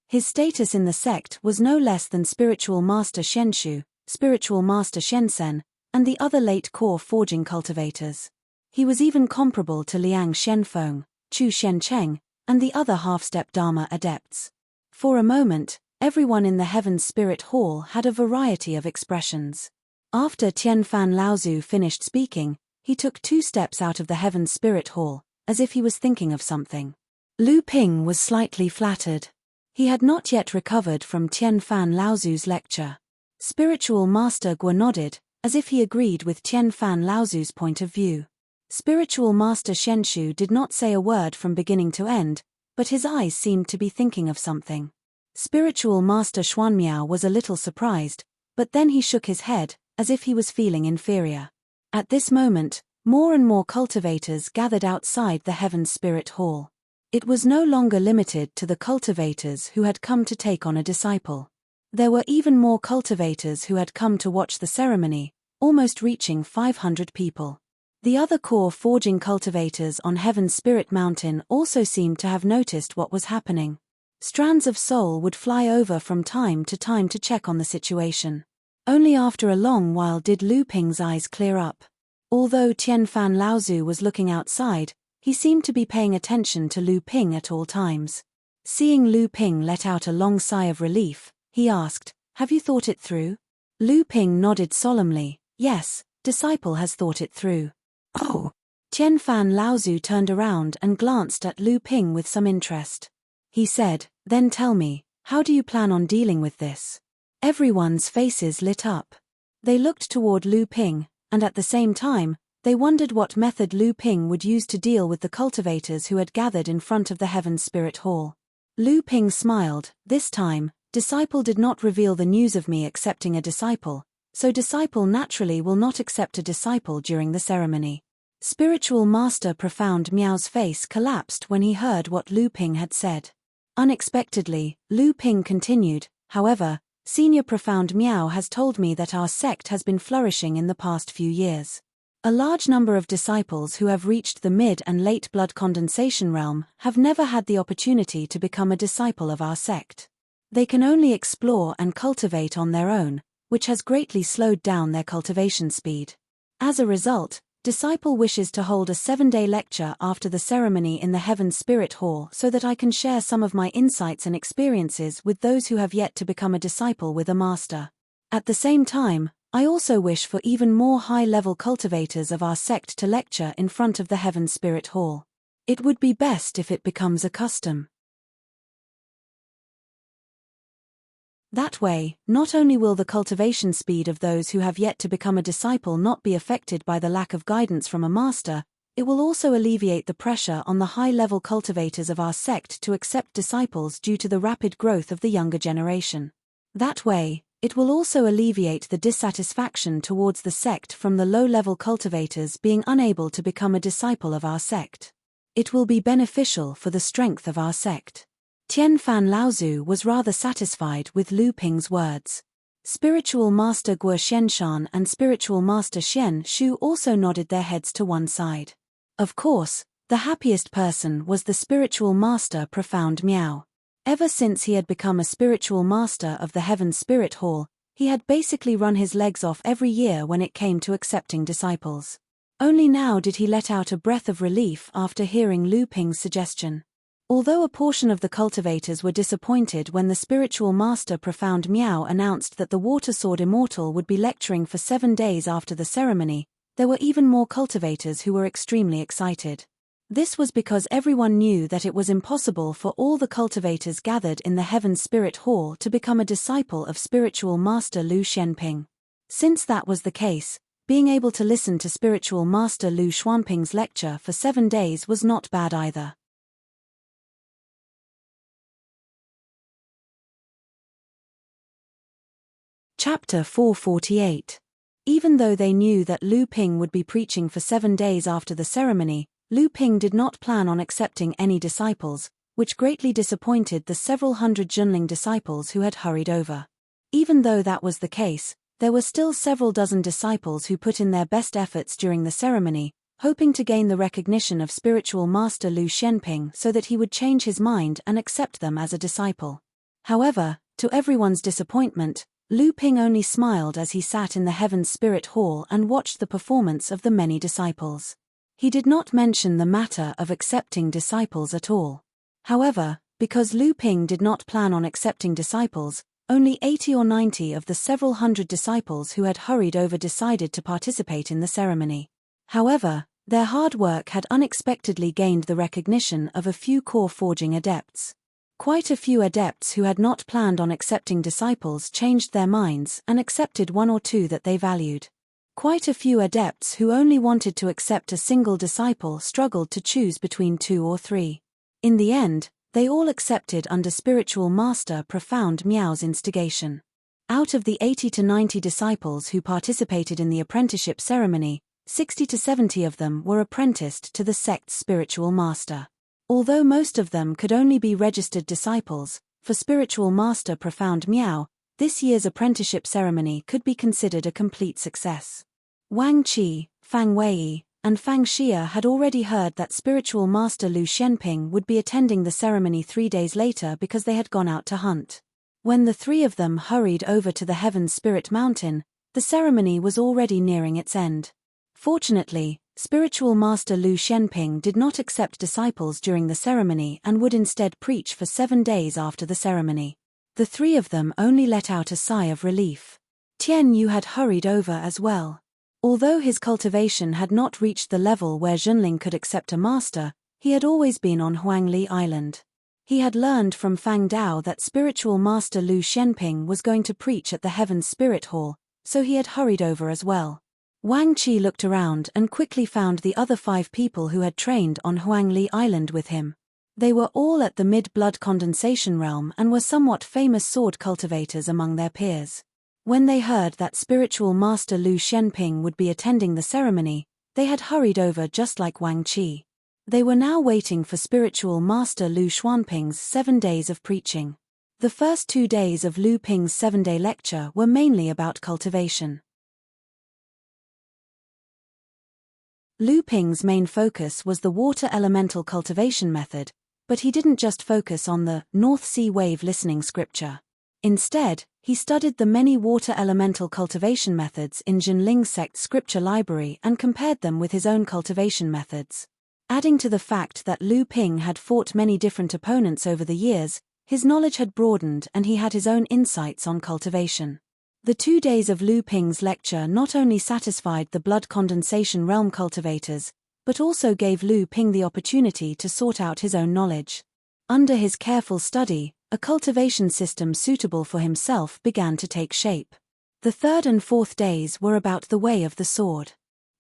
His status in the sect was no less than Spiritual Master Shenshu, Spiritual Master Shensen, and the other late core forging cultivators. He was even comparable to Liang Shenfeng, Chu Shencheng, and the other half-step Dharma adepts. For a moment, everyone in the Heaven's Spirit Hall had a variety of expressions. After Tianfan Laozu finished speaking, he took 2 steps out of the Heaven's Spirit Hall, as if he was thinking of something. Lu Ping was slightly flattered. He had not yet recovered from Tian Fan Laozu's lecture. Spiritual Master Guo nodded, as if he agreed with Tian Fan Laozu's point of view. Spiritual Master Shenshu did not say a word from beginning to end, but his eyes seemed to be thinking of something. Spiritual Master Xuanmiao was a little surprised, but then he shook his head, as if he was feeling inferior. At this moment, more and more cultivators gathered outside the Heaven Spirit Hall. It was no longer limited to the cultivators who had come to take on a disciple. There were even more cultivators who had come to watch the ceremony, almost reaching 500 people. The other core forging cultivators on Heaven Spirit Mountain also seemed to have noticed what was happening. Strands of soul would fly over from time to check on the situation. Only after a long while did Lu Ping's eyes clear up. Although Tian Fan Laozu was looking outside, he seemed to be paying attention to Lu Ping at all times. Seeing Lu Ping let out a long sigh of relief, he asked, "Have you thought it through?" Lu Ping nodded solemnly, "Yes, disciple has thought it through." "Oh." Tian Fan Laozu turned around and glanced at Lu Ping with some interest. He said, "Then tell me, how do you plan on dealing with this?" Everyone's faces lit up. They looked toward Lu Ping, and at the same time, they wondered what method Lu Ping would use to deal with the cultivators who had gathered in front of the Heaven Spirit Hall. Lu Ping smiled. "This time, disciple did not reveal the news of me accepting a disciple, so disciple naturally will not accept a disciple during the ceremony." Spiritual Master Profound Miao's face collapsed when he heard what Lu Ping had said. Unexpectedly, Lu Ping continued, "However, Senior Profound Miao has told me that our sect has been flourishing in the past few years. A large number of disciples who have reached the mid and late blood condensation realm have never had the opportunity to become a disciple of our sect. They can only explore and cultivate on their own, which has greatly slowed down their cultivation speed. As a result, disciple wishes to hold a 7-day lecture after the ceremony in the Heaven Spirit Hall so that I can share some of my insights and experiences with those who have yet to become a disciple with a master. At the same time, I also wish for even more high-level cultivators of our sect to lecture in front of the Heaven Spirit Hall. It would be best if it becomes a custom. That way, not only will the cultivation speed of those who have yet to become a disciple not be affected by the lack of guidance from a master, it will also alleviate the pressure on the high-level cultivators of our sect to accept disciples due to the rapid growth of the younger generation. That way, it will also alleviate the dissatisfaction towards the sect from the low-level cultivators being unable to become a disciple of our sect. It will be beneficial for the strength of our sect. Tian Fan Laozu was rather satisfied with Lu Ping's words. Spiritual Master Guo Xianshan and Spiritual Master Xian Shu also nodded their heads to one side. Of course, the happiest person was the Spiritual Master Profound Miao. Ever since he had become a spiritual master of the Heaven Spirit Hall, he had basically run his legs off every year when it came to accepting disciples. Only now did he let out a breath of relief after hearing Lu Ping's suggestion. Although a portion of the cultivators were disappointed when the spiritual master Profound Miao announced that the Water Sword Immortal would be lecturing for 7 days after the ceremony, there were even more cultivators who were extremely excited. This was because everyone knew that it was impossible for all the cultivators gathered in the Heaven Spirit Hall to become a disciple of Spiritual Master Lu Shenping. Since that was the case, being able to listen to Spiritual Master Lu Xuanping's lecture for 7 days was not bad either. Chapter 448. Even though they knew that Lu Ping would be preaching for 7 days after the ceremony, Lu Ping did not plan on accepting any disciples, which greatly disappointed the several hundred Junling disciples who had hurried over. Even though that was the case, there were still several dozen disciples who put in their best efforts during the ceremony, hoping to gain the recognition of Spiritual Master Lu Shenping so that he would change his mind and accept them as a disciple. However, to everyone's disappointment, Lu Ping only smiled as he sat in the Heaven Spirit Hall and watched the performance of the many disciples. He did not mention the matter of accepting disciples at all. However, because Lu Ping did not plan on accepting disciples, only 80 or 90 of the several hundred disciples who had hurried over decided to participate in the ceremony. However, Their hard work had unexpectedly gained the recognition of a few core forging adepts. Quite a few adepts who had not planned on accepting disciples changed their minds and accepted one or two that they valued. Quite a few adepts who only wanted to accept a single disciple struggled to choose between 2 or 3. In the end, they all accepted under Spiritual Master Profound Miao's instigation. Out of the 80 to 90 disciples who participated in the apprenticeship ceremony, 60 to 70 of them were apprenticed to the sect's spiritual master. Although most of them could only be registered disciples, for Spiritual Master Profound Miao, this year's apprenticeship ceremony could be considered a complete success. Wang Qi, Fang Wei, and Fang Xia had already heard that Spiritual Master Lu Xianping would be attending the ceremony 3 days later because they had gone out to hunt. When the three of them hurried over to the Heaven's Spirit Mountain, the ceremony was already nearing its end. Fortunately, Spiritual Master Lu Xianping did not accept disciples during the ceremony and would instead preach for 7 days after the ceremony. The three of them only let out a sigh of relief. Tian Yu had hurried over as well. Although his cultivation had not reached the level where Zhenling could accept a master, he had always been on Huangli Island. He had learned from Fang Dao that Spiritual Master Lu Xianping was going to preach at the Heaven's Spirit Hall, so he had hurried over as well. Wang Qi looked around and quickly found the other 5 people who had trained on Huangli Island with him. They were all at the mid-blood condensation realm and were somewhat famous sword cultivators among their peers. When they heard that Spiritual Master Lu Xianping would be attending the ceremony, they had hurried over just like Wang Qi. They were now waiting for Spiritual Master Lu Xuanping's 7 days of preaching. The first 2 days of Lu Ping's 7-day lecture were mainly about cultivation. Lu Ping's main focus was the water elemental cultivation method, but he didn't just focus on the North Sea Wave listening scripture. Instead, he studied the many water elemental cultivation methods in Zhenling sect's scripture library and compared them with his own cultivation methods. Adding to the fact that Lu Ping had fought many different opponents over the years, his knowledge had broadened and he had his own insights on cultivation. The 2 days of Lu Ping's lecture not only satisfied the blood condensation realm cultivators, but also gave Lu Ping the opportunity to sort out his own knowledge. Under his careful study, a cultivation system suitable for himself began to take shape. The 3rd and 4th days were about the way of the sword.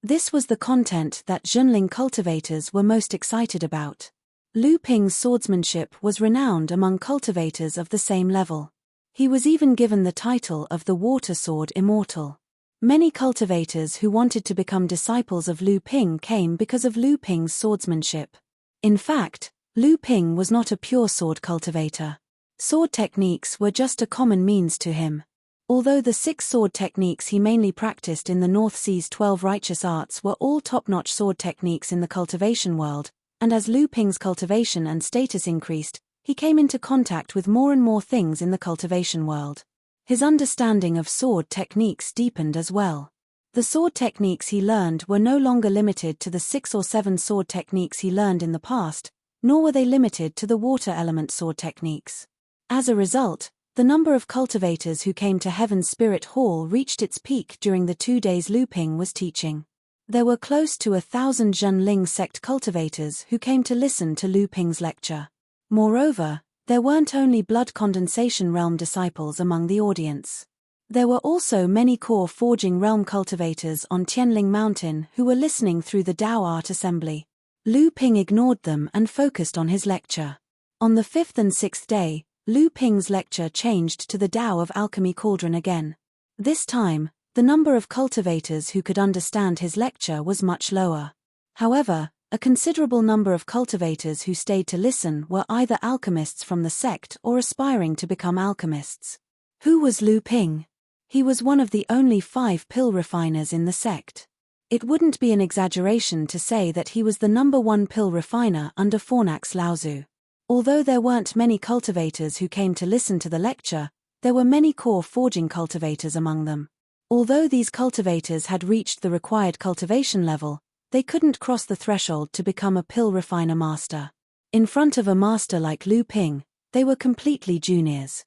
This was the content that Zhenling cultivators were most excited about. Lu Ping's swordsmanship was renowned among cultivators of the same level. He was even given the title of the Water Sword Immortal. Many cultivators who wanted to become disciples of Lu Ping came because of Lu Ping's swordsmanship. In fact, Lu Ping was not a pure sword cultivator. Sword techniques were just a common means to him. Although the 6 sword techniques he mainly practiced in the North Sea's 12 righteous arts were all top-notch sword techniques in the cultivation world, and as Lu Ping's cultivation and status increased, he came into contact with more and more things in the cultivation world. His understanding of sword techniques deepened as well. The sword techniques he learned were no longer limited to the 6 or 7 sword techniques he learned in the past, nor were they limited to the water element sword techniques. As a result, the number of cultivators who came to Heaven's Spirit Hall reached its peak during the 2 days Lu Ping was teaching. There were close to 1,000 Zhenling sect cultivators who came to listen to Lu Ping's lecture. Moreover, there weren't only blood condensation realm disciples among the audience. There were also many core forging realm cultivators on Tianling Mountain who were listening through the Dao Art Assembly. Lu Ping ignored them and focused on his lecture. On the 5th and 6th day, Lu Ping's lecture changed to the Tao of Alchemy Cauldron again. This time, the number of cultivators who could understand his lecture was much lower. However, a considerable number of cultivators who stayed to listen were either alchemists from the sect or aspiring to become alchemists. Who was Lu Ping? He was one of the only 5 pill refiners in the sect. It wouldn't be an exaggeration to say that he was the number 1 pill refiner under Fornax Laozu. Although there weren't many cultivators who came to listen to the lecture, there were many core forging cultivators among them. Although these cultivators had reached the required cultivation level, they couldn't cross the threshold to become a pill refiner master. In front of a master like Lu Ping, they were completely juniors.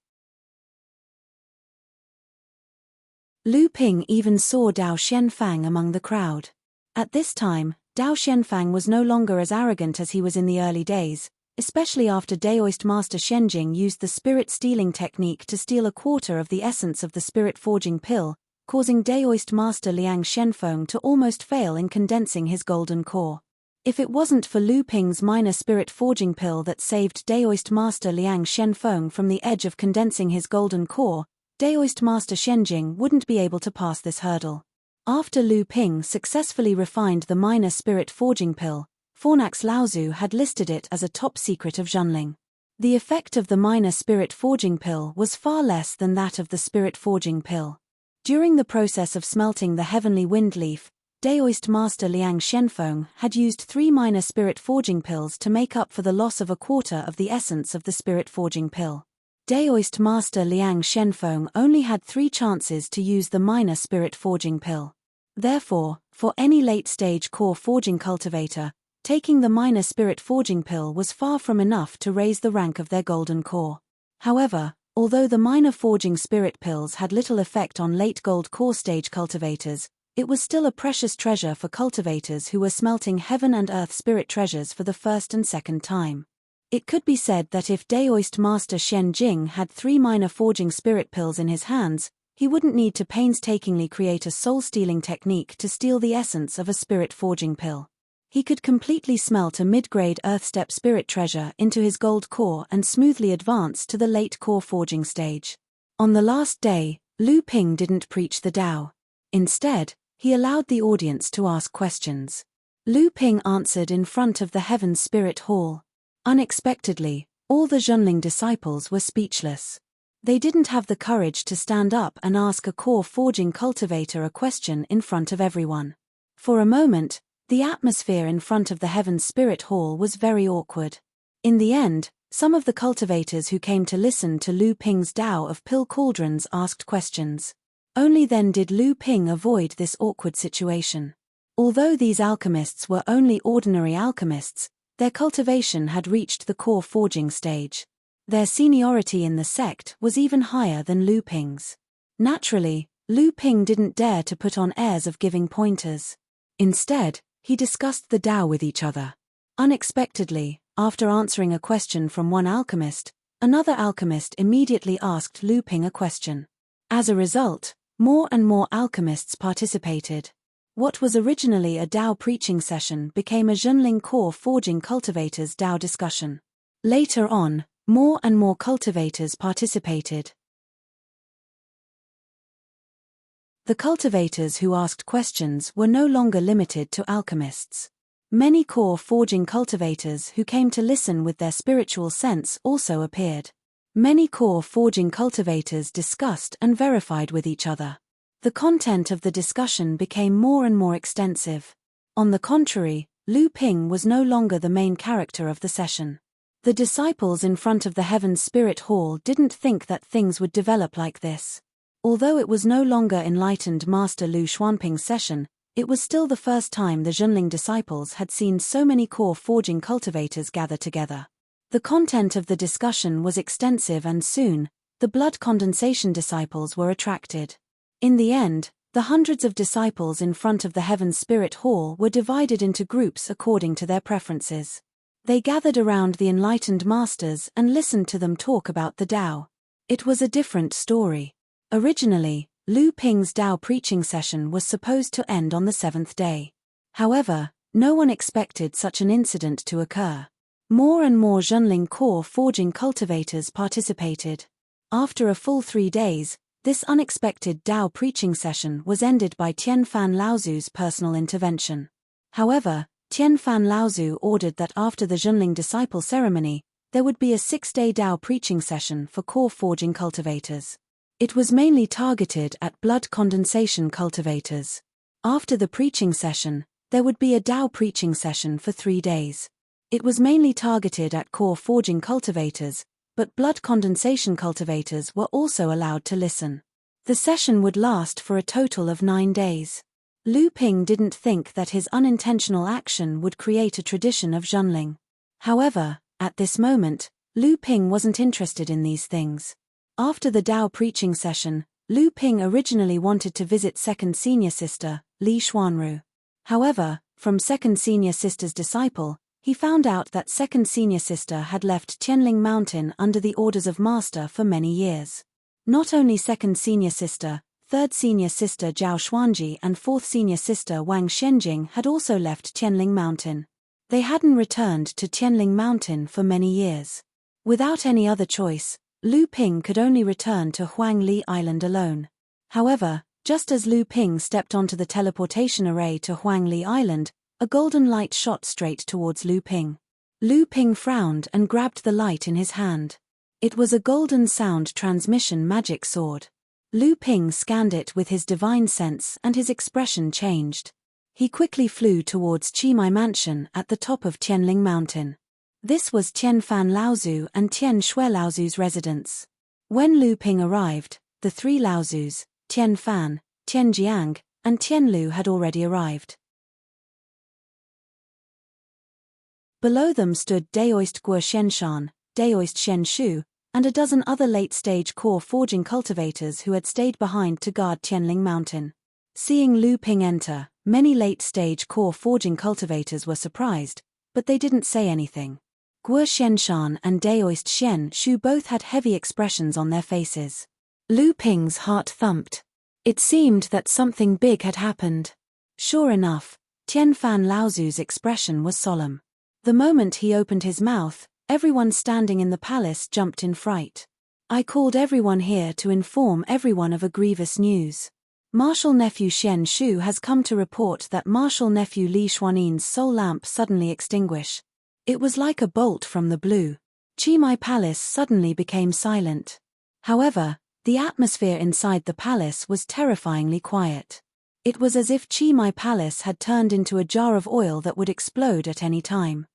Lu Ping even saw Dao Xianfang among the crowd. At this time, Dao Xianfang was no longer as arrogant as he was in the early days, especially after Daoist Master Shenjing used the spirit stealing technique to steal a quarter of the essence of the spirit forging pill, causing Daoist Master Liang Shenfeng to almost fail in condensing his golden core. If it wasn't for Lu Ping's minor spirit forging pill that saved Daoist Master Liang Shenfeng from the edge of condensing his golden core, Daoist Master Shenjing wouldn't be able to pass this hurdle. After Lu Ping successfully refined the minor spirit forging pill, Fornax Laozu had listed it as a top secret of Zhenling. The effect of the minor spirit forging pill was far less than that of the spirit forging pill. During the process of smelting the heavenly wind leaf, Daoist Master Liang Shenfeng had used 3 minor spirit forging pills to make up for the loss of a quarter of the essence of the spirit forging pill. Daoist Master Liang Shenfeng only had 3 chances to use the minor spirit forging pill. Therefore, for any late-stage core forging cultivator, taking the minor spirit forging pill was far from enough to raise the rank of their golden core. However, although the minor forging spirit pills had little effect on late gold core stage cultivators, it was still a precious treasure for cultivators who were smelting heaven and earth spirit treasures for the first and second time. It could be said that if Daoist Master Shen Jing had 3 minor forging spirit pills in his hands, he wouldn't need to painstakingly create a soul-stealing technique to steal the essence of a spirit forging pill. He could completely smelt a mid-grade earth-step spirit treasure into his gold core and smoothly advance to the late core forging stage. On the last day, Lu Ping didn't preach the Tao. Instead, he allowed the audience to ask questions. Lu Ping answered in front of the Heaven Spirit Hall. Unexpectedly, all the Zhenling disciples were speechless. They didn't have the courage to stand up and ask a core forging cultivator a question in front of everyone. For a moment, the atmosphere in front of the Heaven Spirit Hall was very awkward. In the end, some of the cultivators who came to listen to Lu Ping's Tao of Pill Cauldrons asked questions. Only then did Lu Ping avoid this awkward situation. Although these alchemists were only ordinary alchemists, their cultivation had reached the core forging stage. Their seniority in the sect was even higher than Lu Ping's. Naturally, Lu Ping didn't dare to put on airs of giving pointers. Instead, he discussed the Tao with each other. Unexpectedly, after answering a question from one alchemist, another alchemist immediately asked Lu Ping a question. As a result, more and more alchemists participated. What was originally a Tao preaching session became a Zhenling core forging cultivators Tao discussion. Later on, more and more cultivators participated. The cultivators who asked questions were no longer limited to alchemists. Many core forging cultivators who came to listen with their spiritual sense also appeared. Many core forging cultivators discussed and verified with each other. The content of the discussion became more and more extensive. On the contrary, Lu Ping was no longer the main character of the session. The disciples in front of the Heaven Spirit Hall didn't think that things would develop like this. Although it was no longer enlightened Master Lu Xuanping's session, it was still the first time the Zhenling disciples had seen so many core forging cultivators gather together. The content of the discussion was extensive and soon, the blood condensation disciples were attracted. In the end, the hundreds of disciples in front of the Heaven Spirit Hall were divided into groups according to their preferences. They gathered around the enlightened masters and listened to them talk about the Tao. It was a different story. Originally, Lu Ping's Tao preaching session was supposed to end on the 7th day. However, no one expected such an incident to occur. More and more Zhenling core forging cultivators participated. After a full 3 days, this unexpected Tao preaching session was ended by Tianfan Laozu's personal intervention. However, Tianfan Laozu ordered that after the Zhenling disciple ceremony, there would be a 6-day Tao preaching session for core forging cultivators. It was mainly targeted at blood condensation cultivators. After the preaching session, there would be a Tao preaching session for 3 days. It was mainly targeted at core forging cultivators, but blood condensation cultivators were also allowed to listen. The session would last for a total of 9 days. Lu Ping didn't think that his unintentional action would create a tradition of Zhenling. However, at this moment, Lu Ping wasn't interested in these things. After the Tao preaching session, Lu Ping originally wanted to visit second senior sister, Li Xuanru. However, From second senior sister's disciple, he found out that second senior sister had left Qianling Mountain under the orders of master for many years. Not only second senior sister, third senior sister Zhao Xuanji and fourth senior sister Wang Shenjing had also left Qianling Mountain. They hadn't returned to Qianling Mountain for many years. Without any other choice, Lu Ping could only return to Huangli Island alone. However, just as Lu Ping stepped onto the teleportation array to Huangli Island, a golden light shot straight towards Lu Ping. Lu Ping frowned and grabbed the light in his hand. It was a golden sound transmission magic sword. Lu Ping scanned it with his divine sense and his expression changed. He quickly flew towards Qimai Mansion at the top of Qianling Mountain. This was Tian Fan Laozu and Tian Shui Laozu's residence. When Lu Ping arrived, the three Laozus, Tian Fan, Tian Jiang, and Tian Lu had already arrived. Below them stood Daoist Guo Shenshan, Daoist Shen Shu, and a dozen other late-stage core forging cultivators who had stayed behind to guard Qianling Mountain. Seeing Lu Ping enter, many late-stage core forging cultivators were surprised, but they didn't say anything. Guo Shenshan and Daoist Shen Shu both had heavy expressions on their faces. Lu Ping's heart thumped. It seemed that something big had happened. Sure enough, Tian Fan Laozu's expression was solemn. The moment he opened his mouth, everyone standing in the palace jumped in fright. I called everyone here to inform everyone of a grievous news. Marshal Nephew Shen Shu has come to report that Marshal Nephew Li Xuanin's soul lamp suddenly extinguished. It was like a bolt from the blue. Qimai Palace suddenly became silent. However, the atmosphere inside the palace was terrifyingly quiet. It was as if Qimai Palace had turned into a jar of oil that would explode at any time.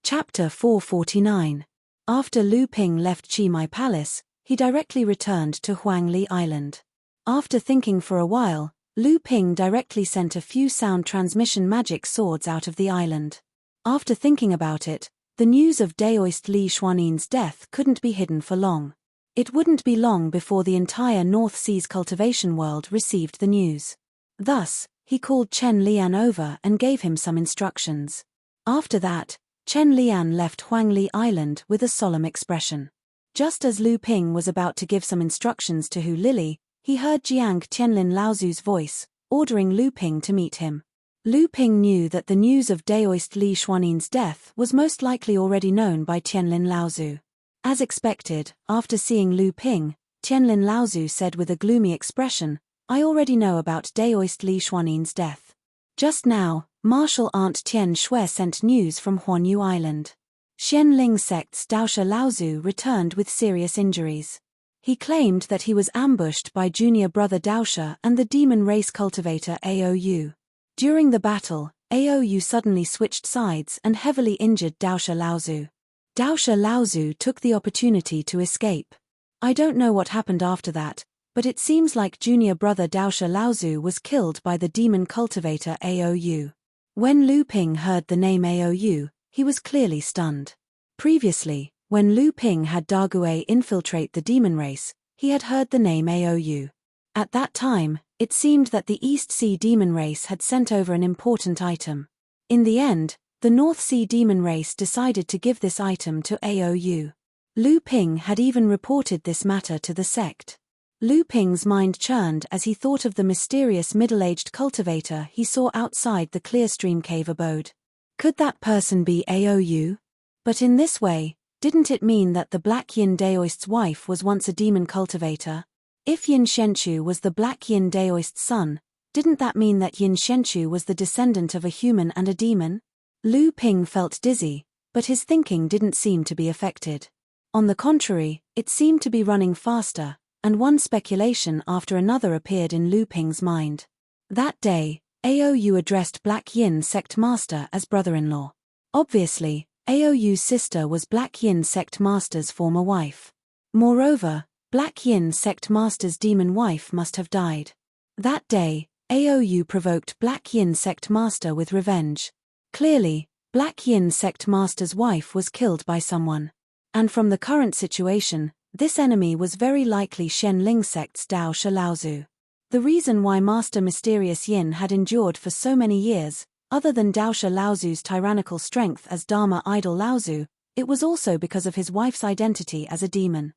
Chapter 449. After Lu Ping left Qimai Palace, he directly returned to Huangli Island. After thinking for a while, Lu Ping directly sent a few sound transmission magic swords out of the island. After thinking about it, the news of Daoist Li Xuanin's death couldn't be hidden for long. It wouldn't be long before the entire North Seas cultivation world received the news. Thus, he called Chen Lian over and gave him some instructions. After that, Chen Lian left Huangli Island with a solemn expression. Just as Lu Ping was about to give some instructions to Hu Lili, he heard Jiang Tianlin Laozu's voice, ordering Lu Ping to meet him. Lu Ping knew that the news of Daoist Li Xuanin's death was most likely already known by Tianlin Laozu. As expected, after seeing Lu Ping, Tianlin Laozu said with a gloomy expression, "I already know about Daoist Li Xuanin's death. Just now, Marshal Aunt Tian Shui sent news from Huanyu Island. Xianling sect's Daosha Laozu returned with serious injuries. He claimed that he was ambushed by junior brother Daosha and the demon race cultivator Aou. During the battle, Aou suddenly switched sides and heavily injured Daosha Laozu. Daosha Laozu took the opportunity to escape. I don't know what happened after that, but it seems like junior brother Daosha Laozu was killed by the demon cultivator Aou. When Lu Ping heard the name Aou, he was clearly stunned. Previously, when Lu Ping had Dagui infiltrate the demon race, he had heard the name Aou. At that time, it seemed that the East Sea demon race had sent over an important item. In the end, the North Sea demon race decided to give this item to Aou. Lu Ping had even reported this matter to the sect. Lu Ping's mind churned as he thought of the mysterious middle-aged cultivator he saw outside the Clearstream cave abode. Could that person be Aou? But in this way, didn't it mean that the Black Yin Daoist's wife was once a demon cultivator? If Yin Shenchu was the Black Yin Daoist's son, didn't that mean that Yin Shenchu was the descendant of a human and a demon? Lu Ping felt dizzy, but his thinking didn't seem to be affected. On the contrary, it seemed to be running faster, and one speculation after another appeared in Lu Ping's mind. That day, Aou addressed Black Yin sect master as brother-in-law. Obviously, Aou's sister was Black Yin sect master's former wife. Moreover, Black Yin sect master's demon wife must have died. That day, Aou provoked Black Yin sect master with revenge. Clearly, Black Yin sect master's wife was killed by someone. And from the current situation, This enemy was very likely Shenling sect's Dao Shi Laozu. The reason why Master Mysterious Yin had endured for so many years, other than Dao Shi Laozu's tyrannical strength as Dharma idol Laozu, it was also because of his wife's identity as a demon.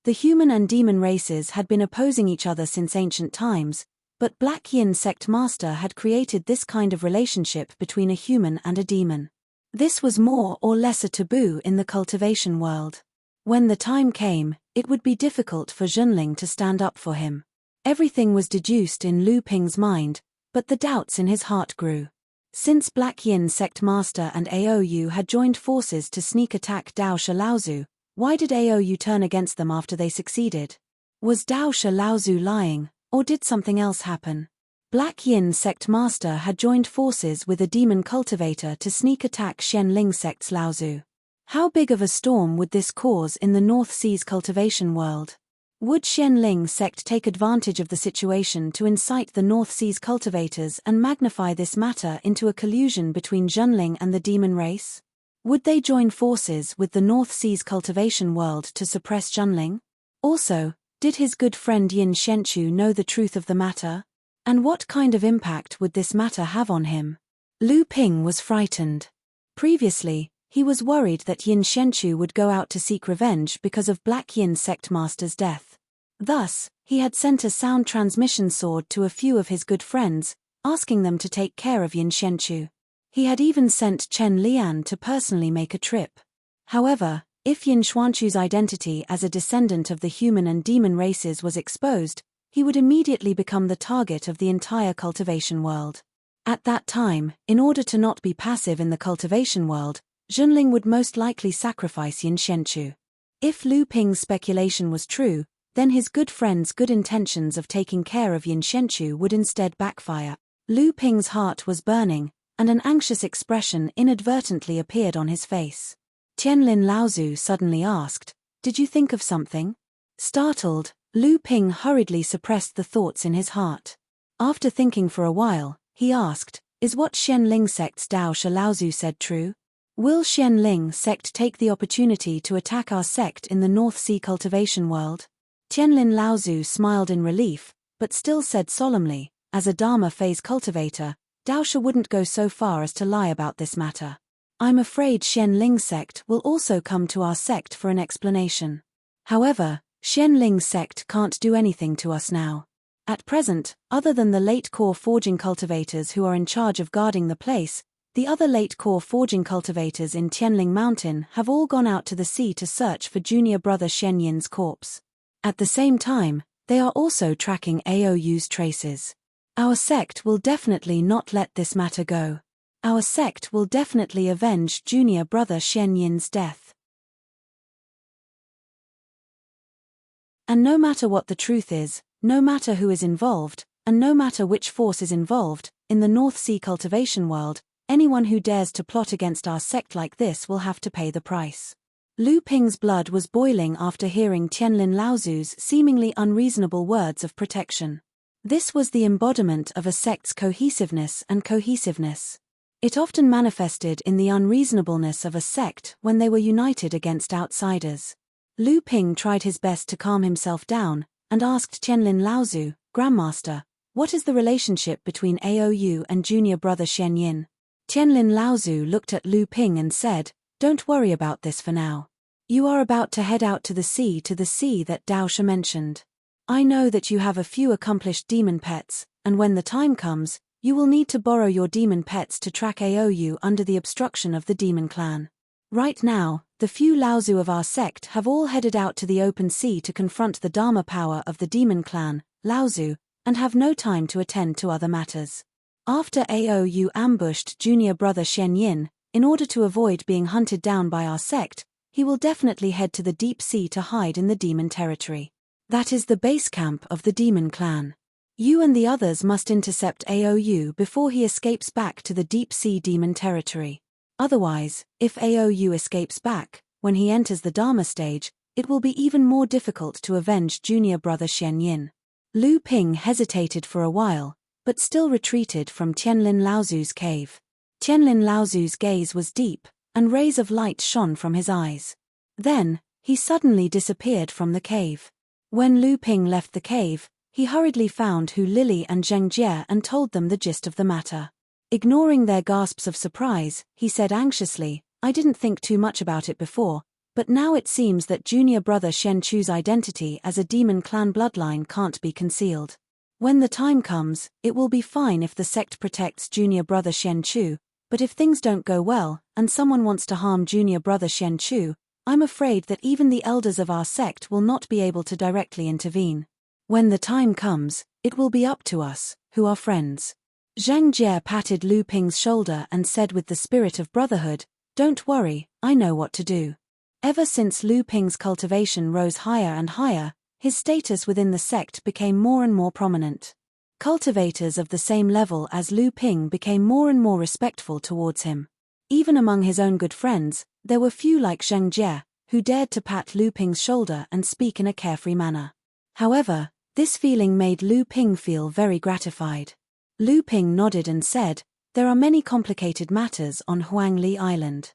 The human and demon races had been opposing each other since ancient times, but Black Yin sect master had created this kind of relationship between a human and a demon. This was more or less a taboo in the cultivation world. When the time came, it would be difficult for Junling to stand up for him. Everything was deduced in Lu Ping's mind, but the doubts in his heart grew. Since Black Yin sect master and Aou had joined forces to sneak attack Dao Shi Laozu, why did Aou turn against them after they succeeded? Was Dao Shi Laozu lying, or did something else happen? Black Yin sect master had joined forces with a demon cultivator to sneak attack Shenling sect's Laozu. How big of a storm would this cause in the North Sea's cultivation world? Would Shenling sect take advantage of the situation to incite the North Sea's cultivators and magnify this matter into a collusion between Junling and the demon race? Would they join forces with the North Sea's cultivation world to suppress Junling? Also, did his good friend Yin Shenchu know the truth of the matter? And what kind of impact would this matter have on him? Lu Ping was frightened. Previously, he was worried that Yin Shenchu would go out to seek revenge because of Black Yin sect master's death. Thus, he had sent a sound transmission sword to a few of his good friends, asking them to take care of Yin Shenchu. He had even sent Chen Lian to personally make a trip. However, if Yin Xuanchu's identity as a descendant of the human and demon races was exposed, he would immediately become the target of the entire cultivation world. At that time, in order to not be passive in the cultivation world, Junling would most likely sacrifice Yin Shenchu. If Lu Ping's speculation was true, then his good friend's good intentions of taking care of Yin Shenchu would instead backfire. Lu Ping's heart was burning, and an anxious expression inadvertently appeared on his face. Tianlin Laozu suddenly asked, "Did you think of something?" Startled, Lu Ping hurriedly suppressed the thoughts in his heart. After thinking for a while, he asked, "Is what Shenling sect's Dao Shi Laozu said true? Will Shenling sect take the opportunity to attack our sect in the North Sea cultivation world?" Tianlin Laozu smiled in relief, but still said solemnly, "As a Dharma phase cultivator, Dao Shi wouldn't go so far as to lie about this matter. I'm afraid Shenling sect will also come to our sect for an explanation. However, Shenling sect can't do anything to us now. At present, other than the late core forging cultivators who are in charge of guarding the place, the other late core forging cultivators in Tianling Mountain have all gone out to the sea to search for junior brother Shen Yin's corpse. At the same time, they are also tracking Aou's traces. Our sect will definitely not let this matter go. Our sect will definitely avenge junior brother Shen Yin's death. And no matter what the truth is, no matter who is involved, and no matter which force is involved, in the North Sea cultivation world, anyone who dares to plot against our sect like this will have to pay the price." Lu Ping's blood was boiling after hearing Tianlin Laozu's seemingly unreasonable words of protection. This was the embodiment of a sect's cohesiveness and cohesiveness. It often manifested in the unreasonableness of a sect when they were united against outsiders. Lu Ping tried his best to calm himself down, and asked Tianlin Laozu, "Grandmaster, what is the relationship between Aou and junior brother Shen Yin?" Tianlin Laozu looked at Lu Ping and said, "Don't worry about this for now. You are about to head out to the sea that Dao Shi mentioned. I know that you have a few accomplished demon pets, and when the time comes, you will need to borrow your demon pets to track Aou under the obstruction of the demon clan. Right now, the few Laozu of our sect have all headed out to the open sea to confront the Dharma power of the demon clan, Laozu, and have no time to attend to other matters. After Aou ambushed junior brother Shen Yin, in order to avoid being hunted down by our sect, he will definitely head to the deep sea to hide in the demon territory. That is the base camp of the demon clan. You and the others must intercept Aou before he escapes back to the deep sea demon territory. Otherwise, if Aou escapes back, when he enters the Dharma stage, it will be even more difficult to avenge junior brother Shen Yin." Lu Ping hesitated for a while, but still retreated from Tianlin Laozu's cave. Tianlin Laozu's gaze was deep, and rays of light shone from his eyes. Then, he suddenly disappeared from the cave. When Lu Ping left the cave, he hurriedly found Hu Lili and Zheng Jie and told them the gist of the matter. Ignoring their gasps of surprise, he said anxiously, "I didn't think too much about it before, but now it seems that junior brother Shen Chu's identity as a demon clan bloodline can't be concealed. When the time comes, it will be fine if the sect protects junior brother Shen Chu, but if things don't go well, and someone wants to harm junior brother Shen Chu, I'm afraid that even the elders of our sect will not be able to directly intervene. When the time comes, it will be up to us, who are friends." Zhang Jie patted Lu Ping's shoulder and said with the spirit of brotherhood, "Don't worry, I know what to do." Ever since Lu Ping's cultivation rose higher and higher, his status within the sect became more and more prominent. Cultivators of the same level as Lu Ping became more and more respectful towards him. Even among his own good friends, there were few like Zheng Jie, who dared to pat Lu Ping's shoulder and speak in a carefree manner. However, this feeling made Lu Ping feel very gratified. Lu Ping nodded and said, "There are many complicated matters on Huangli Island.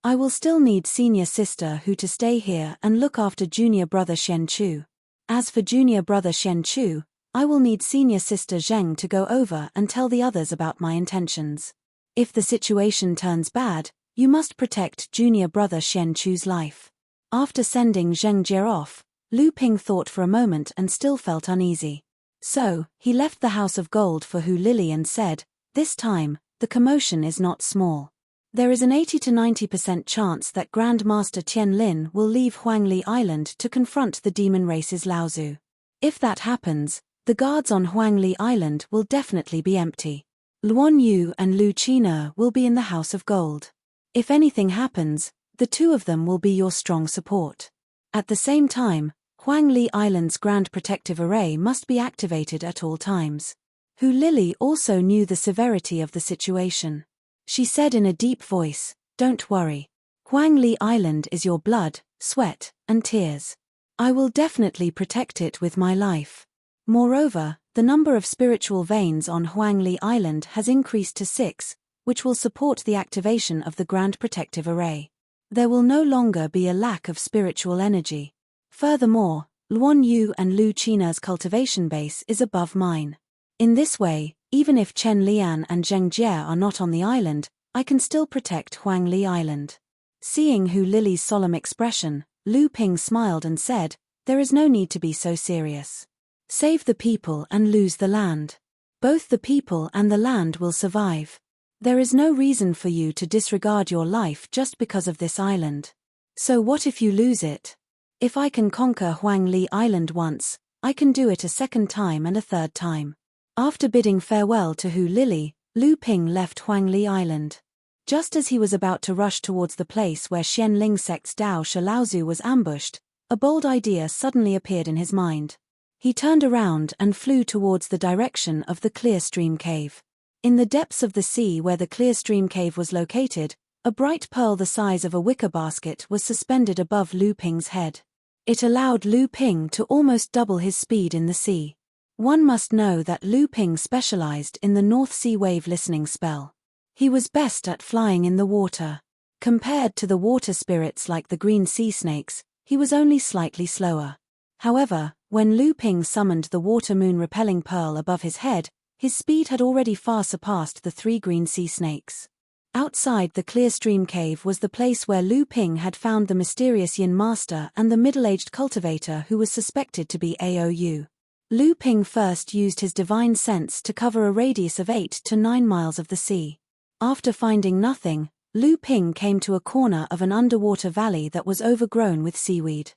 I will still need senior sister Hu to stay here and look after junior brother Shen Chu. As for junior brother Shen Chu, I will need senior sister Zheng to go over and tell the others about my intentions. If the situation turns bad, you must protect junior brother Shen Chu's life." After sending Zheng Jie off, Lu Ping thought for a moment and still felt uneasy. So, he left the House of Gold for Hu Lili and said, "This time, the commotion is not small. There is an 80 to 90% chance that Grandmaster Tian Lin will leave Huangli Island to confront the demon race's Laozu. If that happens, the guards on Huangli Island will definitely be empty. Luan Yu and Lu Qina will be in the House of Gold. If anything happens, the two of them will be your strong support. At the same time, Huangli Island's Grand Protective Array must be activated at all times." Hu Lili also knew the severity of the situation. She said in a deep voice, "Don't worry. Huangli Island is your blood, sweat, and tears. I will definitely protect it with my life. Moreover, the number of spiritual veins on Huangli Island has increased to 6, which will support the activation of the Grand Protective Array. There will no longer be a lack of spiritual energy. Furthermore, Luan Yu and Lu Qina's cultivation base is above mine. In this way, even if Chen Lian and Zheng Jie are not on the island, I can still protect Huangli Island." Seeing Hu Lili's solemn expression, Lu Ping smiled and said, "There is no need to be so serious. Save the people and lose the land. Both the people and the land will survive. There is no reason for you to disregard your life just because of this island. So what if you lose it? If I can conquer Huangli Island once, I can do it a second time and a third time." After bidding farewell to Hu Lili, Lu Ping left Huangli Island. Just as he was about to rush towards the place where Xianling sect's Dao Shi Laozu was ambushed, a bold idea suddenly appeared in his mind. He turned around and flew towards the direction of the Clear Stream Cave. In the depths of the sea where the Clear Stream Cave was located, a bright pearl the size of a wicker basket was suspended above Lu Ping's head. It allowed Lu Ping to almost double his speed in the sea. One must know that Lu Ping specialized in the North Sea wave listening spell. He was best at flying in the water. Compared to the water spirits like the green sea snakes, he was only slightly slower. However, when Lu Ping summoned the water moon repelling pearl above his head, his speed had already far surpassed the 3 green sea snakes. Outside the Clear Stream Cave was the place where Lu Ping had found the mysterious Yin Master and the middle-aged cultivator who was suspected to be Aou. Lu Ping first used his divine sense to cover a radius of 8 to 9 miles of the sea. After finding nothing, Lu Ping came to a corner of an underwater valley that was overgrown with seaweed.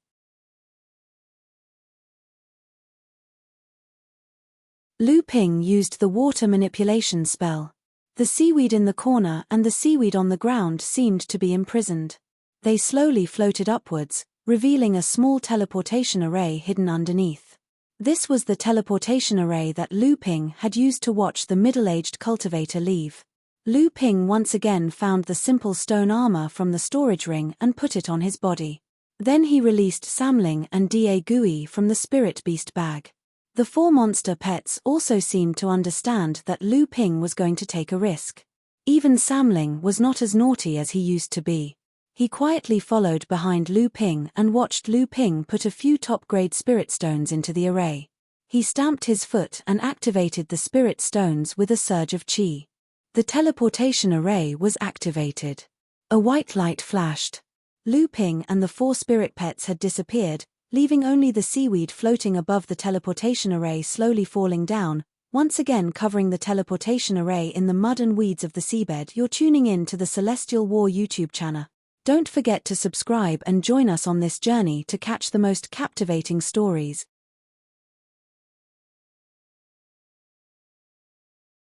Lu Ping used the water manipulation spell. The seaweed in the corner and the seaweed on the ground seemed to be imprisoned. They slowly floated upwards, revealing a small teleportation array hidden underneath. This was the teleportation array that Lu Ping had used to watch the middle-aged cultivator leave. Lu Ping once again found the simple stone armor from the storage ring and put it on his body. Then he released Samling and Da Gui from the spirit beast bag. The 4 monster pets also seemed to understand that Lu Ping was going to take a risk. Even Samling was not as naughty as he used to be. He quietly followed behind Lu Ping and watched Lu Ping put a few top-grade spirit stones into the array. He stamped his foot and activated the spirit stones with a surge of qi. The teleportation array was activated. A white light flashed. Lu Ping and the 4 spirit pets had disappeared, leaving only the seaweed floating above the teleportation array, slowly falling down, once again covering the teleportation array in the mud and weeds of the seabed. You're tuning in to the Celestial War YouTube channel. Don't forget to subscribe and join us on this journey to catch the most captivating stories.